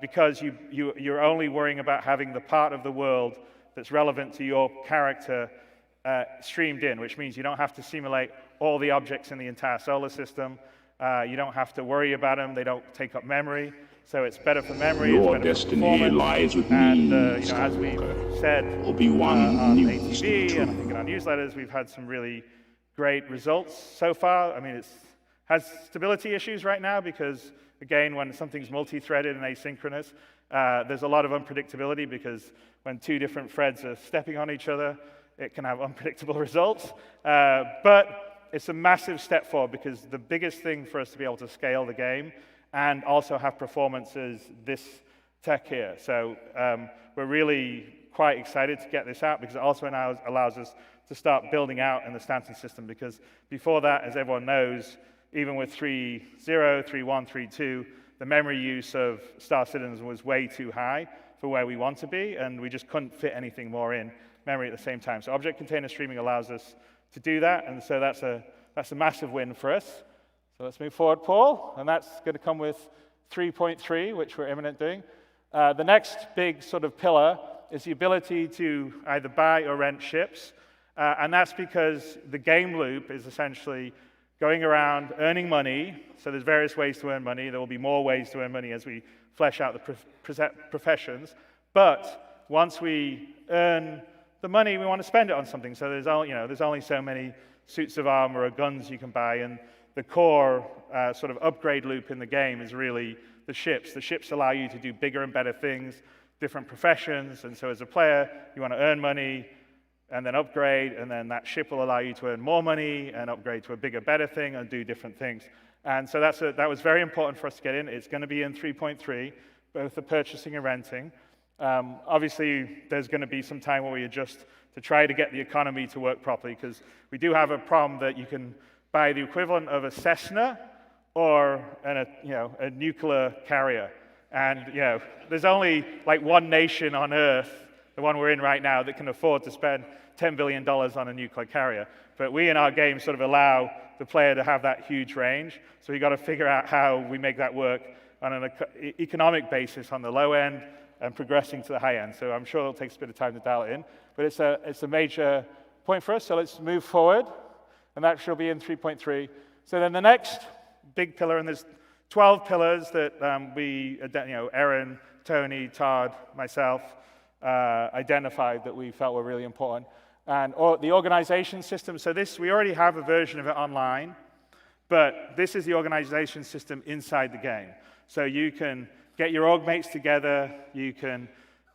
because you're only worrying about having the part of the world that's relevant to your character streamed in, which means you don't have to simulate all the objects in the entire solar system. You don't have to worry about them. They don't take up memory. So it's better for memory.
Your
it's better
destiny
for
lies with
and,
me,
as we've said on ATV and I think in our newsletters, we've had some really great results so far. I mean, it has stability issues right now because, again, when something's multi-threaded and asynchronous, there's a lot of unpredictability because when two different threads are stepping on each other, it can have unpredictable results. But it's a massive step forward because the biggest thing for us to be able to scale the game and also have performance is this tech here. So we're really quite excited to get this out because it also now allows us to start building out in the Stanton system, because before that, as everyone knows, even with 3.0, 3.1, 3.2, the memory use of Star Citizen was way too high for where we want to be, and we just couldn't fit anything more in memory at the same time. So object container streaming allows us to do that, and so that's a massive win for us. So let's move forward, Paul, and that's going to come with 3.3, which we're imminent doing. The next big sort of pillar is the ability to either buy or rent ships, and that's because the game loop is essentially going around earning money. So there's various ways to earn money. There will be more ways to earn money as we flesh out the professions. But once we earn the money, we want to spend it on something. So there's only so many suits of armor or guns you can buy, and the core sort of upgrade loop in the game is really the ships. The ships allow you to do bigger and better things, different professions, and so as a player, you want to earn money and then upgrade, and then that ship will allow you to earn more money and upgrade to a bigger, better thing and do different things. And so that was very important for us to get in. It's going to be in 3.3, both the purchasing and renting. Obviously, there's going to be some time where we adjust to try to get the economy to work properly, because we do have a problem that you can buy the equivalent of a Cessna or a nuclear carrier. And there's only like one nation on Earth, the one we're in right now, that can afford to spend $10 billion on a nuclear carrier. But we in our game sort of allow the player to have that huge range. So you've got to figure out how we make that work on an economic basis on the low end and progressing to the high end. So I'm sure it'll take a bit of time to dial it in. But it's a major point for us. So let's move forward. And that shall be in 3.3. So then the next big pillar, and there's 12 pillars that Erin, Tony, Todd, myself, identified that we felt were really important. And the organization system, so we already have a version of it online, but this is the organization system inside the game. So you can get your org mates together, you can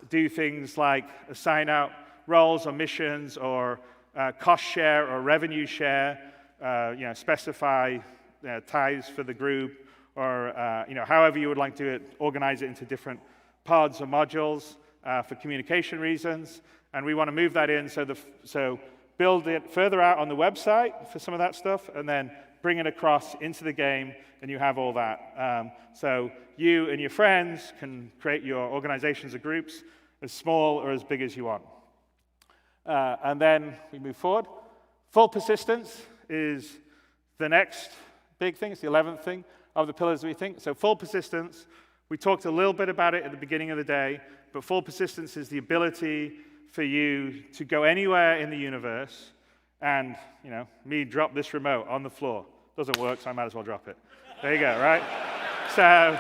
do things like assign out roles or missions or cost share or revenue share, specify ties for the group, or however you would like to organize it into different pods or modules for communication reasons. And we want to move that in, so build it further out on the website for some of that stuff, and then bring it across into the game, and you have all that. So you and your friends can create your organizations or groups as small or as big as you want. And then we move forward. Full persistence is the next big thing. It's the 11th thing of the pillars we think. So full persistence, we talked a little bit about it at the beginning of the day, but full persistence is the ability for you to go anywhere in the universe and, me drop this remote on the floor. Doesn't work, so I might as well drop it. There you go, right? So,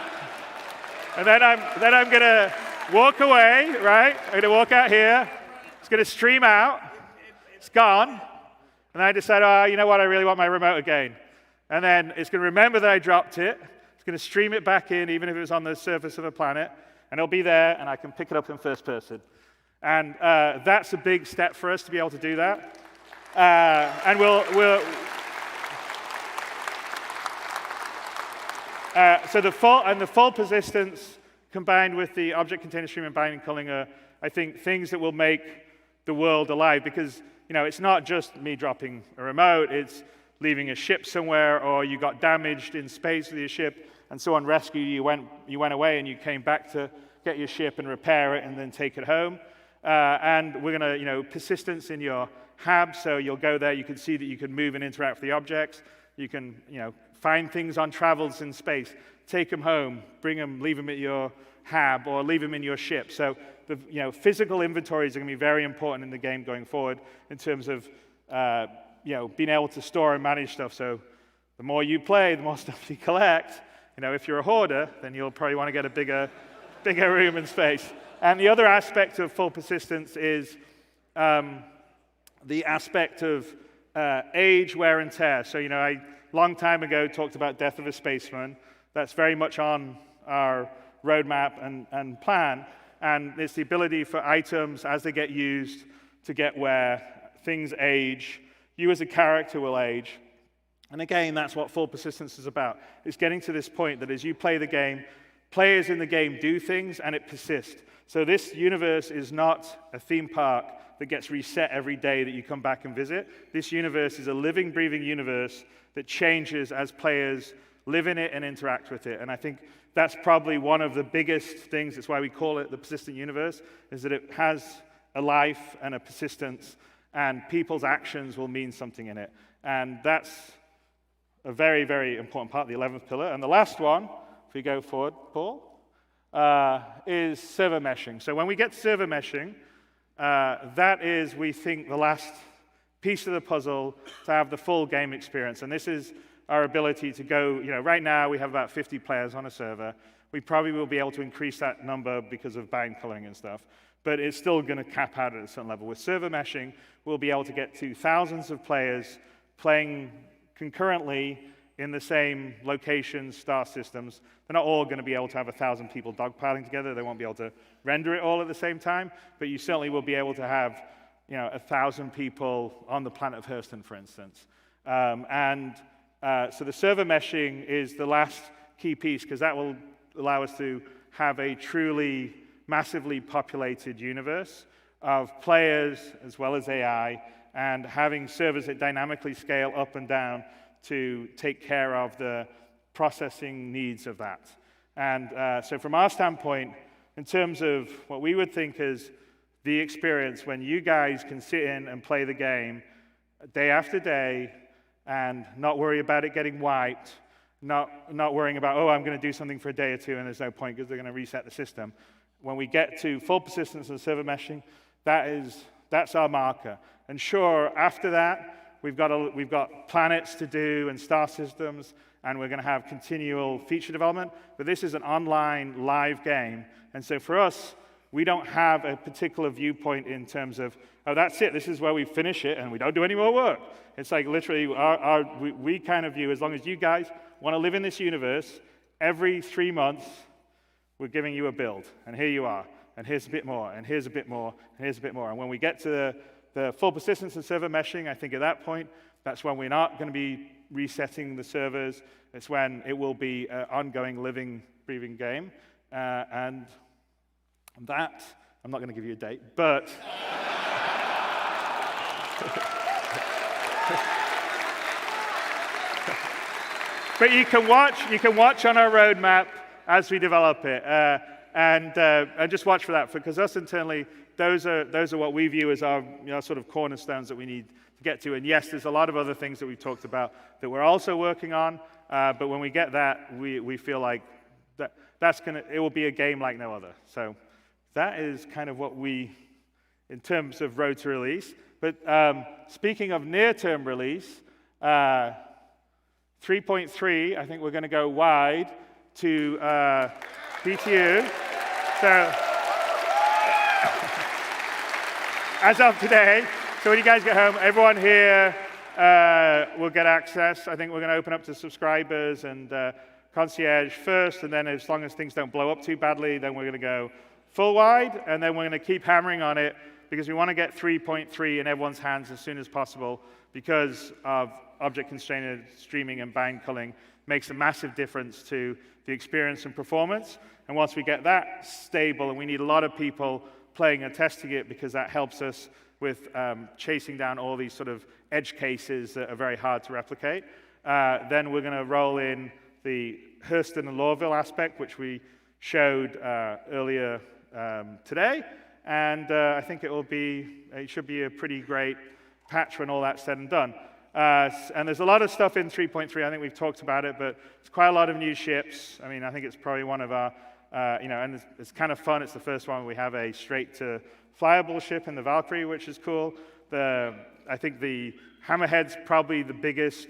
and then I'm going to walk away, right? I'm going to walk out here. It's going to stream out. It's gone. And I decide, you know what? I really want my remote again. And then it's going to remember that I dropped it. It's going to stream it back in, even if it was on the surface of a planet. And it'll be there, and I can pick it up in first person. And that's a big step for us to be able to do that. And so the full persistence combined with the object container stream and binding culling are, I think, things that will make the world alive. Because it's not just me dropping a remote. It's leaving a ship somewhere, or you got damaged in space with your ship, and someone rescued you. You went away, and you came back to get your ship and repair it, and then take it home. And we're going to, persistence in your hab. So you'll go there. You can see that you can move and interact with the objects. You can, find things on travels in space, take them home, bring them, leave them at your hab, or leave them in your ship. So the physical inventories are going to be very important in the game going forward in terms of being able to store and manage stuff. So the more you play, the more stuff you collect. If you're a hoarder, then you'll probably want to get a bigger room and space. And the other aspect of full persistence is the aspect of age, wear, and tear. So I long time ago talked about Death of a Spaceman. That's very much on our roadmap and plan. And it's the ability for items, as they get used, to get wear. Things age. You as a character will age. And again, that's what full persistence is about. It's getting to this point that as you play the game, players in the game do things, and it persists. So this universe is not a theme park that gets reset every day that you come back and visit. This universe is a living, breathing universe that changes as players live in it and interact with it. And I think that's probably one of the biggest things. That's why we call it the persistent universe, is that it has a life and a persistence, and people's actions will mean something in it. And that's a very, very important part, the 11th pillar. And the last one, if we go forward, Paul, is server meshing. So when we get to server meshing, that is, we think, the last piece of the puzzle to have the full game experience. And this is our ability to go, right now we have about 50 players on a server. We probably will be able to increase that number because of bind culling and stuff. But it's still going to cap out at a certain level. With server meshing, we'll be able to get to thousands of players playing concurrently in the same locations, star systems. They're not all going to be able to have 1,000 people dogpiling together. They won't be able to render it all at the same time. But you certainly will be able to have 1,000 people on the planet of Hurston, for instance. So the server meshing is the last key piece, because that will allow us to have a truly massively populated universe of players as well as AI, and having servers that dynamically scale up and down to take care of the processing needs of that. And so from our standpoint, in terms of what we would think is the experience when you guys can sit in and play the game day after day and not worry about it getting wiped, not worrying about, I'm going to do something for a day or two and there's no point because they're going to reset the system. When we get to full persistence and server meshing, that's our marker. And sure, after that, we've got planets to do and star systems, and we're going to have continual feature development. But this is an online live game. And so for us, we don't have a particular viewpoint in terms of, that's it, this is where we finish it, and we don't do any more work. It's like literally, we kind of view, as long as you guys want to live in this universe, every 3 months, we're giving you a build. And here you are. And here's a bit more, and here's a bit more, and here's a bit more. And when we get to the full persistence and server meshing, I think at that point, that's when we're not going to be resetting the servers. It's when it will be an ongoing, living, breathing game. And that, I'm not going to give you a date, but But you can watch on our roadmap as we develop it, and just watch for that. Because us internally, those are what we view as our sort of cornerstones that we need to get to. And yes, there's a lot of other things that we've talked about that we're also working on. But when we get that, we feel like it will be a game like no other. So that is kind of what we, in terms of road to release. But speaking of near-term release, 3.3, I think we're going to go wide to BTU. So as of today, so when you guys get home, everyone here will get access. I think we're going to open up to subscribers and concierge first, and then as long as things don't blow up too badly, then we're going to go full wide, and then we're going to keep hammering on it because we want to get 3.3 in everyone's hands as soon as possible because of object-constrained streaming and bind culling makes a massive difference to the experience and performance. And once we get that stable, and we need a lot of people playing and testing it because that helps us with chasing down all these sort of edge cases that are very hard to replicate. Then we're going to roll in the Hurston and Lorville aspect, which we showed earlier today. And I think it should be a pretty great patch when all that's said and done. And there's a lot of stuff in 3.3. I think we've talked about it, but it's quite a lot of new ships. I mean, I think it's probably one of our, and it's kind of fun. It's the first one we have a straight-to-flyable ship in the Valkyrie, which is cool. I think the Hammerhead's probably the biggest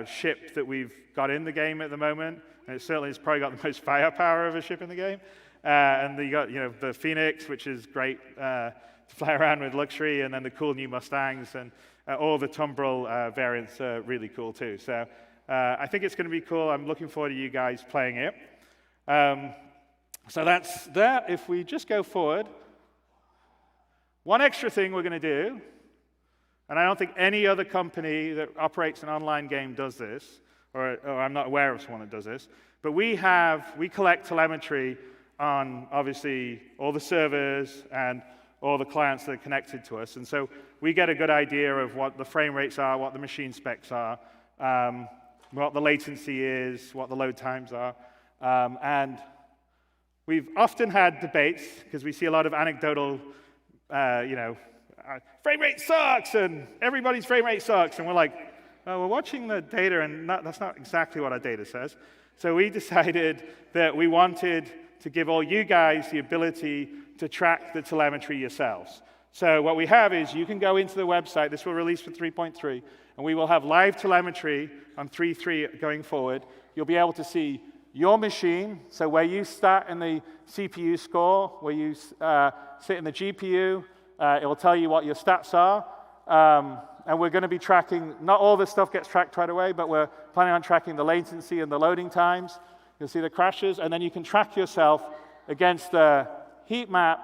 ship that we've got in the game at the moment, and it certainly has probably got the most firepower of a ship in the game. And you got the Phoenix, which is great to fly around with luxury, and then the cool new Mustangs, and all the Tumbril variants are really cool too. So I think it's going to be cool. I'm looking forward to you guys playing it. So that's that. If we just go forward, one extra thing we're going to do, and I don't think any other company that operates an online game does this, or I'm not aware of someone that does this, but we collect telemetry on, obviously, all the servers and all the clients that are connected to us. And so we get a good idea of what the frame rates are, what the machine specs are, what the latency is, what the load times are. And we've often had debates, because we see a lot of anecdotal, frame rate sucks, and everybody's frame rate sucks. And we're like, well, we're watching the data, and that's not exactly what our data says. So we decided that we wanted to give all you guys the ability to track the telemetry yourselves. So what we have is you can go into the website. This will release for 3.3, and we will have live telemetry on 3.3 going forward. You'll be able to see your machine, so where you start in the CPU score, where you sit in the GPU, it will tell you what your stats are. And we're going to be tracking, not all this stuff gets tracked right away, but we're planning on tracking the latency and the loading times. You'll see the crashes, and then you can track yourself against the heat map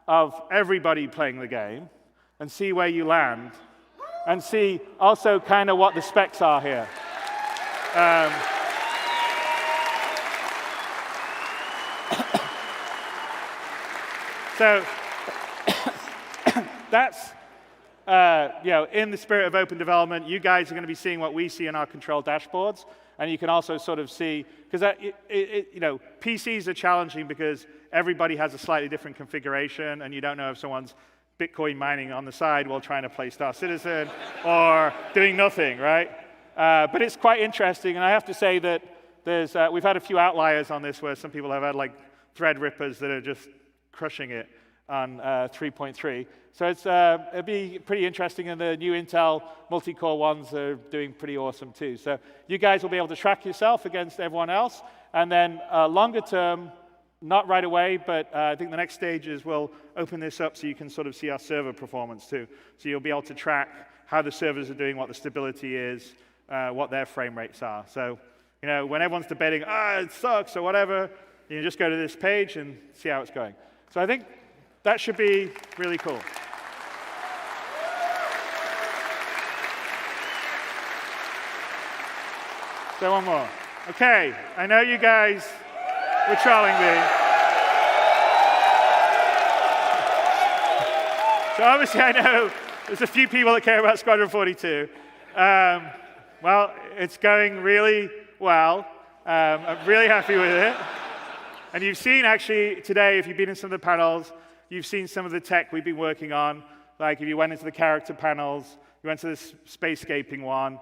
of everybody playing the game and see where you land and see also kind of what the specs are here. So that's, in the spirit of open development, you guys are going to be seeing what we see in our control dashboards. And you can also sort of see, because PCs are challenging because everybody has a slightly different configuration, and you don't know if someone's Bitcoin mining on the side while trying to play Star Citizen or doing nothing, right? But it's quite interesting, and I have to say that we've had a few outliers on this where some people have had like Threadrippers that are just crushing it on 3.3. So it'd be pretty interesting, and the new Intel multi-core ones are doing pretty awesome too. So you guys will be able to track yourself against everyone else, and then longer term, not right away, but I think the next stage is we'll open this up so you can sort of see our server performance too. So you'll be able to track how the servers are doing, what the stability is, what their frame rates are. So when everyone's debating, it sucks or whatever, you can just go to this page and see how it's going. So I think that should be really cool. So one more. Okay, I know you guys were trolling me. So obviously I know there's a few people that care about Squadron 42. Well, it's going really well. I'm really happy with it. And you've seen, actually, today, if you've been in some of the panels, you've seen some of the tech we've been working on. Like if you went into the character panels, you went to this spacescaping one,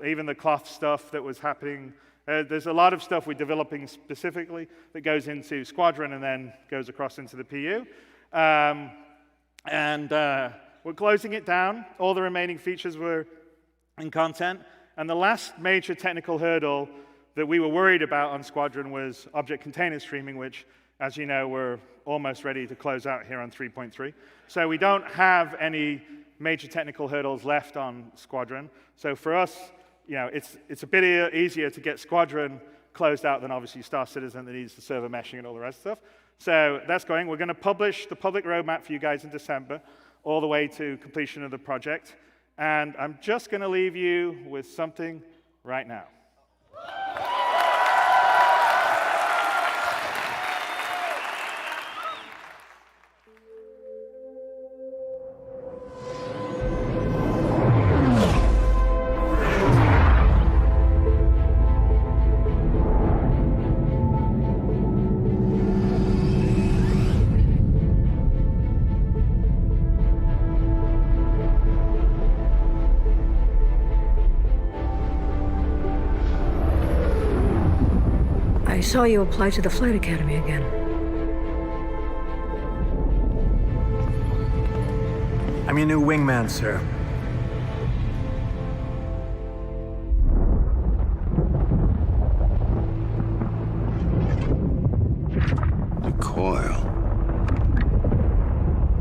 even the cloth stuff that was happening. There's a lot of stuff we're developing specifically that goes into Squadron and then goes across into the PU. We're closing it down. All the remaining features were in content. And the last major technical hurdle that we were worried about on Squadron was object container streaming, which, as you know, we're almost ready to close out here on 3.3. So we don't have any major technical hurdles left on Squadron. So for us, it's a bit easier to get Squadron closed out than obviously Star Citizen that needs the server meshing and all the rest of stuff. So that's going. We're going to publish the public roadmap for you guys in December, all the way to completion of the project. And I'm just going to leave you with something right now.
I saw you apply to the Flight Academy again.
I'm your new wingman, sir.
The coil.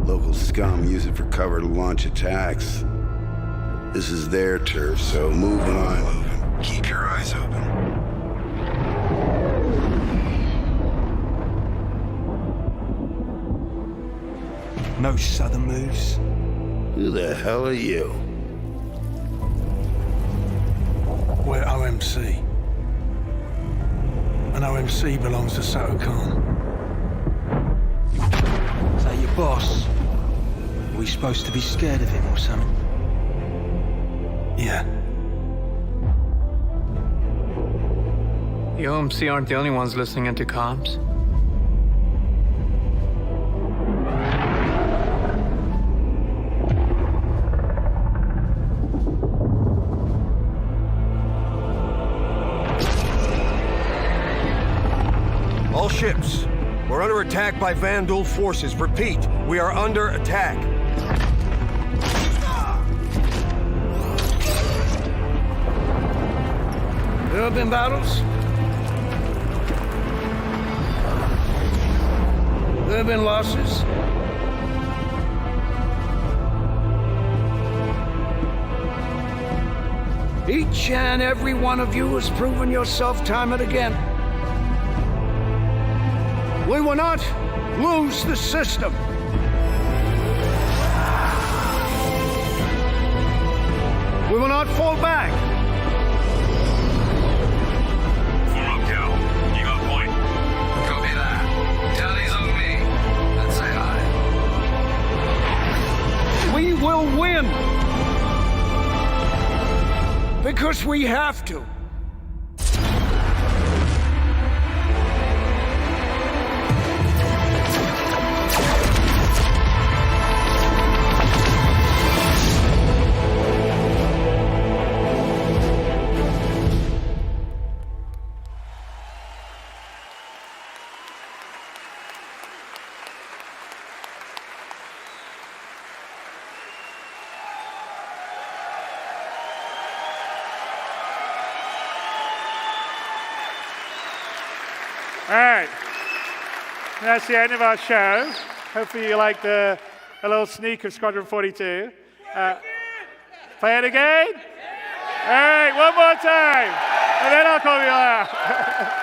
Local scum use it for cover to launch attacks. This is their turf, so move when I'm moving. Keep your eyes open.
No southern moves.
Who the hell are you?
We're OMC. And OMC belongs to CitizenCon. Is that your boss? Are we supposed to be scared of him or something? Yeah.
The OMC aren't the only ones listening into comms.
All ships, we're under attack by Vandal forces. Repeat, we are under attack.
There have been battles. There have been losses. Each and every one of you has proven yourself time and again. We will not lose the system. We will not fall back.
Form up, Cal. You got point. Copy that. Tally's on me. Let's say hi.
We will win. Because we have to.
All right. That's the end of our show. Hopefully you liked a little sneak of Squadron 42. Play it again? All right, one more time. And then I'll call you out.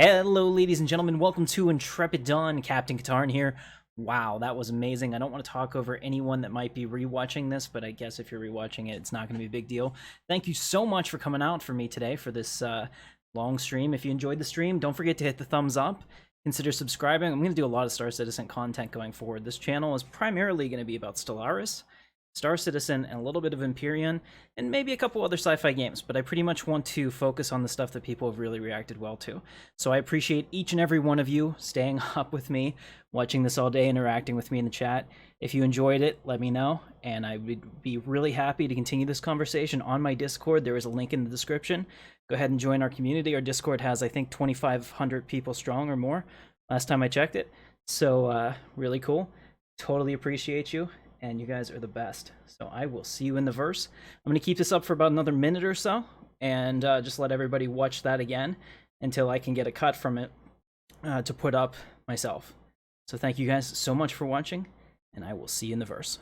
Hello, ladies and gentlemen. Welcome to Intrepid Dawn. Captain Katarn here. Wow, that was amazing. I don't want to talk over anyone that might be rewatching this, but I guess if you're rewatching it, it's not going to be a big deal. Thank you so much for coming out for me today for this long stream. If you enjoyed the stream, don't forget to hit the thumbs up. Consider subscribing. I'm going to do a lot of Star Citizen content going forward. This channel is primarily going to be about Stellaris, Star Citizen, and a little bit of Empyrean, and maybe a couple other sci-fi games, but I pretty much want to focus on the stuff that people have really reacted well to. So I appreciate each and every one of you staying up with me, watching this all day, interacting with me in the chat. If you enjoyed it, let me know, and I would be really happy to continue this conversation on my Discord. There is a link in the description. Go ahead and join our community. Our Discord has, I think, 2,500 people strong or more, last time I checked it. So really cool. Totally appreciate you. And you guys are the best. So I will see you in the verse. I'm going to keep this up for about another minute or so, and just let everybody watch that again until I can get a cut from it to put up myself. So thank you guys so much for watching, and I will see you in the verse.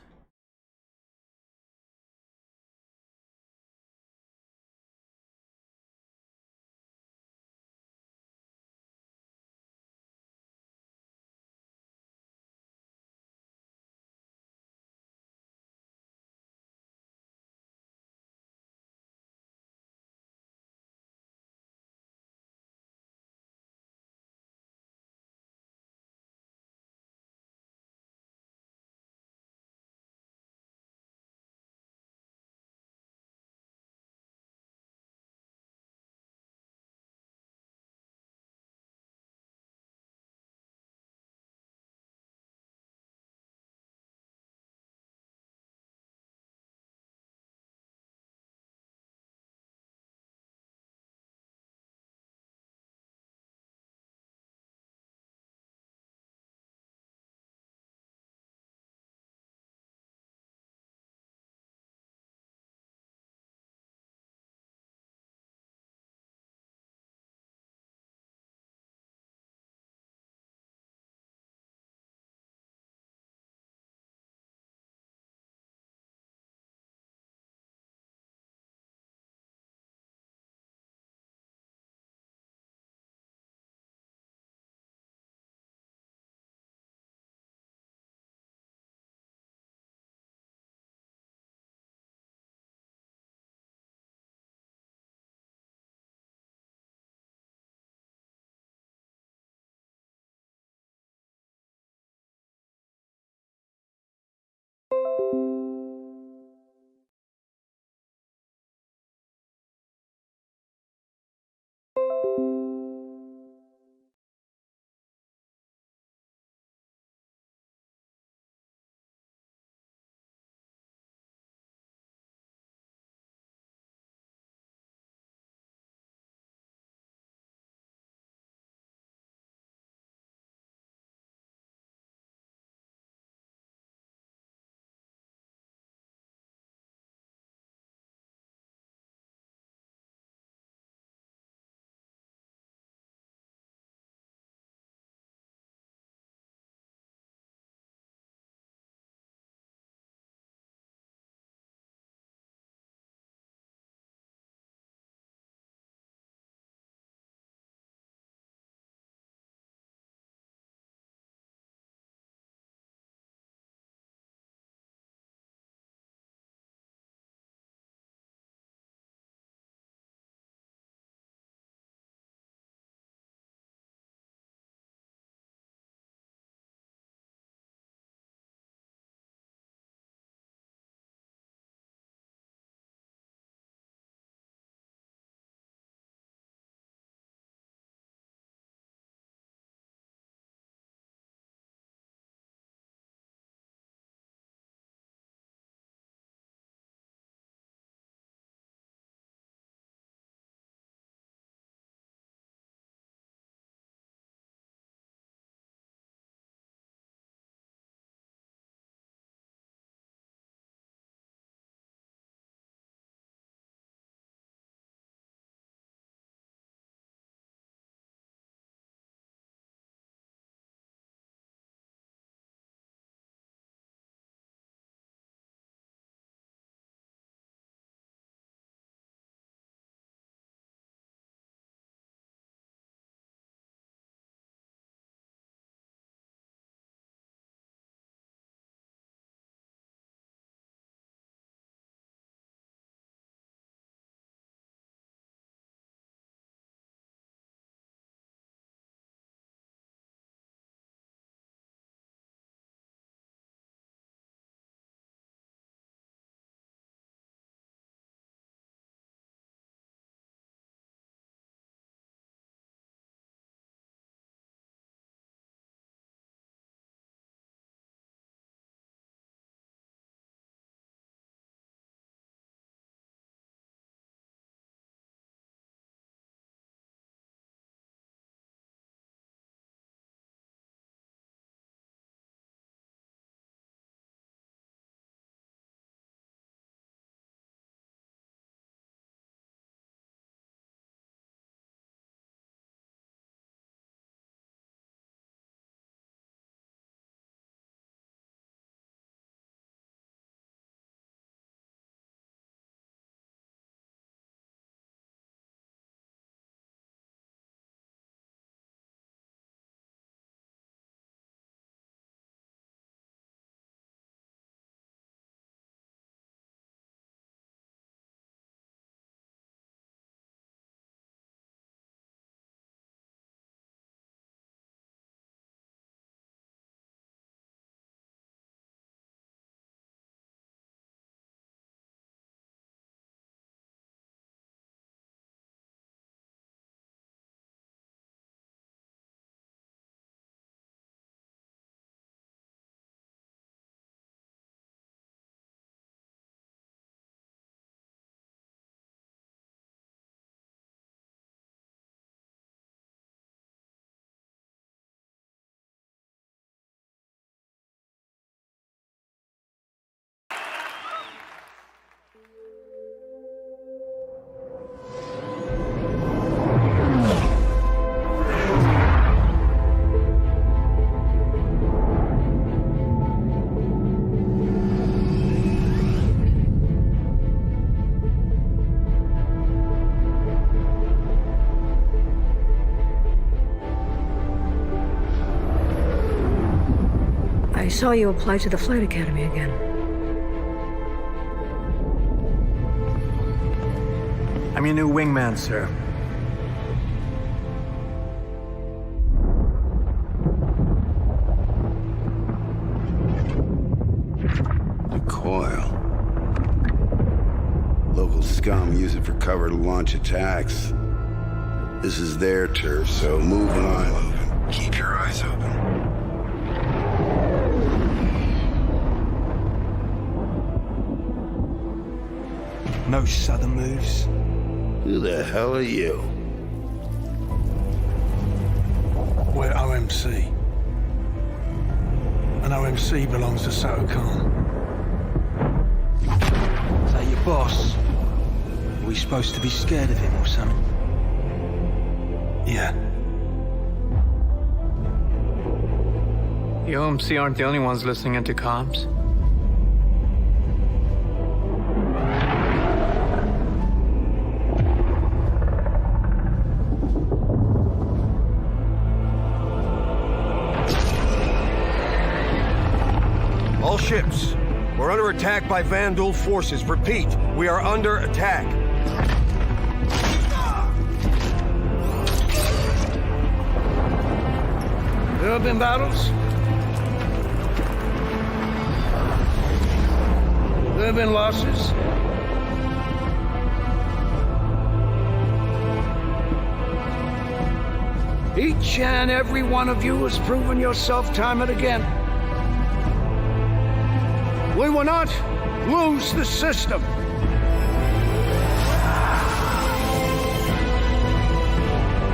I saw you apply to the Flight Academy again.
I'm your new wingman, sir.
The coil. Local scum use it for cover to launch attacks. This is their turf, so move on. Keep your eyes open.
No sudden moves.
Who the hell are you?
We're OMC. And OMC belongs to CitizenCon. Is that your boss? Are we supposed to be scared of him or something? Yeah.
The OMC aren't the only ones listening into comms.
All ships, we're under attack by Vandal forces. Repeat, we are under attack.
There have been battles. There have been losses. Each and every one of you has proven yourself time and again. We will not lose the system.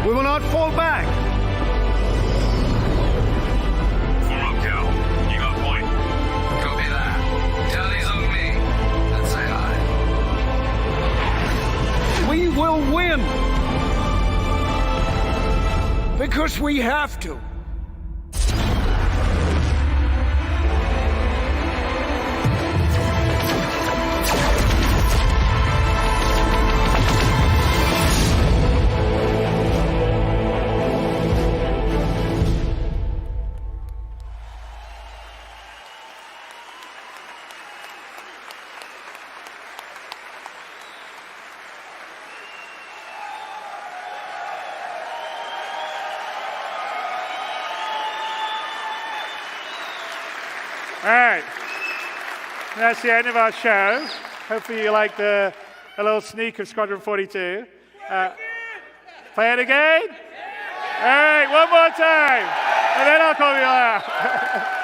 We will not fall back.
Mocap, you got point. Copy that. Tally's on me. Let's say hi.
We will win. Because we have to.
All right. That's the end of our show. Hopefully you liked a little sneak of Squadron 42. Play it again? All right, one more time. And then I'll call you out.